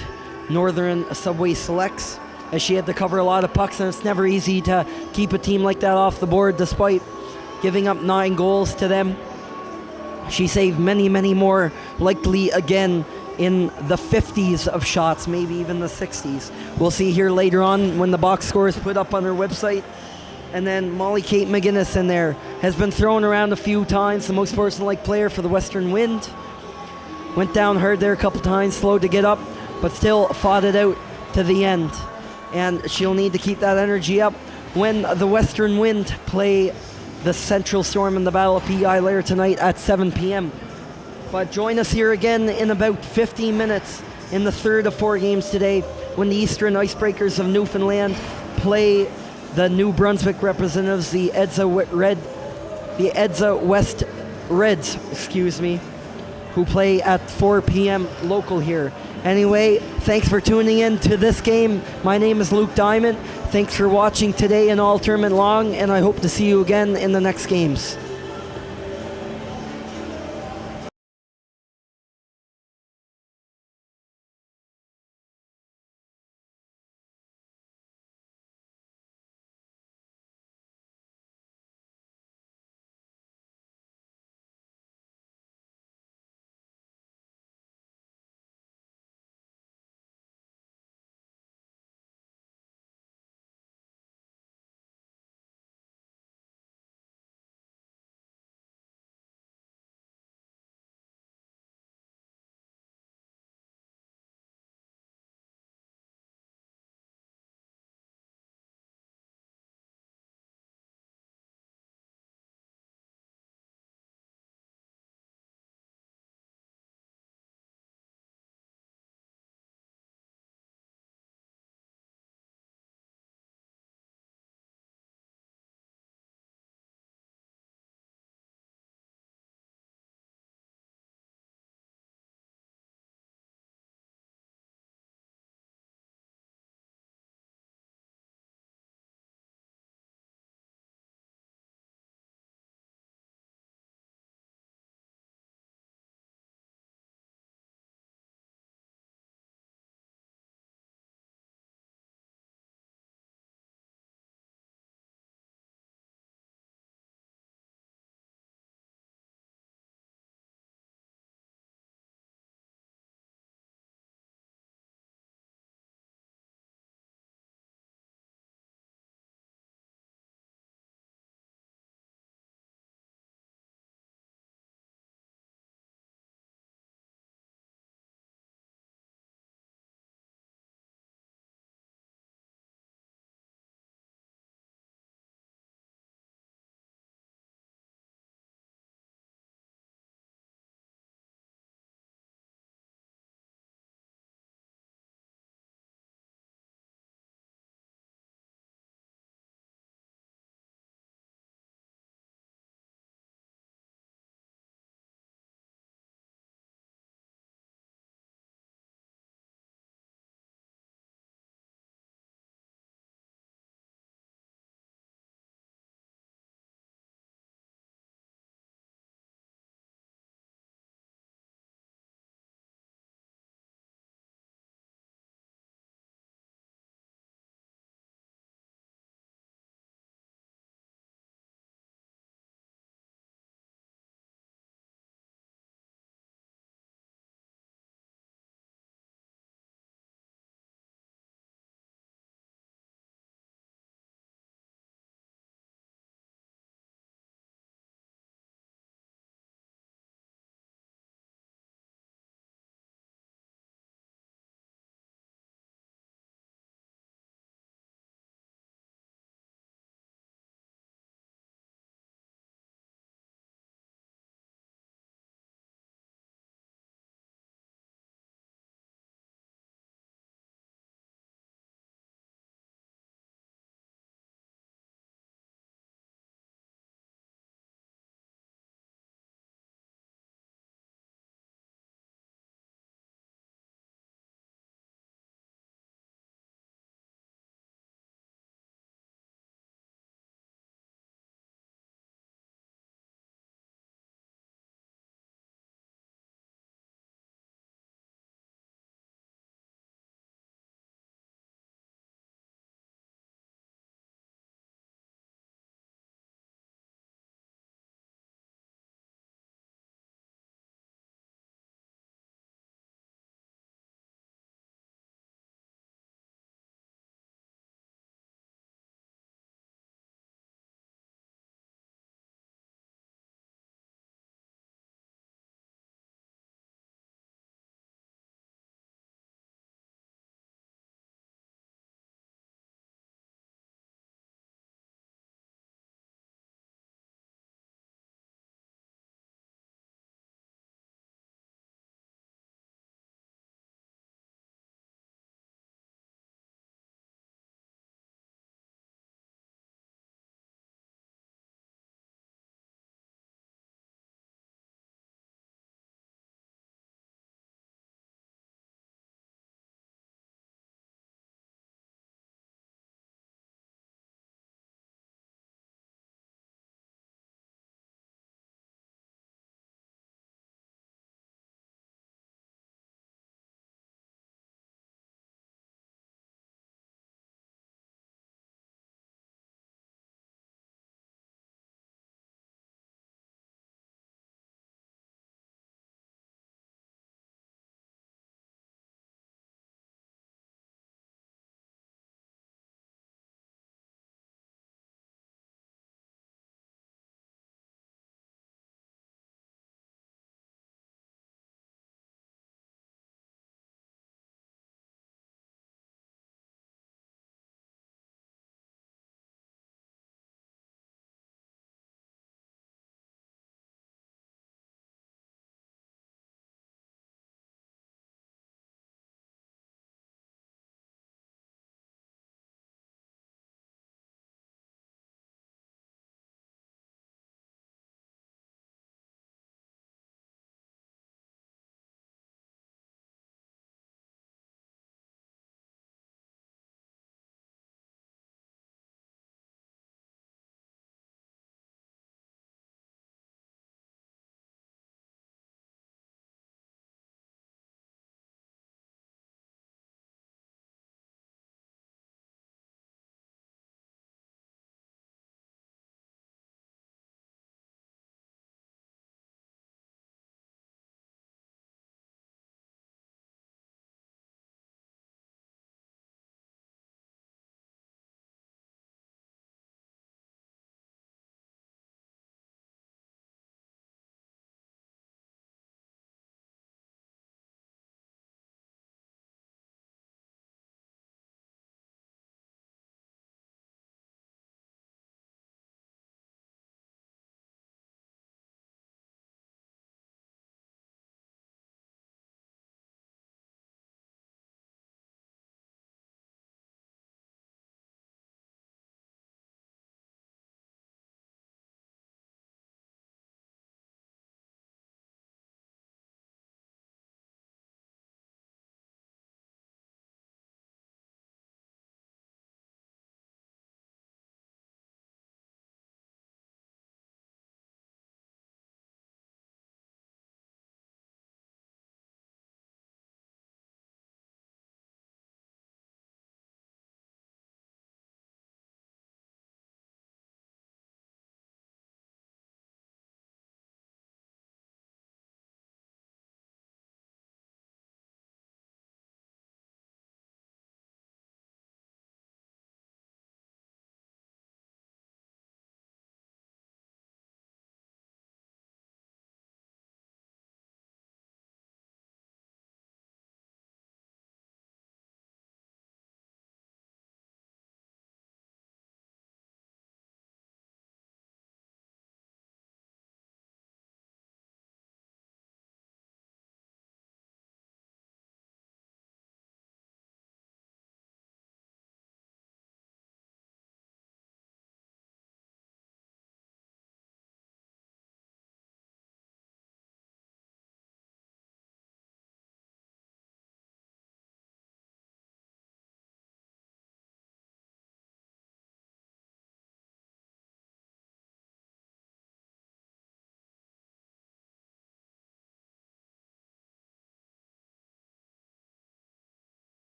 Northern Subway Selects, as she had to cover a lot of pucks, and it's never easy to keep a team like that off the board despite giving up 9 goals to them. She saved many, many more, likely again in the 50s of shots, maybe even the 60s. We'll see here later on when the box score is put up on her website. And then Molly Kate McGinnis in there has been thrown around a few times, the most sportsmanlike player for the Western Wind. Went down hard there a couple times, slowed to get up, but still fought it out to the end. And she'll need to keep that energy up when the Western Wind play the Central Storm in the Battle of PEI later tonight at 7 p.m. But join us here again in about 15 minutes in the third of 4 games today when the Eastern Icebreakers of Newfoundland play the New Brunswick representatives, the Edza West Reds, who play at 4 p.m. local here. Anyway, thanks for tuning in to this game. My name is Luke Diamond. Thanks for watching today and all tournament long, and I hope to see you again in the next games.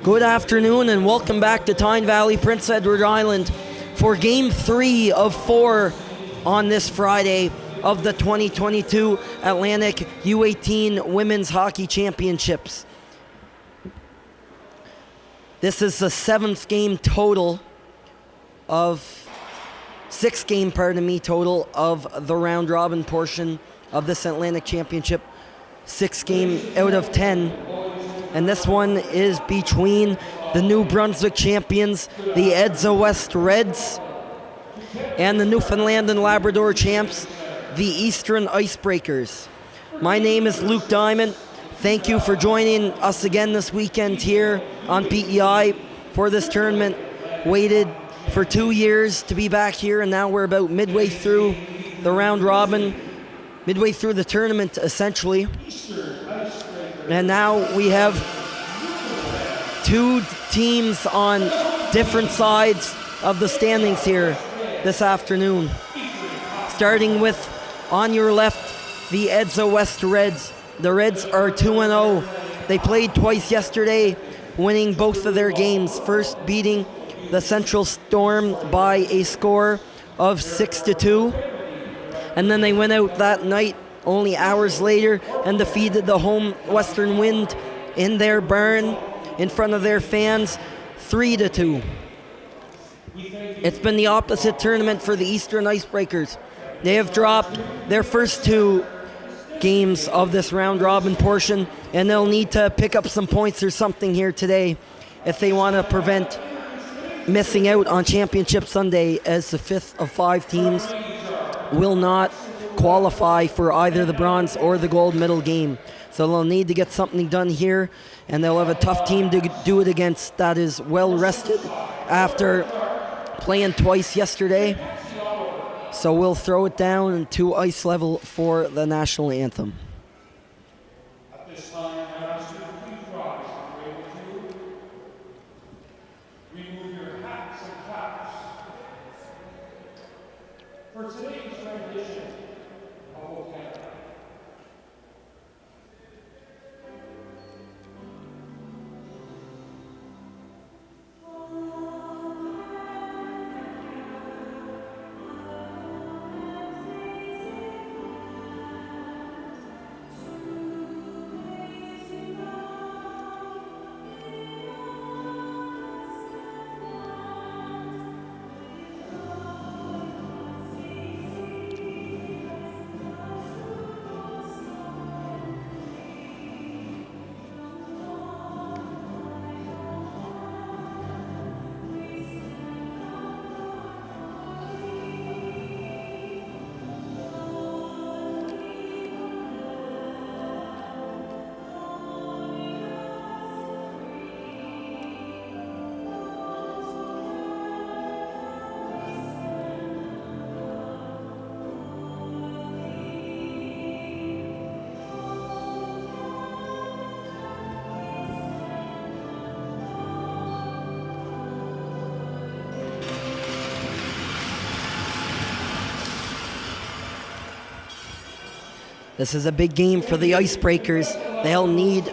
Good afternoon and welcome back to Tyne Valley, Prince Edward Island for Game 3 of 4 on this Friday of the 2022 Atlantic U18 Women's Hockey Championships. This is the 6 game total of the round robin portion of this Atlantic Championship. 6 game out of 10. And this one is between the New Brunswick champions, the Edza West Reds, and the Newfoundland and Labrador champs, the Eastern Icebreakers. My name is Luke Diamond. Thank you for joining us again this weekend here on PEI for this tournament. Waited for 2 years to be back here, and now we're about midway through the round robin, midway through the tournament essentially. And now we have 2 teams on different sides of the standings here this afternoon. Starting with, on your left, the Edza West Reds. The Reds are 2-0. They played twice yesterday, winning both of their games. First beating the Central Storm by a score of 6-2. And then they went out that night only hours later and defeated the home Western Wind in their barn in front of their fans 3-2. It's been the opposite tournament for the Eastern Icebreakers. They have dropped their first 2 games of this round robin portion, and they'll need to pick up some points or something here today if they want to prevent missing out on Championship Sunday, as the 5th of 5 teams will not qualify for either the bronze or the gold medal game. So they'll need to get something done here, and they'll have a tough team to do it against that is well rested after playing twice yesterday. So we'll throw it down to ice level for the national anthem. At this time, I ask you to please rise and be able to remove your hats and caps. For today's rendition of O Canada. This is a big game for the Icebreakers. They'll need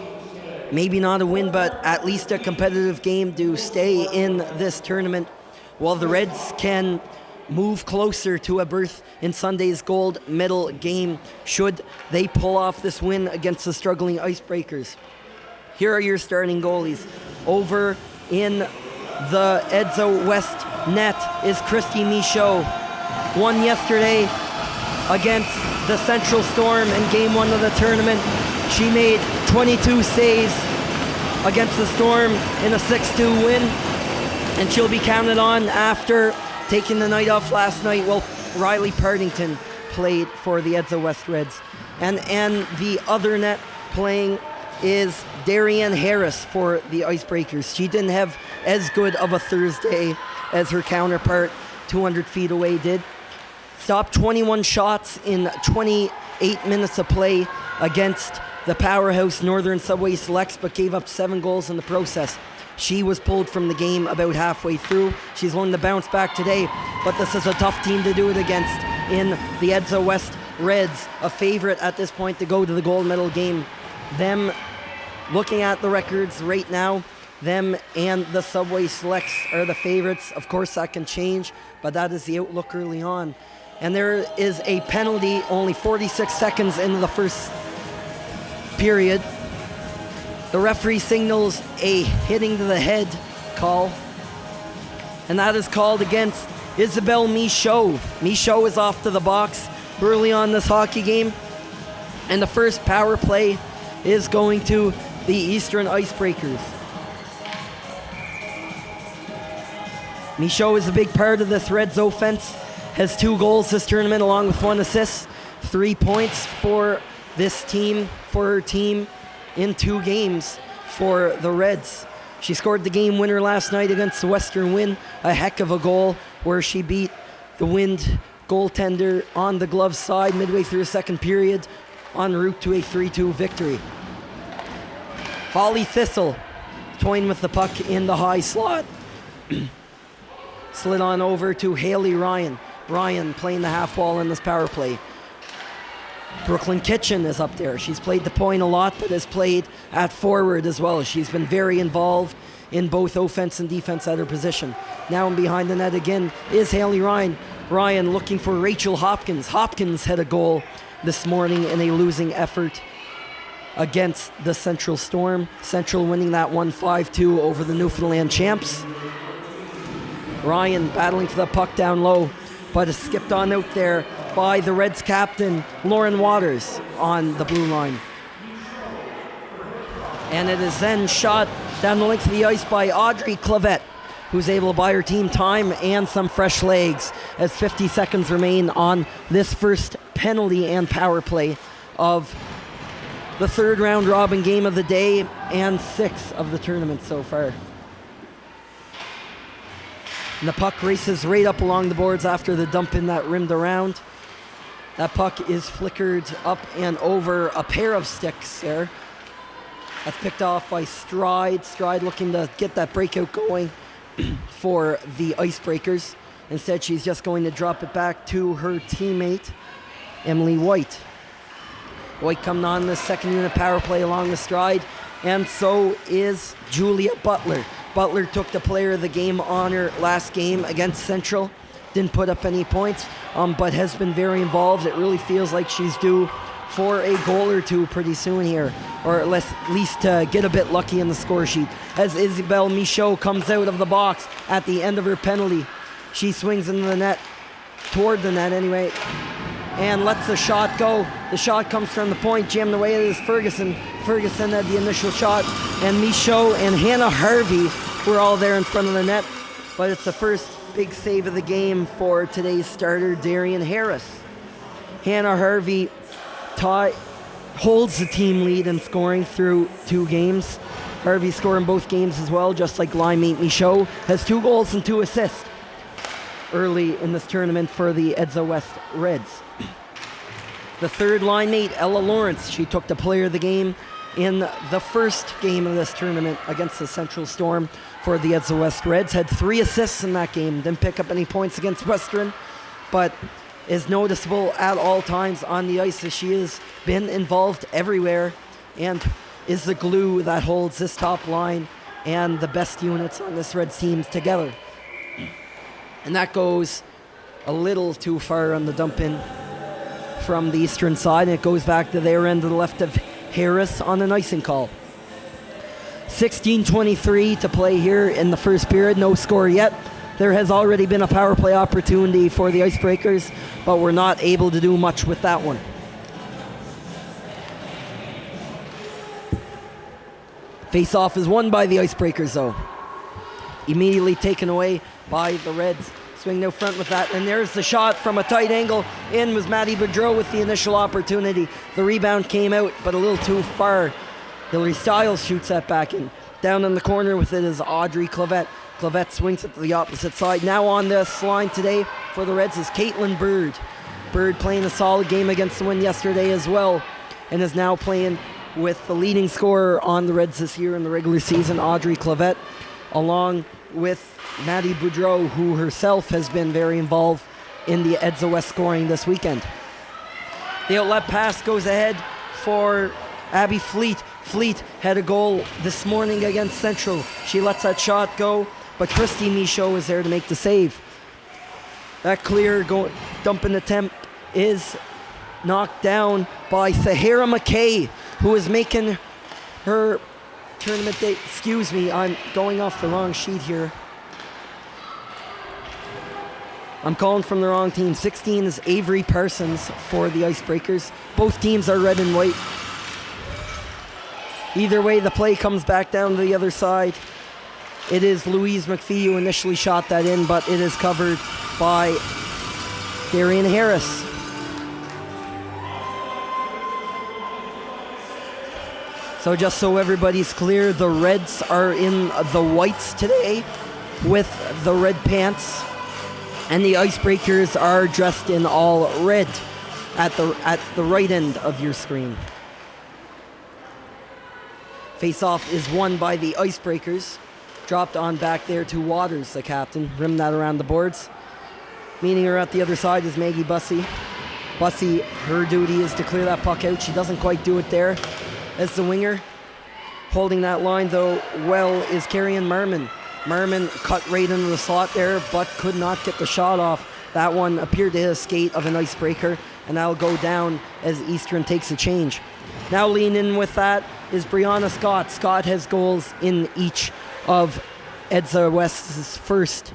maybe not a win, but at least a competitive game to stay in this tournament, while the Reds can move closer to a berth in Sunday's gold medal game should they pull off this win against the struggling Icebreakers. Here are your starting goalies. Over in the Edza West net is Christy Michaud. Won yesterday against the Central Storm in Game 1 of the tournament. She made 22 saves against the Storm in a 6-2 win, and she'll be counted on after taking the night off last night. Well, Riley Partington played for the Edza West Reds. And the other net playing is Darianne Harris for the Icebreakers. She didn't have as good of a Thursday as her counterpart 200 feet away did. Stopped 21 shots in 28 minutes of play against the powerhouse Northern Subway Selects, but gave up 7 goals in the process. She was pulled from the game about halfway through. She's looking to bounce back today, but this is a tough team to do it against in the Edza West Reds, a favorite at this point to go to the gold medal game. Them looking at the records right now, them and the Subway Selects are the favorites. Of course, that can change, but that is the outlook early on. And there is a penalty only 46 seconds into the first period. The referee signals a hitting to the head call, and that is called against Isabelle Michaud. Michaud is off to the box early on this hockey game, and the first power play is going to the Eastern Icebreakers. Michaud is a big part of this Reds offense, has 2 goals this tournament along with 1 assist, 3 points for this team, for her team in 2 games for the Reds. She scored the game winner last night against the Western Wind, a heck of a goal where she beat the Wind goaltender on the glove side midway through the second period en route to a 3-2 victory. Holly Thistle toying with the puck in the high slot. Slid on over to Haley Ryan. Ryan playing the half wall in this power play. Brooklyn Kitchen is up there. She's played the point a lot, but has played at forward as well. She's been very involved in both offense and defense at her position. Now in behind the net again is Haley Ryan. Ryan looking for Rachel Hopkins. Hopkins had a goal this morning in a losing effort against the Central Storm. Central winning that one 5-2 over the Newfoundland champs. Ryan battling for the puck down low, but is skipped on out there by the Reds captain, Lauren Waters, on the blue line. And it is then shot down the length of the ice by Audrey Clavette, who's able to buy her team time and some fresh legs as 50 seconds remain on this first penalty and power play of the third round robin game of the day and 6 of the tournament so far. And the puck races right up along the boards after the dump in that rimmed around. That puck is flickered up and over a pair of sticks there. That's picked off by Stride. Stride looking to get that breakout going for the Icebreakers. Instead, she's just going to drop it back to her teammate, Emily White. White coming on the second unit power play along the Stride, and so is Julia Butler. Butler took the player of the game honor last game against Central. Didn't put up any points, but has been very involved. It really feels like she's due for a goal or 2 pretty soon here, or at least get a bit lucky in the score sheet. As Isabelle Michaud comes out of the box at the end of her penalty, she swings into the net, toward the net anyway, and lets the shot go. The shot comes from the point, jammed away. It is Ferguson. Ferguson had the initial shot, and Michaud and Hannah Harvey were all there in front of the net, but it's the first big save of the game for today's starter, Darian Harris. Hannah Harvey holds the team lead in scoring through 2 games. Harvey scoring both games as well, just like line mate Michaud, has 2 goals and 2 assists early in this tournament for the Edza West Reds. The third line mate, Ella Lawrence, she took the player of the game in the first game of this tournament against the Central Storm for the Edza West Reds. Had 3 assists in that game, didn't pick up any points against Western, but is noticeable at all times on the ice as she has been involved everywhere and is the glue that holds this top line and the best units on this Reds team together. And that goes a little too far on the dump in from the eastern side, and it goes back to their end to the left of Harris on an icing call. 16:23 to play here in the first period, no score yet. There has already been a power play opportunity for the Icebreakers, but we're not able to do much with that one. Face-off is won by the Icebreakers, though. Immediately taken away by the Reds. Swing out front with that, and there's the shot from a tight angle. In was Maddie Boudreau with the initial opportunity. The rebound came out, but a little too far. Hillary Stiles shoots that back in. Down in the corner with it is Audrey Clavette. Clavette swings it to the opposite side. Now on this line today for the Reds is Caitlin Bird. Bird playing a solid game against the Wind yesterday as well, and is now playing with the leading scorer on the Reds this year in the regular season, Audrey Clavette, along with Maddie Boudreau, who herself has been very involved in the Edza West scoring this weekend. The outlet pass goes ahead for Abby Fleet. Fleet had a goal this morning against Central. She lets that shot go, but Christy Michaud is there to make the save. That clear dumping attempt is knocked down by Sahara McKay, who is making her tournament date. Excuse me, I'm going off the wrong sheet here. I'm calling from the wrong team. 16 is Avery Parsons for the Icebreakers. Both teams are red and white. Either way, the play comes back down to the other side. It is Louise McPhee who initially shot that in, but it is covered by Darian Harris. So just so everybody's clear, the Reds are in the whites today with the red pants. And the Icebreakers are dressed in all red at the right end of your screen. Face-off is won by the Icebreakers. Dropped on back there to Waters, the captain. Rimmed that around the boards. Meeting her at the other side is Maggie Bussey. Bussey, her duty is to clear that puck out. She doesn't quite do it there as the winger. Holding that line, though, well, is Carrion Merman. Merman cut right into the slot there, but could not get the shot off. That one appeared to hit a skate of an Icebreaker, and that'll go down as Eastern takes a change. Now lean in with that is Brianna Scott. Scott has goals in each of Edsa West's first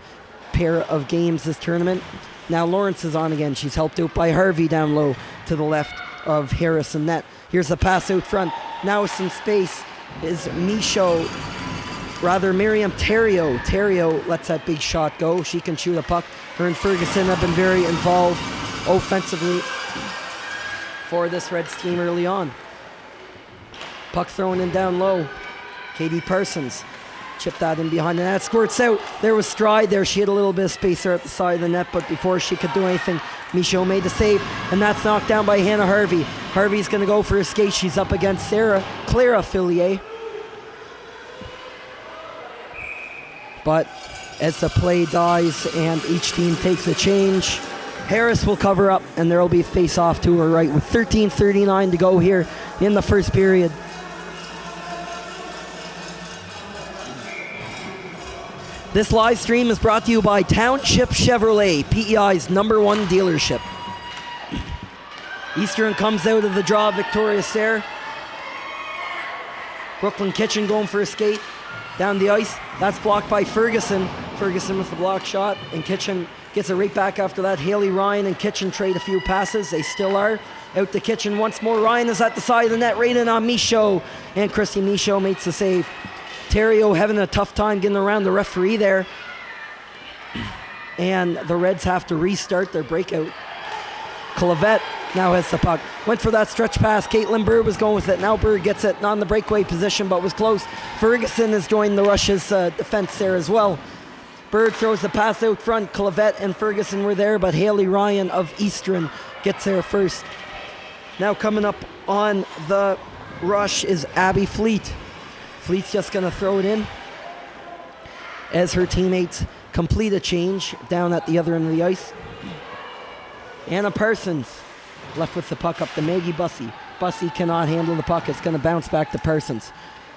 pair of games this tournament. Now Lawrence is on again. She's helped out by Harvey down low to the left of Harris and net. Here's the pass out front. Now some space is Miriam Terrio. Terrio lets that big shot go. She can shoot a puck. Her and Ferguson have been very involved offensively for this Reds team early on. Puck thrown in down low. Katie Parsons chipped that in behind the net. Squirts out. There was stride there. She had a little bit of space there at the side of the net, but before she could do anything, Michaud made the save, and that's knocked down by Hannah Harvey. Harvey's going to go for a skate. She's up against Clara Fillier. But as the play dies and each team takes a change, Harris will cover up, and there will be a face-off to her right with 13:39 to go here in the first period. This live stream is brought to you by Township Chevrolet, PEI's #1 dealership. Eastern comes out of the draw victorious there. Brooklyn Kitchen going for a skate down the ice. That's blocked by Ferguson. Ferguson with the block shot, and Kitchen gets it right back after that. Haley Ryan and Kitchen trade a few passes. They still are. Out to Kitchen once more. Ryan is at the side of the net, right in on Michaud, and Christy Michaud makes the save. Terrio having a tough time getting around the referee there. And the Reds have to restart their breakout. Clavette now has the puck. Went for that stretch pass. Caitlin Bird was going with it. Now Bird gets it, not in the breakaway position, but was close. Ferguson has joined the Russia's defense there as well. Bird throws the pass out front. Clavette and Ferguson were there, but Haley Ryan of Eastern gets there first. Now coming up on the rush is Abby Fleet. Fleet's just going to throw it in as her teammates complete a change down at the other end of the ice. Anna Parsons left with the puck up to Maggie Bussey. Bussey cannot handle the puck. It's going to bounce back to Parsons.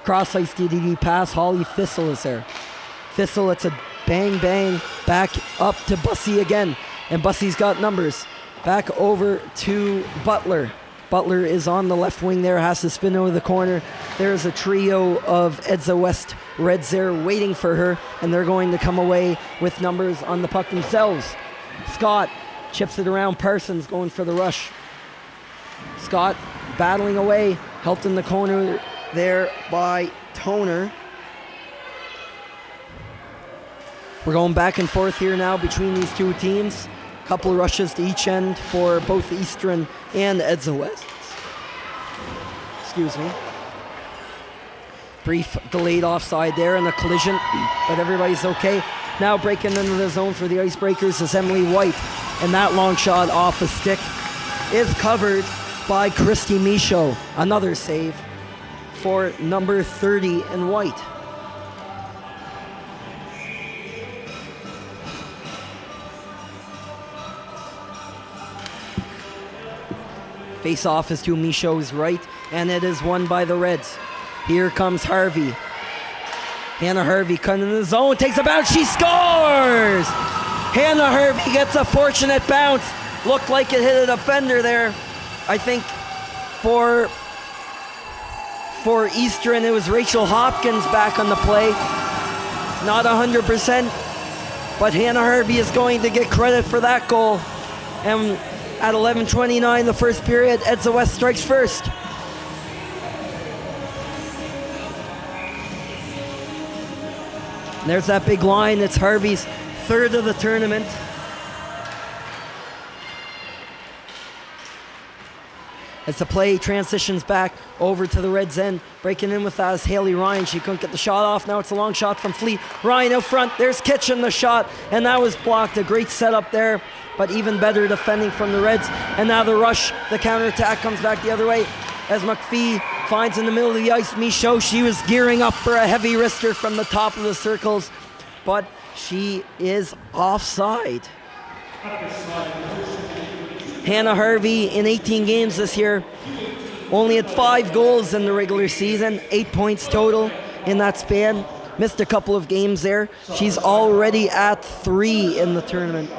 Cross ice DDD pass. Holly Thistle is there. Thistle, it's a bang bang back up to Bussey again. And Bussey's got numbers. Back over to Butler. Butler is on the left wing there, has to spin over the corner. There's a trio of Edsa West Reds there waiting for her, and they're going to come away with numbers on the puck themselves. Scott chips it around. Parsons going for the rush. Scott battling away, helped in the corner there by Toner. We're going back and forth here now between these two teams. Couple rushes to each end for both Eastern and Edsa West. Excuse me. Brief delayed offside there and a collision, but everybody's okay. Now breaking into the zone for the Icebreakers is Emily White, and that long shot off the stick is covered by Christy Michaud. Another save for number 30 in White. Face-off is to Michaud's right, and it is won by the Reds. Here comes Harvey. Hannah Harvey cutting in the zone, takes a bounce, she scores! Hannah Harvey gets a fortunate bounce. Looked like it hit a defender there. I think for Eastern, it was Rachel Hopkins back on the play. Not 100%, but Hannah Harvey is going to get credit for that goal. And at 11:29, the first period, Edsa West strikes first. And there's that big line. It's Harvey's third of the tournament. As the play transitions back over to the Reds' end, breaking in with that is Haley Ryan. She couldn't get the shot off. Now it's a long shot from Fleet. Ryan out front. There's Kitchen, the shot, and that was blocked. A great setup there, but even better defending from the Reds. And now the rush, the counterattack comes back the other way as McPhee finds in the middle of the ice Michaud. She was gearing up for a heavy wrister from the top of the circles, but she is offside. Hannah Harvey in 18 games this year only had 5 goals in the regular season, 8 points total in that span. Missed a couple of games there. She's already at 3 in the tournament.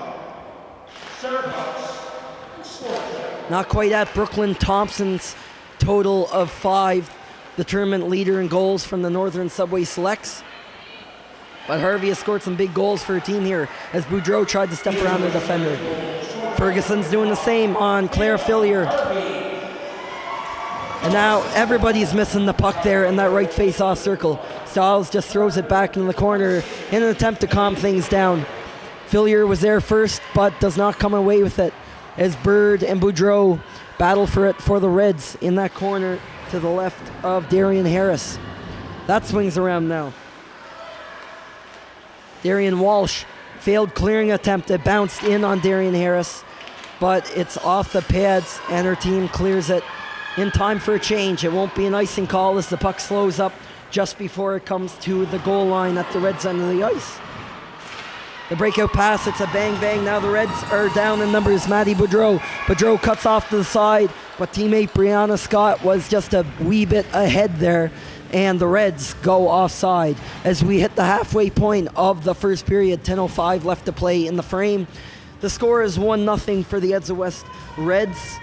Not quite at Brooklyn Thompson's total of 5, the tournament leader in goals from the Northern Subway Selects. But Harvey has scored some big goals for her team here as Boudreau tried to step around the defender. Ferguson's doing the same on Claire Fillier. And now everybody's missing the puck there in that right face-off circle. Stiles just throws it back in the corner in an attempt to calm things down. Fillier was there first, but does not come away with it as Bird and Boudreau battle for it for the Reds in that corner to the left of Darian Harris. That swings around now. Darian Walsh failed clearing attempt. It bounced in on Darian Harris, but it's off the pads and her team clears it in time for a change. It won't be an icing call as the puck slows up just before it comes to the goal line at the Reds' end of the ice. The breakout pass, it's a bang-bang. Now the Reds are down in numbers. Maddie Boudreau. Boudreau cuts off to the side, but teammate Brianna Scott was just a wee bit ahead there, and the Reds go offside as we hit the halfway point of the first period. 10:05 left to play in the frame. The score is 1-0 for the Edsa West Reds.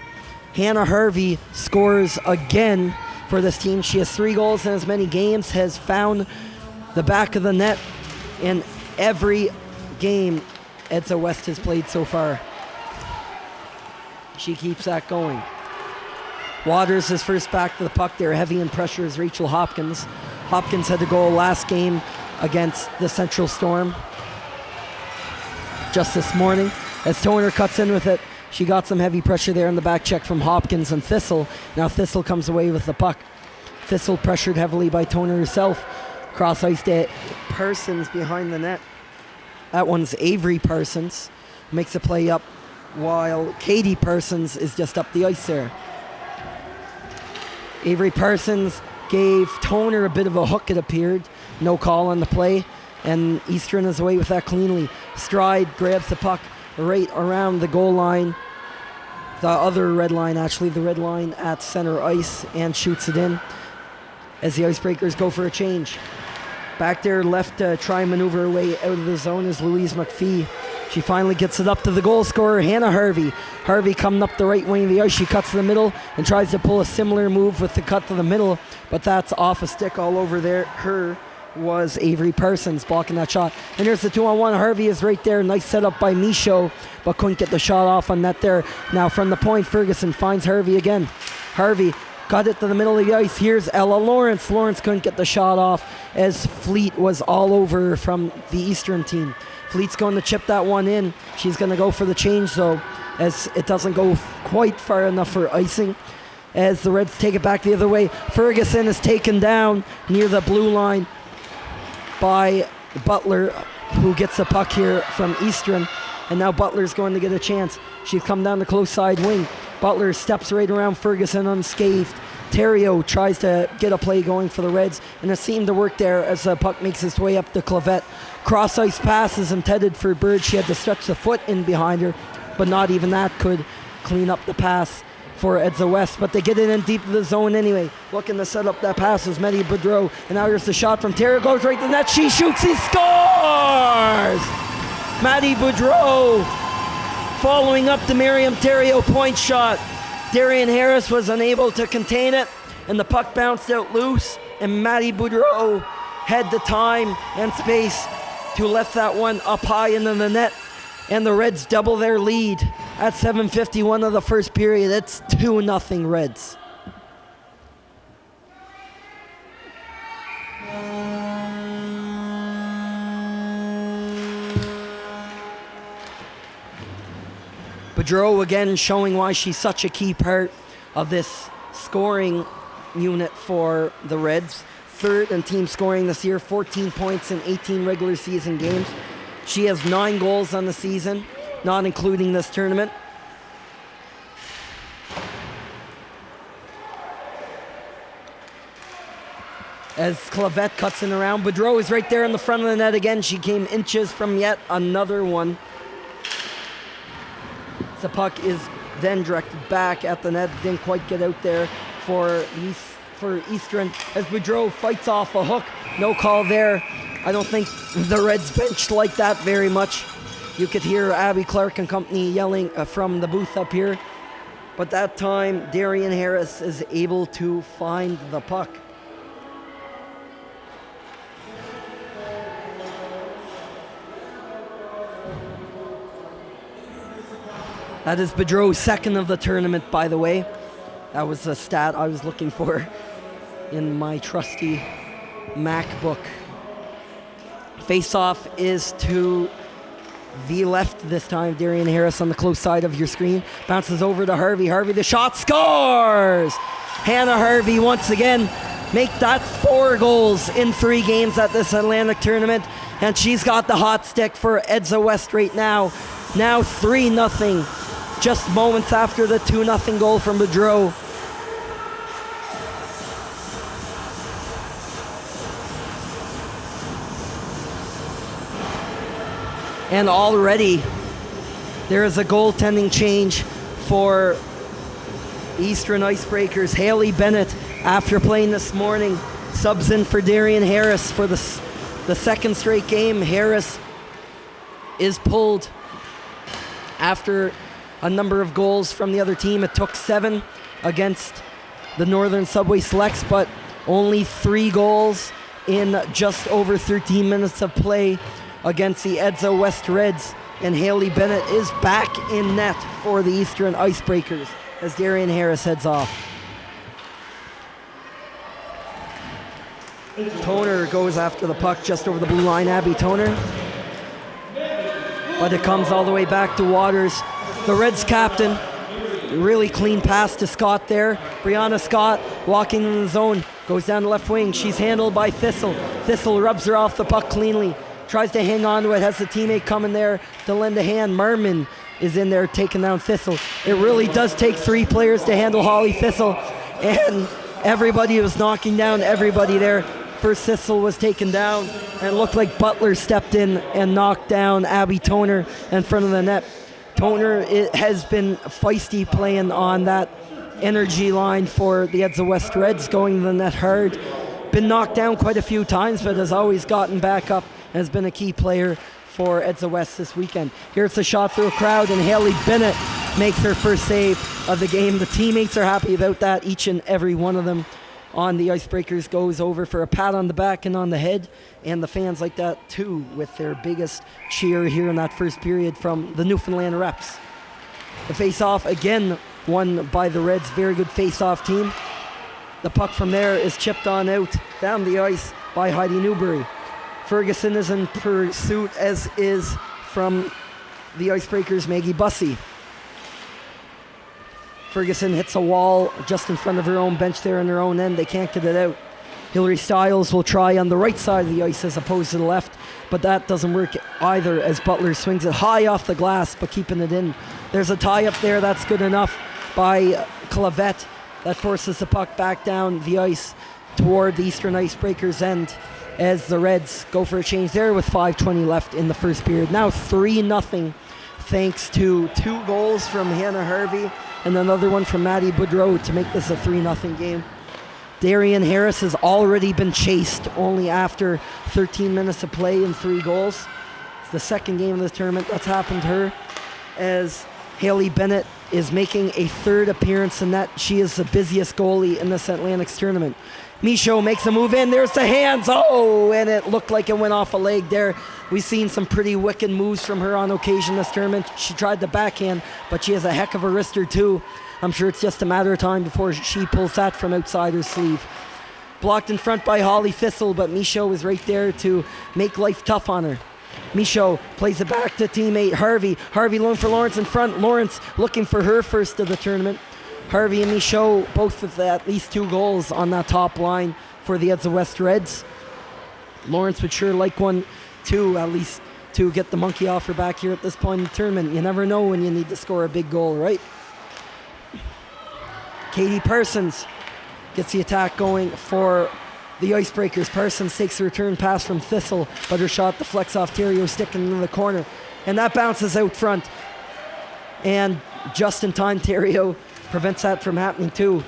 Hannah Harvey scores again for this team. She has 3 goals in as many games, has found the back of the net in every game Edsa West has played so far. She keeps that going. Waters is first back to the puck there. Heavy in pressure is Rachel Hopkins. Hopkins had the goal last game against the Central Storm just this morning. As Toner cuts in with it, she got some heavy pressure there in the back check from Hopkins and Thistle. Now Thistle comes away with the puck. Thistle pressured heavily by Toner herself. Cross ice to Parsons behind the net. That one's Avery Parsons. Makes a play up while Katie Parsons is just up the ice there. Avery Parsons gave Toner a bit of a hook, it appeared. No call on the play, and Eastern is away with that cleanly. Stride grabs the puck right around the goal line. The other red line, actually, the red line at center ice, and shoots it in as the Icebreakers go for a change. Back there left to try and maneuver her way out of the zone is Louise McPhee. She finally gets it up to the goal scorer, Hannah Harvey. Harvey coming up the right wing of the ice. She cuts to the middle and tries to pull a similar move with the cut to the middle, but that's off a stick all over there. Her was Avery Parsons blocking that shot. And there's the 2-on-1. Harvey is right there. Nice setup by Michaud, but couldn't get the shot off on net there. Now from the point, Ferguson finds Harvey again. Harvey got it to the middle of the ice. Here's Ella Lawrence. Lawrence couldn't get the shot off as Fleet was all over from the Eastern team. Fleet's going to chip that one in. She's going to go for the change though, as it doesn't go quite far enough for icing. As the Reds take it back the other way, Ferguson is taken down near the blue line by Butler, who gets the puck here from Eastern. And now Butler's going to get a chance. She's come down the close side wing. Butler steps right around Ferguson unscathed. Terrio tries to get a play going for the Reds, and it seemed to work there as the puck makes its way up the clavette. Cross ice pass is intended for Bird. She had to stretch the foot in behind her, but not even that could clean up the pass for Edsa West, but they get it in deep to the zone anyway. Looking to set up that pass was Maddie Boudreau, and now here's the shot from Tara, goes right to the net, she shoots, he scores! Maddie Boudreau following up the Miriam Theriault point shot. Darian Harris was unable to contain it, and the puck bounced out loose, and Maddie Boudreau had the time and space to lift that one up high into the net, and the Reds double their lead at 7:51 of the first period. It's 2-0 Reds. Boudreau again showing why she's such a key part of this scoring unit for the Reds. Third in team scoring this year, 14 points in 18 regular season games. She has 9 goals on the season, not including this tournament. As Clavette cuts in around, Boudreau is right there in the front of the net again. She came inches from yet another one. The puck is then directed back at the net. Didn't quite get out there for Eastern as Boudreau fights off a hook. No call there. I don't think the Reds benched like that very much. You could hear Abby Clark and company yelling from the booth up here. But that time, Darian Harris is able to find the puck. That is Boudreau's second of the tournament, by the way. That was a stat I was looking for in my trusty MacBook. Face-off is to the left this time. Darian Harris on the close side of your screen. Bounces over to Harvey. Harvey, the shot, scores! Hannah Harvey once again make that 4 goals in 3 games at this Atlantic tournament. And she's got the hot stick for Edsa West right now. Now 3-0. Just moments after the 2-0 goal from Boudreau. And already there is a goaltending change for Eastern Icebreakers. Haley Bennett, after playing this morning, subs in for Darian Harris for the second straight game. Harris is pulled after a number of goals from the other team. It took 7 against the Northern Subway Selects, but only 3 goals in just over 13 minutes of play against the Edsa West Reds. And Haley Bennett is back in net for the Eastern Icebreakers as Darian Harris heads off. Toner goes after the puck just over the blue line. Abby Toner. But it comes all the way back to Waters. The Reds captain, really clean pass to Scott there. Brianna Scott walking in the zone, goes down the left wing. She's handled by Thistle. Thistle rubs her off the puck cleanly. Tries to hang on to it, has the teammate coming there to lend a hand. Merman is in there taking down Thistle. It really does take 3 players to handle Holly Thistle. And everybody was knocking down everybody there. First Thistle was taken down, and it looked like Butler stepped in and knocked down Abby Toner in front of the net. Toner has been feisty playing on that energy line for the Edsa West Reds, going to the net hard. Been knocked down quite a few times, but has always gotten back up and has been a key player for Edsa West this weekend. Here's the shot through a crowd, and Haley Bennett makes her first save of the game. The teammates are happy about that. Each and every one of them on the Icebreakers goes over for a pat on the back and on the head, and the fans like that too, with their biggest cheer here in that first period from the Newfoundland reps. The face-off again won by the Reds. Very good face-off team. The puck from there is chipped on out down the ice by Heidi Newbury. Ferguson is in pursuit, as is from the Icebreakers Maggie Bussey. Ferguson hits a wall just in front of her own bench there in her own end. They can't get it out. Hillary Stiles will try on the right side of the ice as opposed to the left, but that doesn't work either as Butler swings it high off the glass, but keeping it in. There's a tie up there. That's good enough by Clavette. That forces the puck back down the ice toward the Eastern Icebreakers end as the Reds go for a change there with 5:20 left in the first period. Now 3-0 thanks to 2 goals from Hannah Harvey and another one from Maddie Boudreau to make this a 3-0 game. Darian Harris has already been chased only after 13 minutes of play and 3 goals. It's the second game of this tournament that's happened to her, as Haley Bennett is making a 3rd appearance in net. She is the busiest goalie in this Atlantics tournament. Michaud makes a move in. There's the hands. Oh, and it looked like it went off a leg there. We've seen some pretty wicked moves from her on occasion this tournament. She tried the backhand, but she has a heck of a wrister too. I'm sure it's just a matter of time before she pulls that from outside her sleeve. Blocked in front by Holly Thistle, but Michaud is right there to make life tough on her. Michaud plays it back to teammate Harvey. Harvey looking for Lawrence in front. Lawrence looking for her first of the tournament. Harvey and Michaud both with at least 2 goals on that top line for the Edsa West Reds. Lawrence would sure like one too, at least to get the monkey off her back here at this point in the tournament. You never know when you need to score a big goal, right? Katie Parsons gets the attack going for the Icebreakers. Parsons takes the return pass from Thistle, but her shot deflects off Terrio, sticking into the corner. And that bounces out front. And just in time, Terrio prevents that from happening too.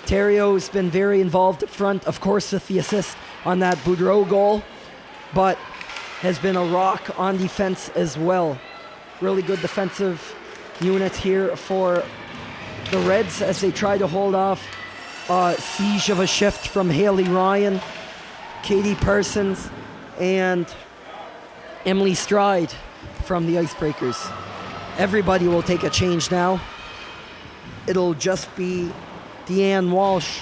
Terrio's been very involved up front, of course, with the assist on that Boudreau goal, but has been a rock on defense as well. Really good defensive unit here for the Reds as they try to hold off a siege of a shift from Haley Ryan, Katie Parsons, and Emily Stride from the Icebreakers. Everybody will take a change now. It'll just be Deanne Walsh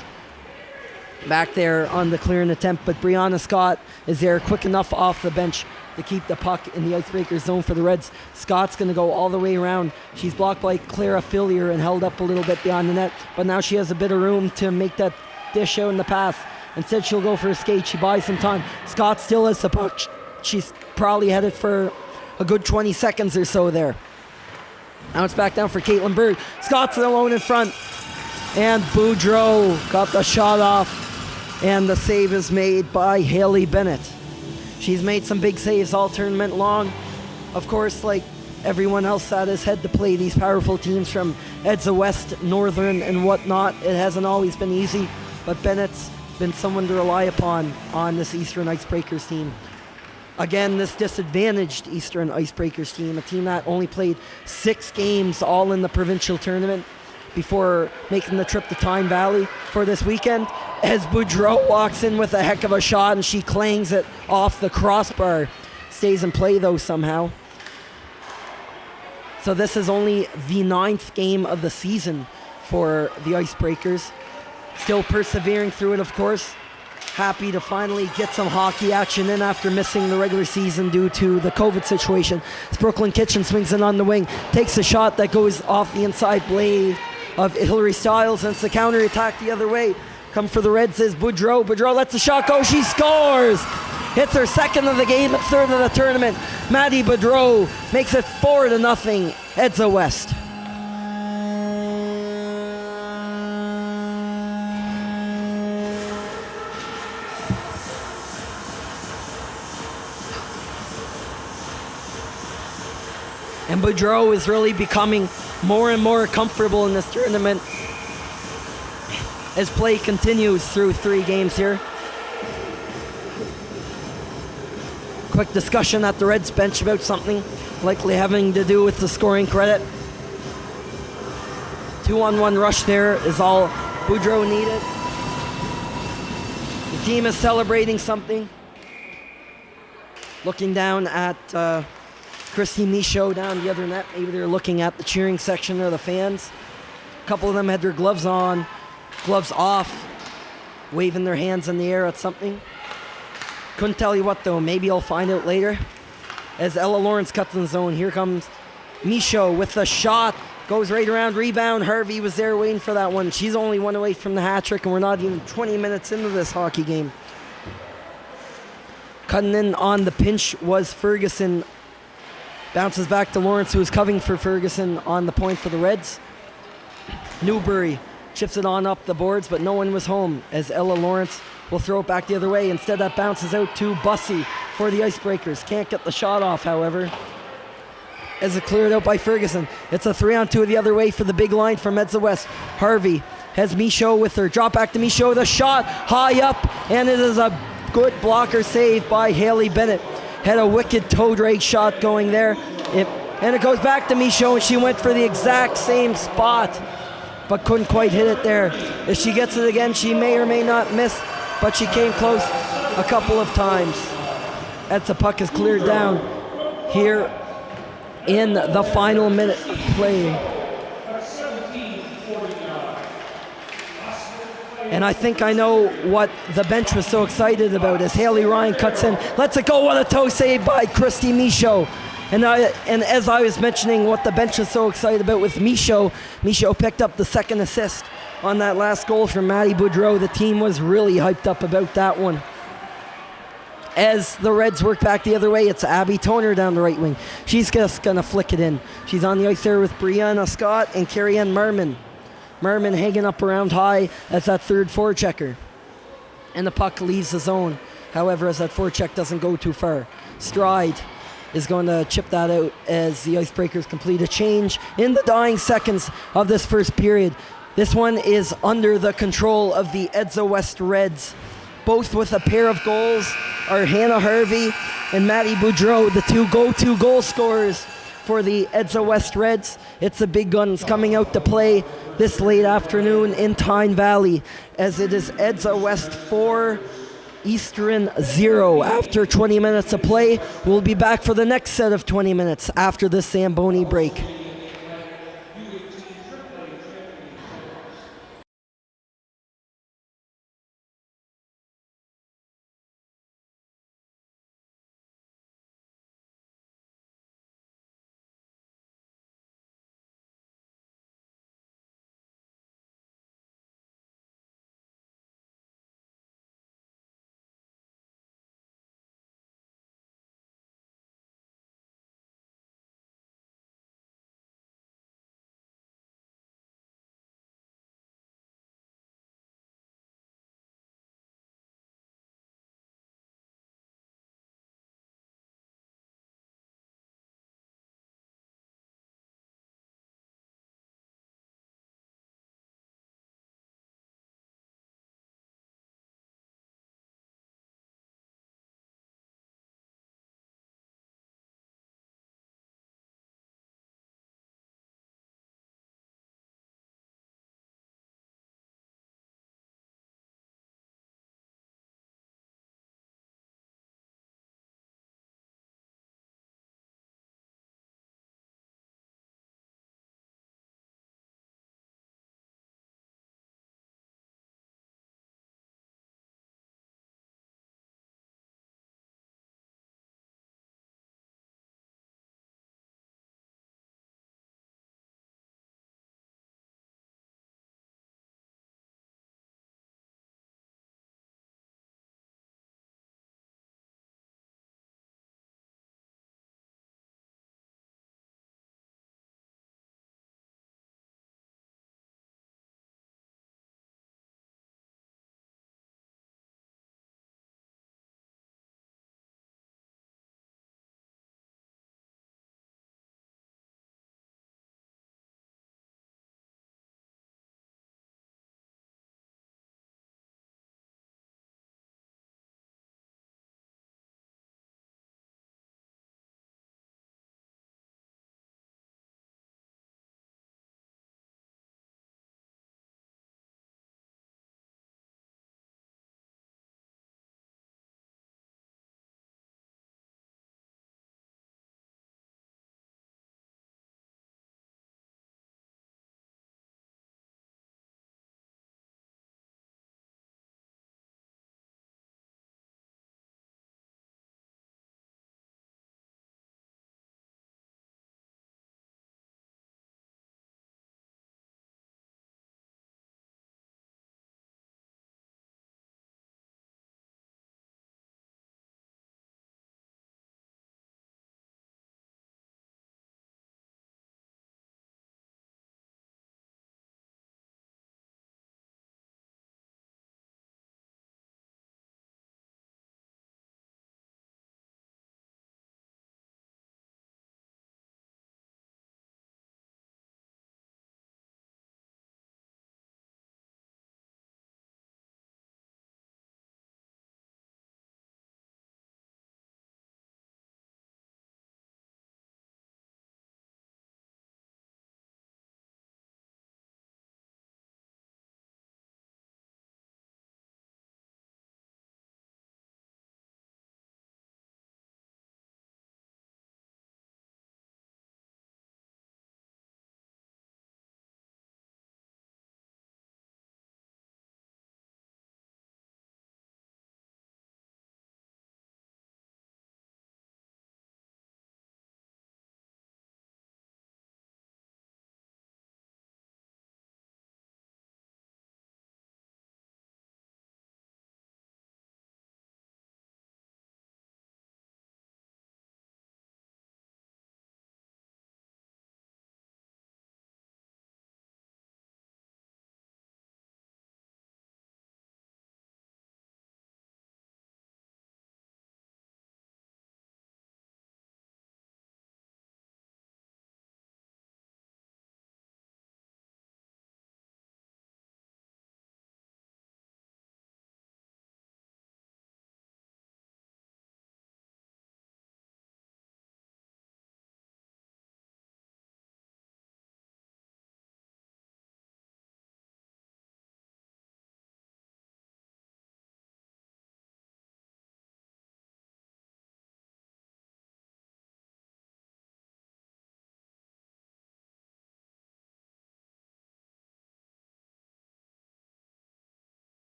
back there on the clearing attempt, but Brianna Scott is there quick enough off the bench to keep the puck in the Icebreakers zone for the Reds. Scott's going to go all the way around. She's blocked by Clara Fillier and held up a little bit behind the net, but now she has a bit of room to make that dish out in the pass. Instead, she'll go for a skate. She buys some time. Scott still has the puck. She's probably headed for a good 20 seconds or so there. Now it's back down for Caitlin Bird. Scott's alone in front, and Boudreau got the shot off, and the save is made by Haley Bennett. She's made some big saves all tournament long. Of course, like everyone else that has had to play these powerful teams from Edsa West, Northern, and whatnot, it hasn't always been easy, but Bennett's been someone to rely upon on this Eastern Icebreakers team. Again, this disadvantaged Eastern Icebreakers team, a team that only played 6 games all in the provincial tournament before making the trip to Tyne Valley for this weekend, as Boudreau walks in with a heck of a shot and she clangs it off the crossbar. Stays in play though somehow. So this is only the 9th game of the season for the Icebreakers. Still persevering through it, of course. Happy to finally get some hockey action in after missing the regular season due to the COVID situation. As Brooklyn Kitchen swings in on the wing, takes a shot that goes off the inside blade of Hillary Stiles, and it's the counter attack the other way. Come for the Reds is Boudreau. Boudreau lets the shot go. She scores. Hits her 2nd of the game and 3rd of the tournament. Maddie Boudreau makes it 4-0. Edsa West. And Boudreau is really becoming more and more comfortable in this tournament as play continues through 3 games here. Quick discussion at the Reds bench about something likely having to do with the scoring credit. 2-on-1 rush there is all Boudreau needed. The team is celebrating something. Looking down at Christy Michaud down the other net. Maybe they're looking at the cheering section or the fans. A couple of them had their gloves on, gloves off, waving their hands in the air at something. Couldn't tell you what though. Maybe I'll find out later. As Ella Lawrence cuts in the zone, here comes Michaud with the shot. Goes right around, rebound. Harvey was there waiting for that one. She's only one away from the hat trick, and we're not even 20 minutes into this hockey game. Cutting in on the pinch was Ferguson. Bounces back to Lawrence, who is covering for Ferguson on the point for the Reds. Newbury chips it on up the boards, but no one was home as Ella Lawrence will throw it back the other way. Instead, that bounces out to Bussey for the Icebreakers. Can't get the shot off, however. as it cleared out by Ferguson. It's a 3-on-2 the other way for the big line from Edsa West. Harvey has Michaud with her. Drop back to Michaud. The shot high up, and it is a good blocker save by Haley Bennett. Had a wicked toe drag shot going there. And it goes back to Michaud, and she went for the exact same spot, but couldn't quite hit it there. If she gets it again, she may or may not miss, but she came close a couple of times. As the puck is cleared down here in the final minute of play. And I think I know what the bench was so excited about as Haley Ryan cuts in. Lets it go. What a toe save by Christy Michaud. And as I was mentioning what the bench was so excited about with Michaud picked up the second assist on that last goal from Maddie Boudreau. The team was really hyped up about that one. As the Reds work back the other way, it's Abby Toner down the right wing. She's just going to flick it in. She's on the ice there with Brianna Scott and Carrie-Anne Merman. Merman hanging up around high as that third forechecker. And the puck leaves the zone. However, as that forecheck doesn't go too far. Stride is going to chip that out as the Icebreakers complete a change in the dying seconds of this first period. This one is under the control of the Edsa West Reds. Both with a pair of goals are Hannah Harvey and Maddie Boudreau, the two go-to goal scorers for the Edsa West Reds. It's the big guns coming out to play this late afternoon in Tyne Valley, as it is Edsa West 4, Eastern 0. After 20 minutes of play, we'll be back for the next set of 20 minutes after this Zamboni break.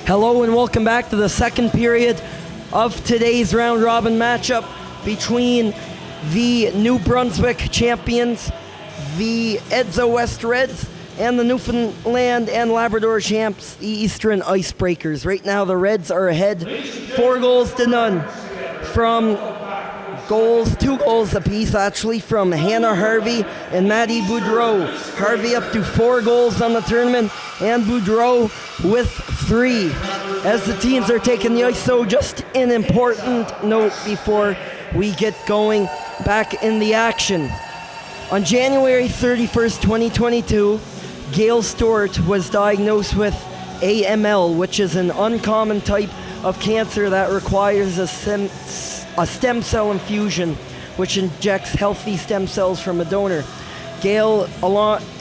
Hello and welcome back to the second period of today's round robin matchup between the New Brunswick champions, the Edza West Reds, and the Newfoundland and Labrador champs, the Eastern Icebreakers. Right now the Reds are ahead 4-0 from two goals apiece actually, from Hannah Harvey and Maddie Boudreau. Harvey up to 4 goals on the tournament and Boudreau with 3. As the teams are taking the ice, so just an important note before we get going back in the action. On January 31st, 2022, Gail Stewart was diagnosed with AML, which is an uncommon type of cancer that requires a stem cell infusion, which injects healthy stem cells from a donor. Gail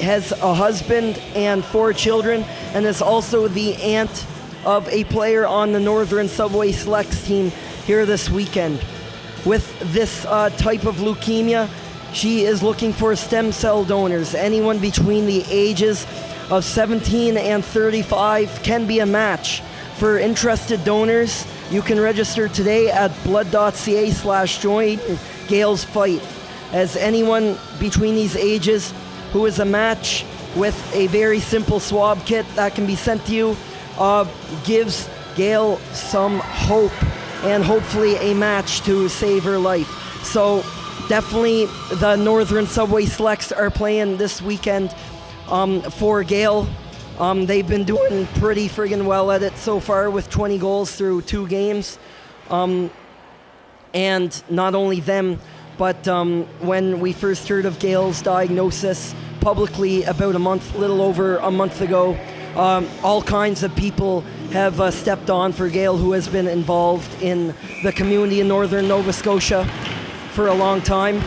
has a husband and 4 children and is also the aunt of a player on the Northern Subway Selects team here this weekend. With this type of leukemia, she is looking for stem cell donors. Anyone between the ages of 17 and 35 can be a match. For interested donors, you can register today at blood.ca/join Gail's Fight. As anyone between these ages who is a match with a very simple swab kit that can be sent to you gives Gail some hope and hopefully a match to save her life. So definitely the Northern Subway Selects are playing this weekend for Gail. They've been doing pretty friggin' well at it so far with 20 goals through 2 games. And not only them, but when we first heard of Gail's diagnosis publicly about little over a month ago, all kinds of people have stepped on for Gail, who has been involved in the community in northern Nova Scotia for a long time,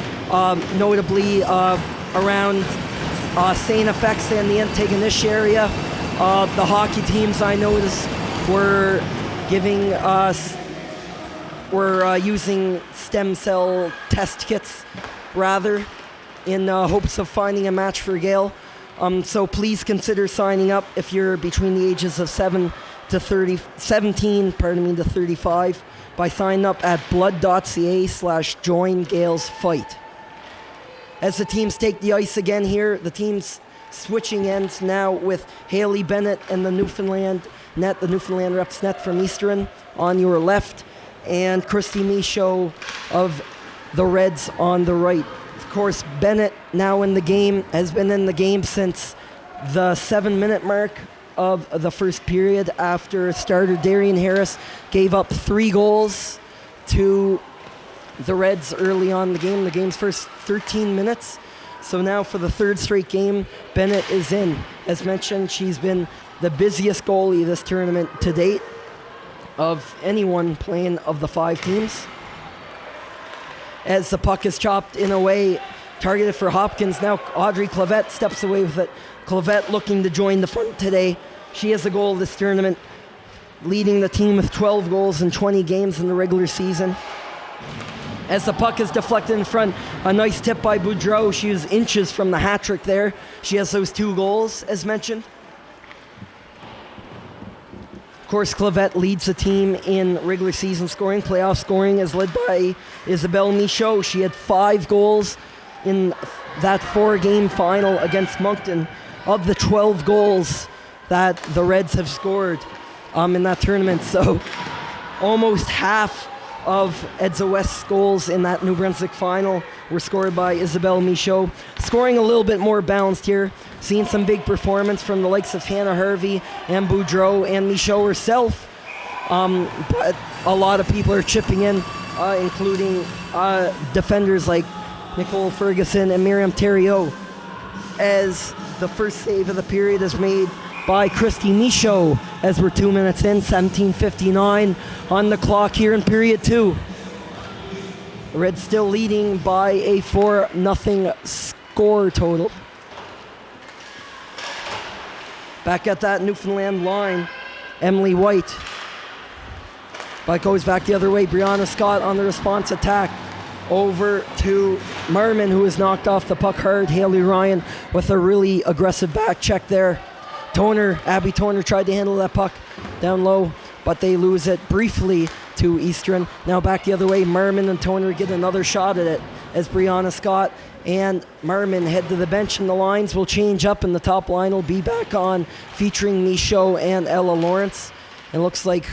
notably around St. FX and the Antigonish area. The hockey teams, I noticed, were using stem cell test kits rather, in hopes of finding a match for Gail. So please consider signing up if you're between the ages of 17 to 35 by signing up at blood.ca/join Gail's Fight. As the teams take the ice again here, the teams switching ends now with Haley Bennett and the Newfoundland Reps net from Eastern on your left, and Christy Michaud of the Reds on the right. Of course, Bennett now in the game, has been in the game since the 7-minute mark of the first period after starter Darian Harris gave up 3 goals to the Reds early on in the game, the game's first 13 minutes. So now for the 3rd straight game, Bennett is in. As mentioned, she's been the busiest goalie this tournament to date of anyone playing of the 5 teams. As the puck is chopped in a way, targeted for Hopkins. Now Audrey Clavette steps away with it. Clavette looking to join the front today. She has a goal this tournament, leading the team with 12 goals in 20 games in the regular season. As the puck is deflected in front, a nice tip by Boudreau. She was inches from the hat trick there. She has those 2 goals, as mentioned. Of course, Clavette leads the team in regular season scoring. Playoff scoring is led by Isabelle Michaud. She had 5 goals in that 4-game final against Moncton. Of the 12 goals that the Reds have scored in that tournament, so almost half of Edza West's goals in that New Brunswick final were scored by Isabelle Michaud. Scoring a little bit more balanced here. Seeing some big performance from the likes of Hannah Harvey and Boudreau and Michaud herself. But a lot of people are chipping in, including defenders like Nicole Ferguson and Miriam Theriault, as the first save of the period is made by Christy Michaud as we're 2 minutes in, 17:59 on the clock here in period 2. The Reds still leading by a 4-0 score total. Back at that Newfoundland line, Emily White. But goes back the other way. Brianna Scott on the response attack. Over to Merman, who is knocked off the puck hard. Haley Ryan with a really aggressive back check there. Abby Toner tried to handle that puck, down low, but they lose it briefly to Eastern. Now back the other way, Merman and Toner get another shot at it as Brianna Scott and Merman head to the bench, and the lines will change up, and the top line will be back on, featuring Michaud and Ella Lawrence. It looks like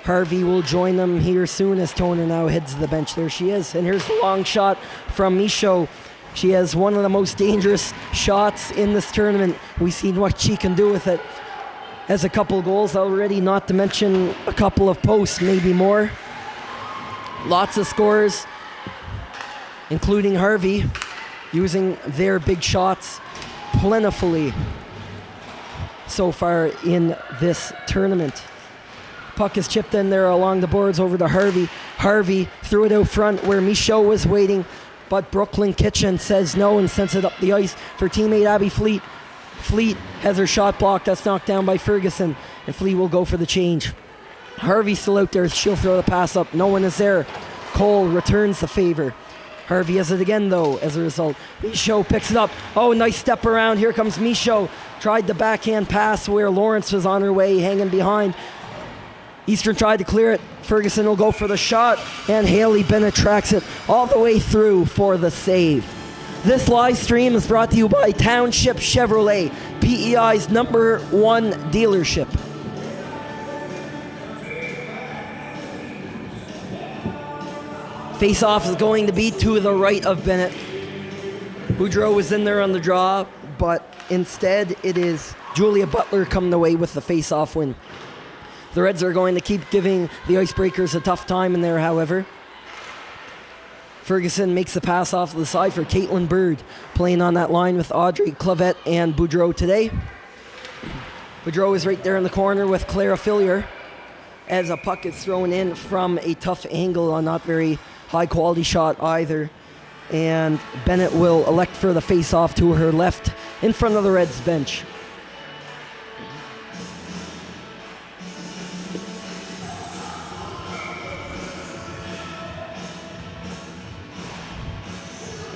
Harvey will join them here soon as Toner now heads to the bench. There she is, and here's the long shot from Michaud. She has one of the most dangerous shots in this tournament. We've seen what she can do with it. Has a couple goals already, not to mention a couple of posts, maybe more. Lots of scores, including Harvey, using their big shots plentifully so far in this tournament. Puck is chipped in there along the boards over to Harvey. Harvey threw it out front where Michaud was waiting, but Brooklyn Kitchen says no and sends it up the ice for teammate Abby Fleet. Fleet has her shot blocked. That's knocked down by Ferguson, and Fleet will go for the change. Harvey's still out there. She'll throw the pass up. No one is there. Cole returns the favor. Harvey has it again, though, as a result. Michaud picks it up. Oh, nice step around. Here comes Michaud. Tried the backhand pass where Lawrence was on her way, hanging behind. Eastern tried to clear it. Ferguson will go for the shot, and Haley Bennett tracks it all the way through for the save. This live stream is brought to you by Township Chevrolet, PEI's #1 dealership. Face-off is going to be to the right of Bennett. Boudreau was in there on the draw, but instead it is Julia Butler coming away with the face-off win. The Reds are going to keep giving the Icebreakers a tough time in there, however. Ferguson makes the pass off to the side for Caitlin Bird, playing on that line with Audrey Clavette and Boudreau today. Boudreau is right there in the corner with Clara Fillier as a puck is thrown in from a tough angle, a not very high quality shot either. And Bennett will elect for the face-off to her left in front of the Reds bench.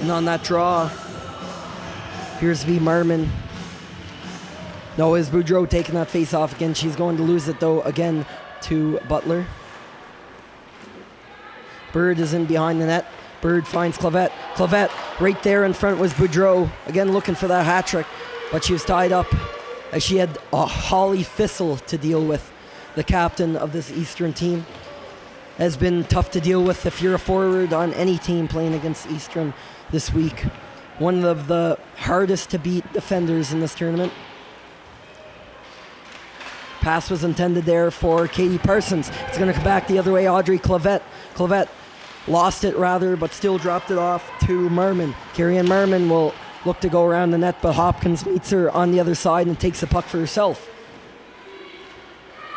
And on that draw, here's V. Merman. No, is Boudreau taking that face off again. She's going to lose it, though, again to Butler. Bird is in behind the net. Bird finds Clavette. Clavette right there in front was Boudreau. Again, looking for that hat trick, but she was tied up as she had a Holly Thistle to deal with. The captain of this Eastern team has been tough to deal with if you're a forward on any team playing against Eastern this week. One of the hardest to beat defenders in this tournament. Pass was intended there for Katie Parsons. It's going to come back the other way. Audrey Clavette. Clavette lost it rather, but still dropped it off to Merman. Carrie-Ann Merman will look to go around the net, but Hopkins meets her on the other side and takes the puck for herself.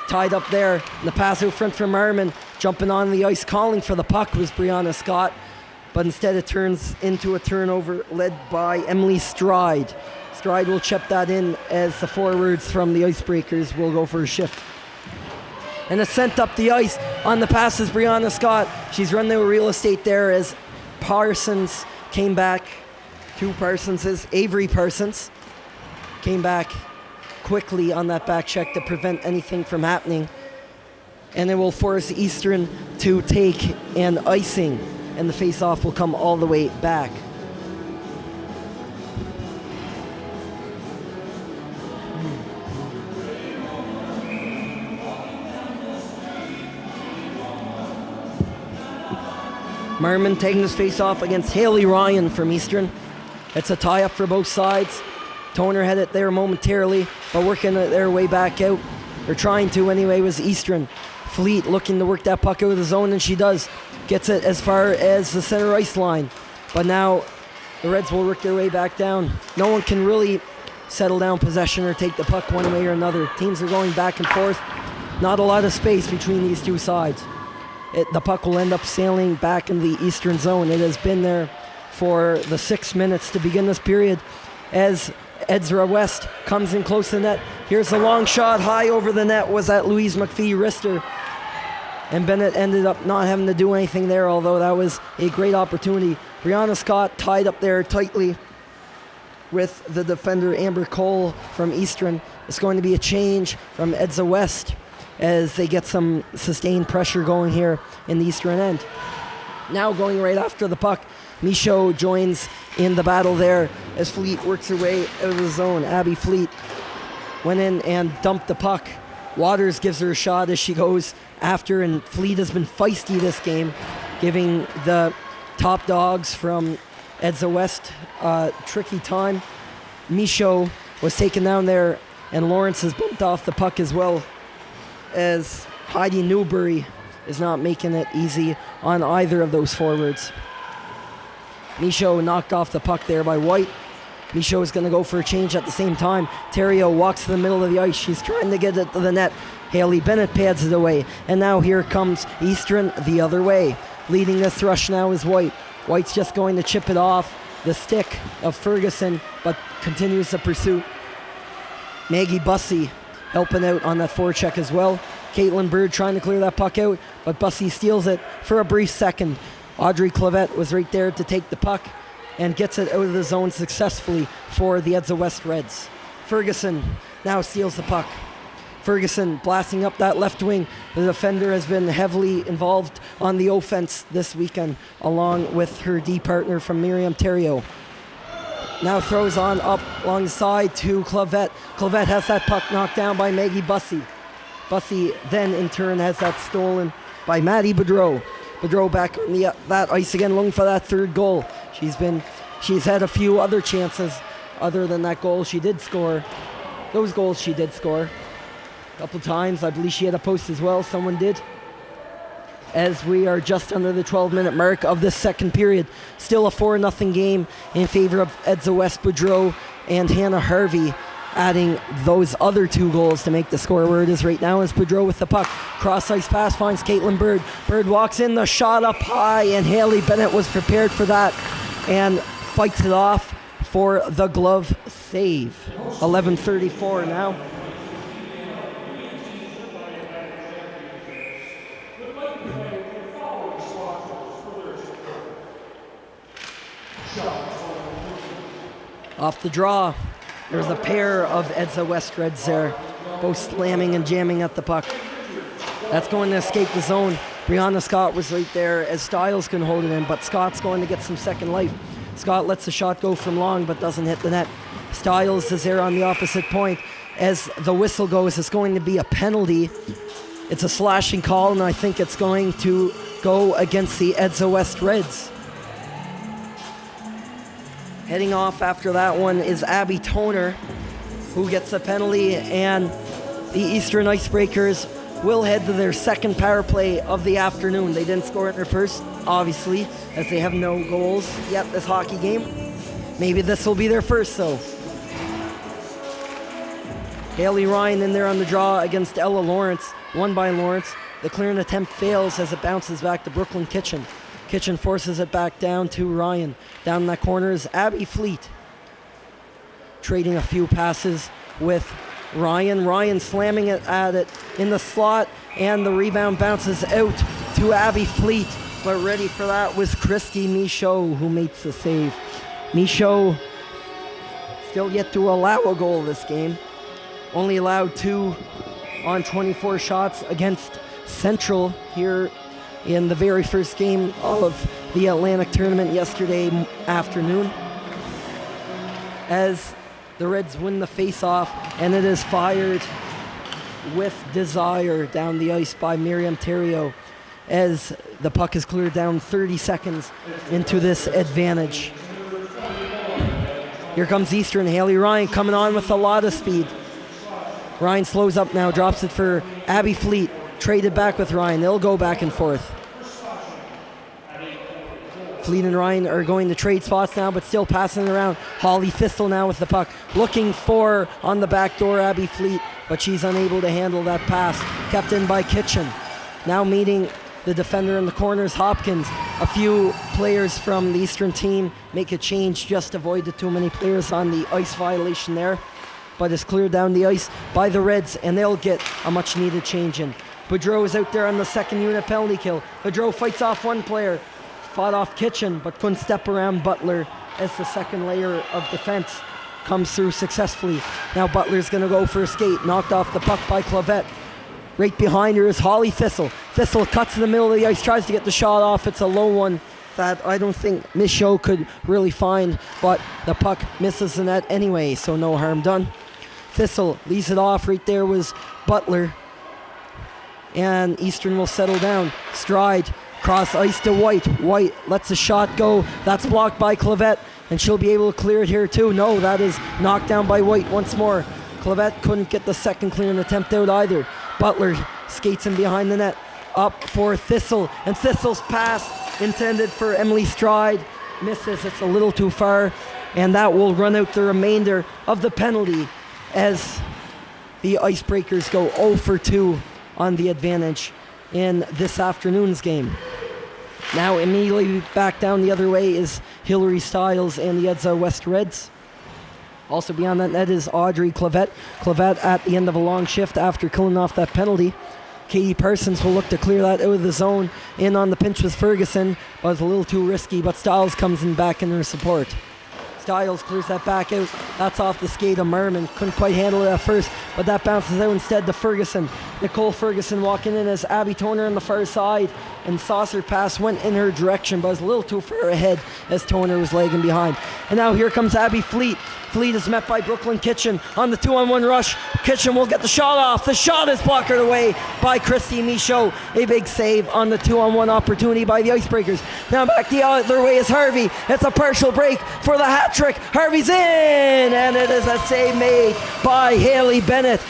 Tied up there. The pass out front for Merman. Jumping on the ice, calling for the puck was Brianna Scott. But instead it turns into a turnover led by Emily Stride. Stride will chip that in as the forwards from the Icebreakers will go for a shift. And a sent up the ice on the pass is Brianna Scott. She's run the real estate there as Parsons came back. Two Parsonses. Avery Parsons came back quickly on that back check to prevent anything from happening. And it will force Eastern to take an icing, and the face-off will come all the way back. Merman taking his face-off against Haley Ryan from Eastern. It's a tie-up for both sides. Toner had it there momentarily, but working their way back out. Or trying to anyway, was Eastern. Fleet looking to work that puck out of the zone, and she does. Gets it as far as the center ice line. But now the Reds will work their way back down. No one can really settle down possession or take the puck one way or another. Teams are going back and forth. Not a lot of space between these two sides. The puck will end up sailing back in the Eastern zone. It has been there for the 6 minutes to begin this period as Ezra West comes in close to the net. Here's a long shot high over the net. Was that Louise McPhee wrister? And Bennett ended up not having to do anything there, although that was a great opportunity. Brianna Scott tied up there tightly with the defender Amber Cole from Eastern. It's going to be a change from Edza West as they get some sustained pressure going here in the eastern end. Now going right after the puck, Michaud joins in the battle there as Fleet works her way out of the zone. Abby Fleet went in and dumped the puck. Waters gives her a shot as she goes after, and Fleet has been feisty this game, giving the top dogs from Edza West tricky time. Michaud was taken down there, and Lawrence has bumped off the puck as well, as Heidi Newbury is not making it easy on either of those forwards. Michaud knocked off the puck there by White. Michaud is going to go for a change at the same time. Terrio walks to the middle of the ice. She's trying to get it to the net. Haley Bennett pads it away. And now here comes Eastern the other way. Leading this rush now is White. White's just going to chip it off the stick of Ferguson, but continues the pursuit. Maggie Bussey helping out on that forecheck as well. Caitlin Bird trying to clear that puck out, but Bussey steals it for a brief second. Audrey Clavette was right there to take the puck and gets it out of the zone successfully for the Edza West Reds. Ferguson now steals the puck. Ferguson blasting up that left wing. The defender has been heavily involved on the offense this weekend, along with her D partner from Miriam Terrio. Now throws on up along the side to Clavette. Clavette has that puck knocked down by Maggie Bussey. Bussey then in turn has that stolen by Maddie Boudreau. Boudreau back on that ice again, looking for that third goal. She's had a few other chances other than that goal she did score. Those goals she did score a couple times. I believe she had a post as well. Someone did. As we are just under the 12-minute mark of this second period. Still a 4-0 game in favor of Edza West. Boudreau and Hannah Harvey adding those other two goals to make the score where it is right now. As Boudreau with the puck. Cross-ice pass finds Caitlin Bird. Bird walks in, the shot up high, and Haley Bennett was prepared for that and fights it off for the glove save. 11:34 now. Off the draw, there's a pair of Edza West Reds there, both slamming and jamming at the puck. That's going to escape the zone. Brianna Scott was right there as Stiles can hold it in, but Scott's going to get some second life. Scott lets the shot go from long, but doesn't hit the net. Stiles is there on the opposite point. As the whistle goes, it's going to be a penalty. It's a slashing call, and I think it's going to go against the Edza West Reds. Heading off after that one is Abby Toner, who gets the penalty, and the Eastern Icebreakers will head to their second power play of the afternoon. They didn't score in their first, obviously, as they have no goals yet this hockey game. Maybe this will be their first, though. Haley Ryan in there on the draw against Ella Lawrence, won by Lawrence. The clearing attempt fails as it bounces back to Brooklyn Kitchen. Kitchen forces it back down to Ryan. Down in that corner is Abby Fleet, trading a few passes with Ryan. Ryan slamming it at it in the slot, and the rebound bounces out to Abby Fleet. But ready for that was Christy Michaud, who makes the save. Michaud still yet to allow a goal this game. Only allowed 2 on 24 shots against Central here in the very first game of the Atlantic tournament yesterday afternoon. As the Reds win the face-off, and it is fired with desire down the ice by Miriam Terrio, as the puck is cleared down 30 seconds into this advantage. Here comes Eastern. Haley Ryan coming on with a lot of speed. Ryan slows up now, drops it for Abby Fleet. Traded back with Ryan. They'll go back and forth. Fleet and Ryan are going to trade spots now, but still passing it around. Holly Thistle now with the puck. Looking for, on the back door, Abby Fleet, but she's unable to handle that pass. Kept in by Kitchen. Now meeting the defender in the corners, Hopkins. A few players from the Eastern team make a change, just avoided too many players on the ice violation there. But it's cleared down the ice by the Reds, and they'll get a much needed change in. Boudreau is out there on the second unit penalty kill. Boudreau fights off one player, fought off Kitchen, but couldn't step around Butler as the second layer of defense comes through successfully. Now Butler's going to go for a skate, knocked off the puck by Clavette. Right behind her is Holly Thistle. Thistle cuts in the middle of the ice, tries to get the shot off. It's a low one that I don't think Miss Show could really find, but the puck misses the net anyway, so no harm done. Thistle leaves it off. Right there was Butler. And Eastern will settle down. Stride, cross ice to White. White lets the shot go. That's blocked by Clavette, and she'll be able to clear it here too. No, that is knocked down by White once more. Clavette couldn't get the second clearing attempt out either. Butler skates in behind the net. Up for Thistle, and Thistle's pass intended for Emily Stride misses. It's a little too far, and that will run out the remainder of the penalty as the Icebreakers go 0 for 2 on the advantage in this afternoon's game. Now immediately back down the other way is Hillary Stiles and the Edsa West Reds. Also beyond that net is Audrey Clavette. Clavette at the end of a long shift after killing off that penalty. Katie Parsons will look to clear that out of the zone. In on the pinch was Ferguson, but it's a little too risky, but Stiles comes in back in her support. Stiles clears that back out. That's off the skate of Merman. Couldn't quite handle it at first, but that bounces out instead to Ferguson. Nicole Ferguson walking in as Abby Toner on the far side, and saucer pass went in her direction, but was a little too far ahead as Toner was lagging behind. And now here comes Abby Fleet. Fleet is met by Brooklyn Kitchen on the 2-on-1 rush. Kitchen will get the shot off. The shot is blocked away by Christy Michaud. A big save on the 2-on-1 opportunity by the Icebreakers. Now back the other way is Harvey. It's a partial break for the hat trick. Harvey's in, and it is a save made by Haley Bennett.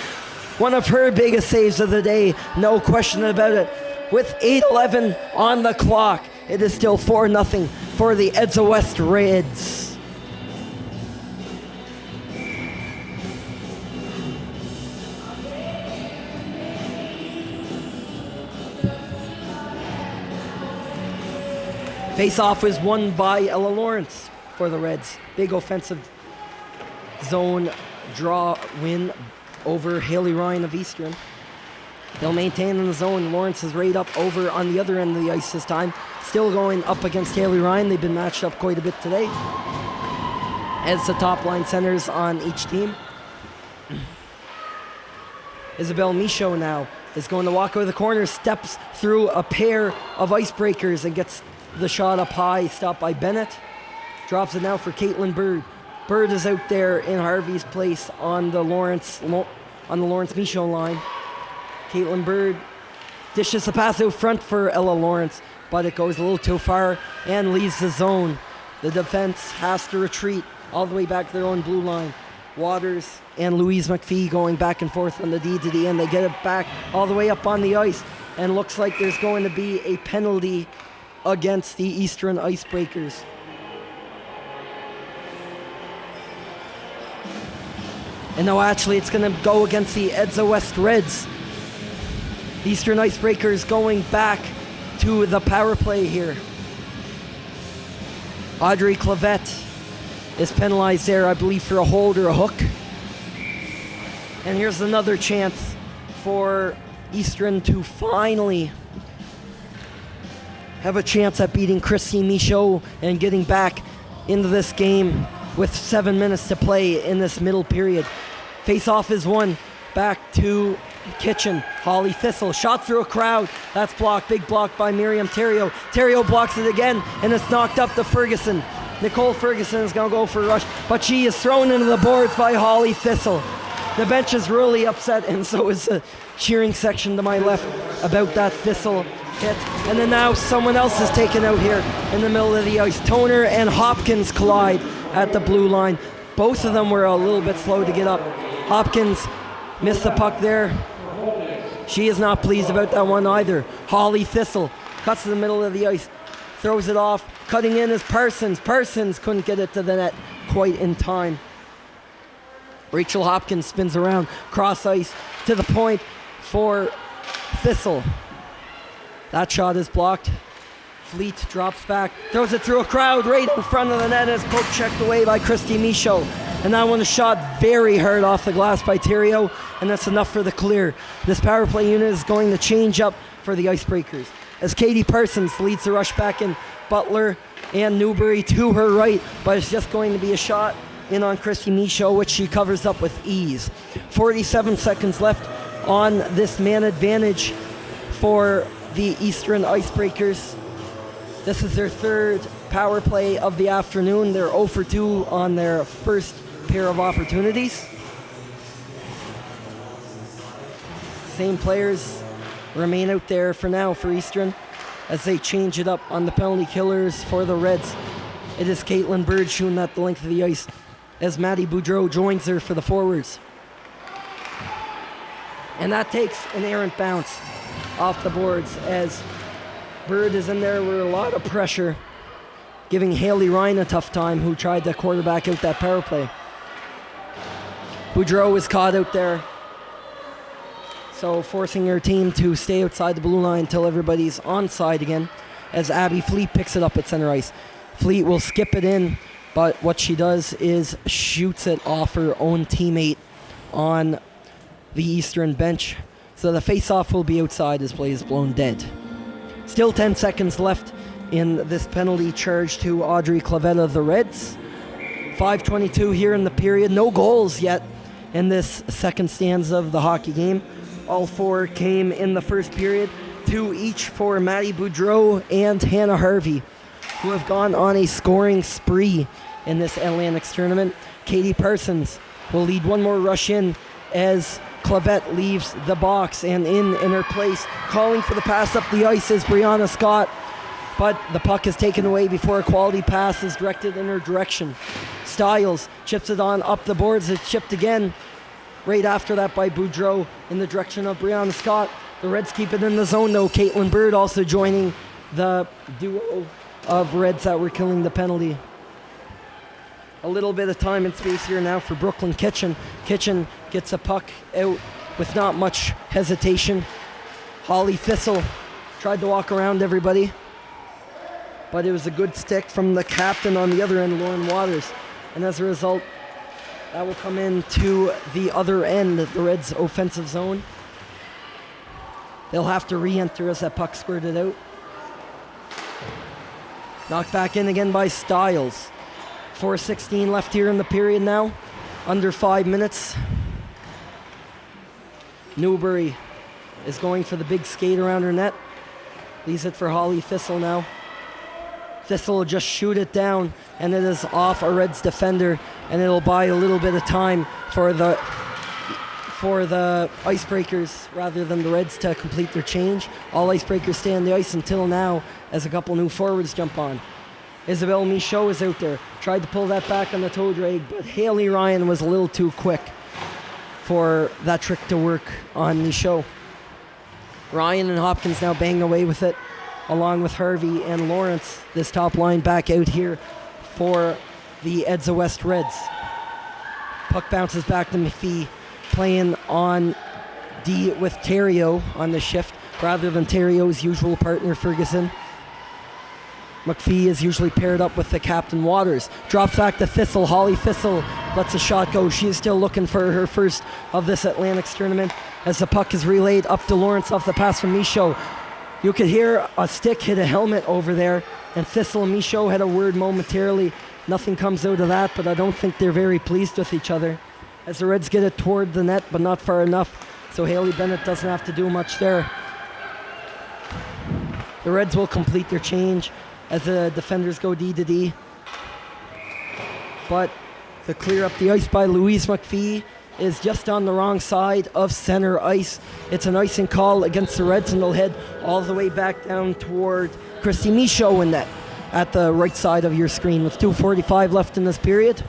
One of her biggest saves of the day, no question about it. With 8:11 on the clock, it is still 4-0 for the Edsa West Reds. Face-off was won by Ella Lawrence for the Reds. Big offensive zone draw win over Haley Ryan of Eastern. They'll maintain in the zone. Lawrence is right up over on the other end of the ice this time. Still going up against Haley Ryan. They've been matched up quite a bit today as the top line centers on each team. Isabel Michaud now is going to walk over the corner, steps through a pair of Icebreakers and gets the shot up high, stopped by Bennett. Drops it now for Caitlin Bird. Bird is out there in Harvey's place on the Lawrence Michaud line. Caitlin Bird dishes the pass out front for Ella Lawrence, but it goes a little too far and leaves the zone. The defense has to retreat all the way back to their own blue line. Waters and Louise McPhee going back and forth on the D to the end. They get it back all the way up on the ice, and looks like there's going to be a penalty against the Eastern Icebreakers. And no, actually, it's going to go against the Edsa West Reds. Eastern Icebreakers going back to the power play here. Audrey Clavette is penalized there, I believe, for a hold or a hook. And here's another chance for Eastern to finally have a chance at beating Christy Michaud and getting back into this game with 7 minutes to play in this middle period. Face-off is won back to Kitchen. Holly Thistle, shot through a crowd. That's blocked. Big block by Miriam Terrio. Terrio blocks it again, and it's knocked up to Ferguson. Nicole Ferguson is going to go for a rush, but she is thrown into the boards by Holly Thistle. The bench is really upset, and so is the cheering section to my left about that Thistle hit. And then now someone else is taken out here in the middle of the ice. Toner and Hopkins collide at the blue line. Both of them were a little bit slow to get up. Hopkins missed the puck there. She is not pleased about that one either. Holly Thistle cuts to the middle of the ice, throws it off. Cutting in is Parsons. Parsons couldn't get it to the net quite in time. Rachel Hopkins spins around, cross ice to the point for Thistle. That shot is blocked. Fleet drops back, throws it through a crowd right in front of the net, and it's poke checked away by Christy Michaud. And that one is shot very hard off the glass by Terrio, and that's enough for the clear. This power play unit is going to change up for the Icebreakers as Katie Parsons leads the rush back in. Butler and Newbury to her right, but it's just going to be a shot in on Christy Michaud, which she covers up with ease. 47 seconds left on this man advantage for the Eastern Icebreakers. This is their third power play of the afternoon. They're 0 for 2 on their first pair of opportunities. Same players remain out there for now for Eastern as they change it up on the penalty killers for the Reds. It is Caitlin Bird shooting at the length of the ice as Maddie Boudreau joins her for the forwards. And that takes an errant bounce off the boards as Bird is in there with a lot of pressure, giving Haley Ryan a tough time, who tried to quarterback out that power play. Boudreau is caught out there, so forcing her team to stay outside the blue line until everybody's onside again, as Abby Fleet picks it up at center ice. Fleet will skip it in, but what she does is shoots it off her own teammate on the Eastern bench. So the face-off will be outside as play is blown dead. Still 10 seconds left in this penalty charge to Audrey Clavette of the Reds. 5:22 here in the period. No goals yet in this second stanza of the hockey game. All four came in the first period, 2 each for Maddie Boudreau and Hannah Harvey, who have gone on a scoring spree in this Atlantics tournament. Katie Parsons will lead one more rush in as Clavette leaves the box, and in her place, calling for the pass up the ice, is Brianna Scott, but the puck is taken away before a quality pass is directed in her direction. Stiles chips it on up the boards. It's chipped again right after that by Boudreau in the direction of Brianna Scott. The Reds keep it in the zone though. Caitlin Bird also joining the duo of Reds that were killing the penalty. A little bit of time and space here now for Brooklyn Kitchen. Kitchen gets a puck out with not much hesitation. Holly Thistle tried to walk around everybody, but it was a good stick from the captain on the other end, Lauren Waters. And as a result, that will come into the other end, the Reds' offensive zone. They'll have to re-enter as that puck squirted out. Knocked back in again by Stiles. 4:16 left here in the period now. Under 5 minutes. Newbury is going for the big skate around her net. Leaves it for Holly Thistle now. Thistle will just shoot it down, and it is off a Reds defender, and it'll buy a little bit of time for the Icebreakers rather than the Reds to complete their change. All Icebreakers stay on the ice until now as a couple new forwards jump on. Isabel Michaud is out there. Tried to pull that back on the toe drag, but Haley Ryan was a little too quick for that trick to work on Michaud. Ryan and Hopkins now bang away with it, along with Harvey and Lawrence. This top line back out here for the Edsa West Reds. Puck bounces back to McPhee, playing on D with Terrio on the shift, rather than Terrio's usual partner, Ferguson. McPhee is usually paired up with the captain, Waters. Drops back to Thistle. Holly Thistle lets a shot go. She is still looking for her first of this Atlantics tournament as the puck is relayed up to Lawrence off the pass from Michaud. You could hear a stick hit a helmet over there, and Thistle and Michaud had a word momentarily. Nothing comes out of that, but I don't think they're very pleased with each other as the Reds get it toward the net, but not far enough, so Haley Bennett doesn't have to do much there. The Reds will complete their change as the defenders go D to D. But the clear up the ice by Louise McPhee is just on the wrong side of center ice. It's an icing call against the Reds, and they'll head all the way back down toward Christy Michaud in net at the right side of your screen with 2:45 left in this period.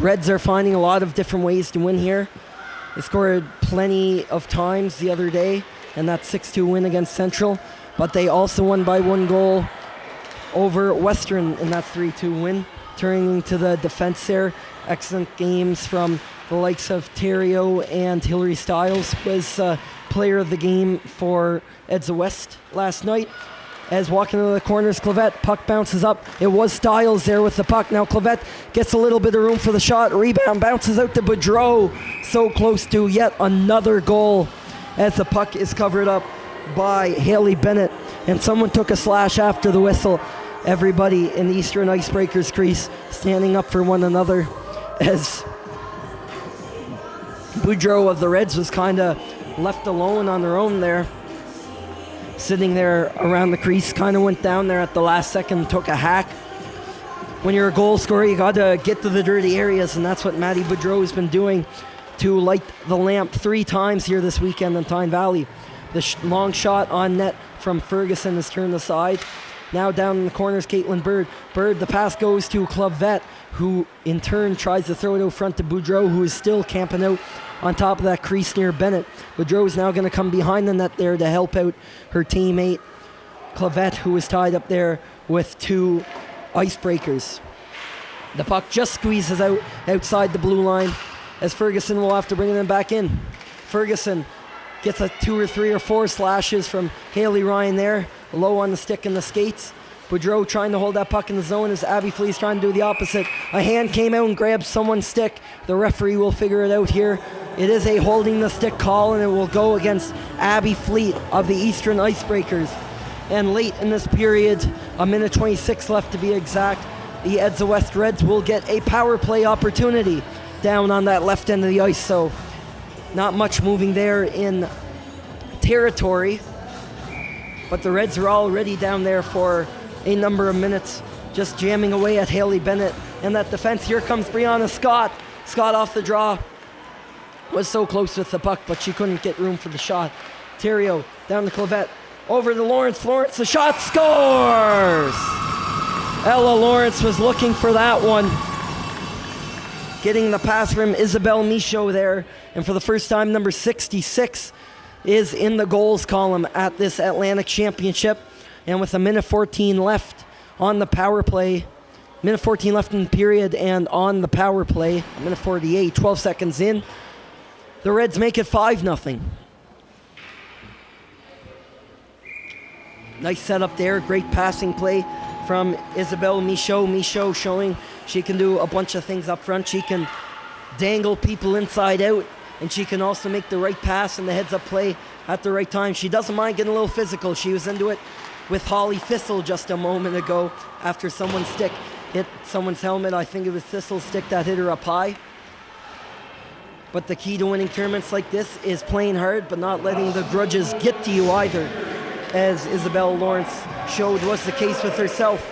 Reds are finding a lot of different ways to win here. They scored plenty of times the other day, and that 6-2 win against Central. But they also won by 1 goal over Western in that 3-2 win. Turning to the defense there, excellent games from the likes of Terrio and Hillary Stiles was player of the game for Edsa West last night. As walking into the corners, Clavette, puck bounces up. It was Stiles there with the puck. Now Clavette gets a little bit of room for the shot. Rebound bounces out to Boudreau. So close to yet another goal as the puck is covered up by Haley Bennett. And someone took a slash after the whistle everybody in the Eastern Icebreakers crease standing up for one another, as Boudreau of the Reds was kind of left alone on their own there, sitting there around the crease. Kind of went down there at the last second, took a hack. When you're a goal scorer, you got to get to the dirty areas, and that's what Matty Boudreau has been doing to light the lamp 3 times here this weekend in Tyne Valley. The long shot on net from Ferguson is turned aside. Now down in the corners, Caitlin Bird. Bird, the pass goes to Clavette, who in turn tries to throw it out front to Boudreau, who is still camping out on top of that crease near Bennett. Boudreau is now going to come behind the net there to help out her teammate, Clavette, who is tied up there with 2 icebreakers. The puck just squeezes out outside the blue line, as Ferguson will have to bring them back in. Ferguson gets a 2 or 3 or 4 slashes from Haley Ryan there, low on the stick and the skates. Boudreau trying to hold that puck in the zone as Abby Flee's trying to do the opposite. A hand came out and grabbed someone's stick. The referee will figure it out here. It is a holding the stick call, and it will go against Abby Fleet of the Eastern Icebreakers. And late in this period, 1:26 left to be exact, the Edsa West Reds will get a power play opportunity down on that left end of the ice. So not much moving there in territory, but the Reds are already down there for a number of minutes, just jamming away at Haley Bennett and that defense. Here comes Brianna Scott. Scott off the draw, was so close with the puck, but she couldn't get room for the shot. Theriault down to Clavette, over to Lawrence. Lawrence, the shot, scores! Ella Lawrence was looking for that one, getting the pass from Isabel Michaud there, and for the first time, number 66 is in the goals column at this Atlantic Championship. And with 1:14 left on the power play, 1:14 left in the period and on the power play, 1:48, 12 seconds in, the Reds make it 5-0. Nice setup there, great passing play from Isabel Michaud. Michaud showing she can do a bunch of things up front. She can dangle people inside out, and she can also make the right pass and the heads-up play at the right time. She doesn't mind getting a little physical. She was into it with Holly Thistle just a moment ago after someone's stick hit someone's helmet. I think it was Thistle's stick that hit her up high. But the key to winning tournaments like this is playing hard, but not letting the grudges get to you either, as Isabel Lawrence showed was the case with herself.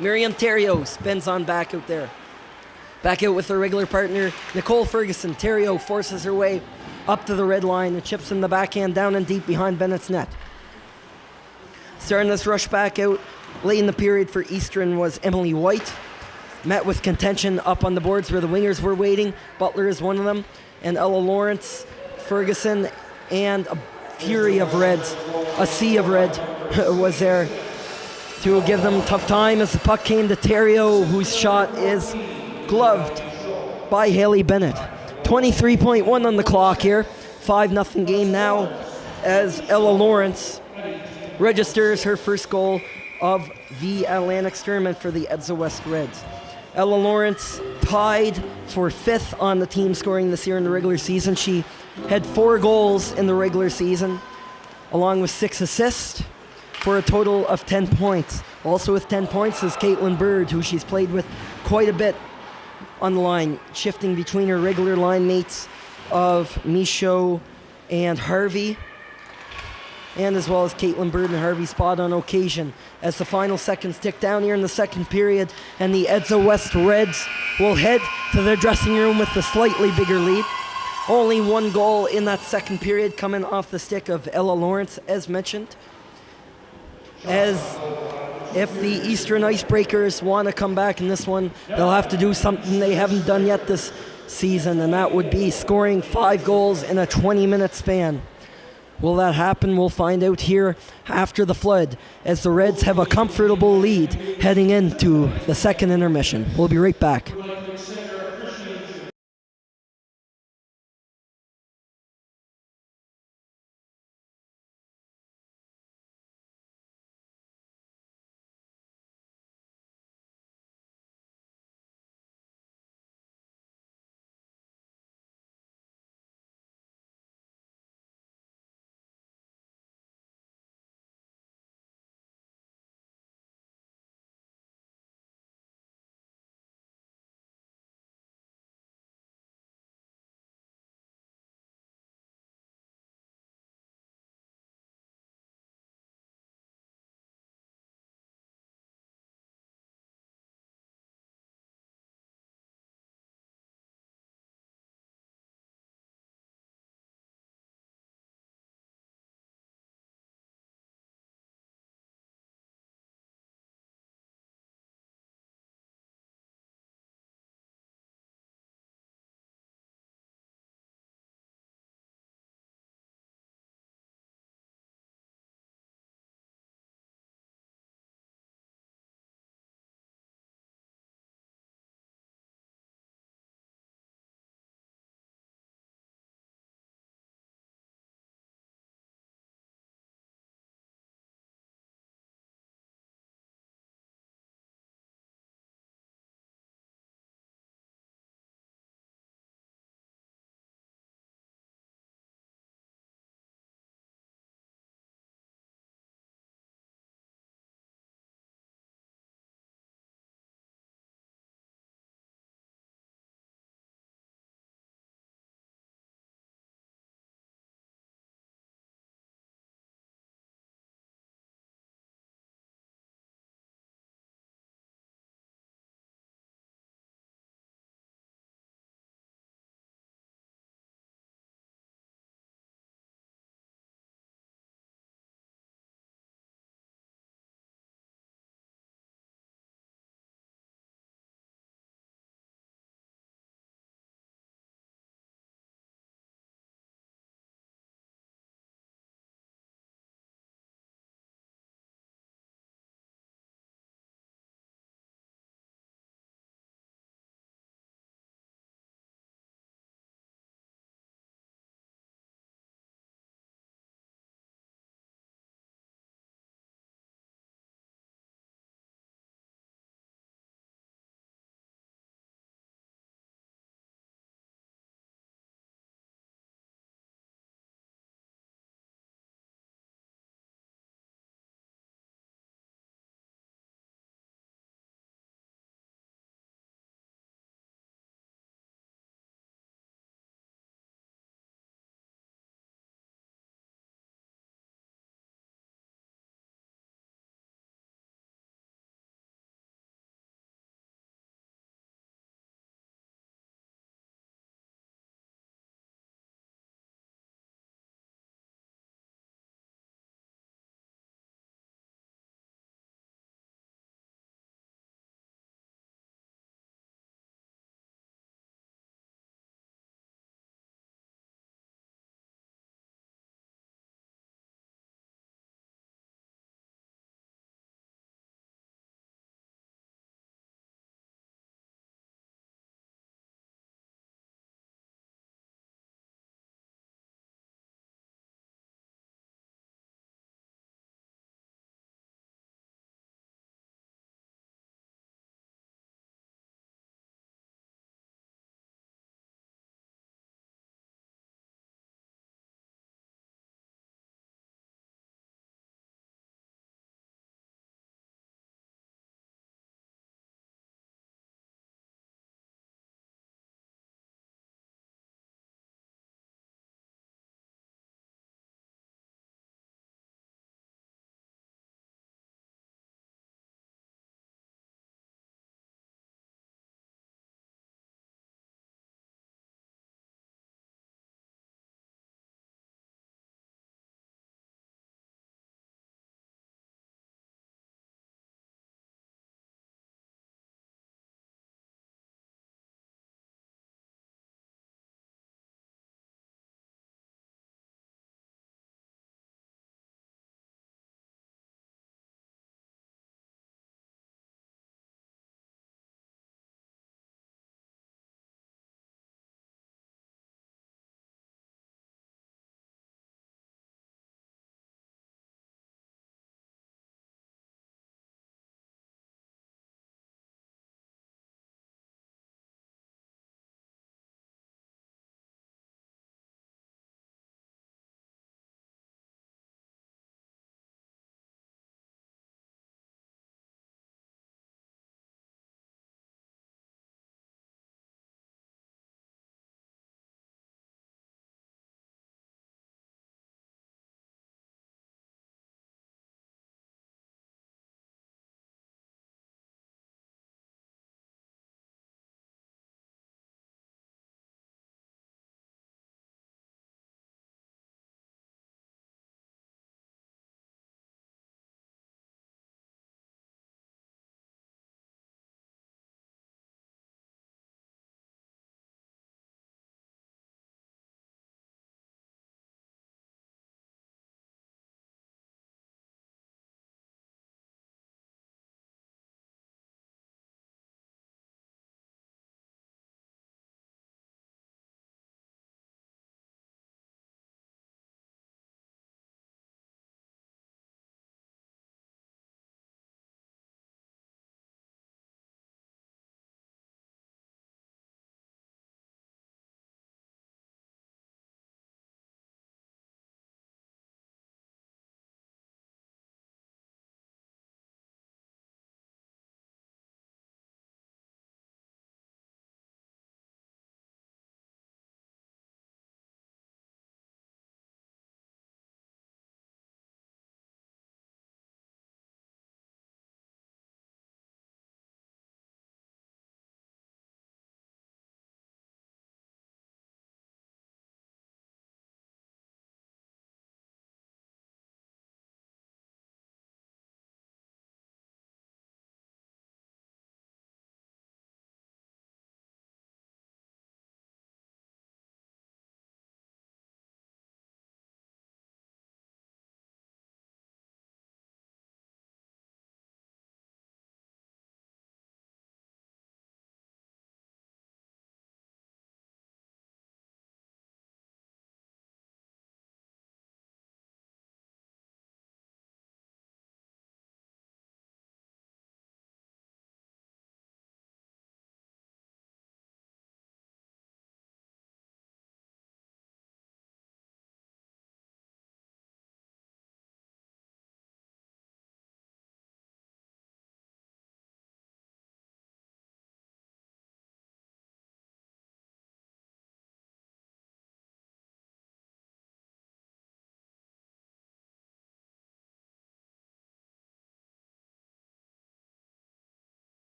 Miriam Theriault spins on back out there. Back out with her regular partner, Nicole Ferguson. Theriault forces her way up to the red line and chips in the backhand down and deep behind Bennett's net. Starting this rush back out late in the period for Eastern was Emily White. Met with contention up on the boards where the wingers were waiting. Butler is one of them. And Ella Lawrence, Ferguson, and a fury of Reds, a sea of red was there to give them a tough time as the puck came to Theriault, whose shot is gloved by Haley Bennett. 23.1 on the clock here. 5-0 game now as Ella Lawrence registers her first goal of the Atlantic tournament for the Edsa West Reds. Ella Lawrence tied for 5th on the team scoring this year in the regular season. She had 4 goals in the regular season, along with 6 assists, for a total of 10 points. Also with 10 points is Caitlin Bird, who she's played with quite a bit on the line, shifting between her regular line mates of Michaud and Harvey, and as well as Caitlin Bird and Harvey spot on occasion. As the final seconds tick down here in the second period, and the Edsa West Reds will head to their dressing room with a slightly bigger lead. Only 1 goal in that second period coming off the stick of Ella Lawrence, as mentioned. As if the Eastern Icebreakers want to come back in this one, they'll have to do something they haven't done yet this season, and that would be scoring 5 goals in a 20-minute span. Will that happen? We'll find out here after the flood, as the Reds have a comfortable lead heading into the second intermission. We'll be right back.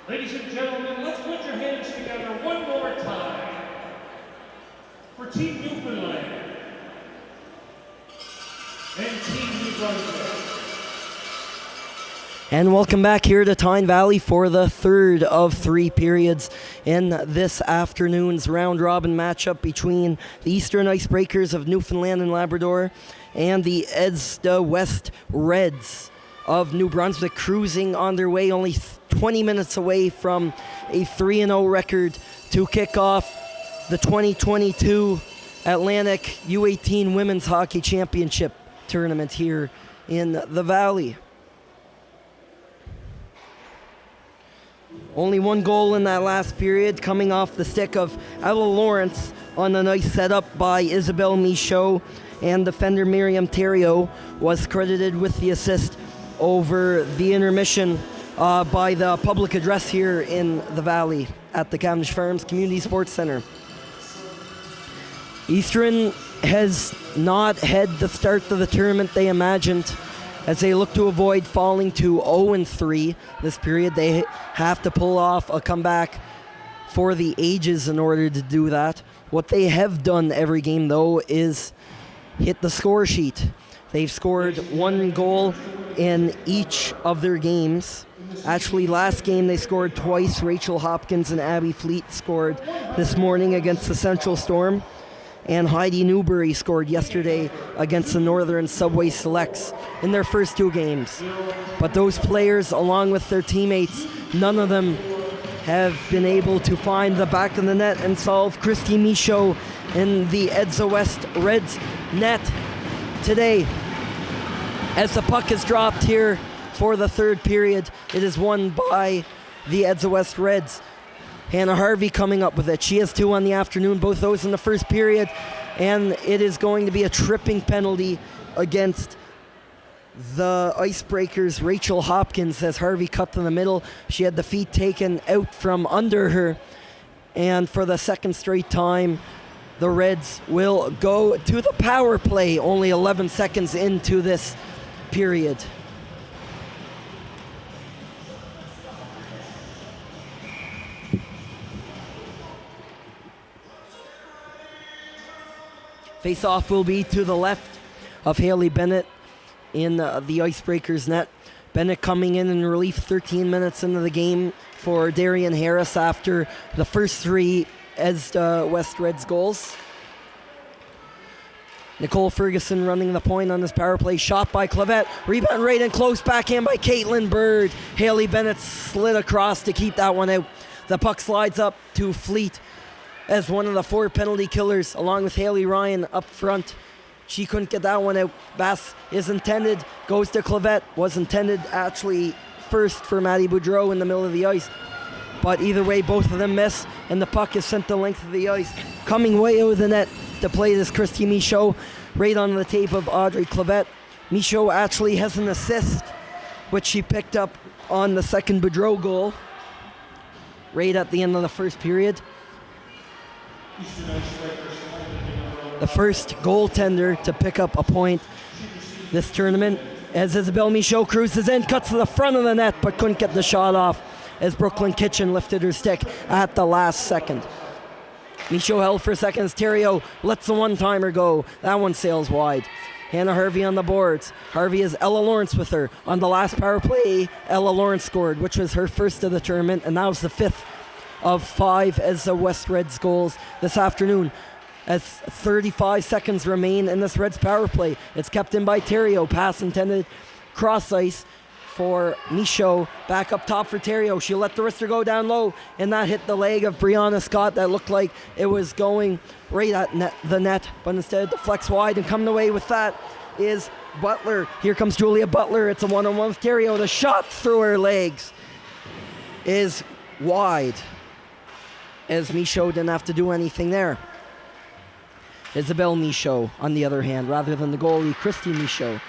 Ladies and gentlemen, let's put your hands together one more time for Team Newfoundland and Team New Brunswick. And welcome back here to Tyne Valley for the third of three periods in this afternoon's round-robin matchup between the Eastern Icebreakers of Newfoundland and Labrador and the ADST West Reds of New Brunswick, cruising on their way only 20 minutes away from a 3-0 record to kick off the 2022 Atlantic U18 Women's Hockey Championship tournament here in the Valley. Only one goal in that last period, coming off the stick of Ella Lawrence on a nice setup by Isabel Michaud, and defender Miriam Theriault was credited with the assist over the intermission by the public address here in the Valley at the Cavendish Farms Community Sports Centre. Eastern has not had the start of the tournament they imagined, as they look to avoid falling to 0-3 this period. They have to pull off a comeback for the ages in order to do that. What they have done every game, though, is hit the score sheet. They've scored one goal in each of their games. Actually, last game they scored twice. Rachel Hopkins and Abby Fleet scored this morning against the Central Storm. And Heidi Newbury scored yesterday against the Northern Subway Selects in their first two games. But those players, along with their teammates, none of them have been able to find the back of the net and solve Christy Michaud in the ADST West Reds net today. As the puck is dropped here for the third period, it is won by the ADST West Reds. Hannah Harvey coming up with it. She has two on the afternoon, both those in the first period, and it is going to be a tripping penalty against the Icebreakers' Rachel Hopkins as Harvey cut to the middle. She had the feet taken out from under her, and for the second straight time, the Reds will go to the power play only 11 seconds into this period. Face-off will be to the left of Haley Bennett in the Icebreakers net. Bennett coming in relief 13 minutes into the game for Darian Harris after the first three ADST West Reds goals. Nicole Ferguson running the point on this power play. Shot by Clavette. Rebound right and close. Backhand by Caitlin Bird. Haley Bennett slid across to keep that one out. The puck slides up to Fleet as one of the four penalty killers, along with Haley Ryan up front. She couldn't get that one out. Bass is intended, goes to Clavette. Was intended actually first for Maddie Boudreau in the middle of the ice. But either way, both of them miss, and the puck is sent the length of the ice. Coming way out of the net to play this Christy Michaud, right on the tape of Audrey Clavette. Michaud actually has an assist, which she picked up on the second Boudreau goal, right at the end of the first period. The first goaltender to pick up a point this tournament, as Isabel Michaud cruises in, cuts to the front of the net, but couldn't get the shot off as Brooklyn Kitchen lifted her stick at the last second. Michaud held for a second as Theriault lets the one-timer go. That one sails wide. Hannah Harvey on the boards. Harvey has Ella Lawrence with her. On the last power play, Ella Lawrence scored, which was her first of the tournament, and that was the fifth of five as the West Reds goals this afternoon. As 35 seconds remain in this Reds power play, it's kept in by Theriault. Pass intended cross ice for Michaud. Back up top for Theriault. She let the wrister go down low, and that hit the leg of Brianna Scott. That looked like it was going right at the net, but instead deflects wide, and coming away with that is Butler. Here comes Julia Butler. It's a one-on-one with Theriault. The shot through her legs is wide, as Michaud didn't have to do anything there. Isabel Michaud, on the other hand, rather than the goalie, Christy Michaud.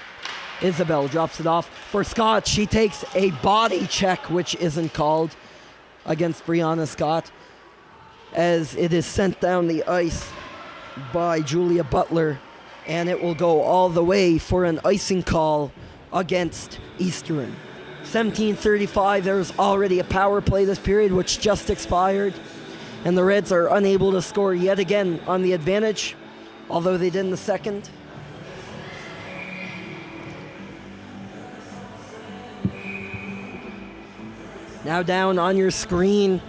Isabel drops it off for Scott. She takes a body check, which isn't called, against Brianna Scott, as it is sent down the ice by Julia Butler, and it will go all the way for an icing call against Eastern. 17:35, there was already a power play this period, which just expired. And the Reds are unable to score yet again on the advantage, although they did in the second. Now down on your screen,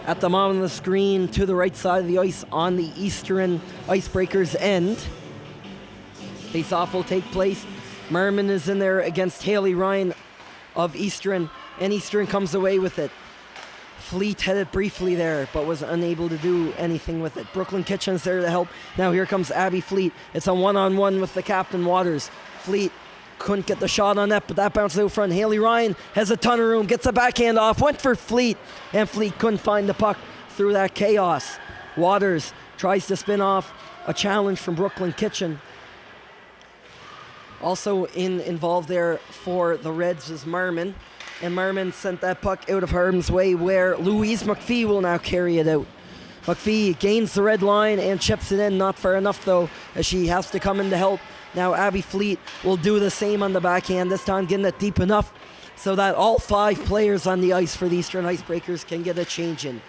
at the bottom of the screen, to the right side of the ice on the Eastern Icebreakers end. Face-off will take place. Merriman is in there against Haley Ryan of Eastern, and Eastern comes away with it. Fleet had it briefly there, but was unable to do anything with it. Brooklyn Kitchen's there to help. Now here comes Abby Fleet. It's a one-on-one with the captain, Waters. Fleet couldn't get the shot on that, but that bounced out front. Haley Ryan has a ton of room, gets a backhand off, went for Fleet, and Fleet couldn't find the puck through that chaos. Waters tries to spin off a challenge from Brooklyn Kitchen. Also involved there for the Reds is Merriman, and Merriman sent that puck out of harm's way where Louise McPhee will now carry it out. McPhee gains the red line and chips it in, not far enough though, as she has to come in to help. Now Abby Fleet will do the same on the backhand, this time getting it deep enough so that all 5 players on the ice for the Eastern Icebreakers can get a change in.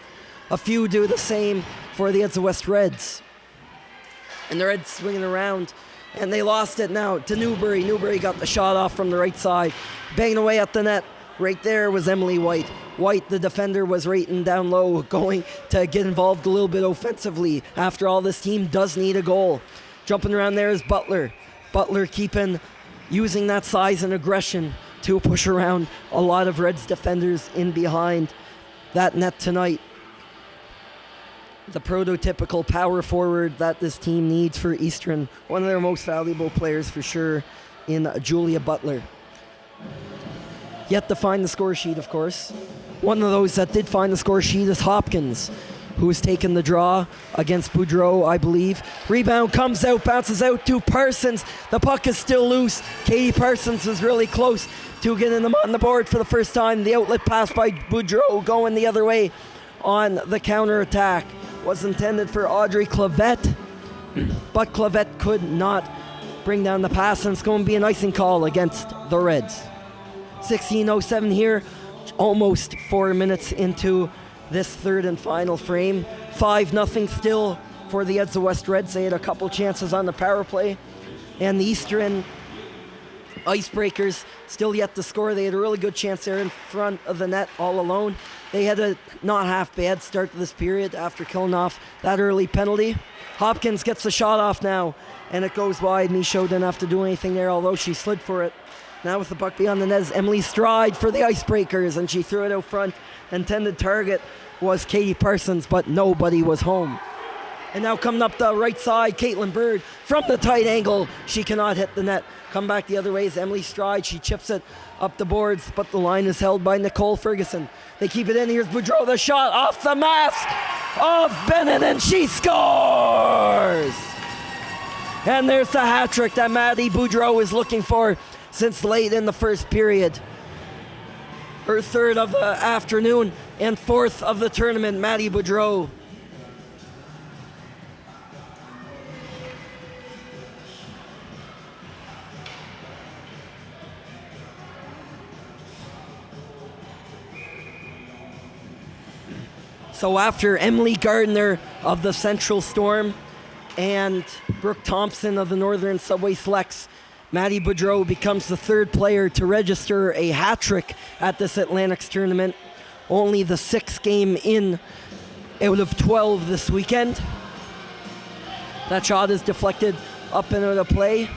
A few do the same for the Edsa West Reds. And the Reds swinging around, and they lost it now to Newbury. Newbury got the shot off from the right side, banging away at the net. Right there was Emily White. White, the defender, was rating down low, going to get involved a little bit offensively. After all, this team does need a goal. Jumping around there is Butler. Butler using that size and aggression to push around a lot of Reds defenders in behind that net tonight. The prototypical power forward that this team needs for Eastern. One of their most valuable players for sure in Julia Butler. Yet to find the score sheet, of course. One of those that did find the score sheet is Hopkins, who's taken the draw against Boudreau, I believe. Rebound comes out, bounces out to Parsons. The puck is still loose. Katie Parsons was really close to getting them on the board for the first time. The outlet pass by Boudreau going the other way on the counterattack. Was intended for Audrey Clavette, but Clavette could not bring down the pass, and it's going to be an icing call against the Reds. 16:07 here, almost 4 minutes into this third and final frame. 5-0 still for the Edsa West Reds. They had a couple chances on the power play, and the Eastern Icebreakers still yet to score. They had a really good chance there in front of the net all alone. They had a not half bad start to this period after killing off that early penalty. Hopkins gets the shot off now, and it goes wide. Michaud didn't have to do anything there, although she slid for it. Now with the puck beyond the net is Emily Stride for the Icebreakers, and she threw it out front. Intended target was Katie Parsons, but nobody was home. And now coming up the right side, Caitlin Bird from the tight angle. She cannot hit the net. Come back the other way is Emily Stride. She chips it up the boards, but the line is held by Nicole Ferguson. They keep it in. Here's Boudreau, the shot off the mask of Bennett, and she scores! And there's the hat trick that Maddie Boudreau is looking for since late in the first period. Her third of the afternoon and fourth of the tournament, Maddie Boudreau. So after Emily Gardner of the Central Storm and Brooke Thompson of the Northern Subway Selects, Maddie Boudreau becomes the third player to register a hat trick at this Atlantics tournament. Only the 6th game in out of 12 this weekend. That shot is deflected up and out of play.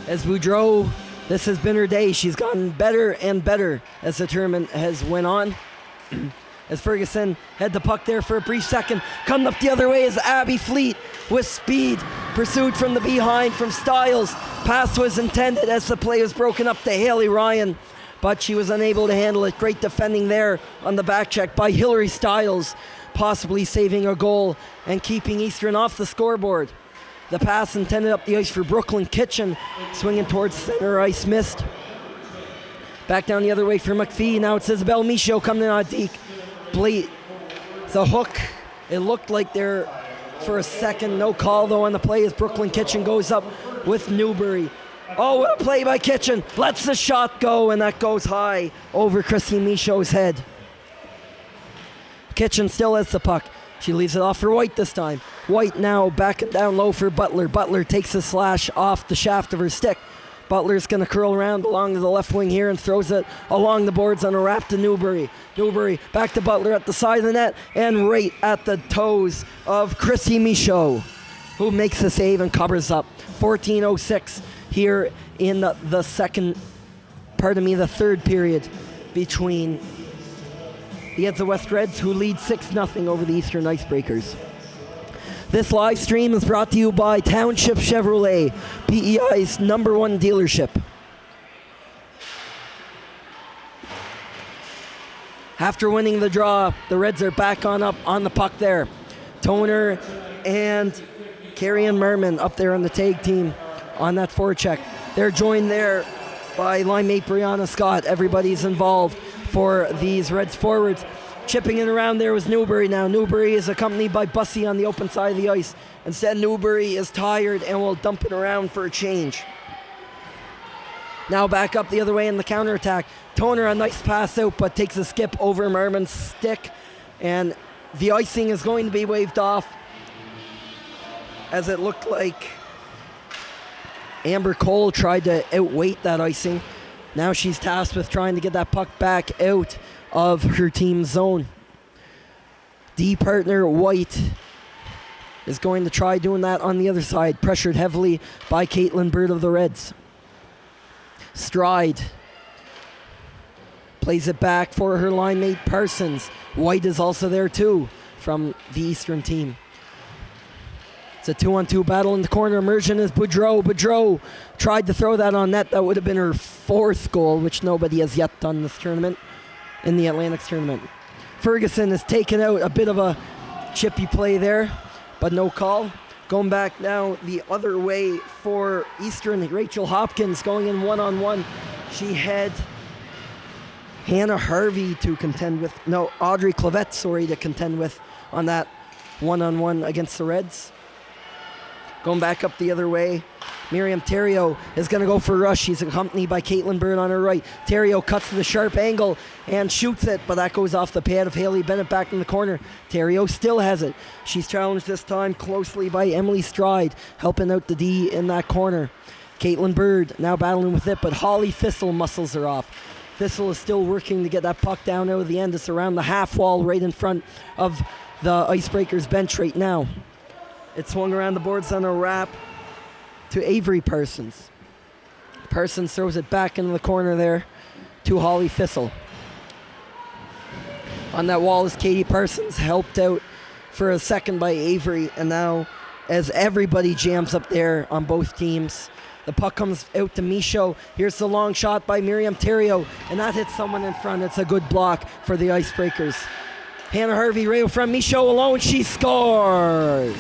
As Boudreau, this has been her day. She's gotten better and better as the tournament has went on. As Ferguson had the puck there for a brief second. Coming up the other way is Abby Fleet with speed. Pursued from the behind from Stiles. Pass was intended as the play was broken up to Haley Ryan, but she was unable to handle it. Great defending there on the back check by Hillary Stiles, possibly saving a goal and keeping Eastern off the scoreboard. The pass intended up the ice for Brooklyn Kitchen, swinging towards center ice, missed. Back down the other way for McPhee. Now it's Isabel Michaud coming in on Deke. The hook, it looked like there for a second. No call though on the play as Brooklyn Kitchen goes up with Newbury. Oh, what a play by Kitchen. Lets the shot go, and that goes high over Chrissy Michaud's head. Kitchen still has the puck. She leaves it off for White this time. White now backing down low for Butler. Butler takes a slash off the shaft of her stick. Butler's going to curl around along the left wing here and throws it along the boards on a wrap to Newbury. Newbury back to Butler at the side of the net and right at the toes of Chrissy Michaud, who makes the save and covers up. 14:06 here in the third period between the Edsa West Reds, who lead 6-0 over the Eastern Icebreakers. This live stream is brought to you by Township Chevrolet, PEI's #1 dealership. After winning the draw, the Reds are back on the puck there. Toner and Carrie Ann Merman up there on the tag team on that forecheck. They're joined there by line mate Brianna Scott. Everybody's involved for these Reds forwards. Chipping it around there was Newbury now. Newbury is accompanied by Bussey on the open side of the ice. Instead, Newbury is tired and will dump it around for a change. Now back up the other way in the counterattack. Toner, a nice pass out, but takes a skip over Merman's stick. And the icing is going to be waved off, as it looked like Amber Cole tried to outweight that icing. Now she's tasked with trying to get that puck back out of her team's zone. D partner White is going to try doing that on the other side, pressured heavily by Caitlin Bird of the Reds. Stride plays it back for her line mate Parsons. White is also there too from the Eastern team. It's a 2-on-2 battle in the corner. Immersion is Boudreau. Boudreau tried to throw that on net. That would have been her 4th goal, which nobody has yet done this tournament, in the Atlantics tournament. Ferguson has taken out a bit of a chippy play there, but no call. Going back now the other way for Eastern, Rachel Hopkins going in one-on-one. She had Hannah Harvey to contend with, Audrey Clavette, to contend with on that one-on-one against the Reds. Going back up the other way, Miriam Terrio is going to go for a rush. She's accompanied by Caitlin Byrne on her right. Terrio cuts to the sharp angle and shoots it, but that goes off the pad of Haley Bennett back in the corner. Terrio still has it. She's challenged this time closely by Emily Stride, helping out the D in that corner. Caitlin Bird now battling with it, but Holly Thistle muscles her off. Thistle is still working to get that puck down out of the end. It's around the half wall right in front of the Icebreakers bench right now. It swung around the boards on a wrap to Avery Parsons. Parsons throws it back into the corner there to Holly Thistle. On that wall is Katie Parsons, helped out for a second by Avery, and now as everybody jams up there on both teams, the puck comes out to Michaud. Here's the long shot by Miriam Terrio, and that hits someone in front. It's a good block for the Icebreakers. Hannah Harvey right from Michaud alone. She scores!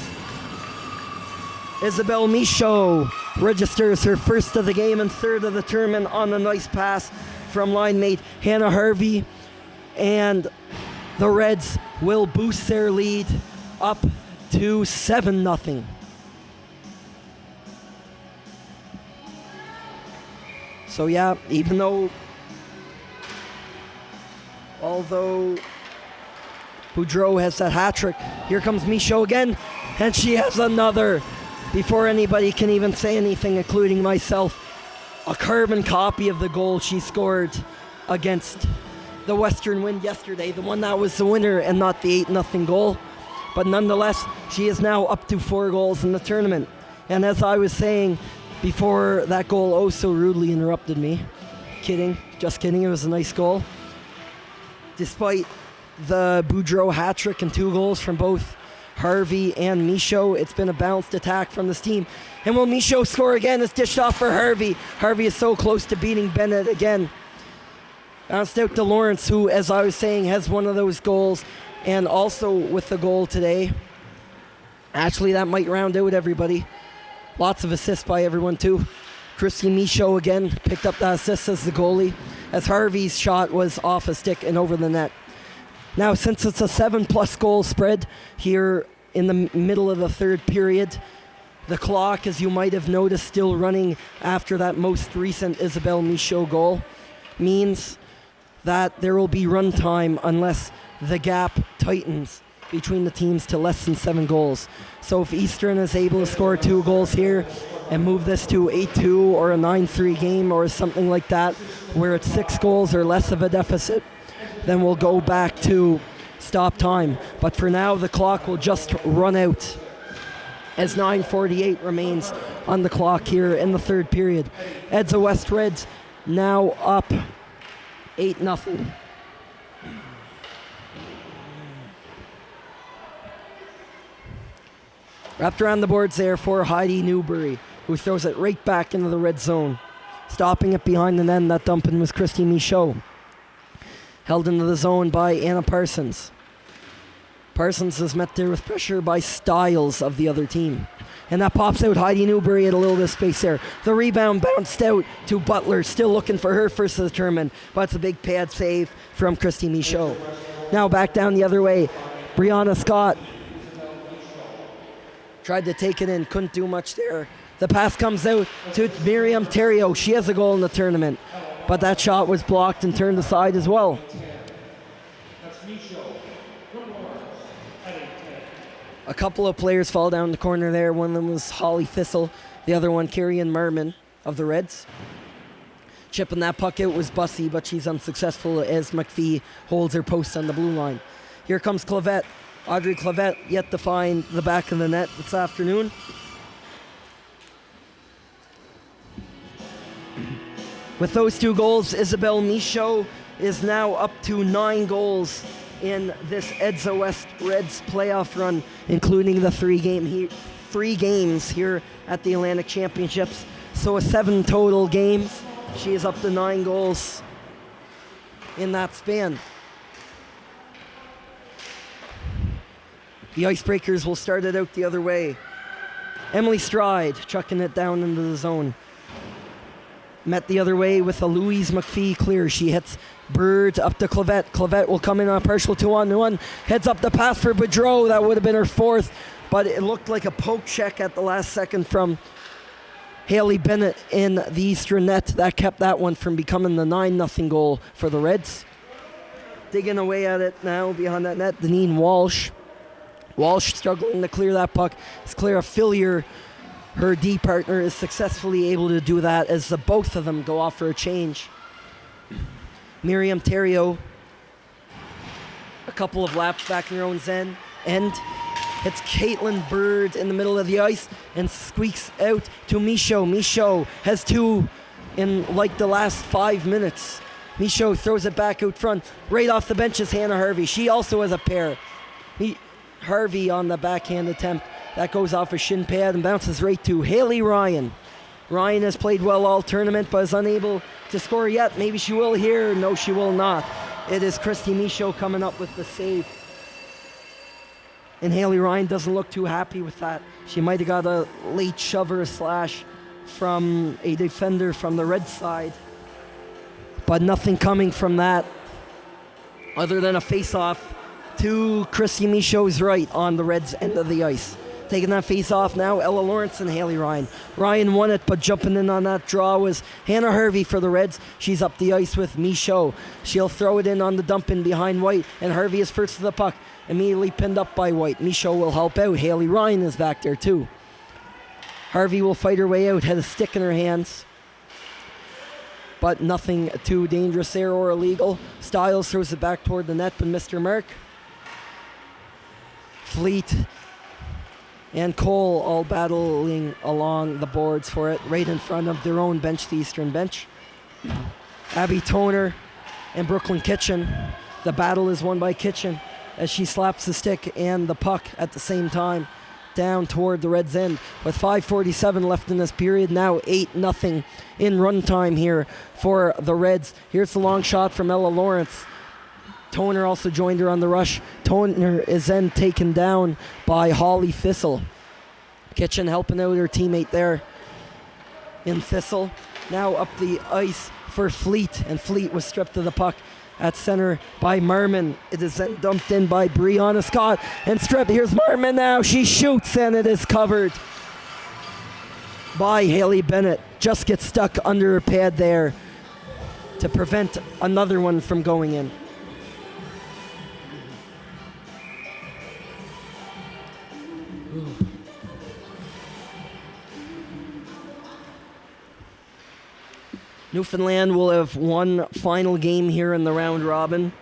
Isabel Michaud registers her first of the game and third of the tournament on a nice pass from line mate Hannah Harvey. And the Reds will boost their lead up to 7-0. So yeah, although Boudreau has that hat trick, here comes Michaud again, and she has another. Before anybody can even say anything, including myself, a carbon copy of the goal she scored against the Western Wind yesterday, the one that was the winner and not the 8-0 goal. But nonetheless, she is now up to 4 goals in the tournament. And as I was saying before that goal so rudely interrupted me, just kidding, it was a nice goal. Despite the Boudreau hat trick and 2 goals from both Harvey and Michaud, it's been a balanced attack from this team. And will Michaud score again? It's dished off for Harvey. Harvey is so close to beating Bennett again. Bounced out to Lawrence, who, as I was saying, has one of those goals, and also with the goal today. Actually, that might round out everybody. Lots of assists by everyone, too. Christy Michaud again picked up that assist as the goalie, as Harvey's shot was off a stick and over the net. Now, since it's a 7+ goal spread here in the middle of the third period, The clock, as you might have noticed, still running after that most recent Isabel Michaud goal, means that there will be run time unless the gap tightens between the teams to less than 7 goals. So if Eastern is able to score 2 goals here and move this to 8-2 or a 9-3 game or something like that, where it's 6 goals or less of a deficit, then we'll go back to stop time. But for now, the clock will just run out as 9:48 remains on the clock here in the third period. Edsa West Reds now up 8-0. Wrapped around the boards there for Heidi Newbury, who throws it right back into the red zone. Stopping it behind the net, that dumping was Christy Michaud. Held into the zone by Anna Parsons. Parsons is met there with pressure by Styles of the other team. And that pops out. Heidi Newbury had a little bit of space there. The rebound bounced out to Butler, still looking for her first of the tournament, but it's a big pad save from Christy Michaud. Now back down the other way. Brianna Scott tried to take it in, couldn't do much there. The pass comes out to Miriam Terrio. She has a goal in the tournament, but that shot was blocked and turned aside as well. A couple of players fall down the corner there. One of them was Holly Thistle. The other one, Kirian Merman of the Reds. Chipping that puck out was Bussy, but she's unsuccessful as McPhee holds her post on the blue line. Here comes Clavette. Audrey Clavette yet to find the back of the net this afternoon. With those 2 goals, Isabel Michaud is now up to 9 goals in this Edsa West Reds playoff run, including the 3 games here at the Atlantic Championships. So 7 total games. She is up to 9 goals in that span. The Icebreakers will start it out the other way. Emily Stride chucking it down into the zone. Met the other way with a Louise McPhee clear. She hits Bird up to Clavette. Clavette will come in on a partial 2-on-1. Heads up the pass for Boudreau. That would have been her 4th, but it looked like a poke check at the last second from Haley Bennett in the Eastern net. That kept that one from becoming the 9-0 goal for the Reds. Digging away at it now behind that net, Deneen Walsh. Walsh struggling to clear that puck. It's Clara Fillier, her D partner, is successfully able to do that as the both of them go off for a change. Miriam Terrio, a couple of laps back in their own end. Hits Caitlin Bird in the middle of the ice and squeaks out to Michaud. Michaud has 2 in like the last 5 minutes. Michaud throws it back out front. Right off the bench is Hannah Harvey. She also has a pair. Harvey on the backhand attempt. That goes off a shin pad and bounces right to Haley Ryan. Ryan has played well all tournament but is unable to score yet. Maybe she will here. No, she will not. It is Christy Michaud coming up with the save. And Haley Ryan doesn't look too happy with that. She might have got a late shove or a slash from a defender from the Red side. But nothing coming from that other than a face-off to Christy Michaud's right on the Reds' end of the ice. Taking that face-off now, Ella Lawrence and Haley Ryan. Ryan won it, but jumping in on that draw was Hannah Harvey for the Reds. She's up the ice with Michaud. She'll throw it in on the dump-in behind White, and Harvey is first to the puck. Immediately pinned up by White. Michaud will help out. Haley Ryan is back there too. Harvey will fight her way out, had a stick in her hands, but nothing too dangerous there or illegal. Styles throws it back toward the net, but Mr. Merck, Fleet, and Cole all battling along the boards for it, right in front of their own bench, the Eastern bench. Abby Toner and Brooklyn Kitchen. The battle is won by Kitchen as she slaps the stick and the puck at the same time down toward the Reds' end. With 5:47 left in this period, now 8-0 in run time here for the Reds. Here's the long shot from Ella Lawrence. Toner also joined her on the rush. Toner is then taken down by Holly Thistle. Kitchen helping out her teammate there in Thistle. Now up the ice for Fleet, and Fleet was stripped of the puck at center by Merman. It is then dumped in by Brianna Scott and stripped. Here's Merman now. She shoots and it is covered. by Haley Bennett. Just gets stuck under her pad there to prevent another one from going in. Newfoundland will have one final game here in the round robin.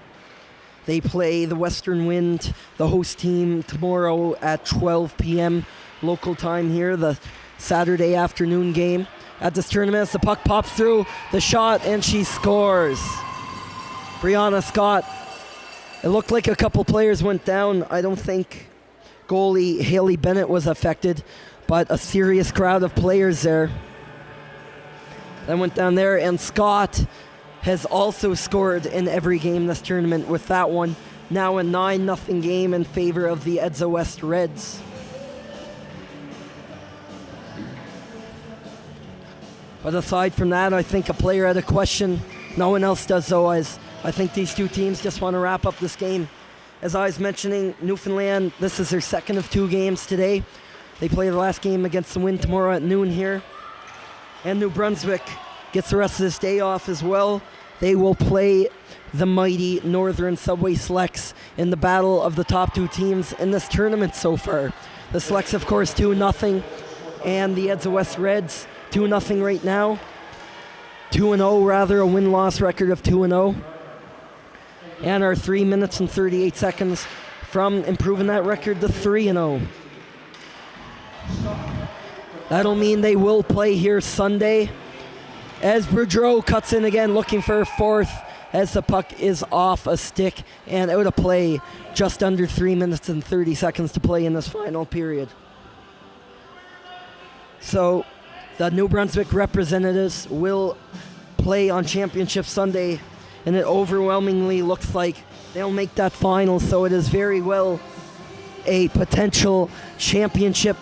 They play the Western Wind, the host team, tomorrow at 12 p.m. local time here, the Saturday afternoon game. At this tournament, as the puck pops through, the shot, and she scores. Brianna Scott. It looked like a couple players went down. I don't think goalie Haley Bennett was affected, but a serious crowd of players there that went down there, and Scott has also scored in every game this tournament with that one. Now a 9-0 game in favor of the Edsa West Reds. But aside from that, I think a player had a question. No one else does, though, as I think these two teams just want to wrap up this game. As I was mentioning, Newfoundland, this is their second of 2 games today. They play the last game against the Wind tomorrow at noon here. And New Brunswick gets the rest of this day off as well. They will play the mighty Northern Subway Selects in the battle of the top 2 teams in this tournament so far. The Selects, of course, 2-0, and the Edsa West Reds 2-0 right now. 2-0 rather, a win-loss record of 2-0. And are 3 minutes and 38 seconds from improving that record to 3-0. That'll mean they will play here Sunday as Boudreau cuts in again, looking for a fourth as the puck is off a stick and out of play. Just under 3 minutes and 30 seconds to play in this final period. So the New Brunswick representatives will play on Championship Sunday, and it overwhelmingly looks like they'll make that final, so it is very well a potential championship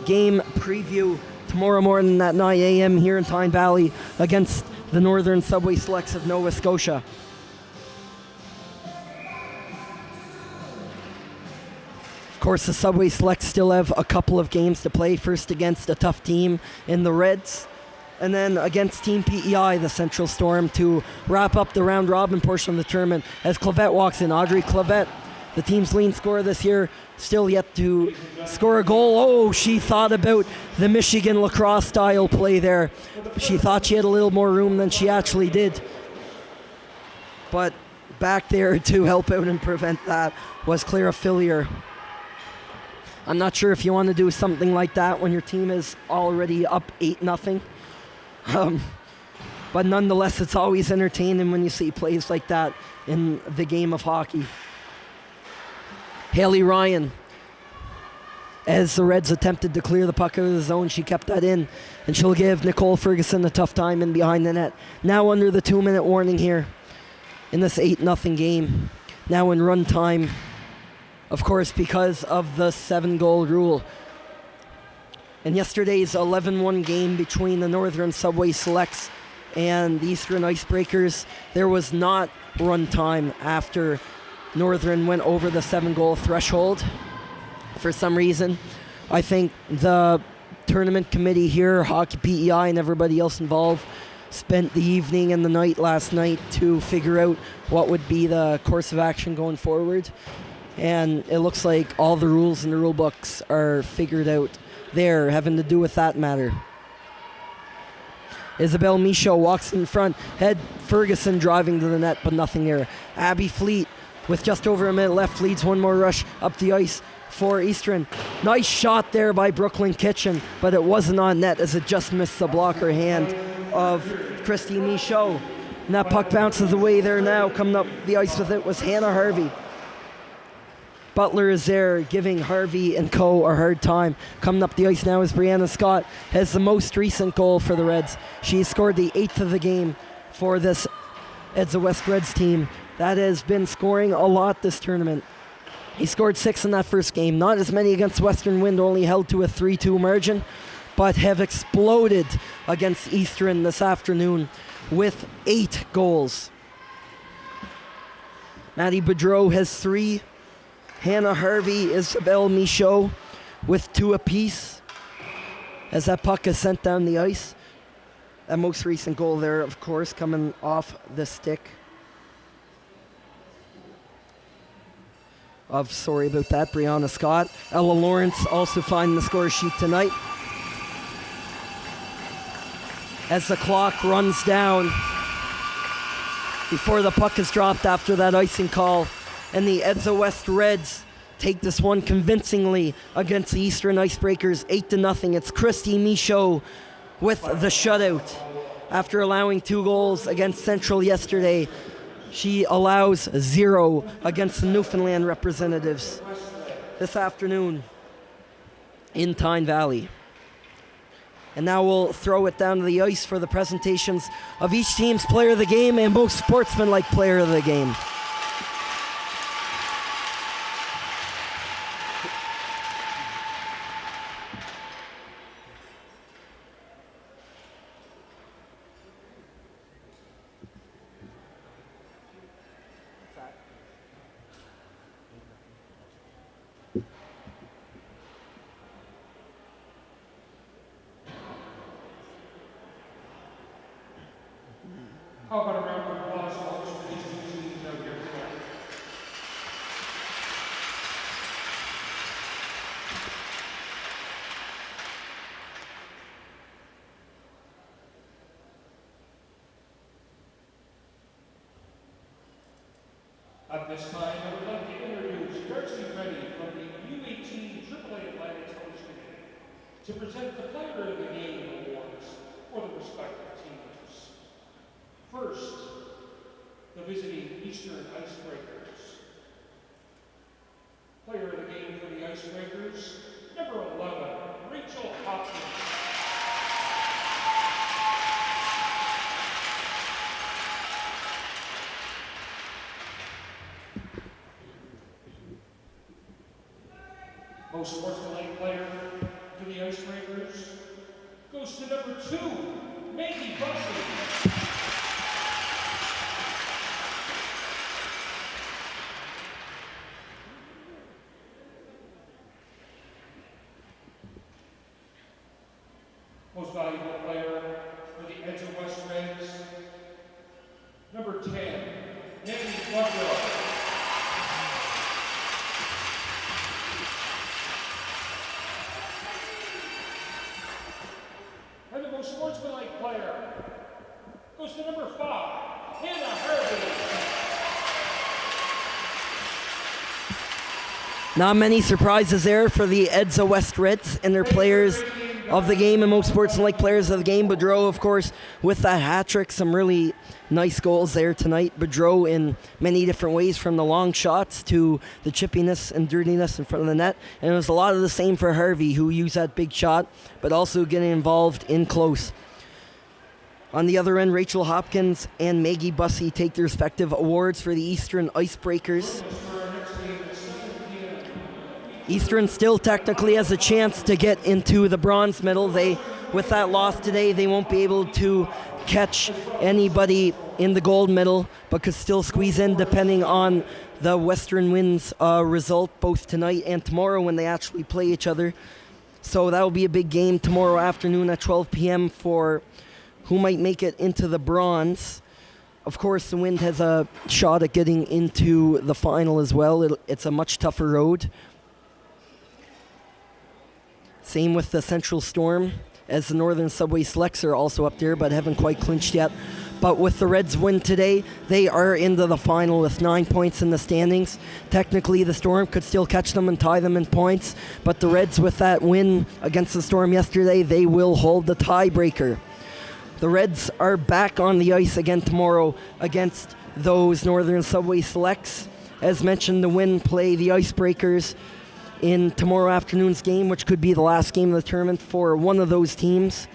game preview tomorrow morning at 9 a.m. here in Tyne Valley against the Northern Subway Selects of Nova Scotia. Of course, the Subway Selects still have a couple of games to play, first against a tough team in the Reds, and then against Team PEI, the Central Storm, to wrap up the round-robin portion of the tournament as Clavette walks in. Audrey Clavette, the team's leading scorer this year, still yet to score a goal. Oh, she thought about the Michigan lacrosse style play there. She thought she had a little more room than she actually did. But back there to help out and prevent that was Clara Fillier. I'm not sure if you want to do something like that when your team is already up 8-0. But nonetheless, it's always entertaining when you see plays like that in the game of hockey. Haley Ryan, as the Reds attempted to clear the puck out of the zone, she kept that in, and she'll give Nicole Ferguson a tough time in behind the net. Now under the 2-minute warning here in this 8-0 game. Now in run time, of course, because of the 7-goal rule. In yesterday's 11-1 game between the Northern Subway Selects and the Eastern Icebreakers, there was not run time after Northern went over the 7-goal threshold for some reason. I think the tournament committee here, Hockey PEI, and everybody else involved spent the evening and the night last night to figure out what would be the course of action going forward. And it looks like all the rules in the rule books are figured out there, having to do with that matter. Isabel Michaud walks in front, head Ferguson driving to the net, but nothing there. Abby Fleet, with just over a minute left, leads one more rush up the ice for Eastern. Nice shot there by Brooklyn Kitchen, but it wasn't on net as it just missed the blocker hand of Christy Michaud. And that puck bounces away there now. Coming up the ice with it was Hannah Harvey. Butler is there giving Harvey and co a hard time. Coming up the ice now is Brianna Scott, has the most recent goal for the Reds. She scored the 8th of the game for this Edsa West Reds team that has been scoring a lot this tournament. He scored 6 in that first game, not as many against Western Wind, only held to a 3-2 margin, but have exploded against Eastern this afternoon with 8 goals. Maddie Boudreau has 3. Hannah Harvey, Isabel Michaud with 2 apiece. as that puck is sent down the ice. That most recent goal there, of course, coming off the stick of, sorry about that, Brianna Scott. Ella Lawrence also finding the score sheet tonight. As the clock runs down before the puck is dropped after that icing call, and the Edsa West Reds take this one convincingly against the Eastern Icebreakers 8-0. It's Christy Michaud with the shutout. After allowing 2 goals against Central yesterday, she allows 0 against the Newfoundland representatives this afternoon in Tyne Valley. And now we'll throw it down to the ice for the presentations of each team's player of the game and most sportsmanlike player of the game. How about a round of applause for these two teams out here tonight? At this time, I would like to introduce Darcy Reddy from the U18 AAA Atlantic Coach Committee to present the Player of the Game awards for the respective teams. First, the visiting Eastern Icebreakers. Player of the game for the Icebreakers, number 11, Rachel Hopkins. Most sportsmanlike player for the Icebreakers goes to number 2, Maggie Bussey. Most valuable player for the Edge of West Reds, number 10, Nikki Ludrow. And the most sportsmanlike player goes to number 5, Hannah Harvey. Not many surprises there for the Edsa West Reds and their players of the game and most sportsmanlike players of the game. Boudreau, of course, with that hat trick, some really nice goals there tonight. Boudreau in many different ways, from the long shots to the chippiness and dirtiness in front of the net. And it was a lot of the same for Harvey, who used that big shot, but also getting involved in close. On the other end, Rachel Hopkins and Maggie Bussey take their respective awards for the Eastern Icebreakers. Eastern still technically has a chance to get into the bronze medal. With that loss today, they won't be able to catch anybody in the gold medal, but could still squeeze in depending on the Western Winds result both tonight and tomorrow when they actually play each other. So that will be a big game tomorrow afternoon at 12 p.m. for who might make it into the bronze. Of course, the Wind has a shot at getting into the final as well. It's a much tougher road. Same with the Central Storm, as the Northern Subway Selects are also up there, but haven't quite clinched yet. But with the Reds' win today, they are into the final with 9 points in the standings. Technically, the Storm could still catch them and tie them in points, but the Reds, with that win against the Storm yesterday, they will hold the tiebreaker. The Reds are back on the ice again tomorrow against those Northern Subway Selects. As mentioned, the Wind play the Icebreakers in tomorrow afternoon's game, which could be the last game of the tournament for one of those teams.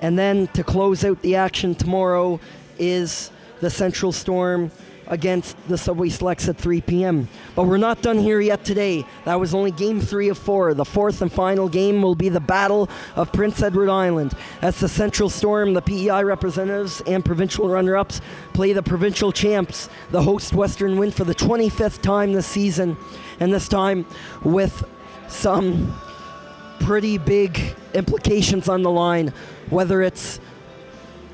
And then to close out the action tomorrow is the Central Storm against the Subway Selects at 3 p.m. But we're not done here yet today. That was only game 3 of 4. The fourth and final game will be the Battle of Prince Edward Island, as the Central Storm, the PEI representatives, and provincial runner-ups play the provincial champs, the host Western Wind, for the 25th time this season, and this time with some pretty big implications on the line, whether it's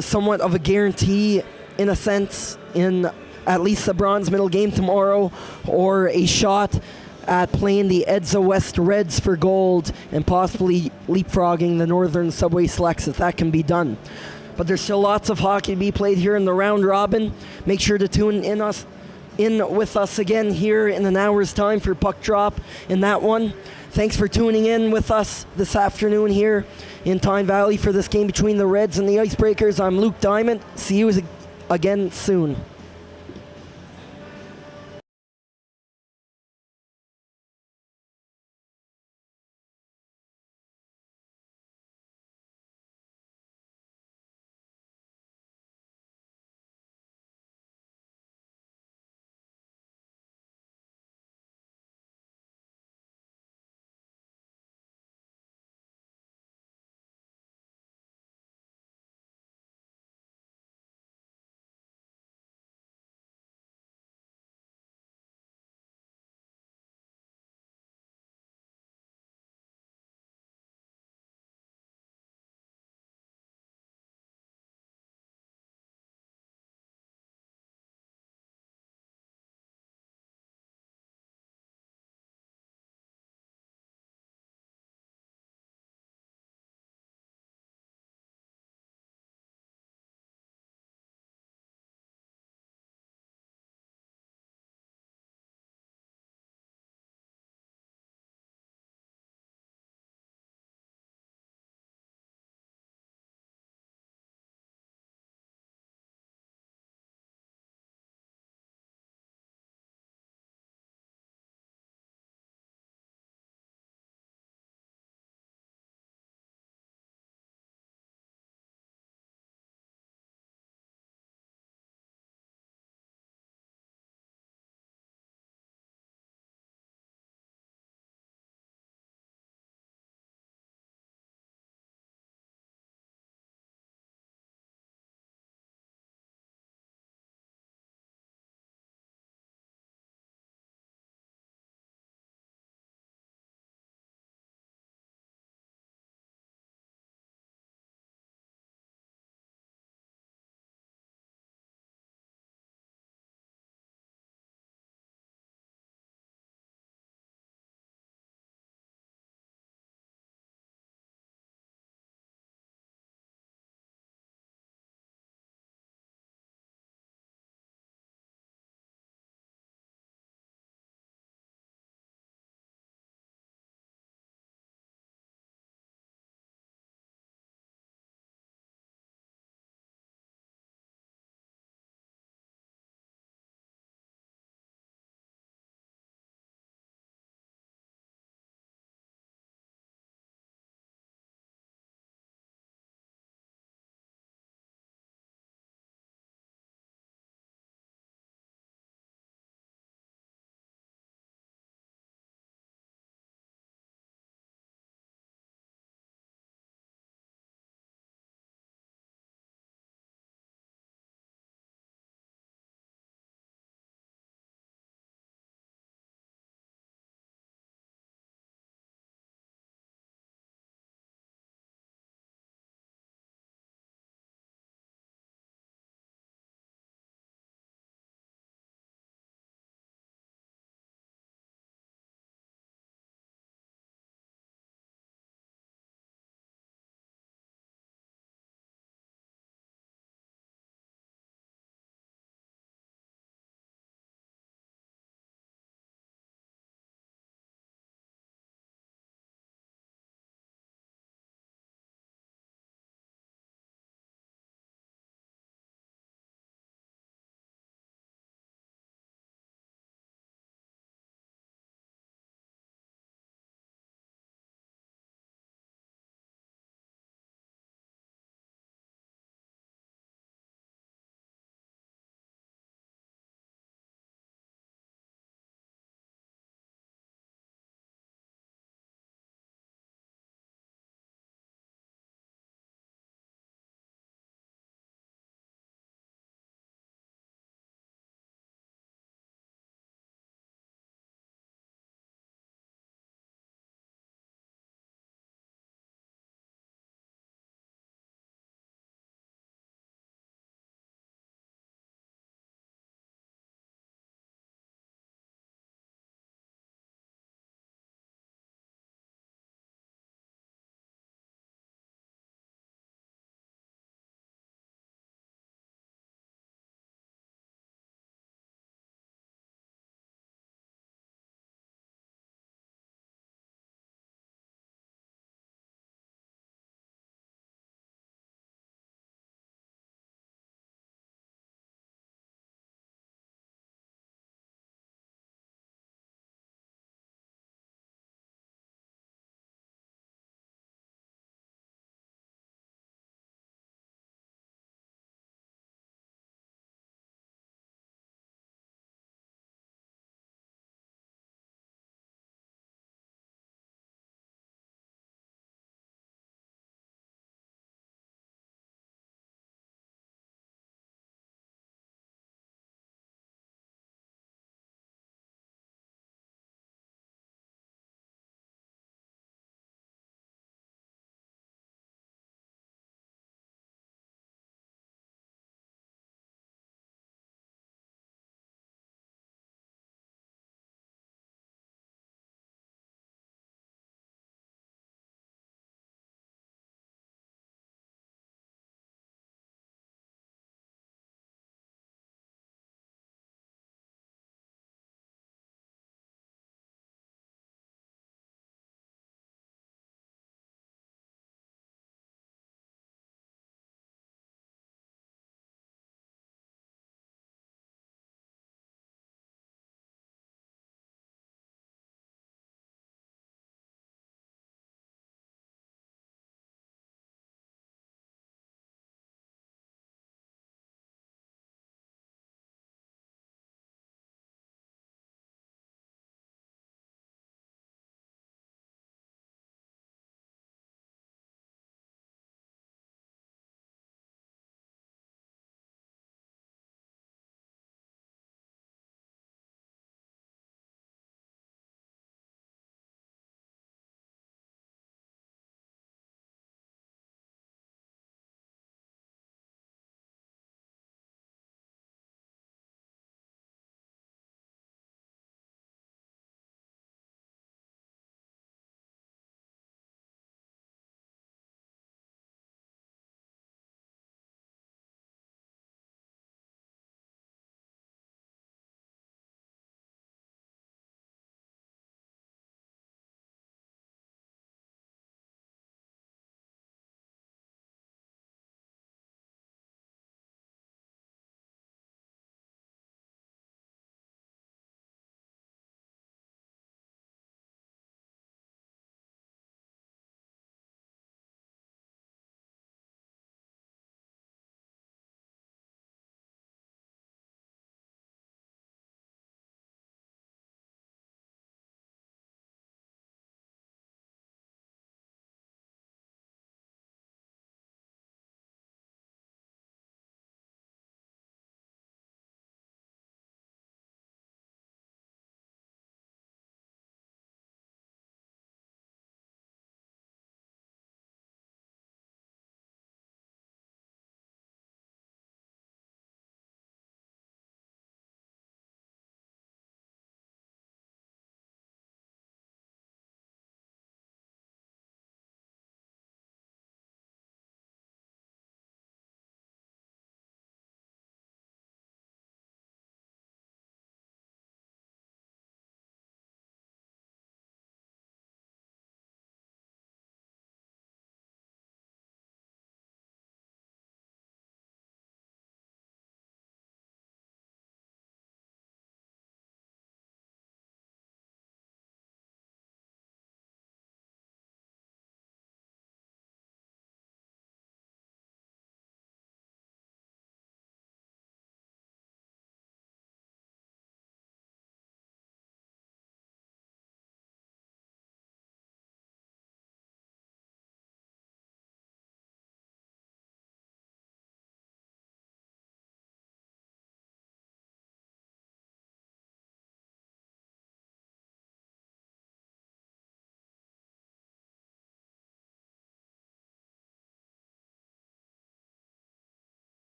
somewhat of a guarantee in a sense in at least the bronze medal game tomorrow, or a shot at playing the Edsa West Reds for gold and possibly leapfrogging the Northern Subway Selects if that can be done. But there's still lots of hockey to be played here in the round robin. Make sure to tune in with us again here in an hour's time for Puck Drop in that one. Thanks for tuning in with us this afternoon here in Tyne Valley for this game between the Reds and the Icebreakers. I'm Luke Diamond. See you again soon.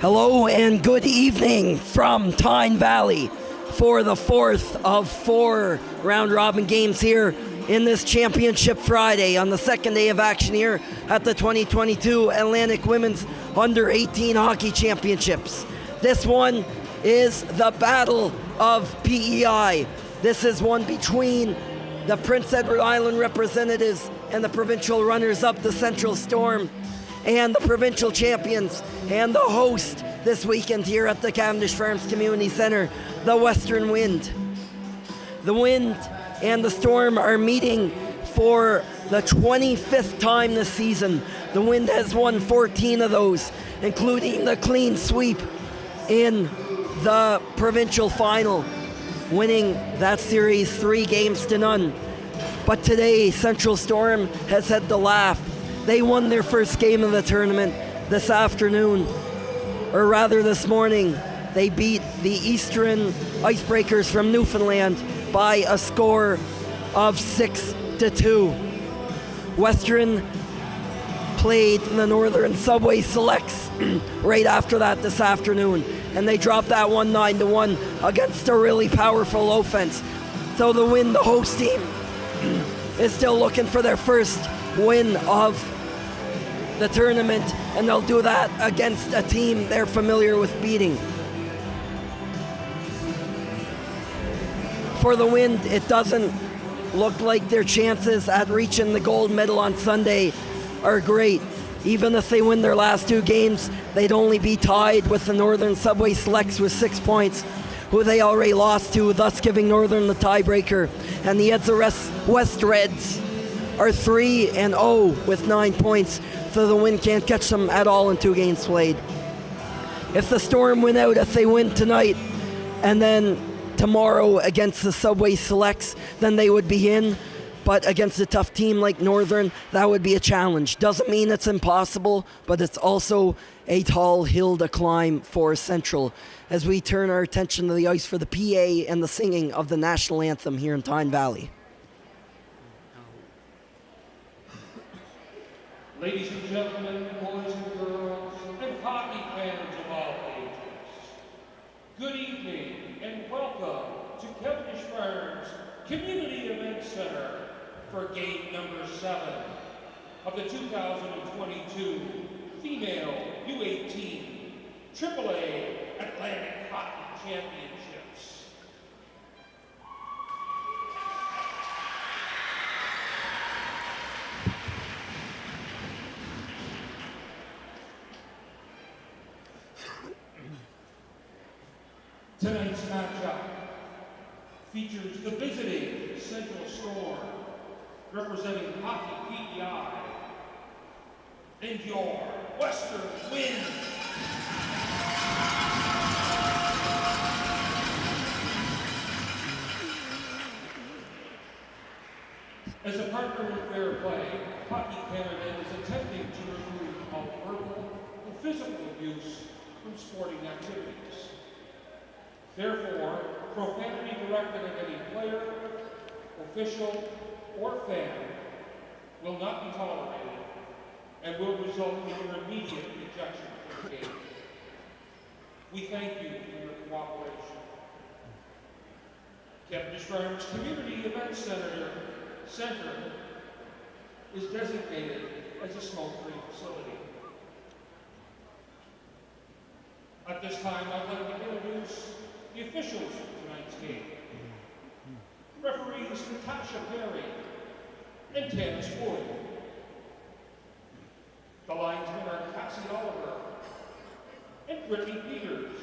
Hello and good evening from Tyne Valley for the fourth of 4 round-robin games here in this Championship Friday on the second day of action here at the 2022 Atlantic Women's Under-18 Hockey Championships. This one is the Battle of PEI. This is one between the Prince Edward Island representatives and the provincial runners-up, the Central Storm, and the provincial champions and the host this weekend here at the Cavendish Farms Community Centre, the Western Wind. The Wind and the Storm are meeting for the 25th time this season. The Wind has won 14 of those, including the clean sweep in the provincial final, winning that series 3-0. But today, Central Storm has had the laugh. They won their first game of the tournament this afternoon, or rather this morning. They beat the Eastern Icebreakers from Newfoundland by a score of 6-2. Western played the Northern Subway Selects right after that this afternoon, and they dropped that one 9-1 against a really powerful offense. So the Wind, the host team, is still looking for their first win of the tournament, and they'll do that against a team they're familiar with beating. For the Wind, it doesn't look like their chances at reaching the gold medal on Sunday are great. Even if they win their last 2 games, they'd only be tied with the Northern Subway Selects with 6 points, who they already lost to, thus giving Northern the tiebreaker. And the Edsa West Reds are 3-0 with 9 points, so the Wind can't catch them at all in 2 games played. If the Storm win out, if they win tonight and then tomorrow against the Subway Selects, then they would be in. But against a tough team like Northern, that would be a challenge. Doesn't mean it's impossible, but it's also a tall hill to climb for Central as we turn our attention to the ice for the PA and the singing of the national anthem here in Tyne Valley. Ladies and gentlemen, boys and girls, and hockey fans of all ages, good evening and welcome to Cavendish Farms Community Event Center for game number 7 of the 2022 Female U18 AAA Atlantic Hockey Championships. Tonight's matchup features the visiting Central Storm, representing Hockey PEI, and your Western Wind. As a partner in fair play, Hockey Canada is attempting to remove all verbal and physical abuse from sporting activities. Therefore, profanity directed at any player, official, or fan will not be tolerated and will result in your immediate ejection from the game. We thank you for your cooperation. Cavendish Farms Community Event Center is designated as a smoke-free facility. At this time, I'd like to introduce the officials of tonight's game. Referees Natasha Perry and Tannis Wood. The linesmen are Cassie Oliver and Brittany Peters.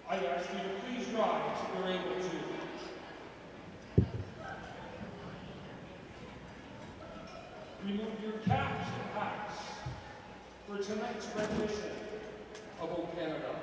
I ask you to please rise if you're able to. Remove your caps and hats for tonight's rendition of O Canada.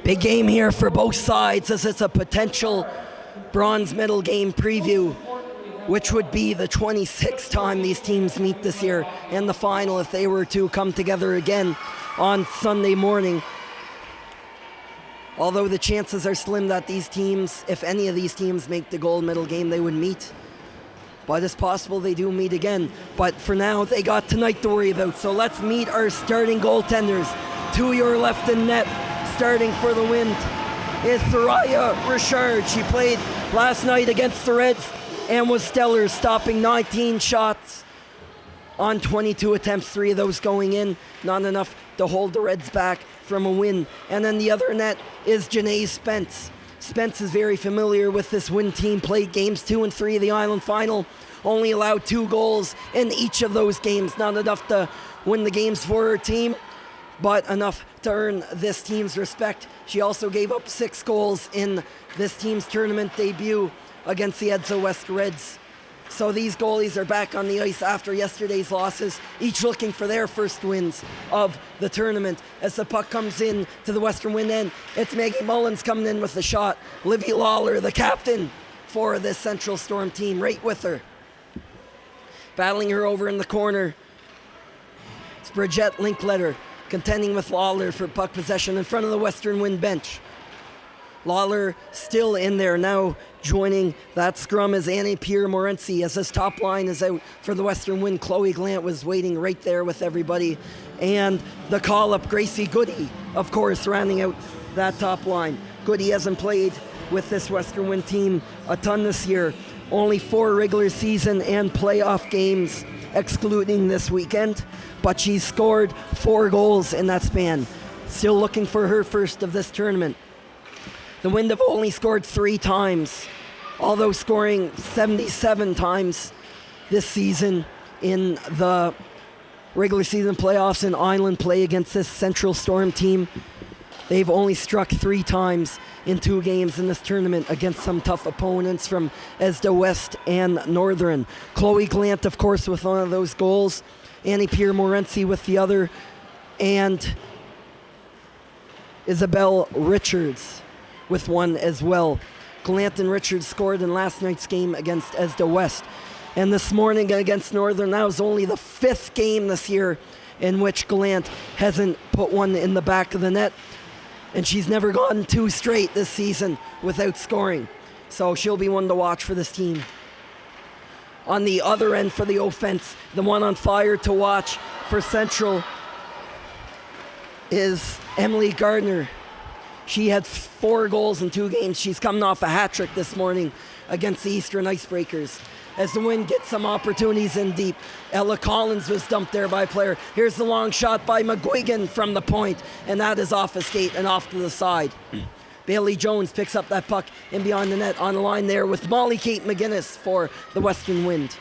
Big game here for both sides as it's a potential bronze medal game preview, which would be the 26th time these teams meet this year, and the final if they were to come together again on Sunday morning. Although the chances are slim that these teams, if any of these teams make the gold medal game, they would meet. But it's possible they do meet again. But for now, they got tonight to worry about. So let's meet our starting goaltenders. To your left in net, starting for the Wind, is Soraya Richard. She played last night against the Reds and was stellar, stopping 19 shots on 22 attempts, 3 of those going in. Not enough to hold the Reds back from a win. And then the other net is Janae Spence. Spence is very familiar with this Wind team, played games 2 and 3 of the Island Final, only allowed 2 goals in each of those games. Not enough to win the games for her team, but enough to earn this team's respect. She also gave up 6 goals in this team's tournament debut against the Edsa West Reds. So these goalies are back on the ice after yesterday's losses, each looking for their first wins of the tournament. As the puck comes in to the Western Wind end, it's Maggie Mullins coming in with the shot. Livy Lawler, the captain for this Central Storm team, right with her. Battling her over in the corner, it's Bridget Linkletter, contending with Lawler for puck possession in front of the Western Wind bench. Lawler still in there now. Joining that scrum is Annie Pierre-Morency as this top line is out for the Western Wind. Chloe Glant was waiting right there with everybody. And the call-up, Gracie Goody, of course, rounding out that top line. Goody hasn't played with this Western Wind team a ton this year. Only 4 regular season and playoff games, excluding this weekend. But she's scored 4 goals in that span. Still looking for her first of this tournament. The Wind have only scored 3 times, although scoring 77 times this season in the regular season playoffs and island play against this Central Storm team. They've only struck 3 times in 2 games in this tournament against some tough opponents from ESDA West and Northern. Chloe Glant, of course, with one of those goals. Annie Pierre-Morency with the other. And Isabel Richards with one as well. Glant and Richards scored in last night's game against ESDA West. And this morning against Northern, that was only the 5th game this year in which Glant hasn't put one in the back of the net. And she's never gotten 2 straight this season without scoring. So she'll be one to watch for this team. On the other end for the offense, the one on fire to watch for Central is Emily Gardner. She had 4 goals in 2 games. She's coming off a hat trick this morning against the Eastern Icebreakers. As the Wind gets some opportunities in deep, Ella Collins was dumped there by a player. Here's the long shot by McGuigan from the point, and that is off a skate and off to the side. Bailey Jones picks up that puck in behind the net on the line there with Molly Kate McGuinness for the Western Wind.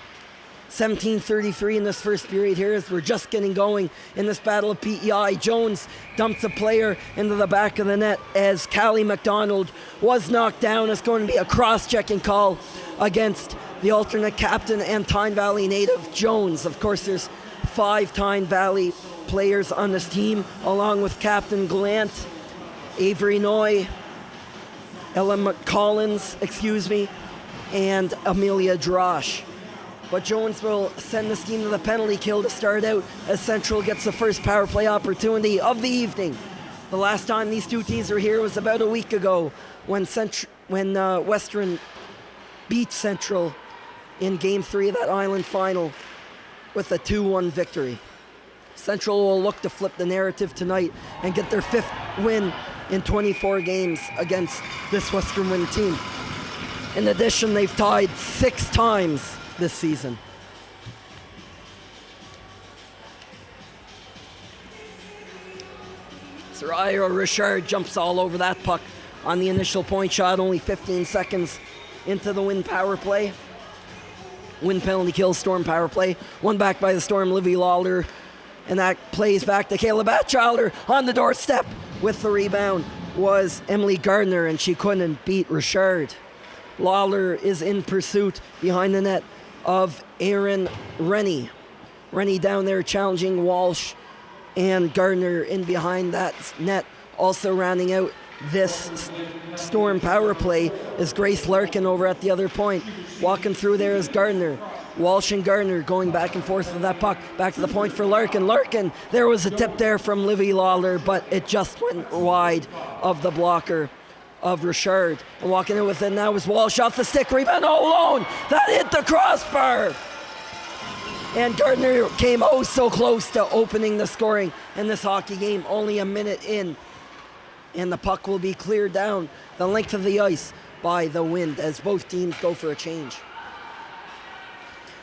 17:33 in this first period here as we're just getting going in this battle of PEI. Jones dumps a player into the back of the net as Callie McDonald was knocked down. It's going to be a cross-checking call against the alternate captain and Tyne Valley native Jones. Of course, there's 5 Tyne Valley players on this team, along with Captain Glant, Avery Noy, Ella McCollins, and Amelia Drosh. But Jones will send this team to the penalty kill to start out as Central gets the first power play opportunity of the evening. The last time these 2 teams were here was about a week ago when Western beat Central in Game 3 of that Island Final with a 2-1 victory. Central will look to flip the narrative tonight and get their 5th win in 24 games against this Western Wind team. In addition, they've tied 6 times this season. Soraya Richard jumps all over that puck on the initial point shot, only 15 seconds into the Wind power play. Wind penalty kill, Storm power play. One back by the Storm, Livy Lawler. And that plays back to Kayla Batchelder on the doorstep with the rebound was Emily Gardner, and she couldn't beat Richard. Lawler is in pursuit behind the net of Erin Rennie. Rennie down there challenging Walsh, and Gardner in behind that net Also rounding out this Storm power play is Grace Larkin over at the other point. Walking through there is Gardner. Walsh and Gardner going back and forth with that puck. Back to the point for Larkin. Larkin, there was a tip there from Livy Lawler, but it just went wide of the blocker of Richard. And walking in with it now was Walsh off the stick. Rebound all alone. That hit the crossbar. And Gardner came oh so close to opening the scoring in this hockey game. Only a minute in. And the puck will be cleared down the length of the ice by the Wind as both teams go for a change.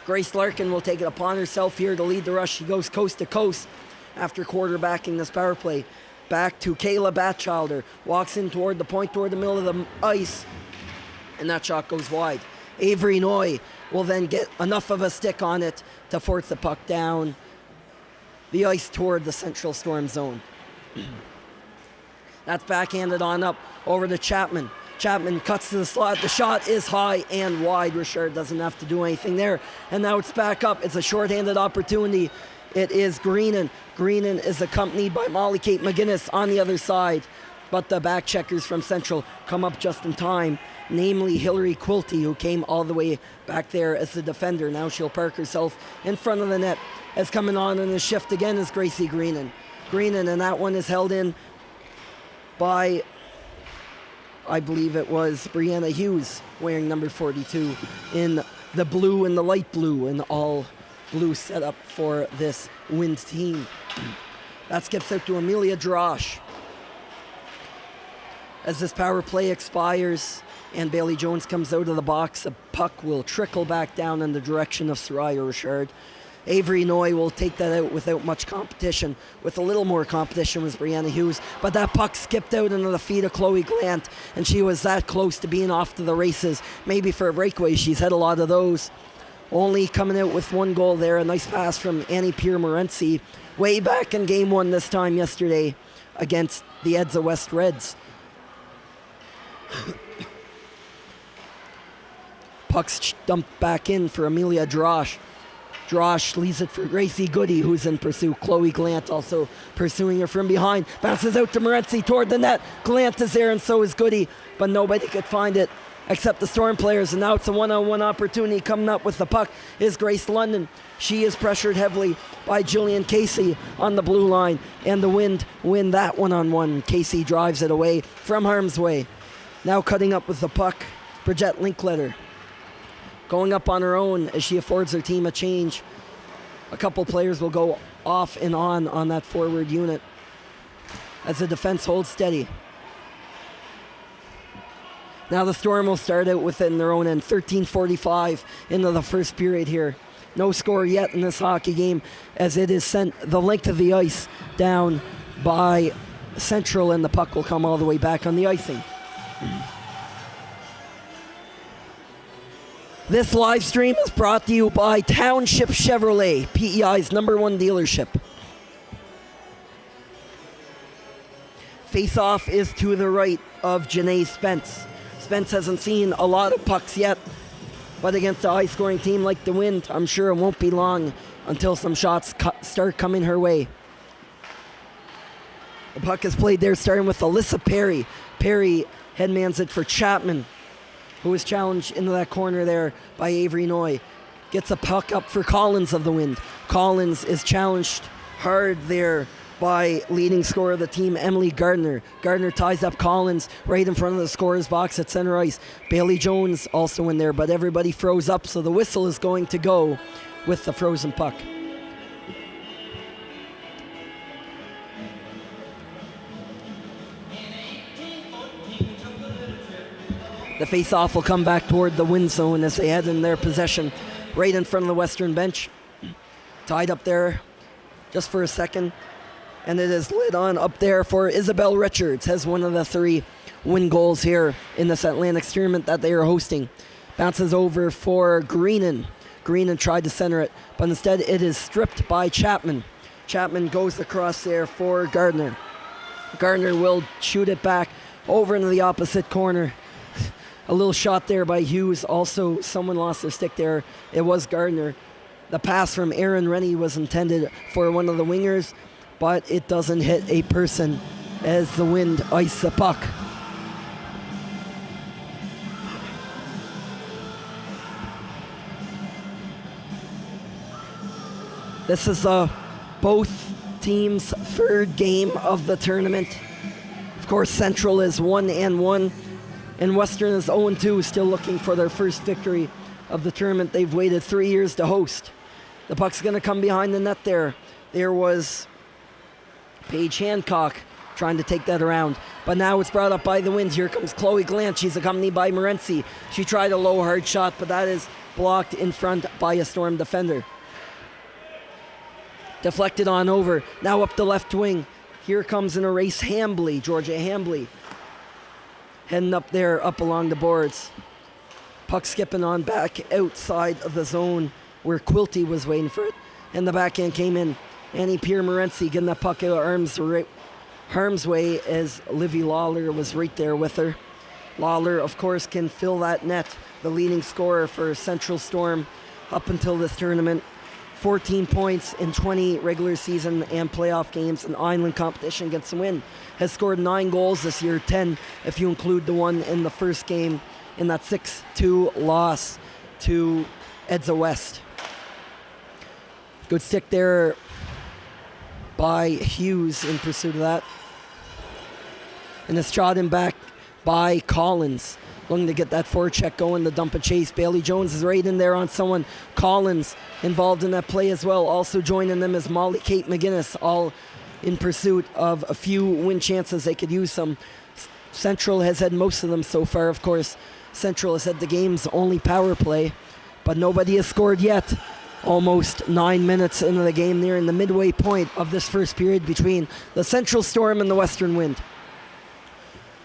Grace Larkin will take it upon herself here to lead the rush. She goes coast to coast after quarterbacking this power play. Back to Kayla Batchelder. Walks in toward the point, toward the middle of the ice. And that shot goes wide. Avery Noy will then get enough of a stick on it to force the puck down the ice toward the Central Storm zone. That's backhanded on up over to Chapman. Chapman cuts to the slot. The shot is high and wide. Richard doesn't have to do anything there. And now it's back up. It's a shorthanded opportunity. It is Greenan. Greenan is accompanied by Molly Kate McGinnis on the other side. But the back checkers from Central come up just in time, namely Hillary Quilty, who came all the way back there as the defender. Now she'll park herself in front of the net. As coming on in the shift again is Gracie Greenan. Greenan, and that one is held in by, I believe it was Brianna Hughes, wearing number 42 in the blue and the light blue, and all blue setup for this Wind team. That skips out to Amelia Drosh. As this power play expires and Bailey Jones comes out of the box, the puck will trickle back down in the direction of Soraya Richard. Avery Noy will take that out without much competition. With a little more competition was Brianna Hughes, but that puck skipped out into the feet of Chloe Glant, and she was that close to being off to the races. Maybe for a breakaway, she's had a lot of those. Only coming out with one goal there, a nice pass from Annie Pierre-Morency, way back in game one this time yesterday against the Edsa West Reds. Puck's dumped back in for Amelia Drosh. Drosh leaves it for Gracie Goody, who's in pursuit. Chloe Glant also pursuing her from behind. Bounces out to Morency toward the net. Glant is there and so is Goody, but nobody could find it except the Storm players. And now it's a one-on-one opportunity. Coming up with the puck is Grace London. She is pressured heavily by Jillian Casey on the blue line. And the Wind win that one-on-one. Casey drives it away from harm's way. Now cutting up with the puck, Bridget Linkletter. Going up on her own as she affords her team a change. A couple players will go off and on that forward unit as the defense holds steady. Now the Storm will start out within their own end. 13:45 into the first period here. No score yet in this hockey game as it is sent the length of the ice down by Central, and the puck will come all the way back on the icing. This live stream is brought to you by Township Chevrolet, PEI's #1 dealership. Face-off is to the right of Janae Spence. Spence hasn't seen a lot of pucks yet, but against a high-scoring team like the Wind, I'm sure it won't be long until some shots start coming her way. The puck is played there, starting with Alyssa Perry. Perry headmans it for Chapman, who was challenged into that corner there by Avery Noy. Gets a puck up for Collins of the Wind. Collins is challenged hard there by leading scorer of the team, Emily Gardner. Gardner ties up Collins right in front of the scorer's box at center ice. Bailey Jones also in there, but everybody froze up, so the whistle is going to go with the frozen puck. The face-off will come back toward the Wind zone as they head in their possession right in front of the western bench. Tied up there just for a second. And it is lit on up there for Isabel Richards, has one of the 3 win goals here in this Atlantic tournament that they are hosting. Bounces over for Greenan. Greenan tried to center it, but instead it is stripped by Chapman. Chapman goes across there for Gardner. Gardner will shoot it back over into the opposite corner. A little shot there by Hughes. Also, someone lost their stick there. It was Gardner. The pass from Aaron Rennie was intended for one of the wingers, but it doesn't hit a person as the Wind ice the puck. This is both teams' third game of the tournament. Of course, Central is 1-1, and Western is 0-2, still looking for their first victory of the tournament. They've waited 3 years to host. The puck's going to come behind the net there. There was Paige Hancock trying to take that around, but now it's brought up by the Wind. Here comes Chloe Glant. She's accompanied by Morency. She tried a low, hard shot, but that is blocked in front by a Storm defender. Deflected on over. Now up the left wing. Here comes in a race Hambley, Georgia Hambley. Heading up there, up along the boards. Puck skipping on back outside of the zone where Quilty was waiting for it. And the backhand came in. Annie Pierre Morency getting that puck out of harm's way as Livy Lawler was right there with her. Lawler, of course, can fill that net. The leading scorer for Central Storm up until this tournament. 14 points in 20 regular season and playoff games in Island competition against the Wind. Has scored 9 goals this year, 10 if you include the one in the first game in that 6-2 loss to Edsa West. Good stick there by Hughes in pursuit of that. And it's shot in back by Collins. Looking to get that forecheck going, the dump and chase. Bailey Jones is right in there on someone. Collins involved in that play as well. Also joining them is Molly Kate McGinnis, all in pursuit of a few win chances. They could use some. Central has had most of them so far. Of course, Central has had the game's only power play, but nobody has scored yet. Almost 9 minutes into the game, near in the midway point of this first period between the Central Storm and the Western Wind.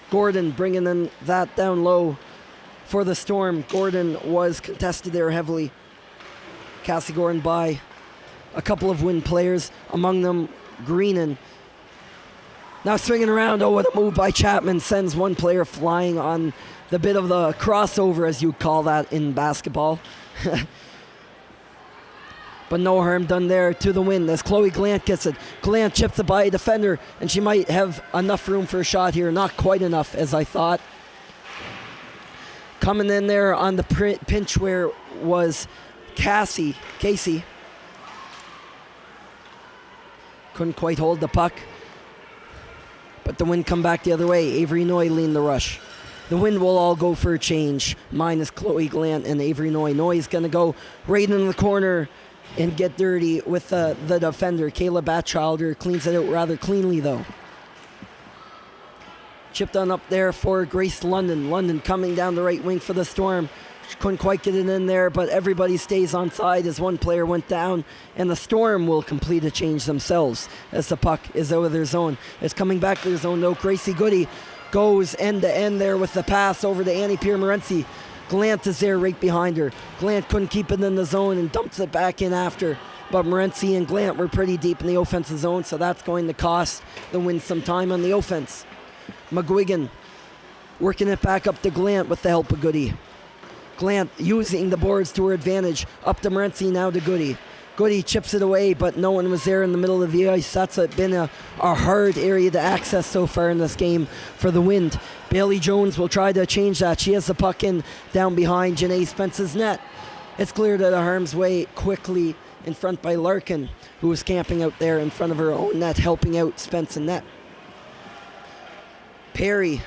Gordon bringing in that down low for the Storm. Gordon was contested there heavily. Cassie Gordon by a couple of Wind players, among them Greenan. Now swinging around, oh, what a move by Chapman. Sends one player flying on the bit of the crossover, as you'd call that in basketball. But no harm done there to the Wind as Chloe Glant gets it. Glant chips it by a defender, and she might have enough room for a shot here. Not quite enough, as I thought. Coming in there on the pinch where was Casey. Couldn't quite hold the puck. But the Wind come back the other way. Avery Noy lead the rush. The Wind will all go for a change, minus Chloe Glant and Avery Noy. Noy's going to go right in the corner and get dirty with the defender. Kayla Batchelder cleans it out rather cleanly, though. Chipped on up there for Grace London. London coming down the right wing for the Storm. She couldn't quite get it in there, but everybody stays on side as one player went down, and the Storm will complete a change themselves as the puck is out of their zone. It's coming back to their zone, though. Gracie Goody goes end-to-end there with the pass over to Annie Pierre Morency. Glant is there right behind her. Glant couldn't keep it in the zone and dumps it back in after. But Morency and Glant were pretty deep in the offensive zone, so that's going to cost the Wind some time on the offense. McGuigan working it back up to Glant with the help of Goody. Glant using the boards to her advantage. Up to Morency, now to Goody. Goody chips it away, but no one was there in the middle of the ice. That's been a hard area to access so far in this game for the Wind. Bailey Jones will try to change that. She has the puck in down behind Janae Spence's net. It's cleared out of harm's way quickly in front by Larkin, who was camping out there in front of her own net, helping out Spence in net. Perry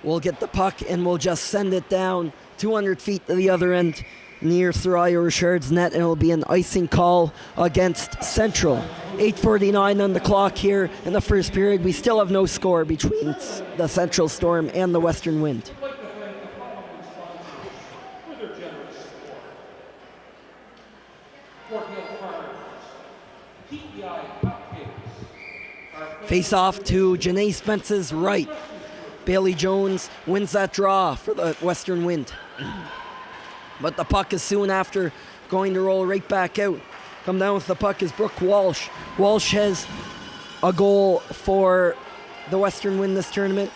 will get the puck and will just send it down 200 feet to the other end near Thuraya Richard's net, and it'll be an icing call against Central. 8:49 on the clock here in the first period. We still have no score between the Central Storm and the Western Wind. I'd like to thank the following sponsors for their generous support. Fort Hill Farmers, TPI Cupcakes. Face off to Janae Spence's right. Bailey Jones wins that draw for the Western Wind. But the puck is soon after going to roll right back out. Come down with the puck is Brooke Walsh. Walsh has a goal for the Western Wind this tournament.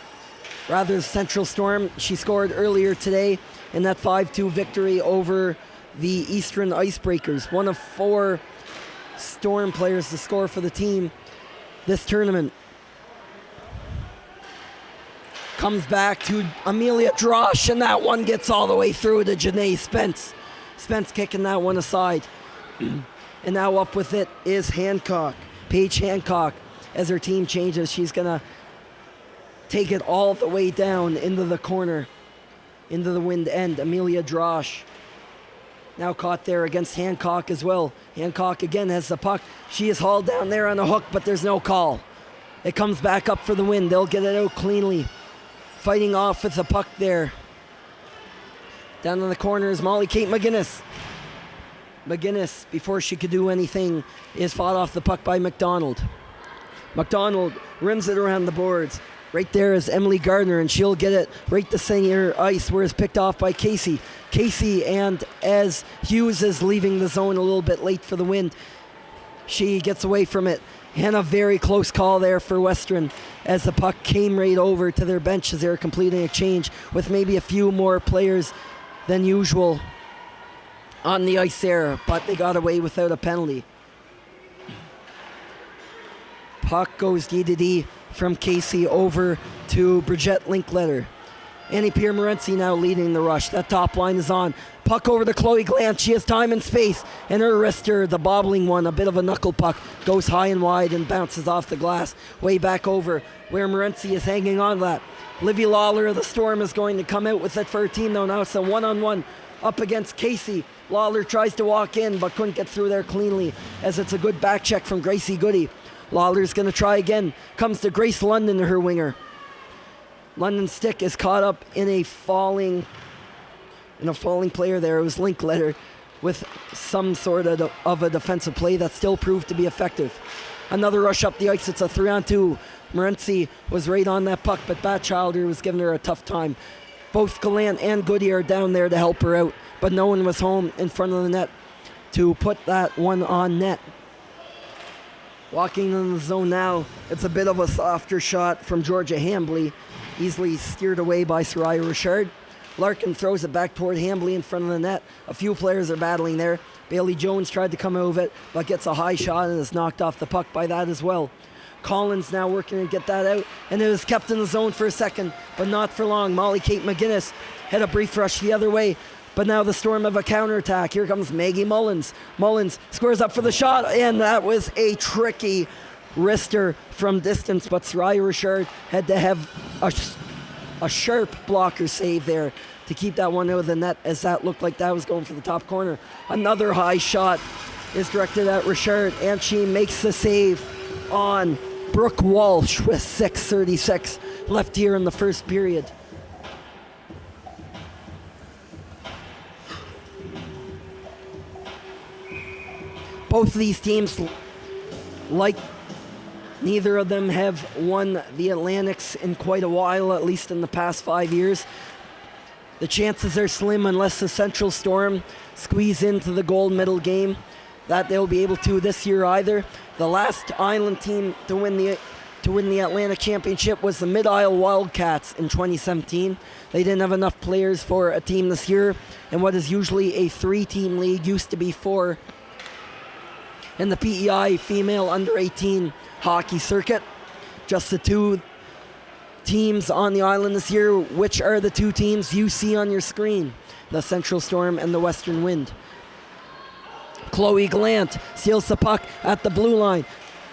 Rather, Central Storm. She scored earlier today in that 5-2 victory over the Eastern Icebreakers. One of 4 Storm players to score for the team this tournament. Comes back to Amelia Drosh, and that one gets all the way through to Janae Spence. Spence kicking that one aside. And now up with it is Hancock. Paige Hancock, as her team changes, she's going to take it all the way down into the corner, into the wind end. Amelia Drosh now caught there against Hancock as well. Hancock again has the puck. She is hauled down there on a hook, but there's no call. It comes back up for the Wind. They'll get it out cleanly. Fighting off with the puck there. Down in the corner is Molly Kate McGinnis. McGinnis, before she could do anything, is fought off the puck by McDonald. McDonald rims it around the boards. Right there is Emily Gardner, and she'll get it right to center ice, where it's picked off by Casey. Casey, and as Hughes is leaving the zone a little bit late for the Wind, she gets away from it. And a very close call there for Western, as the puck came right over to their bench as they were completing a change with maybe a few more players than usual on the ice there, but they got away without a penalty. Puck goes D-to-D from Casey over to Bridget Linkletter. Annie Pierre-Morency now leading the rush. That top line is on. Puck over to Chloe Glant. She has time and space, and her wrister, the bobbling one, a bit of a knuckle puck, goes high and wide and bounces off the glass way back over where Morency is hanging on to that. Livy Lawler of the Storm is going to come out with it for her team, though. Now it's a one-on-one up against Casey. Lawler tries to walk in but couldn't get through there cleanly, as it's a good back check from Gracie Goody. Lawler's going to try again. Comes to Grace London, her winger. London's stick is caught up in a falling player there. It was Linkletter with some sort of a defensive play that still proved to be effective. Another rush up the ice. It's a 3-on-2. Morency was right on that puck, but Batchelder was giving her a tough time. Both Gallant and Goody are down there to help her out, but no one was home in front of the net to put that one on net. Walking in the zone now, it's a bit of a softer shot from Georgia Hambley, easily steered away by Soraya Richard. Larkin throws it back toward Hambley in front of the net. A few players are battling there. Bailey Jones tried to come over it, but gets a high shot and is knocked off the puck by that as well. Collins now working to get that out, and it was kept in the zone for a second, but not for long. Molly Kate McGinnis had a brief rush the other way, but now the Storm have a counterattack. Here comes Maggie Mullins. Mullins squares up for the shot, and that was a tricky wrister from distance, but Soraya Richard had to have a sharp blocker save there to keep that one out of the net, as that looked like that was going for the top corner. Another high shot is directed at Richard, and she makes the save on Brooke Walsh with 6:36 left here in the first period. Both of these teams, like neither of them, have won the Atlantics in quite a while, at least in the past 5 years. The chances are slim, unless the Central Storm squeeze into the gold medal game, that they'll be able to this year either. The last Island team to win the Atlantic Championship was the Mid-Isle Wildcats in 2017. They didn't have enough players for a team this year, and what is usually a 3-team league used to be 4. In the PEI female under-18 hockey circuit, just the 2 teams on the island this year, which are the 2 teams you see on your screen, the Central Storm and the Western Wind. Chloe Glant steals the puck at the blue line,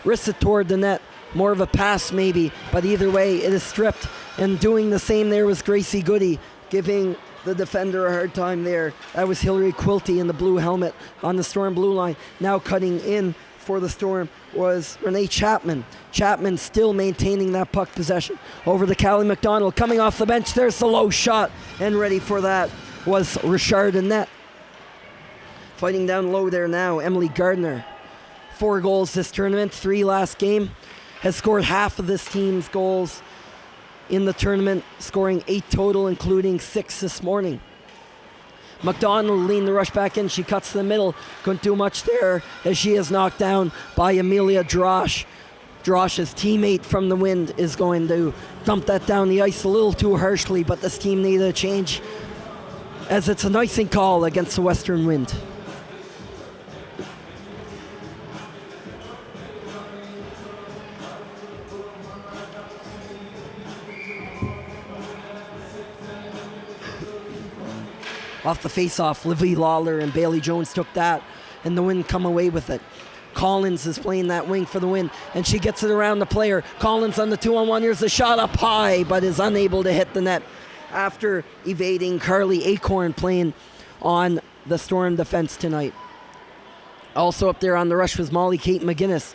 wrists it toward the net, more of a pass maybe, but either way it is stripped, and doing the same there was Gracie Goody, giving the defender a hard time there. That was Hillary Quilty in the blue helmet on the Storm blue line. Now cutting in for the Storm was Renee Chapman. Chapman still maintaining that puck possession. Over to Callie McDonald, coming off the bench. There's the low shot, and ready for that was Richard in net. Fighting down low there now, Emily Gardner. 4 goals this tournament, 3 last game. Has scored half of this team's goals in the tournament, scoring 8 total, including 6 this morning. McDonald leaned the rush back in. She cuts to the middle. Couldn't do much there, as she is knocked down by Amelia Drosh. Drosh's teammate from the Wind is going to dump that down the ice a little too harshly, but this team needed a change, as it's an icing call against the Western Wind. Off the face-off, Livy Lawler and Bailey Jones took that, and the Wind come away with it. Collins is playing that wing for the Wind, and she gets it around the player. Collins on the 2-on-1. Here's the shot up high, but is unable to hit the net after evading Carly Acorn playing on the Storm defense tonight. Also up there on the rush was Molly Kate McGuinness.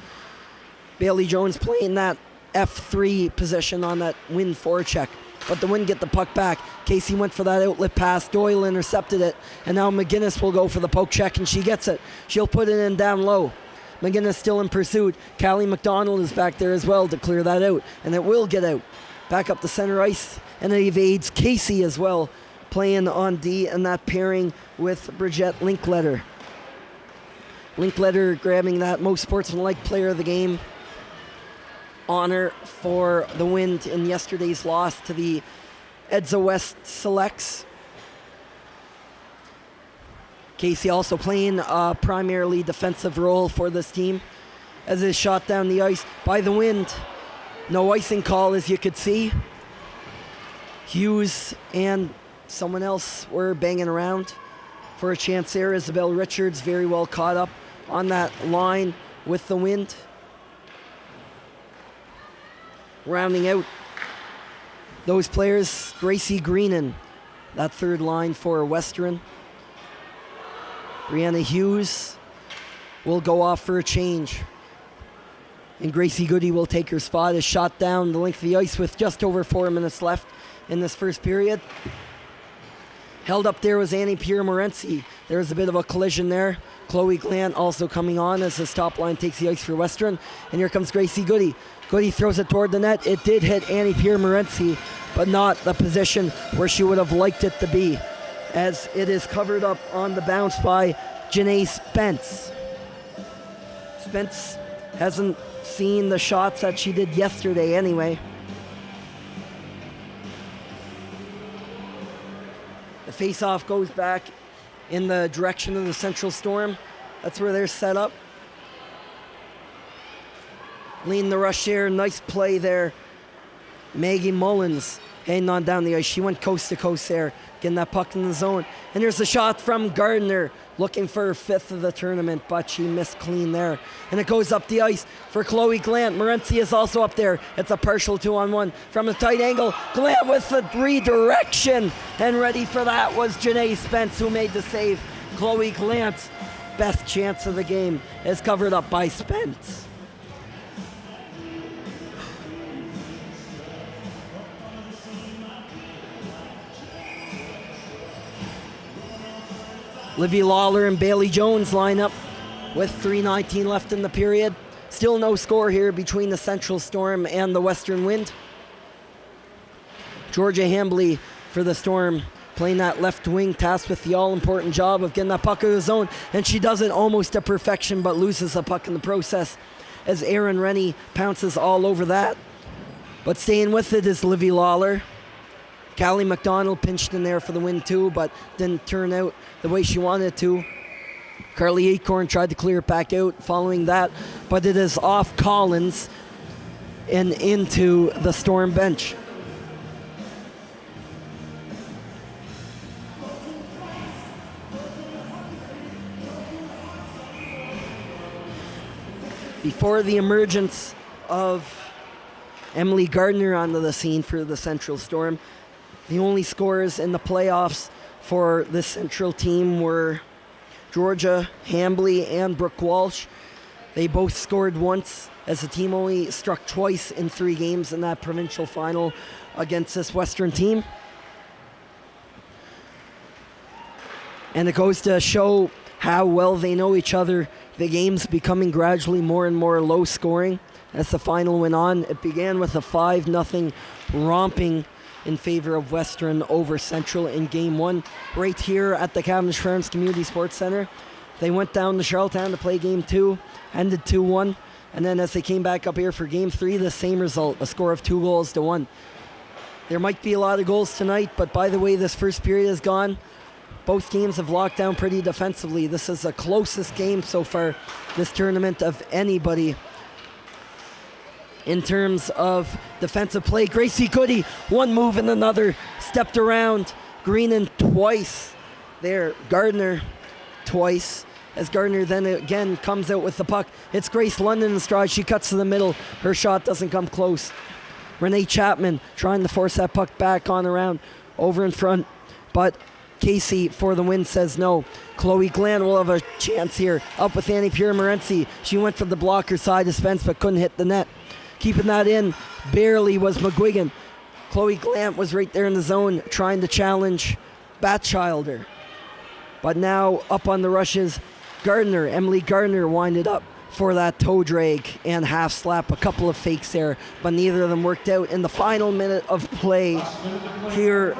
Bailey Jones playing that F3 position on that Wind forecheck. But the Wind get the puck back. Casey went for that outlet pass. Doyle intercepted it. And now McGuinness will go for the poke check, and she gets it. She'll put it in down low. McGuinness still in pursuit. Callie McDonald is back there as well to clear that out. And it will get out. Back up the center ice. And it evades Casey as well, playing on D, and that pairing with Bridget Linkletter. Linkletter grabbing that most sportsmanlike player of the game honor for the Wind in yesterday's loss to the Edsa West Selects. Casey also playing a primarily defensive role for this team as is shot down the ice by the Wind. No icing call, as you could see. Hughes and someone else were banging around for a chance there. Isabel Richards very well caught up on that line with the Wind. Rounding out those players, Gracie Greenan, that third line for Western. Brianna Hughes will go off for a change. And Gracie Goody will take her spot as shot down the length of the ice with just over 4 minutes left in this first period. Held up there was Annie Pierre-Morency. There was a bit of a collision there. Chloe Glant also coming on as the stop line takes the ice for Western. And here comes Gracie Goody. Goody throws it toward the net. It did hit Annie Pierre-Morency, but not the position where she would have liked it to be, as it is covered up on the bounce by Janae Spence. Spence hasn't seen the shots that she did yesterday anyway. The face-off goes back in the direction of the Central Storm. That's where they're set up. Leading the rush here. Nice play there. Maggie Mullins heading on down the ice. She went coast to coast there, getting that puck in the zone. And here's the shot from Gardner, looking for her 5th of the tournament, but she missed clean there. And it goes up the ice for Chloe Glant. Morency is also up there. It's a partial 2-on-1 from a tight angle. Glant with the redirection, and ready for that was Janae Spence, who made the save. Chloe Glant's best chance of the game is covered up by Spence. Livy Lawler and Bailey Jones line up with 3:19 left in the period. Still no score here between the Central Storm and the Western Wind. Georgia Hambley for the Storm playing that left wing, tasked with the all-important job of getting that puck out of the zone, and she does it almost to perfection, but loses the puck in the process as Erin Rennie pounces all over that. But staying with it is Livy Lawler. Callie McDonald pinched in there for the Wind too, but didn't turn out the way she wanted to. Carly Acorn tried to clear it back out following that, but it is off Collins and into the Storm bench. Before the emergence of Emily Gardner onto the scene for the Central Storm, the only scorers in the playoffs for this Central team were Georgia Hambley and Brooke Walsh. They both scored once, as the team only struck twice in 3 games in that provincial final against this Western team. And it goes to show how well they know each other. The game's becoming gradually more and more low scoring as the final went on. It began with a 5-0 romping in favor of Western over Central in Game 1 right here at the Cavendish Farms Community Sports Centre. They went down to Charlottetown to play Game 2, ended 2-1, and then as they came back up here for Game 3, the same result, a score of 2-1. There might be a lot of goals tonight, but by the way this first period has gone, both teams have locked down pretty defensively. This is the closest game so far this tournament of anybody in terms of defensive play. Gracie Goody, one move and another, stepped around Greenan twice there. Gardner twice. As Gardner then again comes out with the puck. It's Grace London in stride. She cuts to the middle. Her shot doesn't come close. Renee Chapman trying to force that puck back on around over in front. But Casey for the win says no. Chloe Glenn will have a chance here. Up with Annie Pierre-Morency. She went for the blocker side of Spence but couldn't hit the net. Keeping that in barely was McGuigan. Chloe Glant was right there in the zone trying to challenge Batchilder. But now up on the rushes, Gardner, Emily Gardner winded up for that toe drag and half slap. A couple of fakes there, but neither of them worked out in the final minute of play here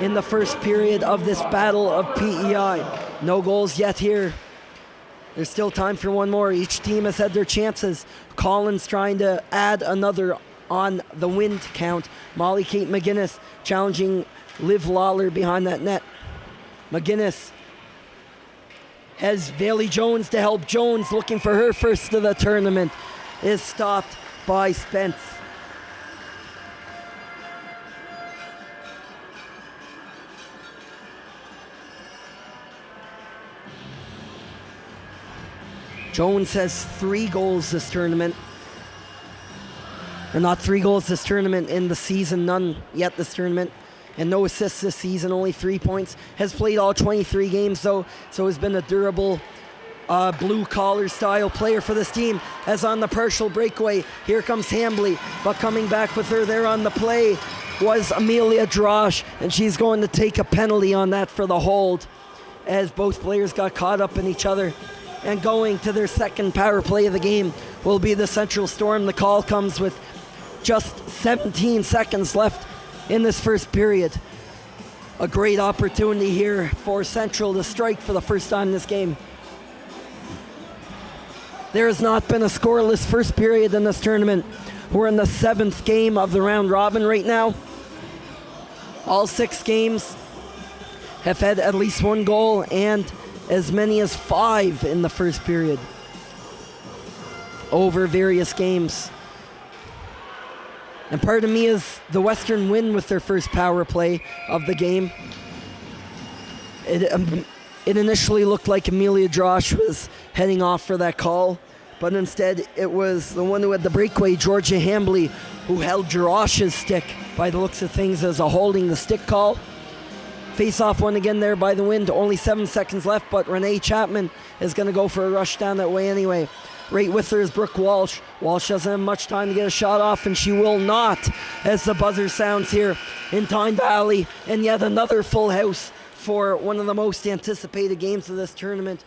in the first period of this battle of PEI. No goals yet here. There's still time for one more. Each team has had their chances. Collins trying to add another on the win count. Molly Kate McGinnis challenging Liv Lawler behind that net. McGinnis has Bailey Jones to help. Jones, looking for her first of the tournament, is stopped by Spence. Jones has 3 goals this tournament. Or not 3 goals this tournament in the season, none yet this tournament. And no assists this season, only 3 points. Has played all 23 games though, so has been a durable blue-collar style player for this team. As on the partial breakaway, here comes Hambly, but coming back with her there on the play was Amelia Drosh, and she's going to take a penalty on that for the hold, as both players got caught up in each other. And going to their second power play of the game will be the Central Storm. The call comes with just 17 seconds left in this first period. A great opportunity here for Central to strike for the first time in this game. There has not been a scoreless first period in this tournament. We're in the 7th game of the round robin right now. All 6 games have had at least 1 goal and as many as 5 in the first period over various games. And part of me is the Western win with their first power play of the game. It initially looked like Amelia Drosh was heading off for that call, but instead it was the one who had the breakaway, Georgia Hambly, who held Drosh's stick by the looks of things as a holding the stick call. Face-off one again there by the wind. Only 7 seconds left, but Renee Chapman is going to go for a rush down that way anyway. Right with her is Brooke Walsh. Walsh doesn't have much time to get a shot off, and she will not, as the buzzer sounds here in Tyne Valley. And yet another full house for one of the most anticipated games of this tournament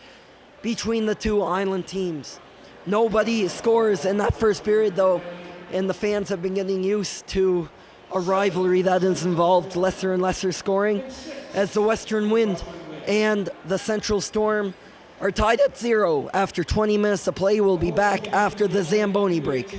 between the two island teams. Nobody scores in that first period, though, and the fans have been getting used to a rivalry that has involved lesser and lesser scoring, as the Western Wind and the Central Storm are tied at 0 after 20 minutes of play. We'll be back after the Zamboni break.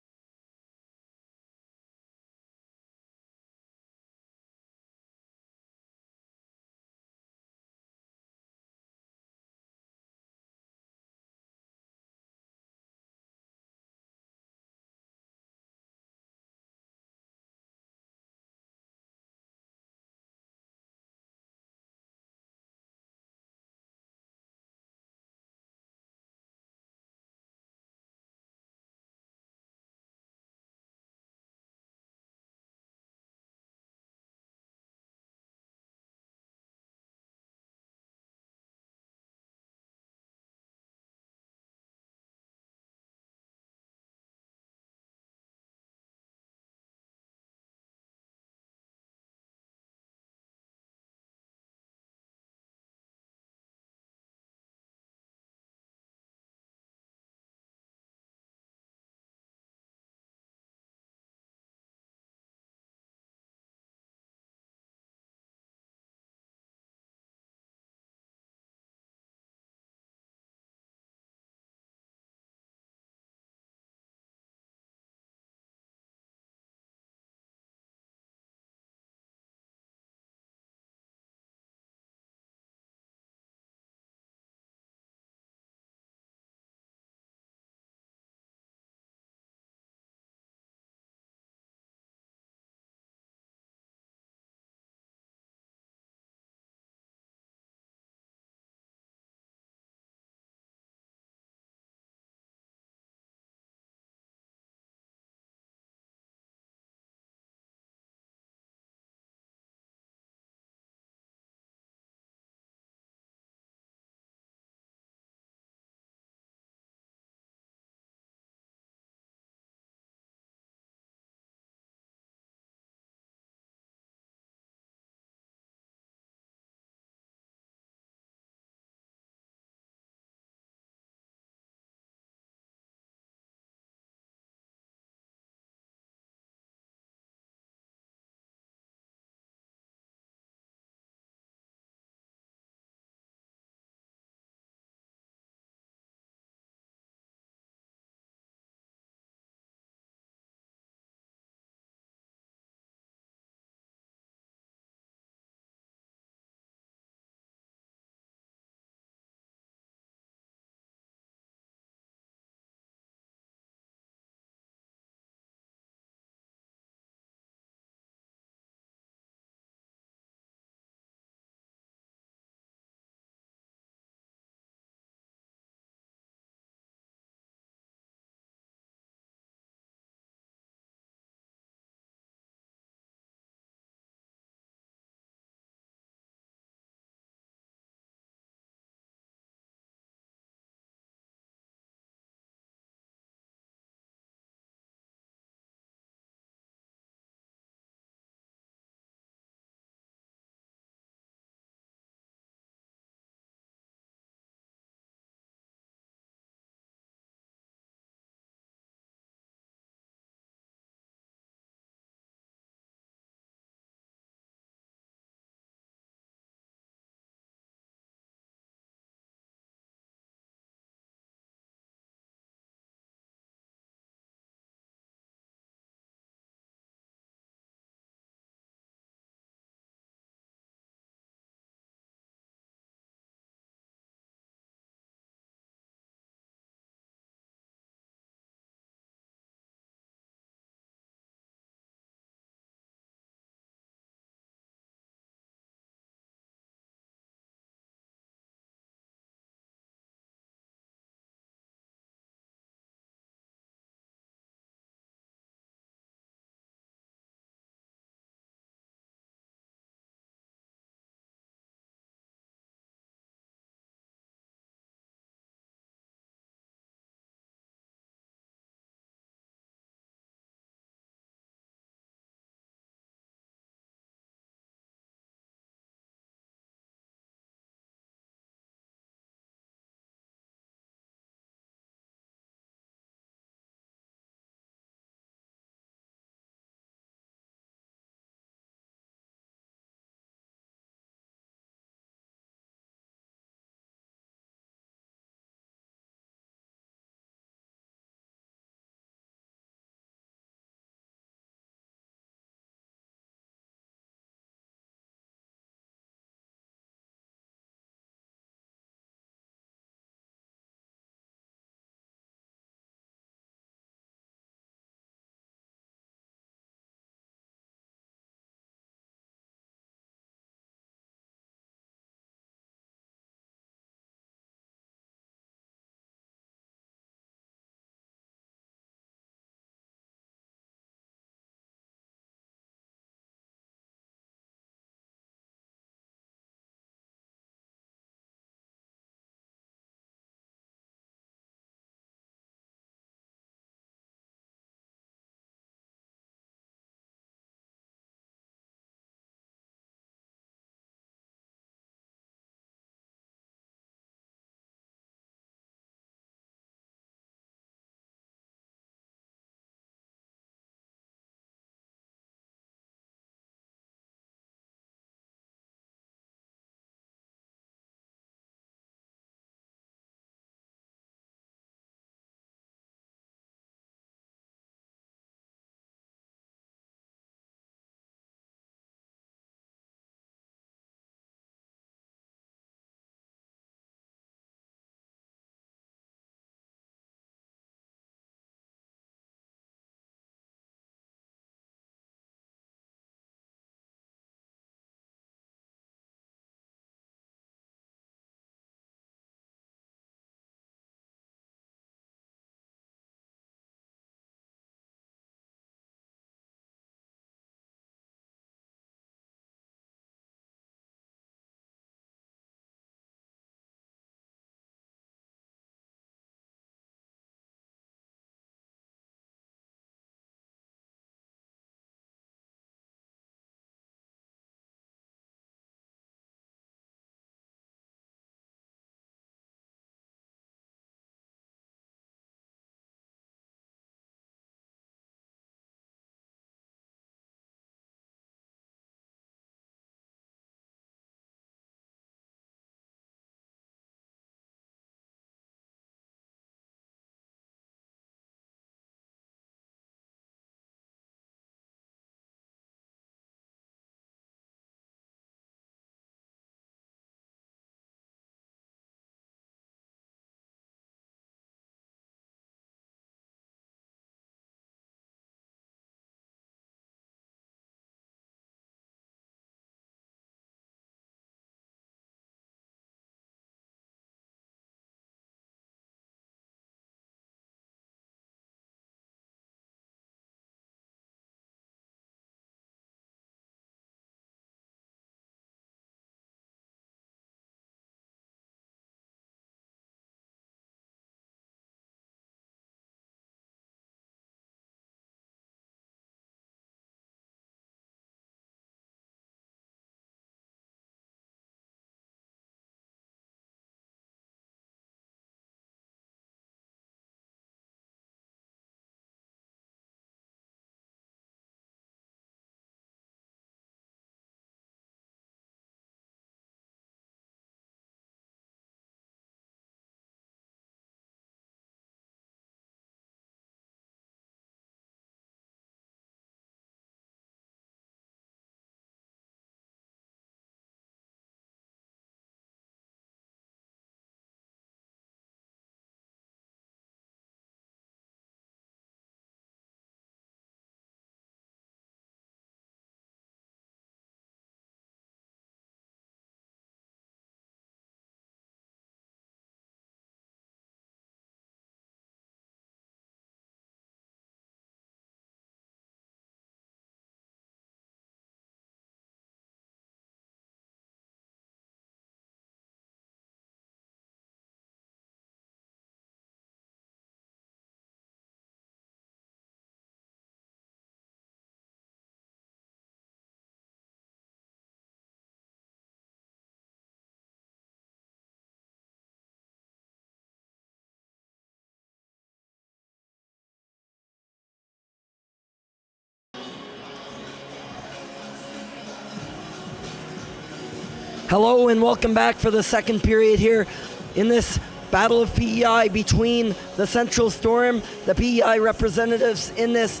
Hello and welcome back for the second period here in this battle of PEI between the Central Storm, the PEI representatives in this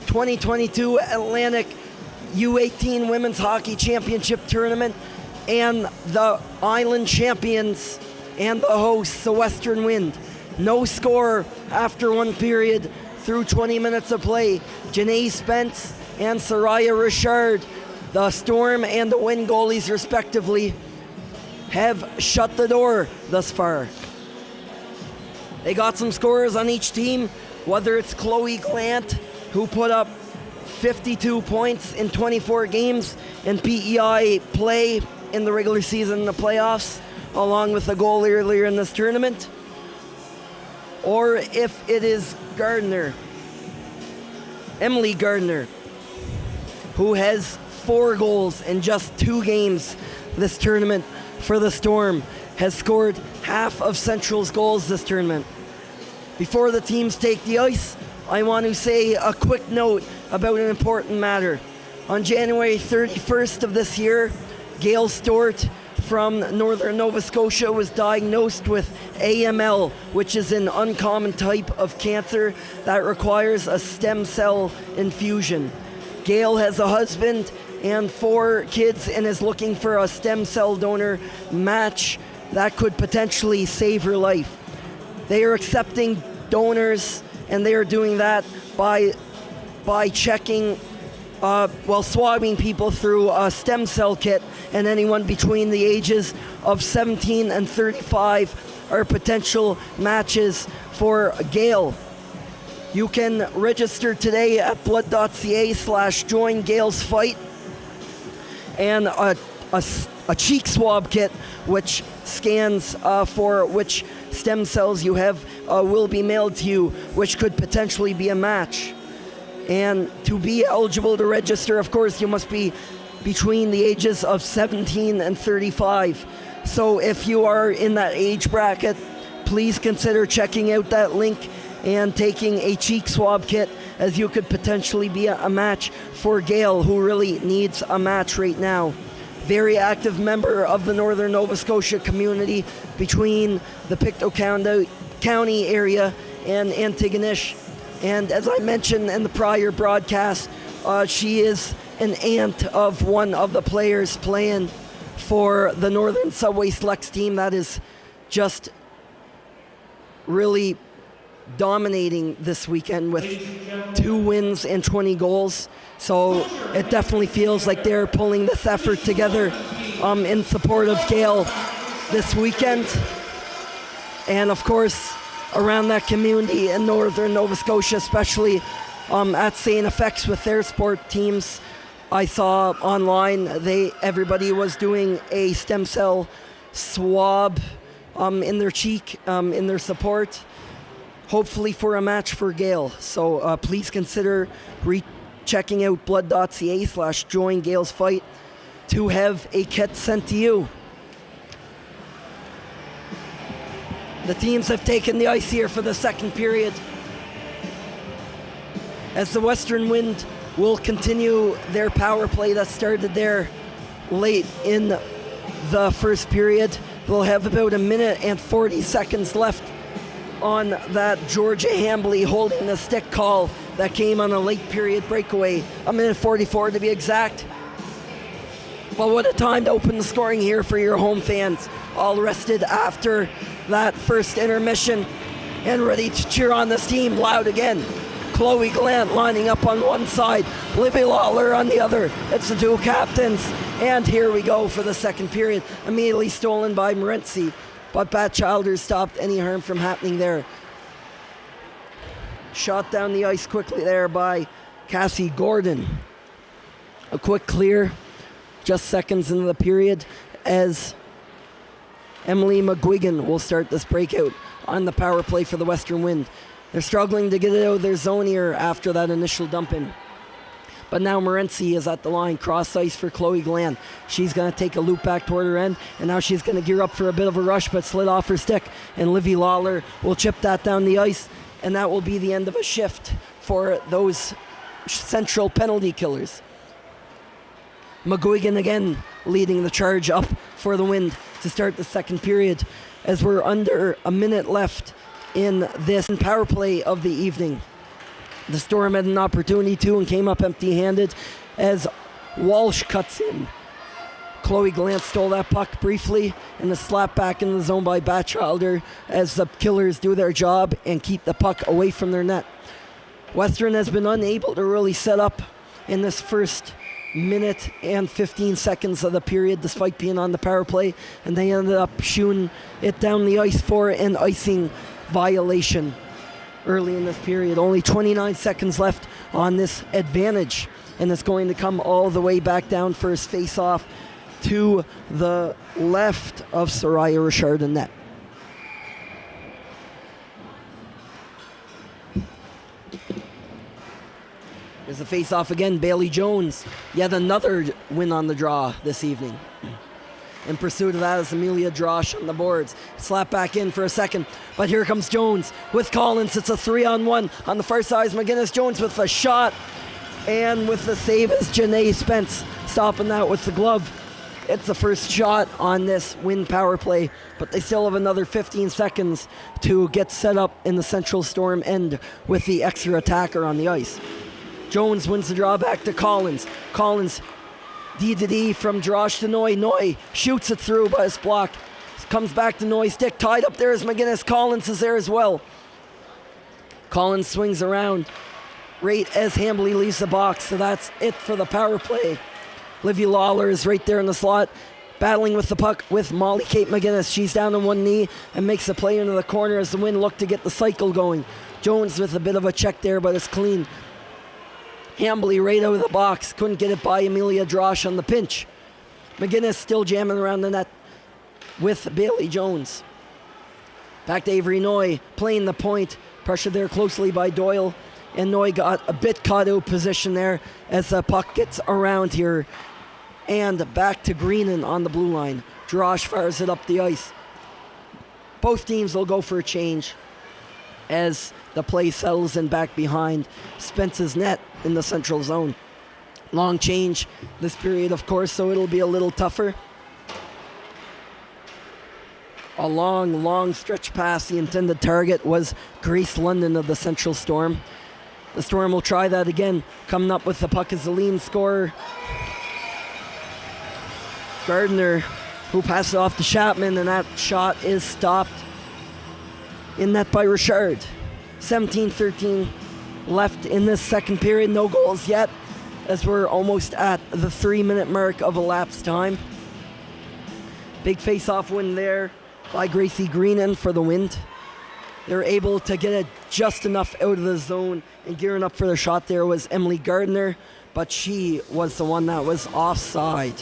2022 Atlantic U18 Women's Hockey Championship Tournament, and the Island champions and the hosts, the Western Wind. No score after one period through 20 minutes of play. Janae Spence and Soraya Richard, the Storm and the Wind goalies respectively, have shut the door thus far. They got some scorers on each team, whether it's Chloe Glant, who put up 52 points in 24 games in PEI play in the regular season and the playoffs, along with a goal earlier in this tournament, or if it is Emily Gardner, who has 4 goals in just 2 games this tournament for the Storm, has scored half of Central's goals this tournament. Before the teams take the ice, I want to say a quick note about an important matter. On January 31st of this year, Gail Stewart from northern Nova Scotia was diagnosed with AML, which is an uncommon type of cancer that requires a stem cell infusion. Gail has a husband and 4 kids and is looking for a stem cell donor match that could potentially save her life. They are accepting donors, and they are doing that by checking, swabbing people through a stem cell kit, and anyone between the ages of 17 and 35 are potential matches for Gail. You can register today at blood.ca/join Gail's fight, and a cheek swab kit which scans for which stem cells you have will be mailed to you, which could potentially be a match. And to be eligible to register, of course, you must be between the ages of 17 and 35. So if you are in that age bracket, please consider checking out that link and taking a cheek swab kit, as you could potentially be a match for Gail, who really needs a match right now. Very active member of the northern Nova Scotia community between the Pictou County area and Antigonish. And as I mentioned in the prior broadcast, she is an aunt of one of the players playing for the Northern Subway Selects team that is just really dominating this weekend with 2 wins and 20 goals. So it definitely feels like they're pulling this effort together in support of Gail this weekend. And of course, around that community in northern Nova Scotia, especially at St. FX with their sport teams, I saw online everybody was doing a stem cell swab in their cheek in their support, hopefully for a match for Gail. So please consider checking out blood.ca/join Gail's fight to have a kit sent to you. The teams have taken the ice here for the second period, as the Western Wind will continue their power play that started there late in the first period. They'll have about 1 minute and 40 seconds left on that Georgia Hambley holding the stick call that came on a late period breakaway. 1 minute 44 to be exact. But what a time to open the scoring here for your home fans, all rested after that first intermission and ready to cheer on this team loud again. Chloe Glant lining up on one side, Livy Lawler on the other. It's the 2 captains, and here we go for the second period. Immediately stolen by Morency, but Pat Childers stopped any harm from happening there. Shot down the ice quickly there by Cassie Gordon. A quick clear just seconds into the period as Emily McGuigan will start this breakout on the power play for the Western Wind. They're struggling to get it out of their zone here after that initial dump in. But now Morency is at the line, cross ice for Chloe Glant. She's going to take a loop back toward her end, and now she's going to gear up for a bit of a rush, but slid off her stick. And Livy Lawler will chip that down the ice, and that will be the end of a shift for those Central penalty killers. McGuigan again leading the charge up for the Wind to start the second period, as we're under a minute left in this power play of the evening. The Storm had an opportunity to and came up empty-handed as Walsh cuts in. Chloe Glant stole that puck briefly and is slapped back in the zone by Batchelder as the Killers do their job and keep the puck away from their net. Western has been unable to really set up in this first minute and 15 seconds of the period despite being on the power play, and they ended up shooting it down the ice for an icing violation early in this period. Only 29 seconds left on this advantage, and it's going to come all the way back down for his face-off to the left of Soraya Richard in net. There's the face-off again. Bailey Jones, yet another win on the draw this evening. In pursuit of that is Amelia Drosh on the boards. Slapped back in for a second, but here comes Jones with Collins. It's a 3-on-1 on the far side. McGinnis Jones with a shot, and with the save is Janae Spence stopping that with the glove. It's the first shot on this Wind power play, but they still have another 15 seconds to get set up in the Central Storm end with the extra attacker on the ice. Jones wins the draw back to Collins. Collins, D from Drosh to Noy. Noy shoots it through, but it's blocked. Comes back to Noy. Stick tied up there is McGinnis. Collins is there as well. Collins swings around right as Hambley leaves the box, so that's it for the power play. Livy Lawler is right there in the slot, battling with the puck with Molly Kate McGinnis. She's down on one knee and makes a play into the corner as the Wind look to get the cycle going. Jones with a bit of a check there, but it's clean. Hambley right out of the box. Couldn't get it by Amelia Drosh on the pinch. McGinnis still jamming around the net with Bailey Jones. Back to Avery Noy, playing the point. Pressured there closely by Doyle. And Noy got a bit caught out position there as the puck gets around here. And back to Greenan on the blue line. Drosh fires it up the ice. Both teams will go for a change as the play settles in back behind Spence's net in the central zone. Long change this period, of course, so it'll be a little tougher. A long stretch pass. The intended target was Grace London of the Central Storm. The Storm will try that again. Coming up with the puck is the lean scorer, Gardner, who passes it off to Chapman, and that shot is stopped in net by Richard. 17-13 left in this second period. No goals yet, as we're almost at the 3-minute mark of elapsed time. Big face-off win there by Gracie Greenan for the Wind. They're able to get it just enough out of the zone, and gearing up for the shot there was Emily Gardner, but she was the one that was offside.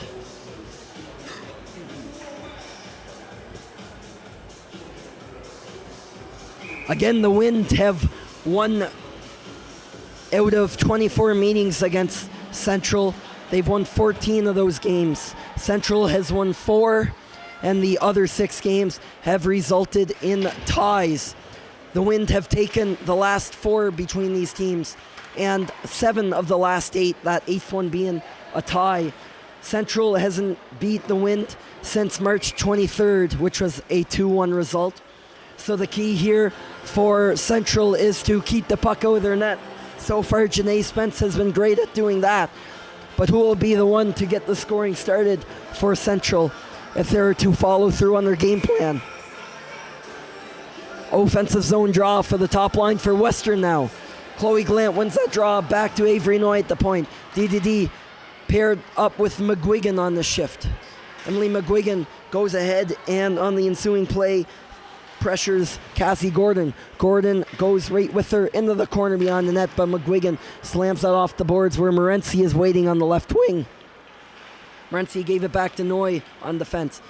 Again, the Wind have won out of 24 meetings against Central. They've won 14 of those games. Central has won 4, and the other 6 games have resulted in ties. The Wind have taken the last 4 between these teams, and 7 of the last 8, that 8th one being a tie. Central hasn't beat the Wind since March 23rd, which was a 2-1 result. So the key here for Central is to keep the puck out of their net. So far, Janae Spence has been great at doing that. But who will be the one to get the scoring started for Central if they're to follow through on their game plan? Offensive zone draw for the top line for Western now. Chloe Glant wins that draw back to Avery Noy at the point. DDD paired up with McGuigan on the shift. Emily McGuigan goes ahead and on the ensuing play pressures Cassie Gordon. Gordon goes right with her into the corner beyond the net, but McGuigan slams that off the boards where Morency is waiting on the left wing. Morency gave it back to Noy on defense.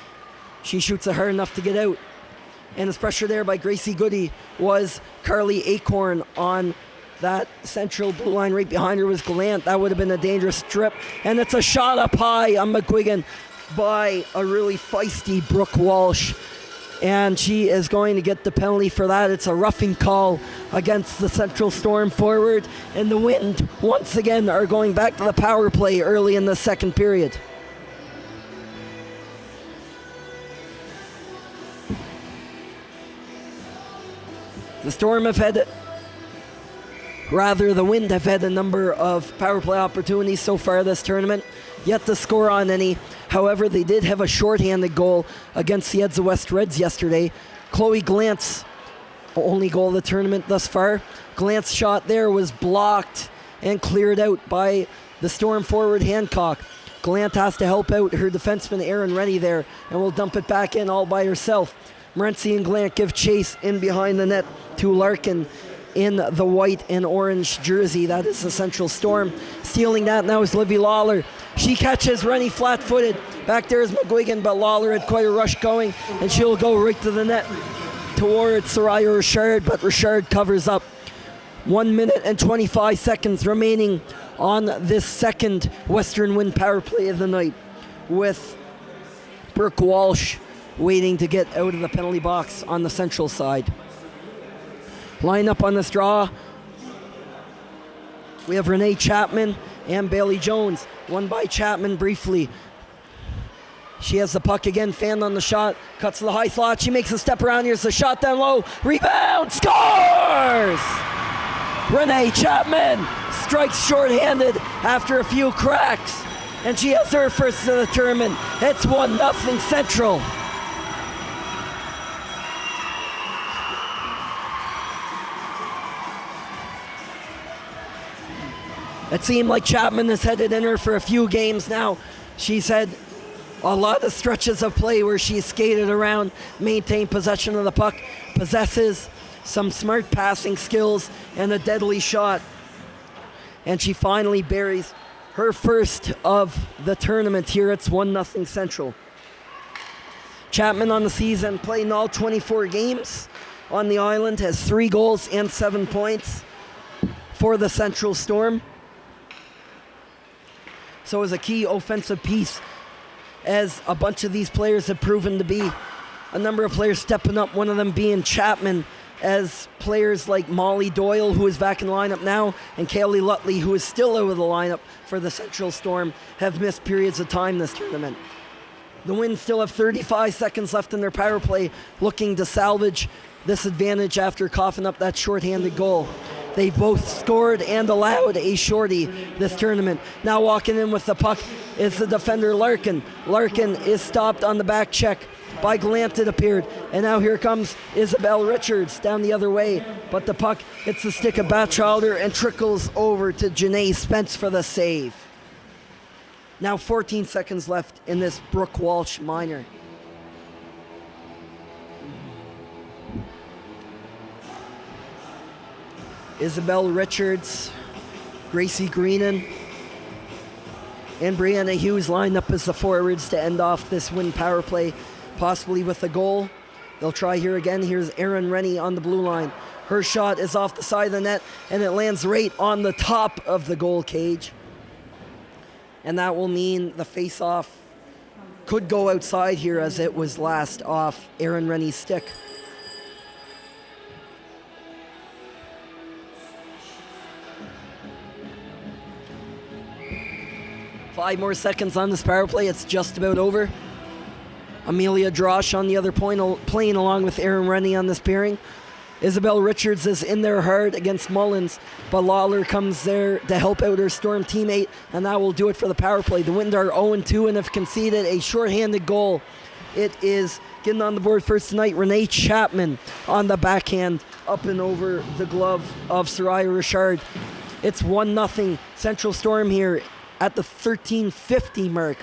She shoots it hard enough to get out. And his pressure there by Gracie Goody was Carly Acorn on that central blue line. Right behind her was Glant. That would have been a dangerous strip. And it's a shot up high on McGuigan by a really feisty Brooke Walsh. And she is going to get the penalty for that. It's a roughing call against the Central Storm forward. And the Wind, once again, are going back to the power play early in the second period. The Wind have had a number of power play opportunities so far this tournament, yet to score on any. However, they did have a shorthanded goal against the Edsa West Reds yesterday. Chloe Glant's only goal of the tournament thus far. Glant's shot there was blocked and cleared out by the Storm forward Hancock. Glant has to help out her defenseman Erin Rennie there and will dump it back in all by herself. Morency and Glant give chase in behind the net to Larkin in the white and orange jersey. That is the Central Storm. Stealing that now is Livy Lawler. She catches Rennie flat-footed. Back there is McGuigan, but Lawler had quite a rush going, and she'll go right to the net towards Soraya Richard, but Richard covers up. 1 minute and 25 seconds remaining on this second Western Wind power play of the night, with Brooke Walsh waiting to get out of the penalty box on the Central side. Line up on this draw, we have Renee Chapman and Bailey Jones. One by Chapman briefly. She has the puck again, fanned on the shot, cuts to the high slot. She makes a step around. Here's the shot down low. Rebound, scores! Renee Chapman strikes shorthanded after a few cracks, and she has her first of the tournament. It's 1-0 Central. It seemed like Chapman has headed in her for a few games now. She's had a lot of stretches of play where she's skated around, maintained possession of the puck, possesses some smart passing skills and a deadly shot. And she finally buries her first of the tournament here. It's 1-0 Central. Chapman on the season, playing all 24 games on the island, has 3 goals and 7 points for the Central Storm. So is a key offensive piece, as a bunch of these players have proven to be. A number of players stepping up, one of them being Chapman, as players like Molly Doyle, who is back in the lineup now, and Kaylee Lutley, who is still out of the lineup for the Central Storm, have missed periods of time this tournament. The Wind still have 35 seconds left in their power play, looking to salvage this advantage after coughing up that shorthanded goal. They both scored and allowed a shorty this tournament. Now walking in with the puck is the defender Larkin. Larkin is stopped on the back check by Glant, it appeared. And now here comes Isabel Richards down the other way. But the puck hits the stick of Batchelder and trickles over to Janae Spence for the save. Now 14 seconds left in this Brooke Walsh minor. Isabel Richards, Gracie Greenan, and Brianna Hughes lined up as the forwards to end off this Wind power play, possibly with a goal. They'll try here again. Here's Erin Rennie on the blue line. Her shot is off the side of the net, and it lands right on the top of the goal cage. And that will mean the face-off could go outside here, as it was last off Erin Rennie's stick. 5 more seconds on this power play. It's just about over. Amelia Drosh on the other point, playing along with Erin Rennie on this pairing. Isabel Richards is in there hard against Mullins, but Lawler comes there to help out her Storm teammate, and that will do it for the power play. The Wind are 0-2 and have conceded a shorthanded goal. It is getting on the board first tonight. Renee Chapman on the backhand, up and over the glove of Soraya Richard. It's 1-0 Central Storm here at the 13:50 mark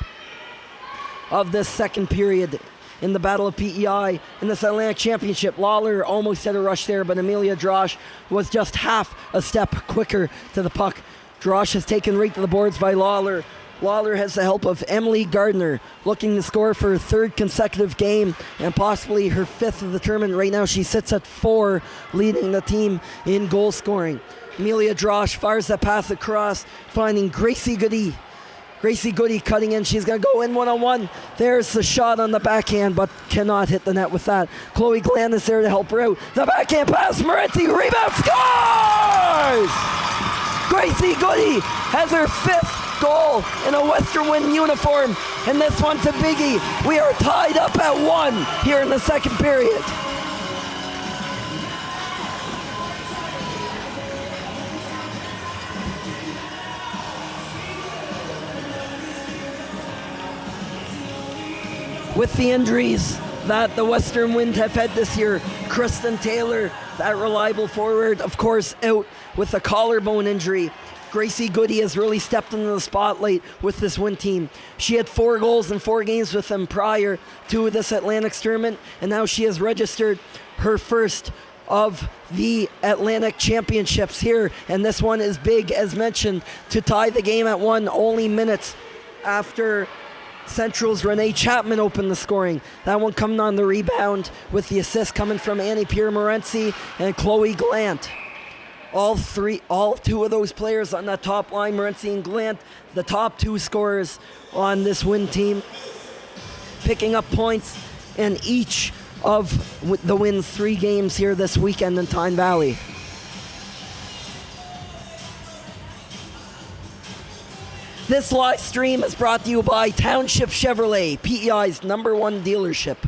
of this second period in the Battle of PEI in this Atlantic Championship. Lawler almost had a rush there, but Amelia Drosh was just half a step quicker to the puck. Drosh is taken right to the boards by Lawler. Lawler has the help of Emily Gardner, looking to score for her 3rd consecutive game and possibly her 5th of the tournament. Right now she sits at 4, leading the team in goal scoring. Amelia Drosh fires that pass across, finding Gracie Goody. Gracie Goody cutting in. She's going to go in one-on-one. There's the shot on the backhand, but cannot hit the net with that. Chloe Glenn is there to help her out. The backhand pass. Morency rebound, scores! Gracie Goody has her 5th goal in a Western Wind uniform, and this one's a biggie. We are tied up at 1 here in the second period. with the injuries that the Western Wind have had this year. Kristen Taylor, that reliable forward, of course, out with a collarbone injury. Gracie Goody has really stepped into the spotlight with this Wind team. She had 4 goals in 4 games with them prior to this Atlantic tournament, and now she has registered her first of the Atlantic Championships here, and this one is big, as mentioned, to tie the game at 1, only minutes after Central's Renee Chapman opened the scoring. That one coming on the rebound with the assist coming from Annie Pierre-Morency and Chloe Glant. All 2 of those players on that top line, Morency and Glant, the top 2 scorers on this Wind team, picking up points in each of the Wind's 3 games here this weekend in Tyne Valley. This live stream is brought to you by Township Chevrolet, PEI's #1 dealership.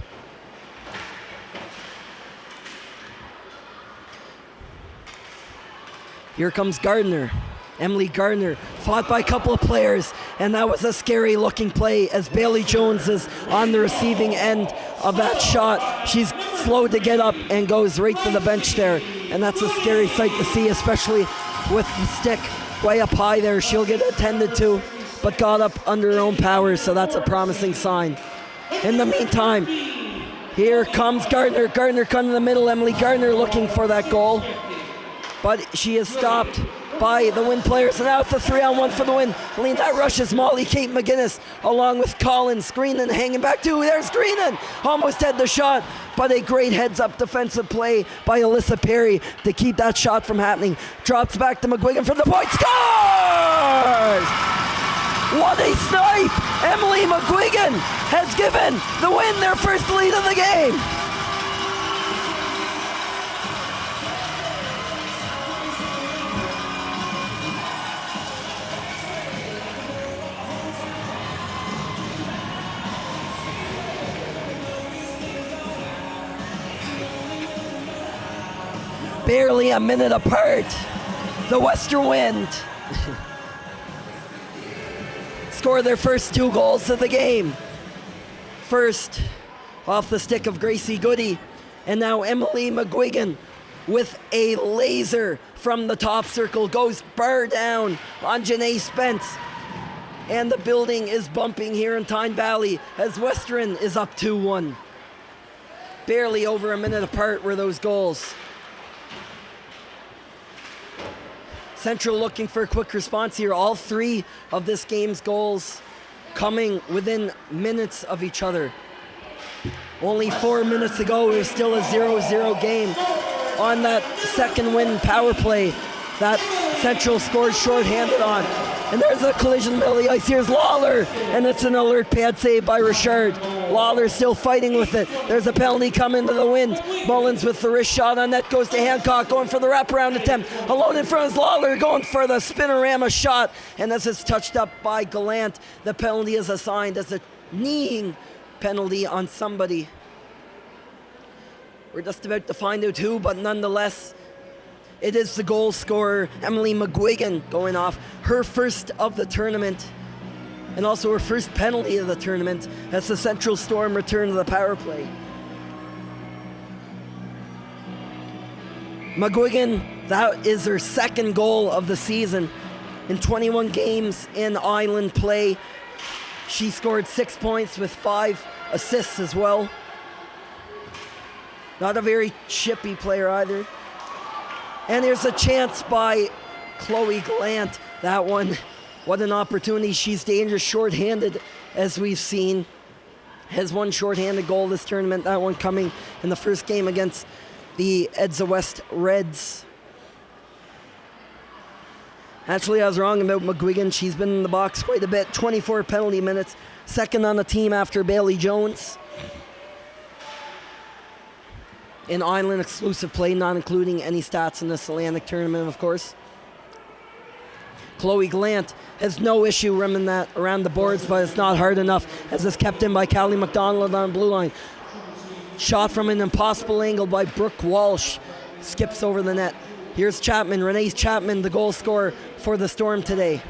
Here comes Gardner. Emily Gardner fought by a couple of players, and that was a scary looking play as Bailey Jones is on the receiving end of that shot. She's slow to get up and goes right to the bench there, and that's a scary sight to see, especially with the stick way up high there. She'll get attended to, but got up under her own power, so that's a promising sign. In the meantime, here comes Gardner. Gardner coming in the middle. Emily Gardner looking for that goal, but she is stopped by the Wind players, and now it's a 3-on-1 for the Wind. Lean, that rushes Molly Kate McGinnis along with Collins. Greenan hanging back too. There's Greenan. Almost had the shot, but a great heads-up defensive play by Alyssa Perry to keep that shot from happening. Drops back to McGuigan for the point. Scores! What a snipe! Emily McGuigan has given the Wind their first lead of the game. Barely a minute apart, the Western Wind score their first 2 goals of the game. First, off the stick of Gracie Goody, and now Emily McGuigan with a laser from the top circle goes bar down on Janae Spence. And the building is bumping here in Tyne Valley as Western is up 2-1. Barely over a minute apart were those goals. Central looking for a quick response here. All 3 of this game's goals coming within minutes of each other. Only 4 minutes ago, it was still a 0-0 game. On that second Wind power play that Central scored shorthanded on. And there's a collision in the middle of the ice. Here's Lawler, and it's an alert pad save by Richard. Lawler still fighting with it. There's a penalty coming to the Wind. Mullins with the wrist shot on net, goes to Hancock, going for the wraparound attempt. Alone in front is Lawler, going for the spinorama shot. And as it's touched up by Gallant, the penalty is assigned as a kneeing penalty on somebody. We're just about to find out who, but nonetheless, it is the goal scorer, Emily McGuigan, going off her first of the tournament, and also her first penalty of the tournament as the Central Storm return to the power play. McGuigan, that is her second goal of the season. In 21 games in Island play, she scored 6 points with 5 assists as well. Not a very chippy player either. And there's a chance by Chloe Glant. That one, what an opportunity. She's dangerous shorthanded, as we've seen. Has 1 shorthanded goal this tournament. That one coming in the first game against the Edsa West Reds. Actually, I was wrong about McGuigan. She's been in the box quite a bit. 24 penalty minutes. Second on the team after Bailey Jones. In Island exclusive play, not including any stats in this Atlantic tournament, of course. Chloe Glant has no issue running that around the boards, but it's not hard enough as it's kept in by Callie McDonald on the blue line. Shot from an impossible angle by Brooke Walsh. Skips over the net. Here's Chapman, Renee Chapman, the goal scorer for the Storm today.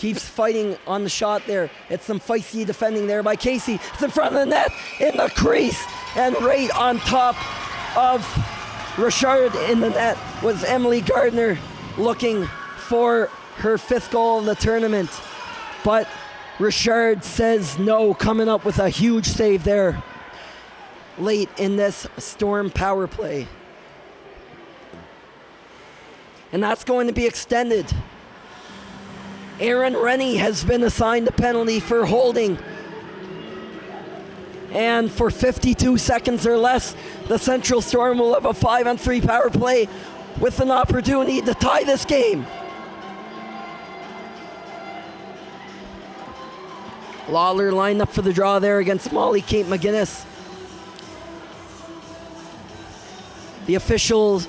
keeps fighting on the shot there. It's some feisty defending there by Casey. It's in front of the net, in the crease, and right on top of Richard in the net was Emily Gardner, looking for her 5th goal of the tournament. But Richard says no, coming up with a huge save there late in this Storm power play. And that's going to be extended. Erin Rennie has been assigned a penalty for holding. And for 52 seconds or less, the Central Storm will have a 5-on-3 power play with an opportunity to tie this game. Lawler lined up for the draw there against Molly Kate McGuinness. The officials,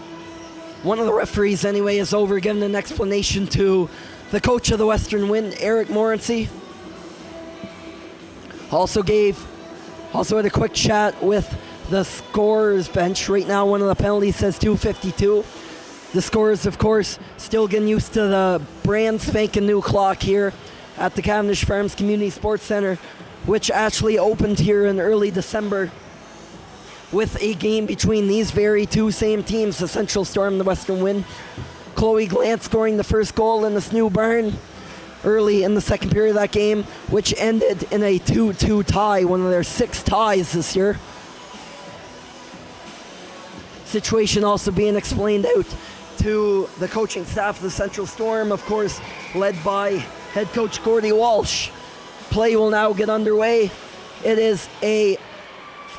one of the referees anyway, is over giving an explanation to the coach of the Western Wind, Eric Morency. Also had a quick chat with the scorers bench. Right now, one of the penalties says 2:52. The scorers, of course, still getting used to the brand spanking new clock here at the Cavendish Farms Community Sports Center, which actually opened here in early December with a game between these very two same teams, the Central Storm and the Western Wind. Chloe Glant scoring the first goal in this new barn early in the second period of that game, which ended in a 2-2 tie, one of their 6 ties this year. Situation also being explained out to the coaching staff of the Central Storm, of course, led by head coach Gordy Walsh. Play will now get underway. It is a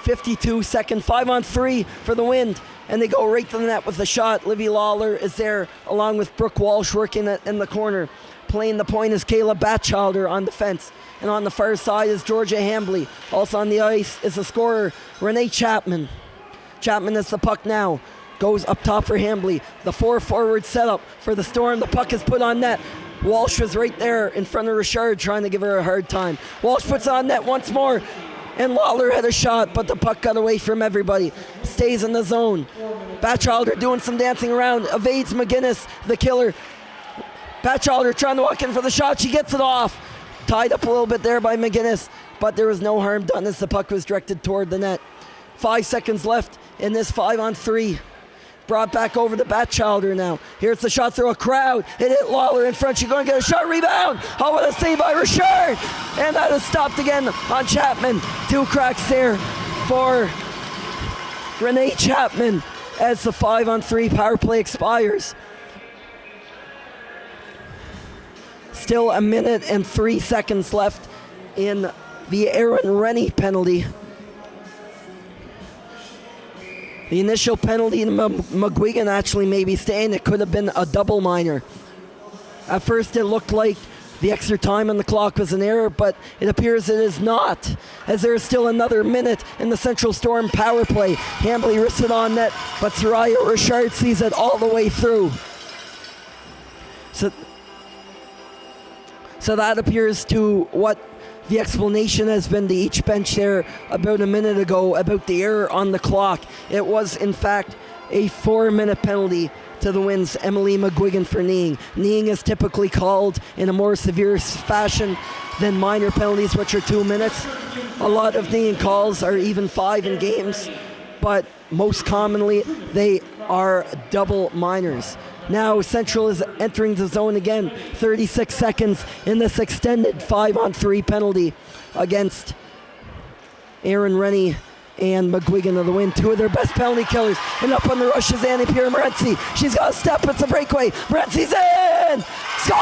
52-second 5-on-3 for the Wind, and they go right to the net with the shot. Livy Lawler is there along with Brooke Walsh working it in the corner. Playing the point is Kayla Batchelder on defense. And on the far side is Georgia Hambley. Also on the ice is the scorer, Renee Chapman. Chapman is the puck now. Goes up top for Hambley. The 4-forward setup for the Storm. The puck is put on net. Walsh was right there in front of Richard trying to give her a hard time. Walsh puts on net once more. And Lawler had a shot, but the puck got away from everybody. Stays in the zone. Batchelder doing some dancing around. Evades McGuinness, the killer. Batchelder trying to walk in for the shot. She gets it off. Tied up a little bit there by McGuinness, but there was no harm done as the puck was directed toward the net. 5 seconds left in this 5-on-3. Brought back over to Batchelder now. Here's the shot through a crowd. It hit Lawler in front. She's going to get a shot rebound. Oh, what a save by Richard. And that is stopped again on Chapman. 2 cracks there for Renee Chapman as the 5-on-3 power play expires. Still 1 minute and 3 seconds left in the Erin Rennie penalty. The initial penalty in McGuigan actually maybe staying. It could have been a double minor. At first it looked like the extra time on the clock was an error, but it appears it is not, as there is still another minute in the Central Storm power play. Hambley risks it on net, but Soraya Richard sees it all the way through. So that appears to what the explanation has been to each bench there about a minute ago about the error on the clock. It was, in fact, a 4-minute penalty to the Wind's Emily McGuigan for kneeing. Kneeing is typically called in a more severe fashion than minor penalties, which are 2 minutes. A lot of kneeing calls are even 5 in games, but most commonly they are double minors. Now Central is entering the zone again. 36 seconds in this extended 5-on-3 penalty against Erin Rennie and McGuigan of the Wind. 2 of their best penalty killers. And up on the rush is Annie Pierre Morenzi. She's got a step. It's a breakaway. Morenzi's in! Scores!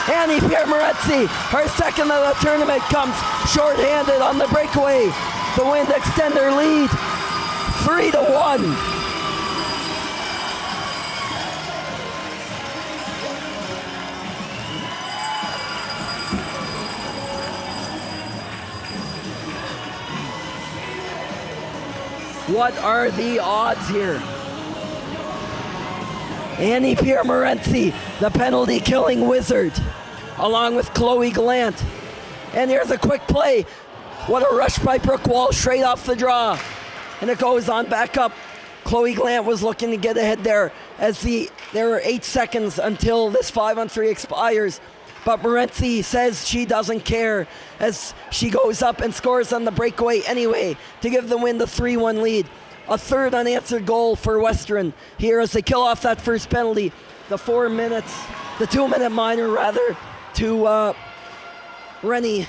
Annie Pierre Morenzi, her second of the tournament, comes short-handed on the breakaway. The Wind extend their lead 3-1. What are the odds here? Annie Pierre Morenzi, the penalty killing wizard, along with Chloe Glant. And here's a quick play. What a rush by Brooke Walsh straight off the draw. And it goes on back up. Chloe Glant was looking to get ahead there as there are 8 seconds until this 5-on-3 expires. But Morency says she doesn't care as she goes up and scores on the breakaway anyway to give the Wind a 3-1 lead. A third unanswered goal for Western here as they kill off that first penalty. The 2-minute minor rather, to Rennie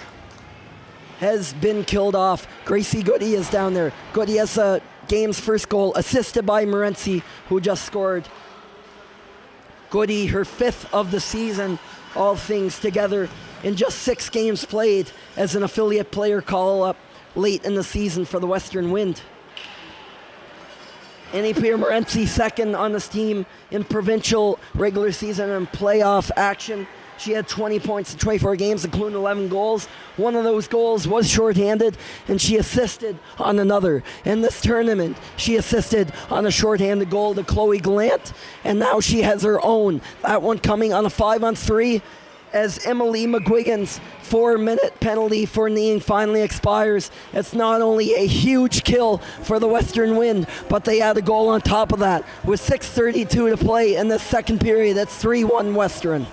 has been killed off. Gracie Goody is down there. Goody has a game's first goal, assisted by Morency, who just scored. Goody, her 5th of the season, all things together, in just 6 games played as an affiliate player call-up late in the season for the Western Wind. Annie Pierre Morency, second on this team in provincial regular season and playoff action. She had 20 points in 24 games, including 11 goals. One of those goals was shorthanded, and she assisted on another. In this tournament, she assisted on a shorthanded goal to Chloe Glant, and now she has her own. That one coming on a 5-on-3 as Emily McGuigan's 4-minute penalty for kneeing finally expires. It's not only a huge kill for the Western Wind, but they add a goal on top of that. With 6:32 to play in the second period, it's 3-1 Western.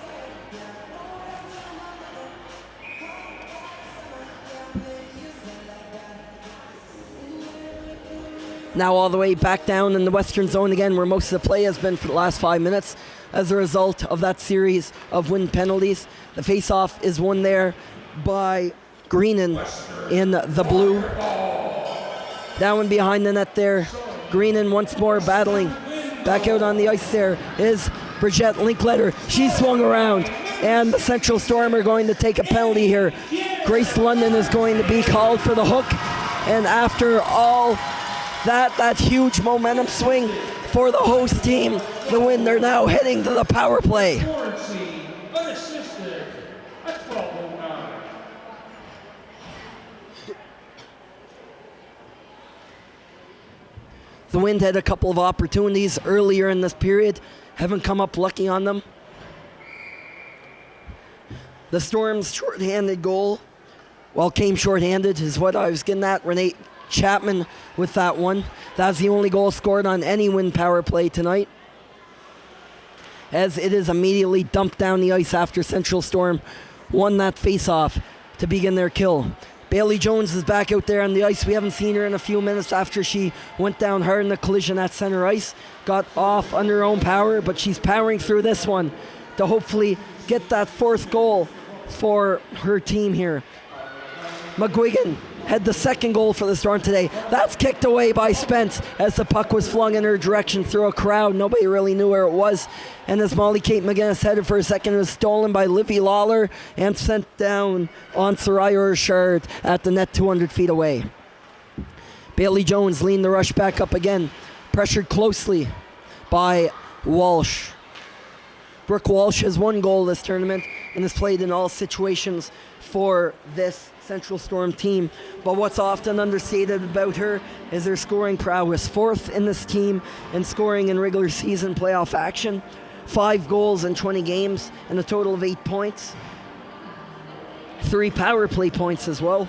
Now all the way back down in the Western zone again, where most of the play has been for the last 5 minutes as a result of that series of Wind penalties. The face-off is won there by Greenan in the blue. That one behind the net there. Greenan once more battling. Back out on the ice there is Bridget Linkletter. She swung around, and the Central Storm are going to take a penalty here. Grace London is going to be called for the hook, and after all that huge momentum swing for the host team, the Wind are now heading to the power play. The Wind had a couple of opportunities earlier in this period, haven't come up lucky on them. The Storm's shorthanded goal, came shorthanded, is what I was getting at. Renee Chapman with that one. That's the only goal scored on any Wind power play tonight, as it is immediately dumped down the ice after Central Storm won that face-off to begin their kill. Bailey Jones is back out there on the ice. We haven't seen her in a few minutes after she went down hard in the collision at center ice. Got off under her own power, but she's powering through this one to hopefully get that 4th goal for her team here. McGuigan had the 2nd goal for the Storm today. That's kicked away by Spence as the puck was flung in her direction through a crowd. Nobody really knew where it was. And as Molly Kate McGinnis headed for a second, it was stolen by Livy Lawler and sent down on Soraya Richard at the net 200 feet away. Bailey Jones leaned the rush back up again, pressured closely by Walsh. Brooke Walsh has 1 goal this tournament and has played in all situations for this Central Storm team, but what's often understated about her is her scoring prowess. 4th in this team in scoring in regular season playoff action. 5 goals in 20 games and a total of 8 points. 3 power play points as well.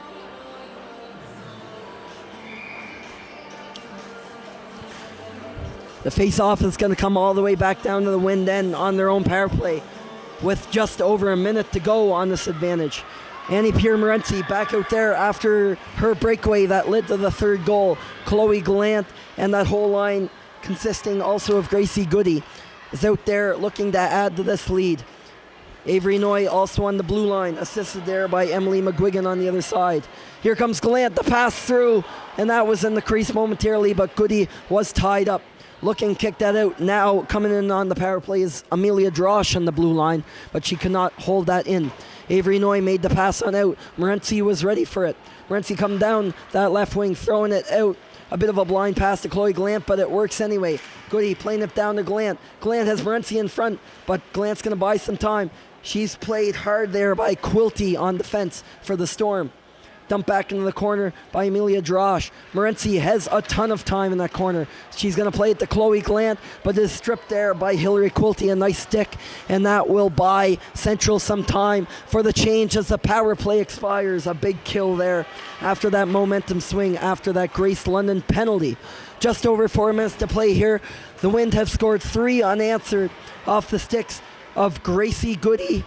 The face-off is going to come all the way back down to the Wind end on their own power play with just over a minute to go on this advantage. Annie Pierre Morency back out there after her breakaway that led to the 3rd goal. Chloe Glant and that whole line consisting also of Gracie Goody is out there looking to add to this lead. Avery Noy also on the blue line, assisted there by Emily McGuigan on the other side. Here comes Glant, the pass through, and that was in the crease momentarily, but Goody was tied up. Looking, kick that out. Now coming in on the power play is Amelia Drosh on the blue line, but she could not hold that in. Avery Noy made the pass on out. Morency was ready for it. Morency come down that left wing, throwing it out. A bit of a blind pass to Chloe Glant, but it works anyway. Goody playing it down to Glant. Glant has Morency in front, but Glant's going to buy some time. She's played hard there by Quilty on defense for the Storm. Dumped back into the corner by Amelia Drosh. Morency has a ton of time in that corner. She's going to play it to Chloe Glant, but is stripped there by Hillary Quilty. A nice stick, and that will buy Central some time for the change as the power play expires. A big kill there after that momentum swing, after that Grace London penalty. Just over 4 minutes to play here. The Wind have scored 3 unanswered off the sticks of Gracie Goody,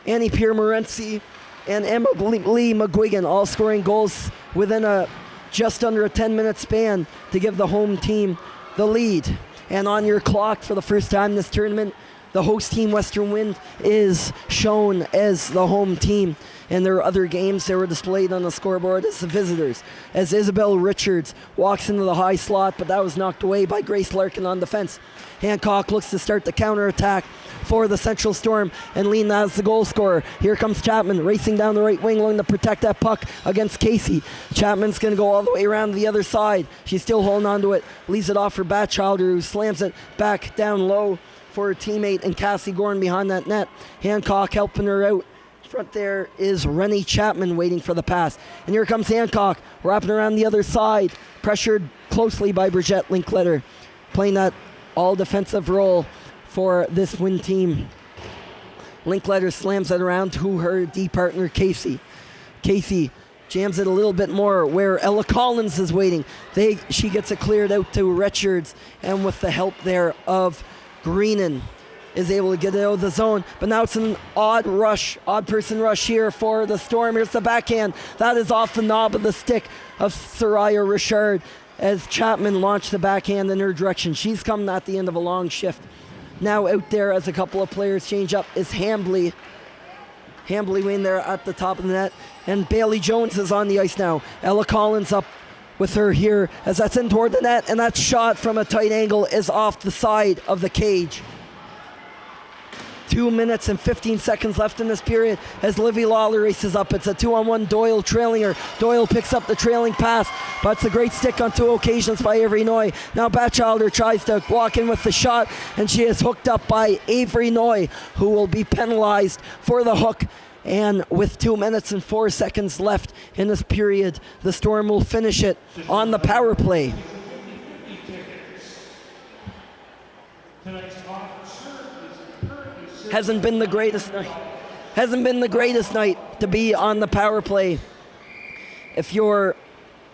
Annie Pierre Morency, and Emma Lee McGuigan, all scoring goals within just under a 10-minute span to give the home team the lead. And on your clock, for the first time this tournament, the host team, Western Wind, is shown as the home team. And there are other games that were displayed on the scoreboard as the visitors. As Isabel Richards walks into the high slot, but that was knocked away by Grace Larkin on defense. Hancock looks to start the counterattack for the Central Storm, and Lean as the goal scorer. Here comes Chapman racing down the right wing, looking to protect that puck against Casey. Chapman's going to go all the way around the other side. She's still holding on to it, leaves it off for Batchelder, who slams it back down low for her teammate and Cassie Gorn behind that net. Hancock helping her out. Front there is Rennie Chapman waiting for the pass. And here comes Hancock, wrapping around the other side, pressured closely by Bridgette Linkletter, playing that all-defensive role for this Wind team. Linkletter slams it around to her D partner, Casey. Casey jams it a little bit more where Ella Collins is waiting. She gets it cleared out to Richards, and with the help there of Greenan, is able to get it out of the zone. But now it's an odd person rush here for the Storm. Here's the backhand. That is off the knob of the stick of Soraya Richard as Chapman launched the backhand in her direction. She's coming at the end of a long shift. Now out there as a couple of players change up is Hambley. Hambley in there at the top of the net. And Bailey Jones is on the ice now. Ella Collins up with her here as that's in toward the net, and that shot from a tight angle is off the side of the cage. 2 minutes and 15 seconds left in this period as Livy Lawler races up. It's a 2-on-1, Doyle trailing her. Doyle picks up the trailing pass, but it's a great stick on 2 occasions by Avery Noy. Now Batchelder tries to walk in with the shot, and she is hooked up by Avery Noy, who will be penalized for the hook. And with 2 minutes and 4 seconds left in this period, the Storm will finish it on the power play. Hasn't been the greatest night to be on the power play. If you're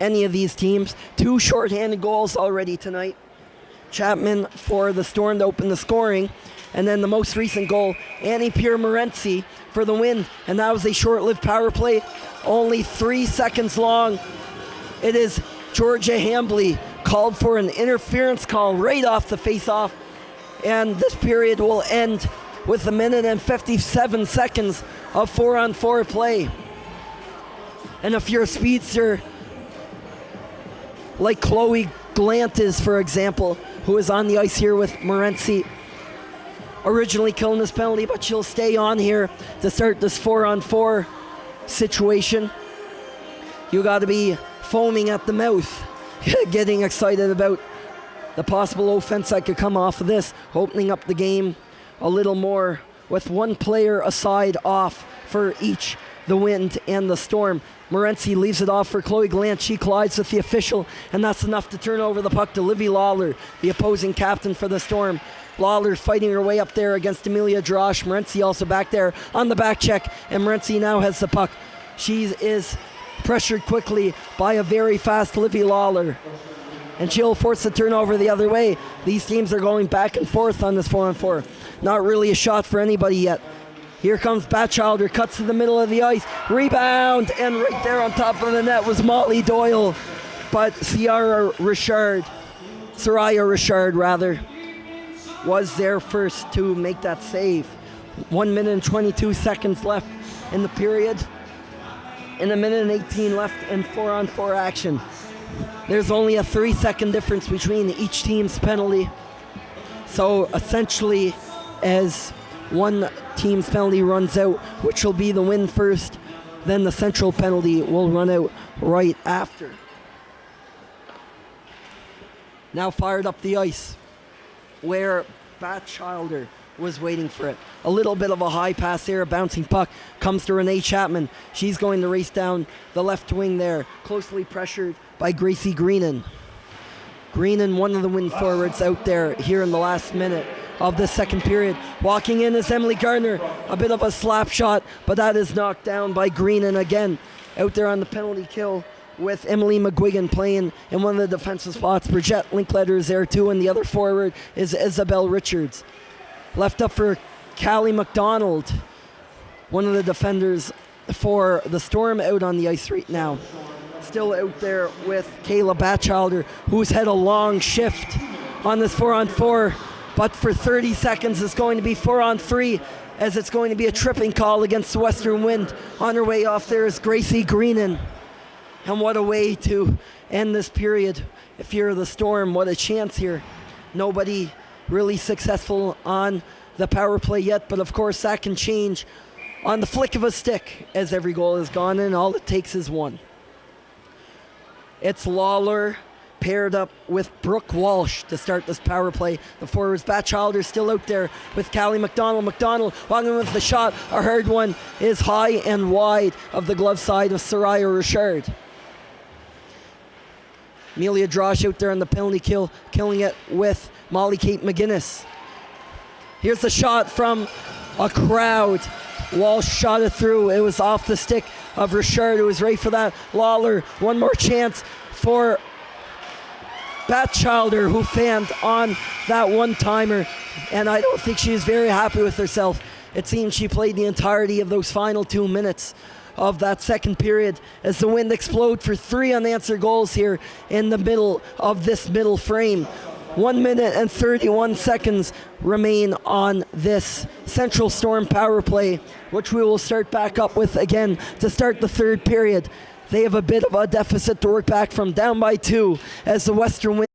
any of these teams, 2 shorthanded goals already tonight. Chapman for the Storm to open the scoring, and then the most recent goal, Annie Pierre Morency for the Wind, and that was a short-lived power play, only 3 seconds long. It is Georgia Hambley called for an interference call right off the face-off, and this period will end with 1 minute and 57 seconds of 4-on-4 play. And if you're a speedster like Chloe Glant is, for example, who is on the ice here with Morency, originally killing this penalty, but she'll stay on here to start this 4-on-4 situation. You got to be foaming at the mouth, getting excited about the possible offense that could come off of this, opening up the game a little more with 1 player aside off for each, the Wind and the Storm. Morency leaves it off for Chloe Glant. She collides with the official, and that's enough to turn over the puck to Livy Lawler, the opposing captain for the Storm. Lawler fighting her way up there against Amelia Drosh. Morency also back there on the back check, and Morency now has the puck. She is pressured quickly by a very fast Livy Lawler, and she'll force the turnover the other way. These teams are going back and forth on this 4-on-4. Not really a shot for anybody yet. Here comes Batchelder, cuts to the middle of the ice, rebound, and right there on top of the net was Molly Doyle. But Soraya Richard, was there first to make that save. 1 minute and 22 seconds left in the period, and 1 minute and 18 left in 4-on-4 action. There's only a 3-second difference between each team's penalty. So essentially, as one team's penalty runs out, which will be the Wind first, then the Central penalty will run out right after. Now fired up the ice, where Batchelder was waiting for it. A little bit of a high pass there, a bouncing puck comes to Renee Chapman. She's going to race down the left wing there, closely pressured by Gracie Greenan. Greenan, one of the wing forwards out there here in the last minute of the second period. Walking in is Emily Gardner. A bit of a slap shot, but that is knocked down by Greenan again. Out there on the penalty kill with Emily McGuigan playing in one of the defensive spots. Bridget Linkletter is there too, and the other forward is Isabel Richards. Left up for Callie McDonald, one of the defenders for the Storm, out on the ice right now. Still out there with Kayla Batchelder, who's had a long shift on this 4-on-4, but for 30 seconds it's going to be 4-on-3, as it's going to be a tripping call against the Western Wind. On her way off there is Gracie Greenan. And what a way to end this period. If you're the Storm, what a chance here. Nobody really successful on the power play yet, but of course that can change on the flick of a stick, as every goal is gone and all it takes is one. It's Lawler paired up with Brooke Walsh to start this power play. The forwards, Batchelder still out there with Callie McDonald. McDonald walking with the shot. A hard one is high and wide of the glove side of Soraya Richard. Amelia Drosh out there on the penalty kill, killing it with Molly Kate McGuinness. Here's the shot from a crowd. Walsh shot it through. It was off the stick of Richard, who was right for that. Lawler, one more chance for Batchelder, who fanned on that one-timer, and I don't think she was very happy with herself. It seems she played the entirety of those final 2 minutes of that second period as the Wind explode for 3 unanswered goals here in the middle of this middle frame. 1 minute and 31 seconds remain on this Central Storm power play, which we will start back up with again to start the third period. They have a bit of a deficit to work back from, down by 2 as the Western Wind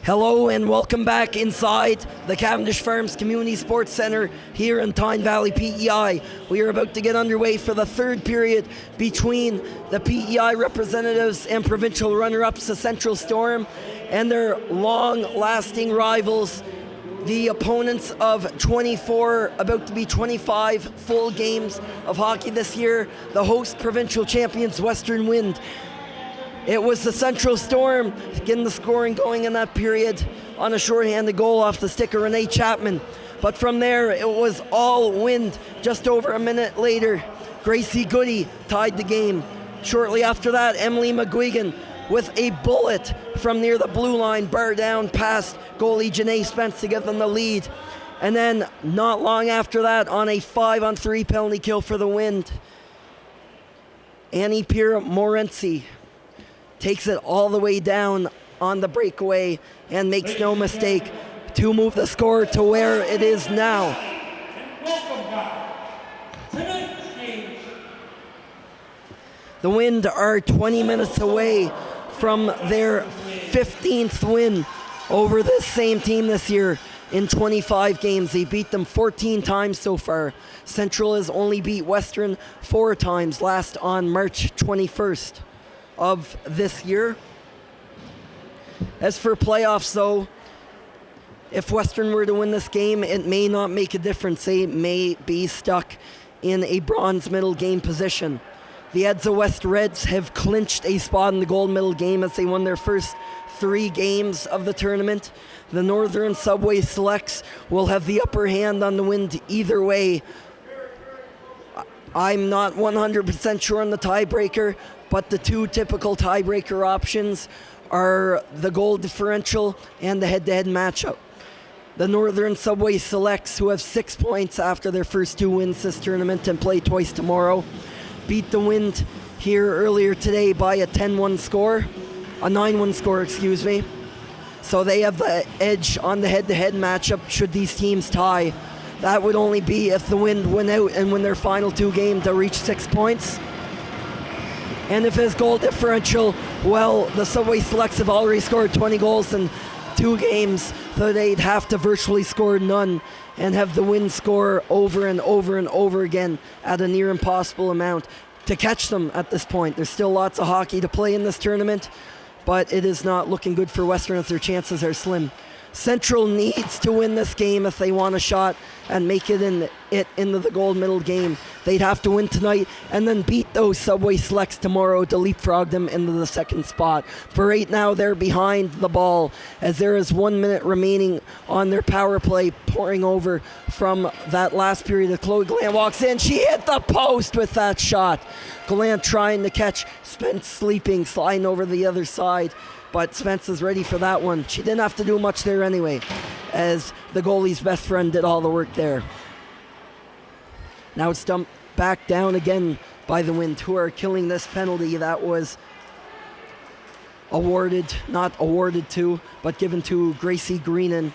Hello and welcome back inside the Cavendish Farms Community Sports Centre here in Tyne Valley, PEI. We are about to get underway for the third period between the PEI representatives and provincial runner-ups, the Central Storm, and their long-lasting rivals, the opponents of 24, about to be 25 full games of hockey this year, the host provincial champions, Western Wind. It was the Central Storm getting the scoring going in that period on a shorthanded goal off the stick of Renee Chapman. But from there, it was all Wind. Just over a minute later, Gracie Goody tied the game. Shortly after that, Emily McGuigan with a bullet from near the blue line, bar down past goalie Janae Spence to give them the lead. And then not long after that, on a 5-on-3 penalty kill for the Wind, Annie Pierre Morency takes it all the way down on the breakaway and makes no mistake to move the score to where it is now. The Wind are 20 minutes away from their 15th win over this same team this year in 25 games. They beat them 14 times so far. Central has only beat Western 4 times, last on March 21st. Of this year. As for playoffs, though, if Western were to win this game, it may not make a difference. They may be stuck in a bronze medal game position. The Edsa West Reds have clinched a spot in the gold medal game as they won their first 3 games of the tournament. The Northern Subway Selects will have the upper hand on the Wind either way. I'm not 100% sure on the tiebreaker, but the 2 typical tiebreaker options are the goal differential and the head-to-head matchup. The Northern Subway Selects, who have 6 points after their first 2 wins this tournament and play twice tomorrow, beat the Wind here earlier today by a 10-1 score, a 9-1 score, excuse me. So they have the edge on the head-to-head matchup should these teams tie. That would only be if the Wind win out and win their final 2 games to reach 6 points. And if his goal differential, well, the Subway Selects have already scored 20 goals in 2 games, so they'd have to virtually score none and have the Wind score over and over and over again at a near impossible amount to catch them at this point. There's still lots of hockey to play in this tournament, but it is not looking good for Western as their chances are slim. Central needs to win this game if they want a shot and make it into the gold medal game. They'd have to win tonight and then beat those Subway Selects tomorrow to leapfrog them into the second spot. For right now, they're behind the ball as there is 1 minute remaining on their power play, pouring over from that last period. Chloe Gallant walks in. She hit the post with that shot. Gallant trying to catch Spence sleeping, sliding over the other side. But Spence is ready for that one. She didn't have to do much there anyway, as the goalie's best friend did all the work there. Now it's dumped back down again by the Wind, who are killing this penalty that was not awarded to, but given to Gracie Greenan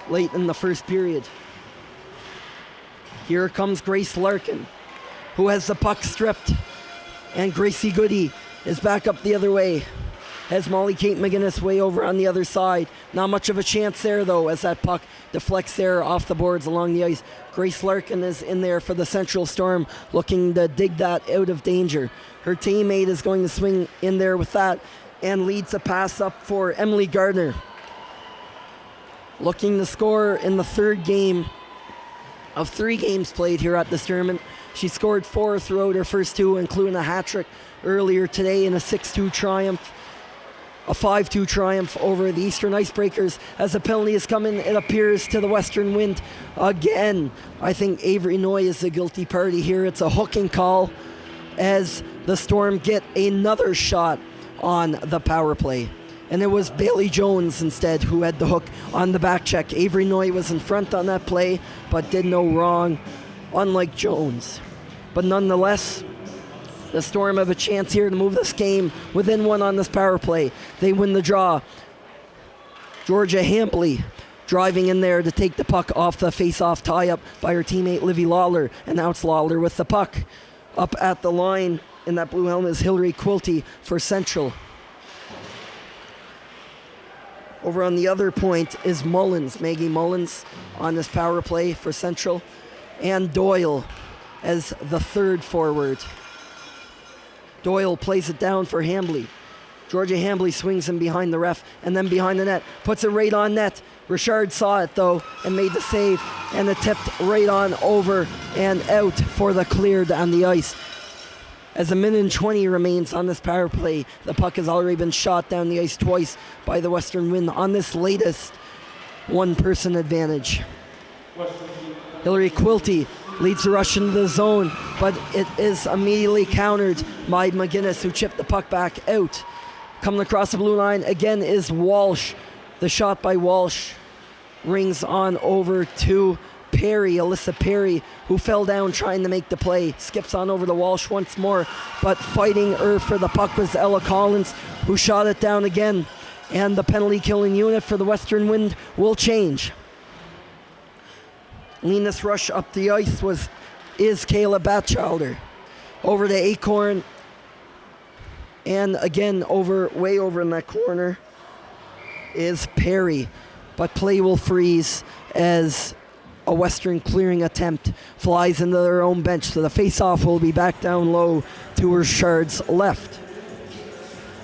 late in the first period. Here comes Grace Larkin, who has the puck stripped, and Gracie Goody is back up the other way. Has Molly Kate McGinnis way over on the other side. Not much of a chance there, though, as that puck deflects there off the boards along the ice. Grace Larkin is in there for the Central Storm, looking to dig that out of danger. Her teammate is going to swing in there with that and leads a pass up for Emily Gardner. Looking to score in the third game of 3 games played here at this tournament. She scored 4 throughout her first 2, including a hat-trick earlier today in a 6-2 triumph. A 5-2 triumph over the Eastern Icebreakers. As a penalty is coming, it appears, to the Western Wind again. I think Avery Noy is the guilty party here. It's a hooking call as the Storm get another shot on the power play. And it was Bailey Jones instead who had the hook on the back check. Avery Noy was in front on that play, but did no wrong, unlike Jones. But nonetheless, the Storm have a chance here to move this game within 1 on this power play. They win the draw. Georgia Hampley driving in there to take the puck off the face-off tie-up by her teammate Livy Lawler. And now it's Lawler with the puck. Up at the line in that blue helmet is Hillary Quilty for Central. Over on the other point is Mullins, Maggie Mullins on this power play for Central, and Doyle as the third forward. Doyle plays it down for Hambley. Georgia Hambley swings him behind the ref and then behind the net, puts it right on net. Richard saw it though and made the save, and it tipped right on over and out for the cleared on the ice. As a minute and 20 remains on this power play, the puck has already been shot down the ice twice by the Western Wind on this latest one-person advantage. Hillary Quilty leads the rush into the zone, but it is immediately countered by McGinnis, who chipped the puck back out. Coming across the blue line again is Walsh. The shot by Walsh rings on over to Perry, Alyssa Perry, who fell down trying to make the play. Skips on over to Walsh once more, but fighting her for the puck was Ella Collins, who shot it down again. And the penalty killing unit for the Western Wind will change. Leading this rush up the ice is Kayla Batchelder. Over to Acorn, and again way over in that corner is Perry, but play will freeze as a Western clearing attempt flies into their own bench, so the face-off will be back down low to Richard's left.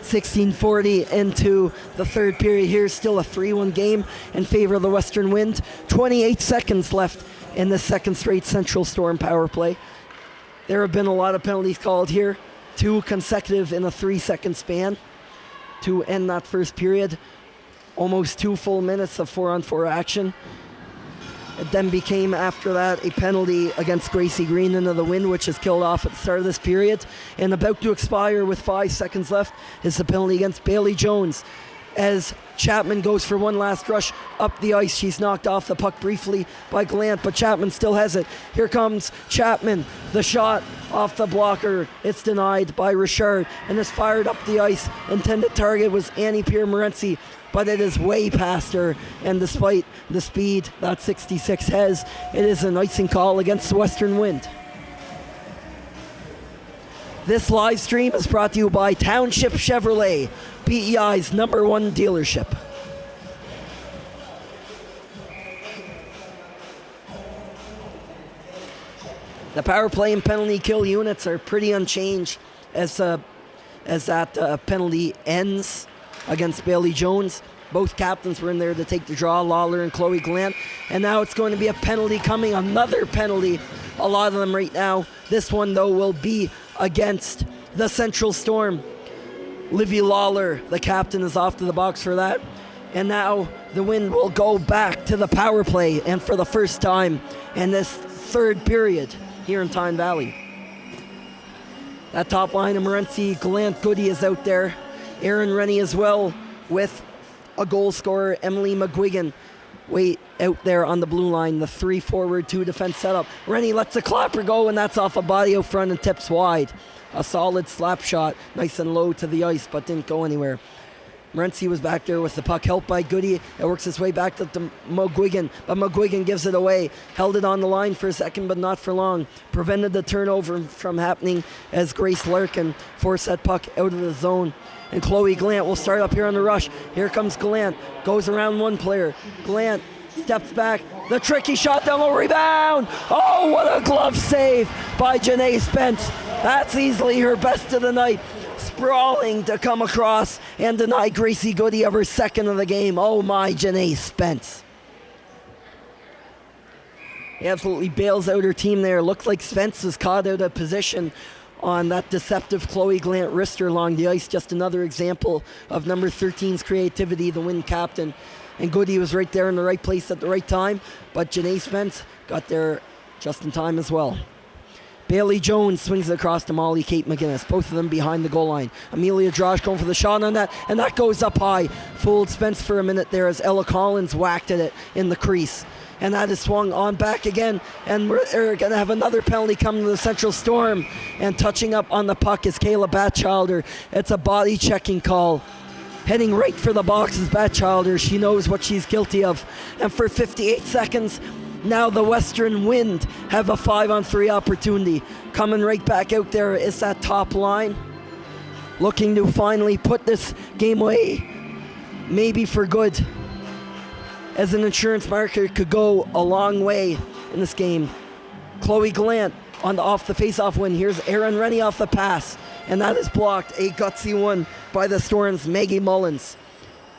16:40 into the third period here, still a 3-1 game in favor of the Western Wind. 28 seconds left in the second straight Central Storm power play. There have been a lot of penalties called here, 2 consecutive in a 3-second span to end that first period. Almost 2 full minutes of 4-on-4 action. It then became, after that, a penalty against Gracie Green into the Wind, which is killed off at the start of this period. And about to expire with 5 seconds left is the penalty against Bailey Jones. As Chapman goes for one last rush up the ice, she's knocked off the puck briefly by Glant, but Chapman still has it. Here comes Chapman, the shot off the blocker. It's denied by Richard and is fired up the ice. Intended target was Annie Pierre-Morency, but it is way past her, and despite the speed that 66 has, it is an icing call against the Western Wind. This live stream is brought to you by Township Chevrolet, PEI's #1 dealership. The power play and penalty kill units are pretty unchanged as that penalty ends against Bailey Jones. Both captains were in there to take the draw, Lawler and Chloe Glant. And now it's going to be a penalty coming, another penalty. A lot of them right now. This one, though, will be against the Central Storm. Livy Lawler, the captain, is off to the box for that. And now the Wind will go back to the power play, and for the first time in this third period here in Tyne Valley. That top line of Morency, Glant, Goody is out there. Aaron Rennie as well, with a goal scorer, Emily McGuigan, way out there on the blue line. The 3 forward, 2 defense setup. Rennie lets the clapper go, and that's off a body out front and tips wide. A solid slap shot, nice and low to the ice, but didn't go anywhere. Morency was back there with the puck, helped by Goody. It works its way back to McGuigan, but McGuigan gives it away. Held it on the line for a second, but not for long. Prevented the turnover from happening as Grace Larkin forced that puck out of the zone. And Chloe Glant will start up here on the rush. Here comes Glant, goes around one player. Glant steps back, the tricky shot down low, rebound. Oh, what a glove save by Janae Spence. That's easily her best of the night. Sprawling to come across and deny Gracie Goody of her second of the game. Oh my, Janae Spence. He absolutely bails out her team there. Looked like Spence was caught out of position on that deceptive Chloe Glant wrister along the ice. Just another example of number 13's creativity, the Wind captain. And Goody was right there in the right place at the right time, but Janae Spence got there just in time as well. Bailey Jones swings it across to Molly Kate McGinnis, both of them behind the goal line. Amelia Drosh going for the shot on that, and that goes up high. Fooled Spence for a minute there as Ella Collins whacked at it in the crease. And that is swung on back again, and we're going to have another penalty coming to the Central Storm. And touching up on the puck is Kayla Batchelder. It's a body checking call. Heading right for the box is Batchelder. She knows what she's guilty of. And for 58 seconds, now the Western Wind have a 5-on-3 opportunity. Coming right back out there is that top line. Looking to finally put this game away maybe for good, as an insurance marker could go a long way in this game. Chloe Glant off the face-off win. Here's Erin Rennie off the pass, and that is blocked. A gutsy one by the Storm's Maggie Mullins.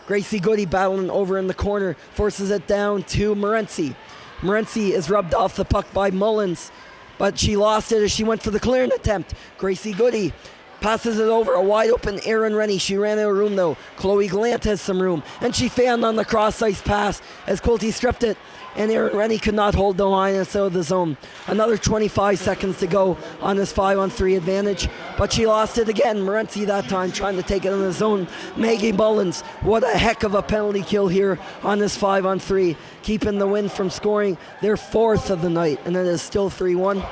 Gracie Goody battling over in the corner, forces it down to Morency. Morency is rubbed off the puck by Mullins, but she lost it as she went for the clearing attempt. Gracie Goody passes it over, a wide open Erin Rennie. She ran out of room though. Chloe Glant has some room, and she fanned on the cross-ice pass as Quilty stripped it, and Erin Rennie could not hold the line. It's out of the zone. Another 25 seconds to go on this 5-on-3 advantage, but she lost it again. Morency that time trying to take it in the zone. Maggie Mullins, what a heck of a penalty kill here on this 5-on-3, keeping the Wind from scoring their 4th of the night, and it is still 3-1.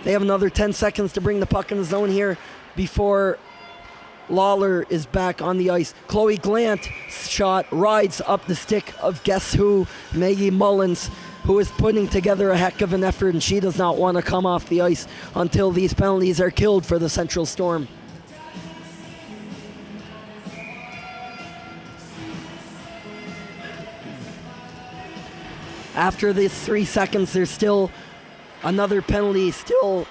They have another 10 seconds to bring the puck in the zone here before Lawler is back on the ice. Chloe Glant's shot rides up the stick of guess who? Maggie Mullins, who is putting together a heck of an effort, and she does not want to come off the ice until these penalties are killed for the Central Storm. After this 3 seconds, there's still another penalty still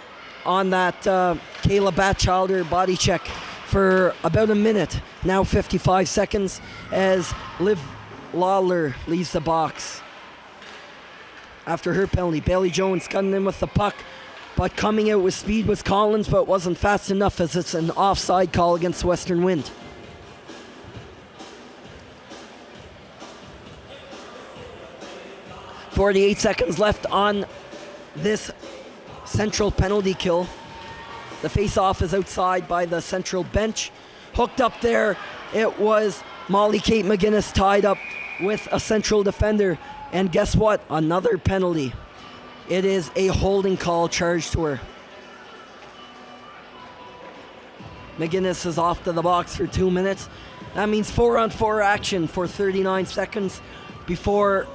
on that Kayla Batchelder body check for about a minute. Now 55 seconds as Liv Lawler leaves the box. After her penalty, Bailey Jones cutting in with the puck, but coming out with speed was Collins, but wasn't fast enough as it's an offside call against Western Wind. .48 seconds left on this Central penalty kill. The face-off is outside by the Central bench. Hooked up there, it was Molly Kate McGinnis tied up with a Central defender. And guess what? Another penalty. It is a holding call charged to her. McGinnis is off to the box for 2 minutes. That means 4-on-4 action for 39 seconds before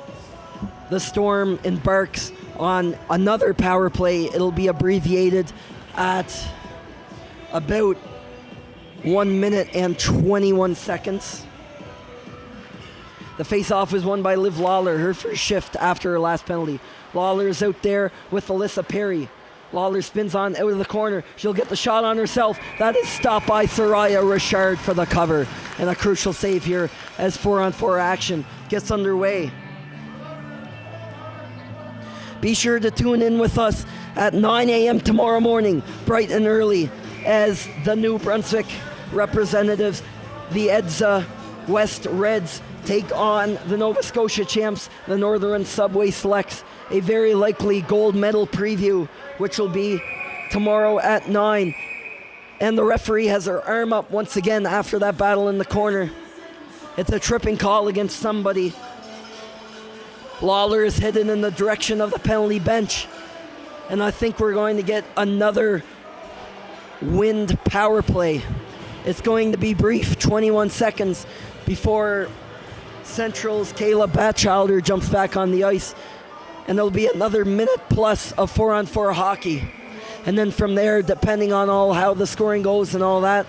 the Storm embarks on another power play. It'll be abbreviated at about 1 minute and 21 seconds. The face-off was won by Liv Lawler, her first shift after her last penalty. Lawler is out there with Alyssa Perry. Lawler spins on out of the corner. She'll get the shot on herself. That is stopped by Soraya Richard for the cover. And a crucial save here as 4-on-4 action gets underway. Be sure to tune in with us at 9 a.m. tomorrow morning, bright and early, as the New Brunswick representatives, the EDSA West Reds, take on the Nova Scotia champs, the Northern Subway Selects. A very likely gold medal preview, which will be tomorrow at 9. And the referee has her arm up once again after that battle in the corner. It's a tripping call against somebody. Lawler is headed in the direction of the penalty bench. And I think we're going to get another Wind power play. It's going to be brief, 21 seconds before Central's Kayla Batchelder jumps back on the ice. And there'll be another minute plus of 4-on-4 hockey. And then from there, depending on how the scoring goes and all that,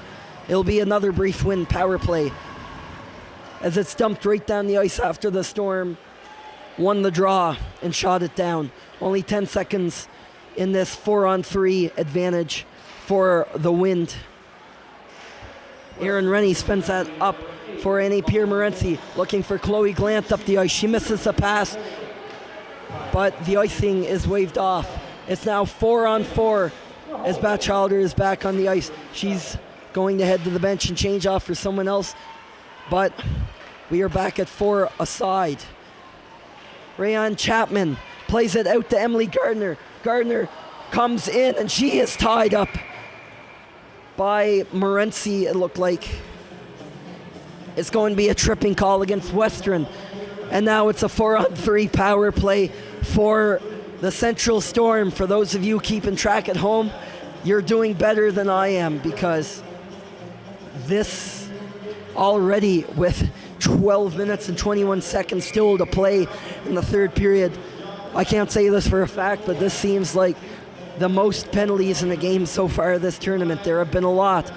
it'll be another brief Wind power play. As it's dumped right down the ice after the Storm won the draw and shot it down. Only 10 seconds in this 4-on-3 advantage for the Wind. Erin Rennie spins that up for Annie Pierre Morency, looking for Chloe Glant up the ice. She misses the pass, but the icing is waved off. It's now 4-on-4 as Batchelder is back on the ice. She's going to head to the bench and change off for someone else, but we are back at 4 aside. Rayon Chapman plays it out to Emily Gardner. Gardner comes in and she is tied up by Morency, it looked like. It's going to be a tripping call against Western. And now it's a 4-on-3 power play for the Central Storm. For those of you keeping track at home, you're doing better than I am, because this already with 12 minutes and 21 seconds still to play in the third period. I can't say this for a fact, but this seems like the most penalties in the game so far this tournament. There have been a lot.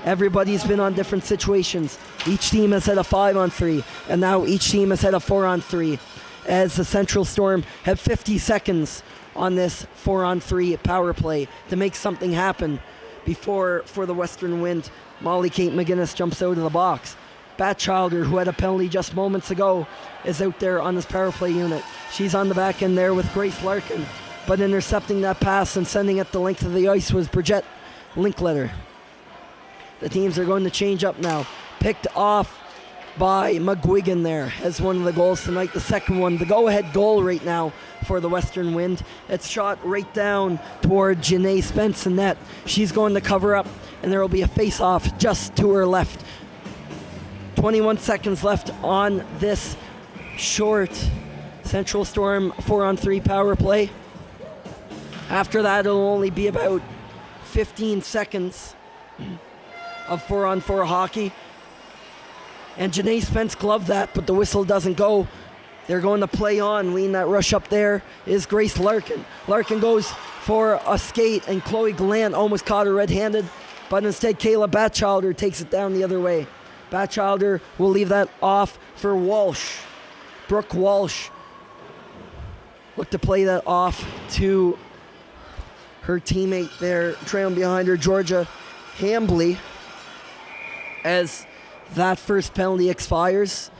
Everybody's been on different situations. Each team has had a 5-on-3, and now each team has had a 4-on-3, as the Central Storm have 50 seconds on this 4-on-3 power play to make something happen before, for the Western Wind, Molly Kate McGuinness jumps out of the box. Batchelder, who had a penalty just moments ago, is out there on this power play unit. She's on the back end there with Grace Larkin, but intercepting that pass and sending it the length of the ice was Bridget Linkletter. The teams are going to change up now. Picked off by McGuigan there as one of the goals tonight. The second one, the go-ahead goal right now for the Western Wind. It's shot right down toward Janae Spence in net. She's going to cover up, and there will be a face-off just to her left. 21 seconds left on this short Central Storm 4-on-3 power play. After that, it'll only be about 15 seconds of 4-on-4 hockey. And Janae Spence gloved that, but the whistle doesn't go. They're going to play on. Leading that rush up there is Grace Larkin. Larkin goes for a skate, and Chloe Gallant almost caught her red-handed, but instead Kayla Batchelder takes it down the other way. Batchelder will leave that off for Walsh. Brooke Walsh look to play that off to her teammate there, trailing behind her, Georgia Hambley, as that first penalty expires.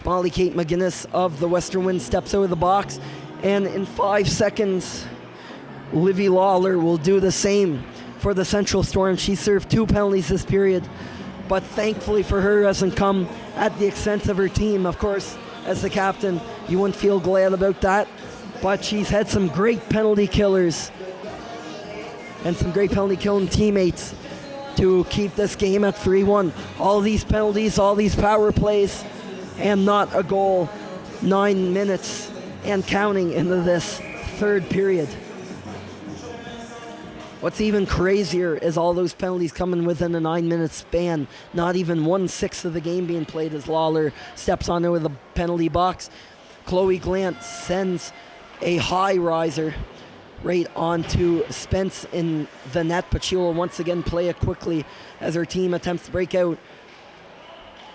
Molly Kate McGuinness of the Western Wind steps out of the box, and in 5 seconds, Livy Lawler will do the same for the Central Storm. She served 2 penalties this period, but thankfully for her, hasn't come at the expense of her team. Of course, as the captain, you wouldn't feel glad about that, but she's had some great penalty killers and some great penalty killing teammates to keep this game at 3-1. All these penalties, all these power plays, and not a goal. 9 minutes and counting into this third period. What's even crazier is all those penalties coming within a 9-minute span. Not even 1/6 of the game being played as Lawler steps onto the penalty box. Chloe Glant sends a high riser right onto Spence in the net, but she will once again play it quickly as her team attempts to break out.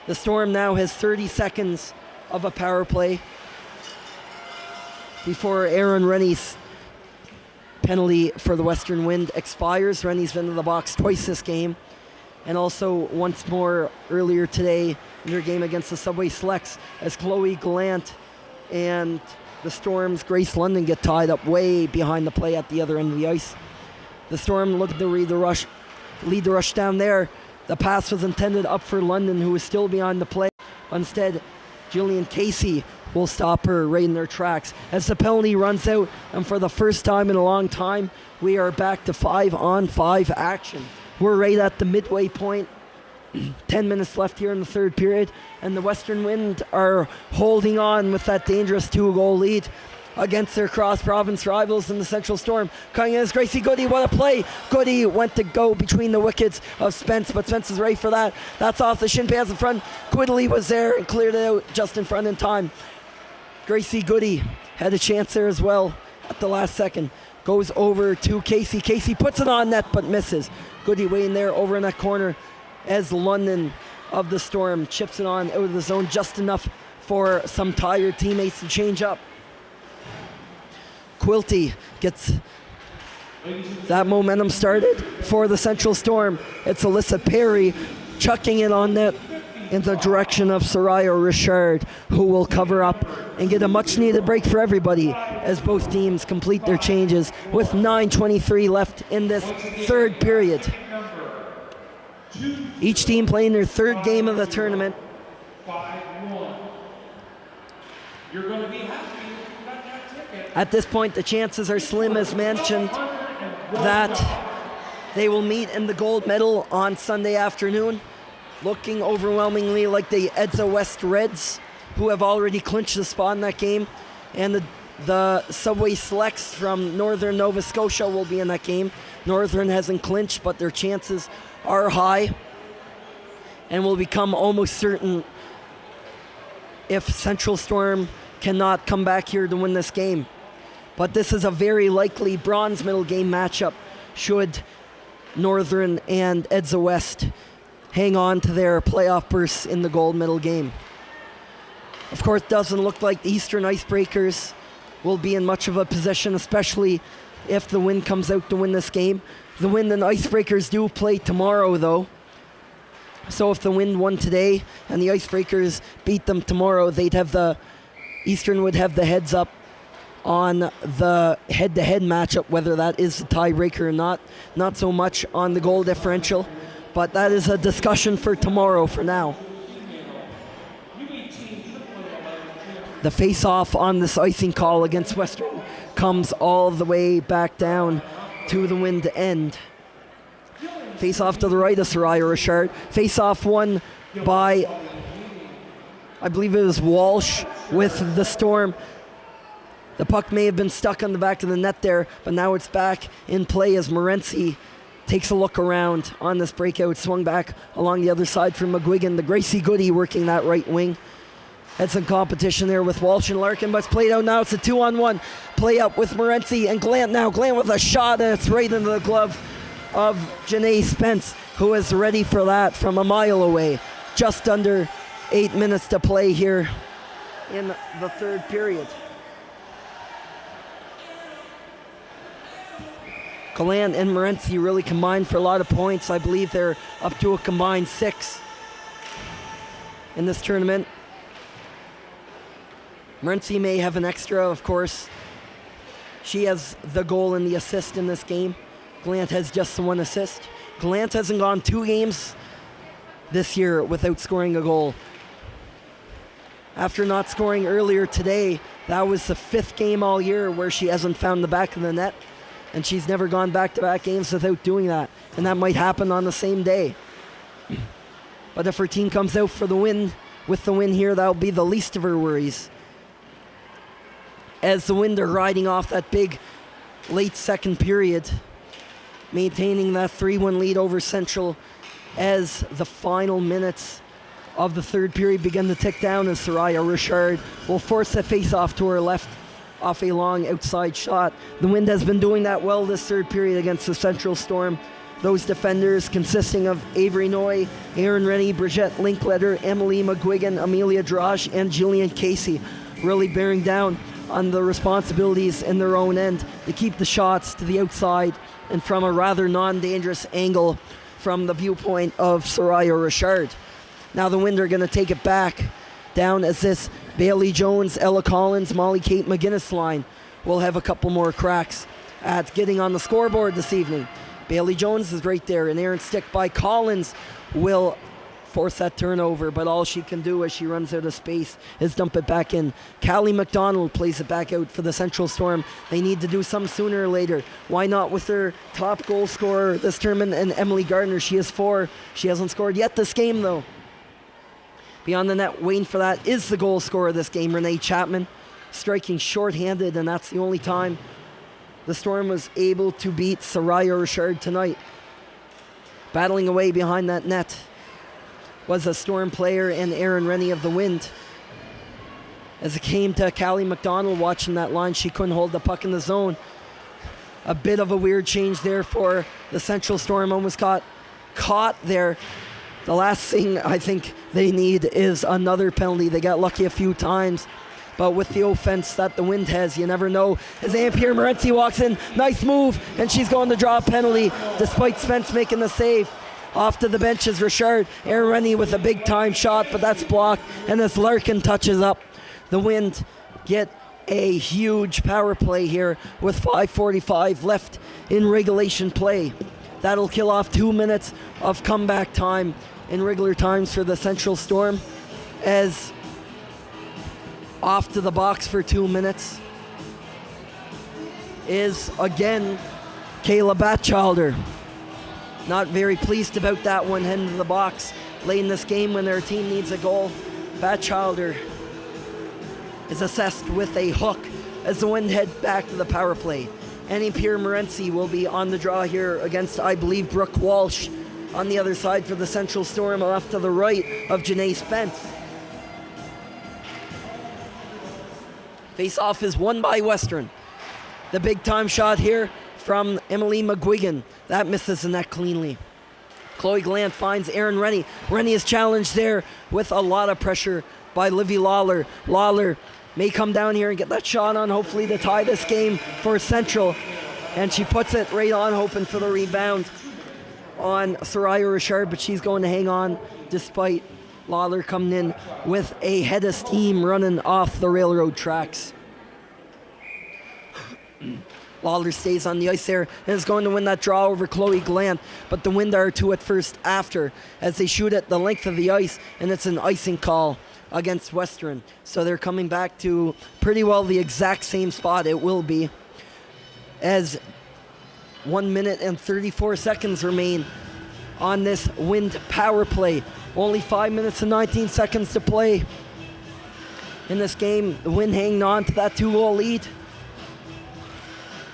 The Storm now has 30 seconds of a power play before Aaron Rennie's penalty for the Western Wind expires. Rennie's been in the box twice this game, and also once more earlier today in their game against the Subway Selects, as Chloe Gallant and the Storm's Grace London get tied up way behind the play at the other end of the ice. The Storm looking to lead the rush down there. The pass was intended up for London, who was still behind the play. Instead, Julian Casey will stop her right in their tracks as the penalty runs out, and for the first time in a long time, we are back to 5-on-5 action. We're right at the midway point. 10 minutes left here in the third period, and the Western Wind are holding on with that dangerous 2-goal lead against their cross-province rivals in the Central Storm. Coming in is Gracie Goody. What a play! Goody went to go between the wickets of Spence, but Spence is ready for that. That's off the shin pads in front. Quiddley was there and cleared it out just in front in time. Gracie Goody had a chance there as well at the last second. Goes over to Casey. Casey puts it on net but misses. Goody waiting there over in that corner as London of the Storm chips it on out of the zone just enough for some tired teammates to change up. Quilty gets that momentum started for the Central Storm. It's Alyssa Perry chucking it on net in the direction of Soraya Richard, who will cover up and get a much needed break for everybody as both teams complete their changes with 9:23 left in this third period. Each team playing their third game of the tournament. 5-1. You're going to be happy you got that ticket. At this point, the chances are slim, as mentioned, that they will meet in the gold medal on Sunday afternoon, looking overwhelmingly like the Edsa West Reds, who have already clinched the spot in that game, and the Subway Selects from Northern Nova Scotia will be in that game. Northern hasn't clinched, but their chances are high and will become almost certain if Central Storm cannot come back here to win this game. But this is a very likely bronze medal game matchup should Northern and Edsa West hang on to their playoff berths in the gold medal game. Of course, it doesn't look like the Eastern Icebreakers will be in much of a position, especially if the Wind comes out to win this game. The Wind and Icebreakers do play tomorrow, though. So if the Wind won today and the Icebreakers beat them tomorrow, Eastern would have the heads up on the head-to-head matchup, whether that is the tiebreaker or not. Not so much on the goal differential, but that is a discussion for tomorrow for now. The face-off on this icing call against Western comes all the way back down to the Wind to end. Face-off to the right of Soraya Richard. Face-off won by, I believe it was Walsh with the Storm. The puck may have been stuck on the back of the net there, but now it's back in play as Morency takes a look around on this breakout. Swung back along the other side from McGuigan. The Gracie Goody working that right wing. Had some competition there with Walsh and Larkin, but it's played out now. It's a 2-on-1 play up with Morency and Glant now. Glant with a shot, and it's right into the glove of Janae Spence, who is ready for that from a mile away. Just under 8 minutes to play here in the third period. Gallant and Morency really combined for a lot of points. I believe they're up to a combined 6 in this tournament. Morency may have an extra, of course. She has the goal and the assist in this game. Gallant has just the 1 assist. Gallant hasn't gone 2 games this year without scoring a goal. After not scoring earlier today, that was the 5th game all year where she hasn't found the back of the net. And she's never gone back-to-back games without doing that. And that might happen on the same day. But if her team comes out for the win, with the win here, that'll be the least of her worries. As the Wind are riding off that big late second period, maintaining that 3-1 lead over Central as the final minutes of the third period begin to tick down, as Soraya Richard will force the face-off to her left off a long outside shot. The Wind has been doing that well this third period against the Central Storm. Those defenders consisting of Avery Noy, Erin Rennie, Brigitte Linkletter, Emily McGuigan, Amelia Drosh, and Jillian Casey really bearing down on the responsibilities in their own end to keep the shots to the outside and from a rather non-dangerous angle from the viewpoint of Soraya Richard. Now the Wind are going to take it back down as this Bailey Jones, Ella Collins, Molly Kate McGinnis line will have a couple more cracks at getting on the scoreboard this evening. Bailey Jones is right there. An errant stick by Collins will force that turnover, but all she can do as she runs out of space is dump it back in. Callie McDonald plays it back out for the Central Storm. They need to do some sooner or later. Why not with their top goal scorer this tournament, and Emily Gardner? She has 4. She hasn't scored yet this game, though. Beyond the net, waiting for that is the goal scorer this game, Renee Chapman, striking short-handed, and that's the only time the Storm was able to beat Soraya Richard tonight. Battling away behind that net was a Storm player and Erin Rennie of the Wind. As it came to Callie McDonald watching that line, she couldn't hold the puck in the zone. A bit of a weird change there for the Central Storm. Almost got caught there. The last thing I think they need is another penalty. They got lucky a few times, but with the offense that the Wind has, you never know. As Ampere Morency walks in, nice move, and she's going to draw a penalty despite Spence making the save. Off to the bench is Richard. Erin Rennie with a big time shot, but that's blocked, and as Larkin touches up, the Wind get a huge power play here with 5:45 left in regulation play. That'll kill off 2 minutes of comeback time in regular times for the Central Storm, as off to the box for 2 minutes is again Kayla Batchalder. Not very pleased about that one, heading to the box late in this game when their team needs a goal. Batchalder is assessed with a hook as the Wind head back to the power play. Annie Pierre Morency will be on the draw here against, I believe, Brooke Walsh on the other side for the Central Storm, off to the right of Janae Spence. Face-off is won by Western. The big time shot here from Emily McGuigan. That misses the net cleanly. Chloe Glant finds Erin Rennie. Rennie is challenged there with a lot of pressure by Livy Lawler. Lawler may come down here and get that shot on, hopefully to tie this game for Central. And she puts it right on, hoping for the rebound on Soraya Richard, but she's going to hang on despite Lawler coming in with a head of steam running off the railroad tracks. Lawler stays on the ice there and is going to win that draw over Chloe Glant, but the wind are to it first after as they shoot at the length of the ice, and it's an icing call against Western. So they're coming back to pretty well the exact same spot it will be, as 1 minute and 34 seconds remain on this wind power play. Only 5 minutes and 19 seconds to play in this game. The wind hanging on to that 2-goal lead.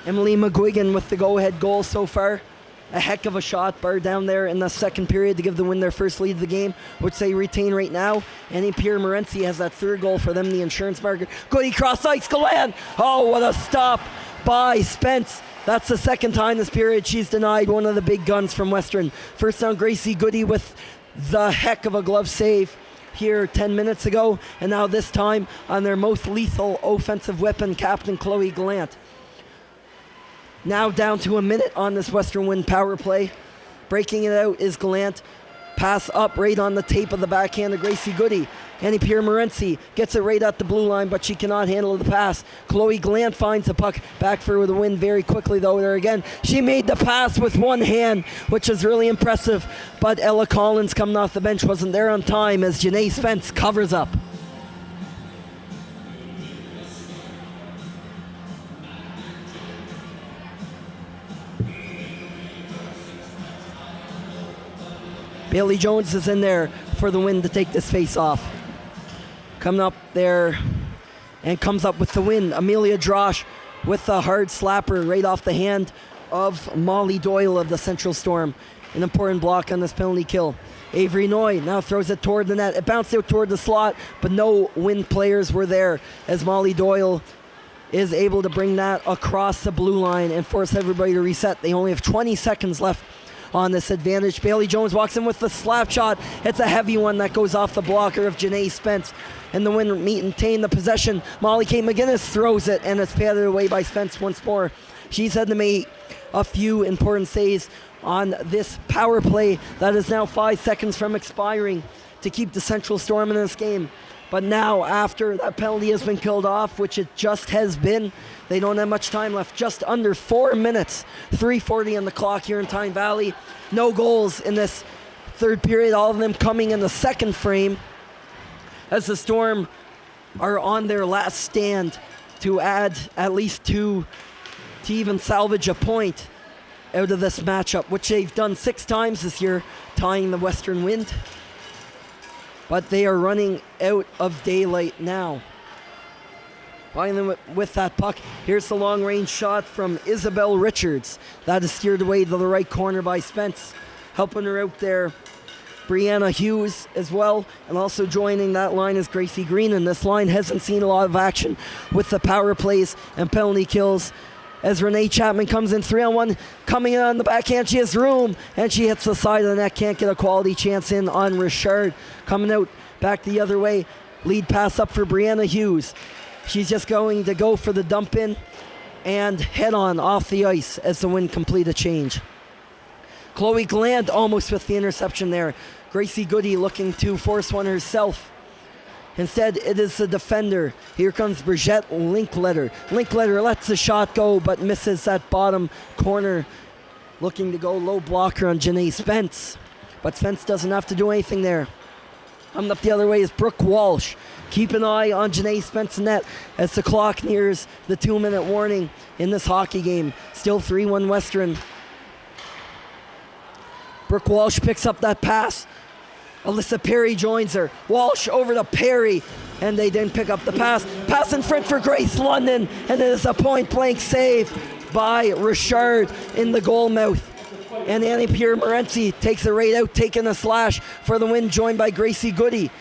Emily McGuigan with the go-ahead goal so far. A heck of a shot bar down there in the second period to give the Wind their first lead of the game, which they retain right now. Annie Pierre Morency has that third goal for them, the insurance marker. Goody cross ice, Galan! Oh, what a stop by Spence. That's the second time this period she's denied one of the big guns from Western. First down, Gracie Goody with the heck of a glove save here 10 minutes ago, and now this time on their most lethal offensive weapon, Captain Chloe Gallant. Now down to a minute on this Western Wind power play. Breaking it out is Gallant. Pass up right on the tape of the backhand of Gracie Goody. Annie Pierre Morency gets it right at the blue line, but she cannot handle the pass. Chloe Gallant finds the puck back for the Wind very quickly, though. There again, she made the pass with one hand, which is really impressive. But Ella Collins coming off the bench wasn't there on time as Janae Spence covers up. Bailey Jones is in there for the Wind to take this face off. Coming up there and comes up with the win. Amelia Drosh with a hard slapper right off the hand of Molly Doyle of the Central Storm. An important block on this penalty kill. Avery Noy now throws it toward the net. It bounced out toward the slot, but no Wind players were there as Molly Doyle is able to bring that across the blue line and force everybody to reset. They only have 20 seconds left on this advantage. Bailey Jones walks in with the slap shot. It's a heavy one that goes off the blocker of Janae Spence. And the Wind maintain the possession. Molly Kay McGinnis throws it, and it's patted away by Spence once more. She's had to make a few important saves on this power play that is now 5 seconds from expiring to keep the Central Storm in this game. But now, after that penalty has been killed off, which it just has been, they don't have much time left. Just under 4 minutes. 3:40 on the clock here in Tyne Valley. No goals in this third period. All of them coming in the second frame as the Storm are on their last stand to add at least 2 to even salvage a point out of this matchup, which they've done 6 times this year, tying the Western Wind. But they are running out of daylight now. Finally with that puck, here's the long-range shot from Isabel Richards. That is steered away to the right corner by Spence. Helping her out there, Brianna Hughes as well. And also joining that line is Gracie Green. And this line hasn't seen a lot of action with the power plays and penalty kills. As Renee Chapman comes in 3-on-1, coming in on the backhand, she has room, and she hits the side of the net, can't get a quality chance in on Richard. Coming out back the other way, lead pass up for Brianna Hughes. She's just going to go for the dump in and head on off the ice as the Wind complete a change. Chloe Gland almost with the interception there. Gracie Goody looking to force one herself. Instead, it is the defender. Here comes Brigitte Linkletter. Linkletter lets the shot go, but misses that bottom corner. Looking to go low blocker on Janae Spence. But Spence doesn't have to do anything there. Coming up the other way is Brooke Walsh. Keep an eye on Janae Spence net as the clock nears the 2-minute warning in this hockey game. Still 3-1 Western. Brooke Walsh picks up that pass. Alyssa Perry joins her. Walsh over to Perry, and they didn't pick up the pass. Pass in front for Grace London, and it is a point-blank save by Richard in the goal mouth. And Annie Pierre Morency takes it right out, taking a slash for the Wind, joined by Gracie Goody.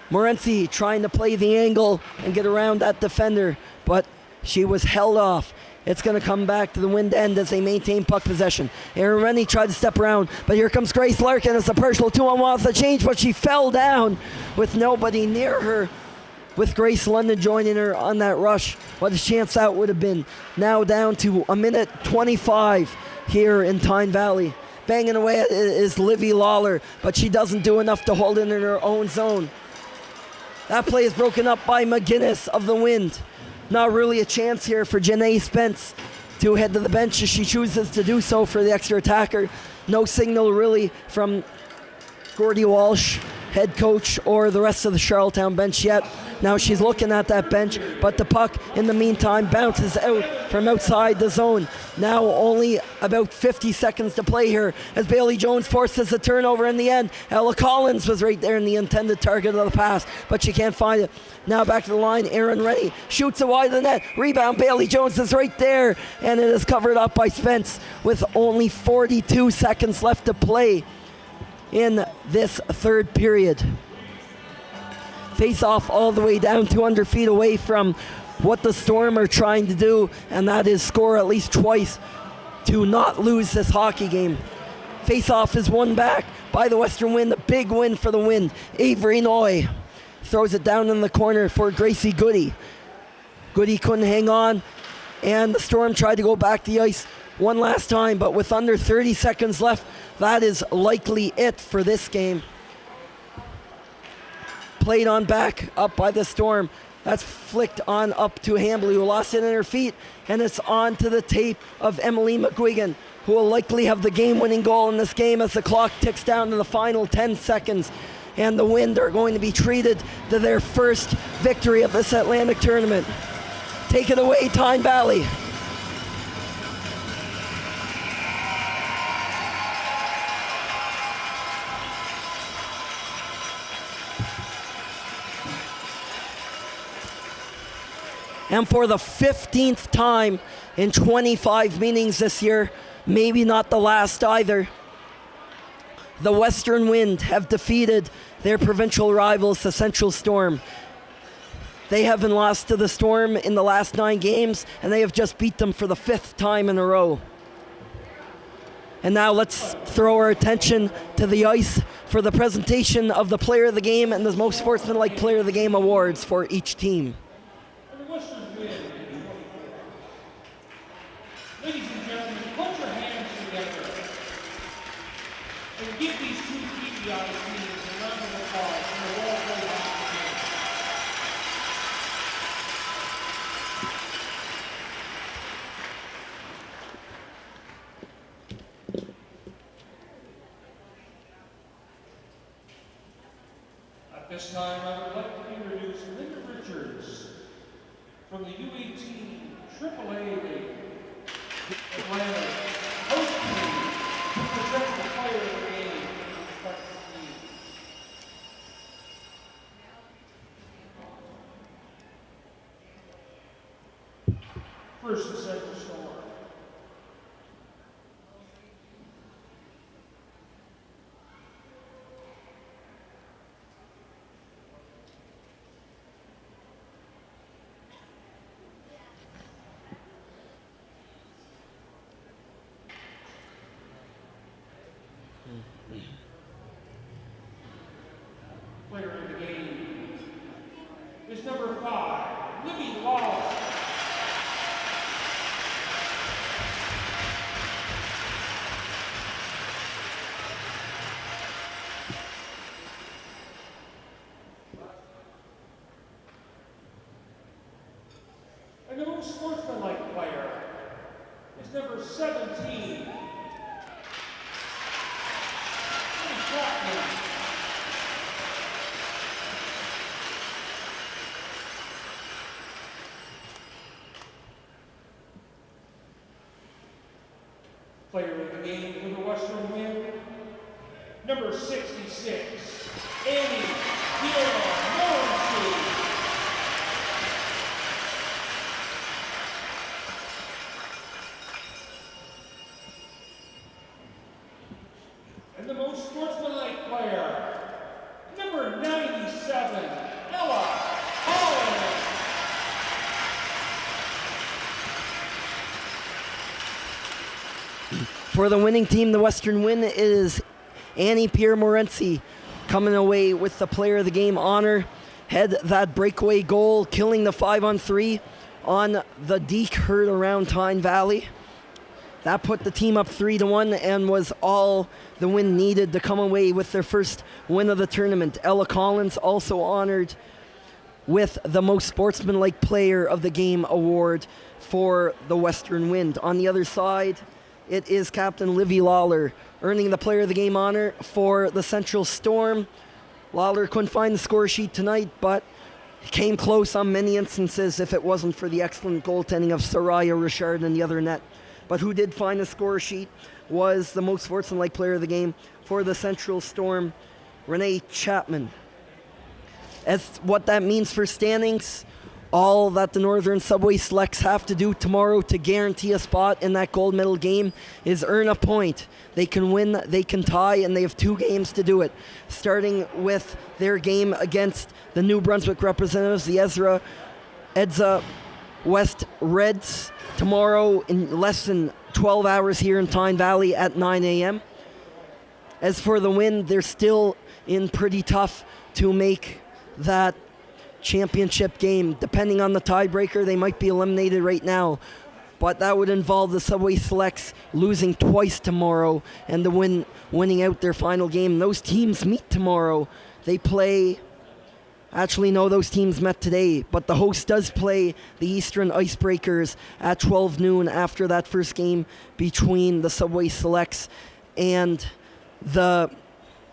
Morency trying to play the angle and get around that defender, but she was held off. It's going to come back to the Wind end as they maintain puck possession. Erin Rennie tried to step around, but here comes Grace Larkin. It's a personal 2-on-1 with the change, but she fell down with nobody near her. With Grace London joining her on that rush, what a chance that would have been. Now down to a minute 25 here in Tyne Valley. Banging away is Livy Lawler, but she doesn't do enough to hold it in her own zone. That play is broken up by McGinnis of the Wind. Not really a chance here for Janae Spence to head to the bench if she chooses to do so for the extra attacker. No signal really from Gordy Walsh, head coach, or the rest of the Charlottetown bench yet. Now she's looking at that bench, but the puck in the meantime bounces out from outside the zone. Now only about 50 seconds to play here as Bailey Jones forces a turnover in the end. Ella Collins was right there in the intended target of the pass, but she can't find it. Now back to the line, Erin Rennie shoots it wide of the net. Rebound, Bailey Jones is right there, and it is covered up by Spence with only 42 seconds left to play in this third period. Face off all the way down 200 feet away from what the Storm are trying to do, and that is score at least twice to not lose this hockey game. Face off is won back by the Western Wind, a big win for the Wind. Avery Noy throws it down in the corner for Gracie Goody. Goody couldn't hang on, and the Storm tried to go back to the ice one last time, but with under 30 seconds left, that is likely it for this game. Played on back up by the Storm. That's flicked on up to Hambley, who lost it in her feet, and it's on to the tape of Emily McGuigan, who will likely have the game-winning goal in this game as the clock ticks down to the final 10 seconds. And the Wind are going to be treated to their first victory of this Atlantic tournament. Take it away, Tyne Valley. And for the 15th time in 25 meetings this year, maybe not the last either, the Western Wind have defeated their provincial rivals, the Central Storm. They haven't lost to the Storm in the last 9 games, and they have just beat them for the 5th time in a row. And now let's throw our attention to the ice for the presentation of the Player of the Game and the Most Sportsmanlike Player of the Game awards for each team. Ladies and gentlemen, put your hands together and give these two PBI teams a round of applause for the well-played hockey game. At this time, I would like to introduce Linda Richards from the U18 AAA League. Atlanta, host team, to present the Player of the Game to the respective teams. First, the Central Storm. Player of the game is number 5, Livy Lawler. And the most sportsmanlike player is number 17, Player of the game for the Western Wind, number 66, Annie Morency. And the most sportsmanlike player, number 97, Ella Collins. For the winning team, the Western Win, is Annie Pierre-Morency coming away with the player of the game honor. Had that breakaway goal, killing the 5-on-3 on the Deke herd around Tyne Valley. That put the team up 3-1 and was all the win needed to come away with their first win of the tournament. Ella Collins also honored with the most sportsmanlike player of the game award for the Western Wind. On the other side, it is Captain Livy Lawler earning the player of the game honor for the Central Storm. Lawler couldn't find the score sheet tonight, but came close on many instances if it wasn't for the excellent goaltending of Soraya Richard in the other net. But who did find the score sheet was the most sportsmanlike player of the game for the Central Storm, Renee Chapman. As what that means for standings, all that the Northern Subway Selects have to do tomorrow to guarantee a spot in that gold medal game is earn a point. They can win, they can tie, and they have 2 games to do it. Starting with their game against the New Brunswick representatives, the Edza West Reds, tomorrow in less than 12 hours here in Tyne Valley at 9 a.m. As for the Win, they're still in pretty tough to make that championship game. Depending on the tiebreaker, they might be eliminated right now. But that would involve the Subway Selects losing twice tomorrow and the Win winning out their final game. Those teams meet tomorrow. They play... Actually, no, those teams met today, but the host does play the Eastern Icebreakers at 12 noon after that first game between the Subway Selects and the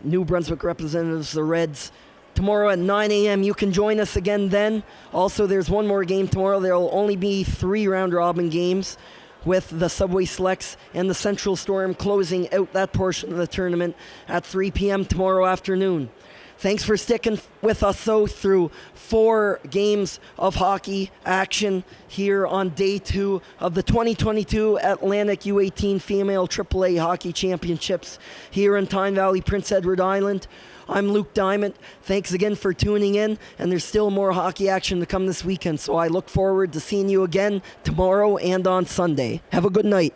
New Brunswick representatives, the Reds. Tomorrow at 9 a.m., you can join us again then. Also, there's one more game tomorrow. There will only be 3 round-robin games, with the Subway Selects and the Central Storm closing out that portion of the tournament at 3 p.m. tomorrow afternoon. Thanks for sticking with us, though, through 4 games of hockey action here on day 2 of the 2022 Atlantic U18 Female AAA Hockey Championships here in Tyne Valley, Prince Edward Island. I'm Luke Diamond. Thanks again for tuning in, and there's still more hockey action to come this weekend, so I look forward to seeing you again tomorrow and on Sunday. Have a good night.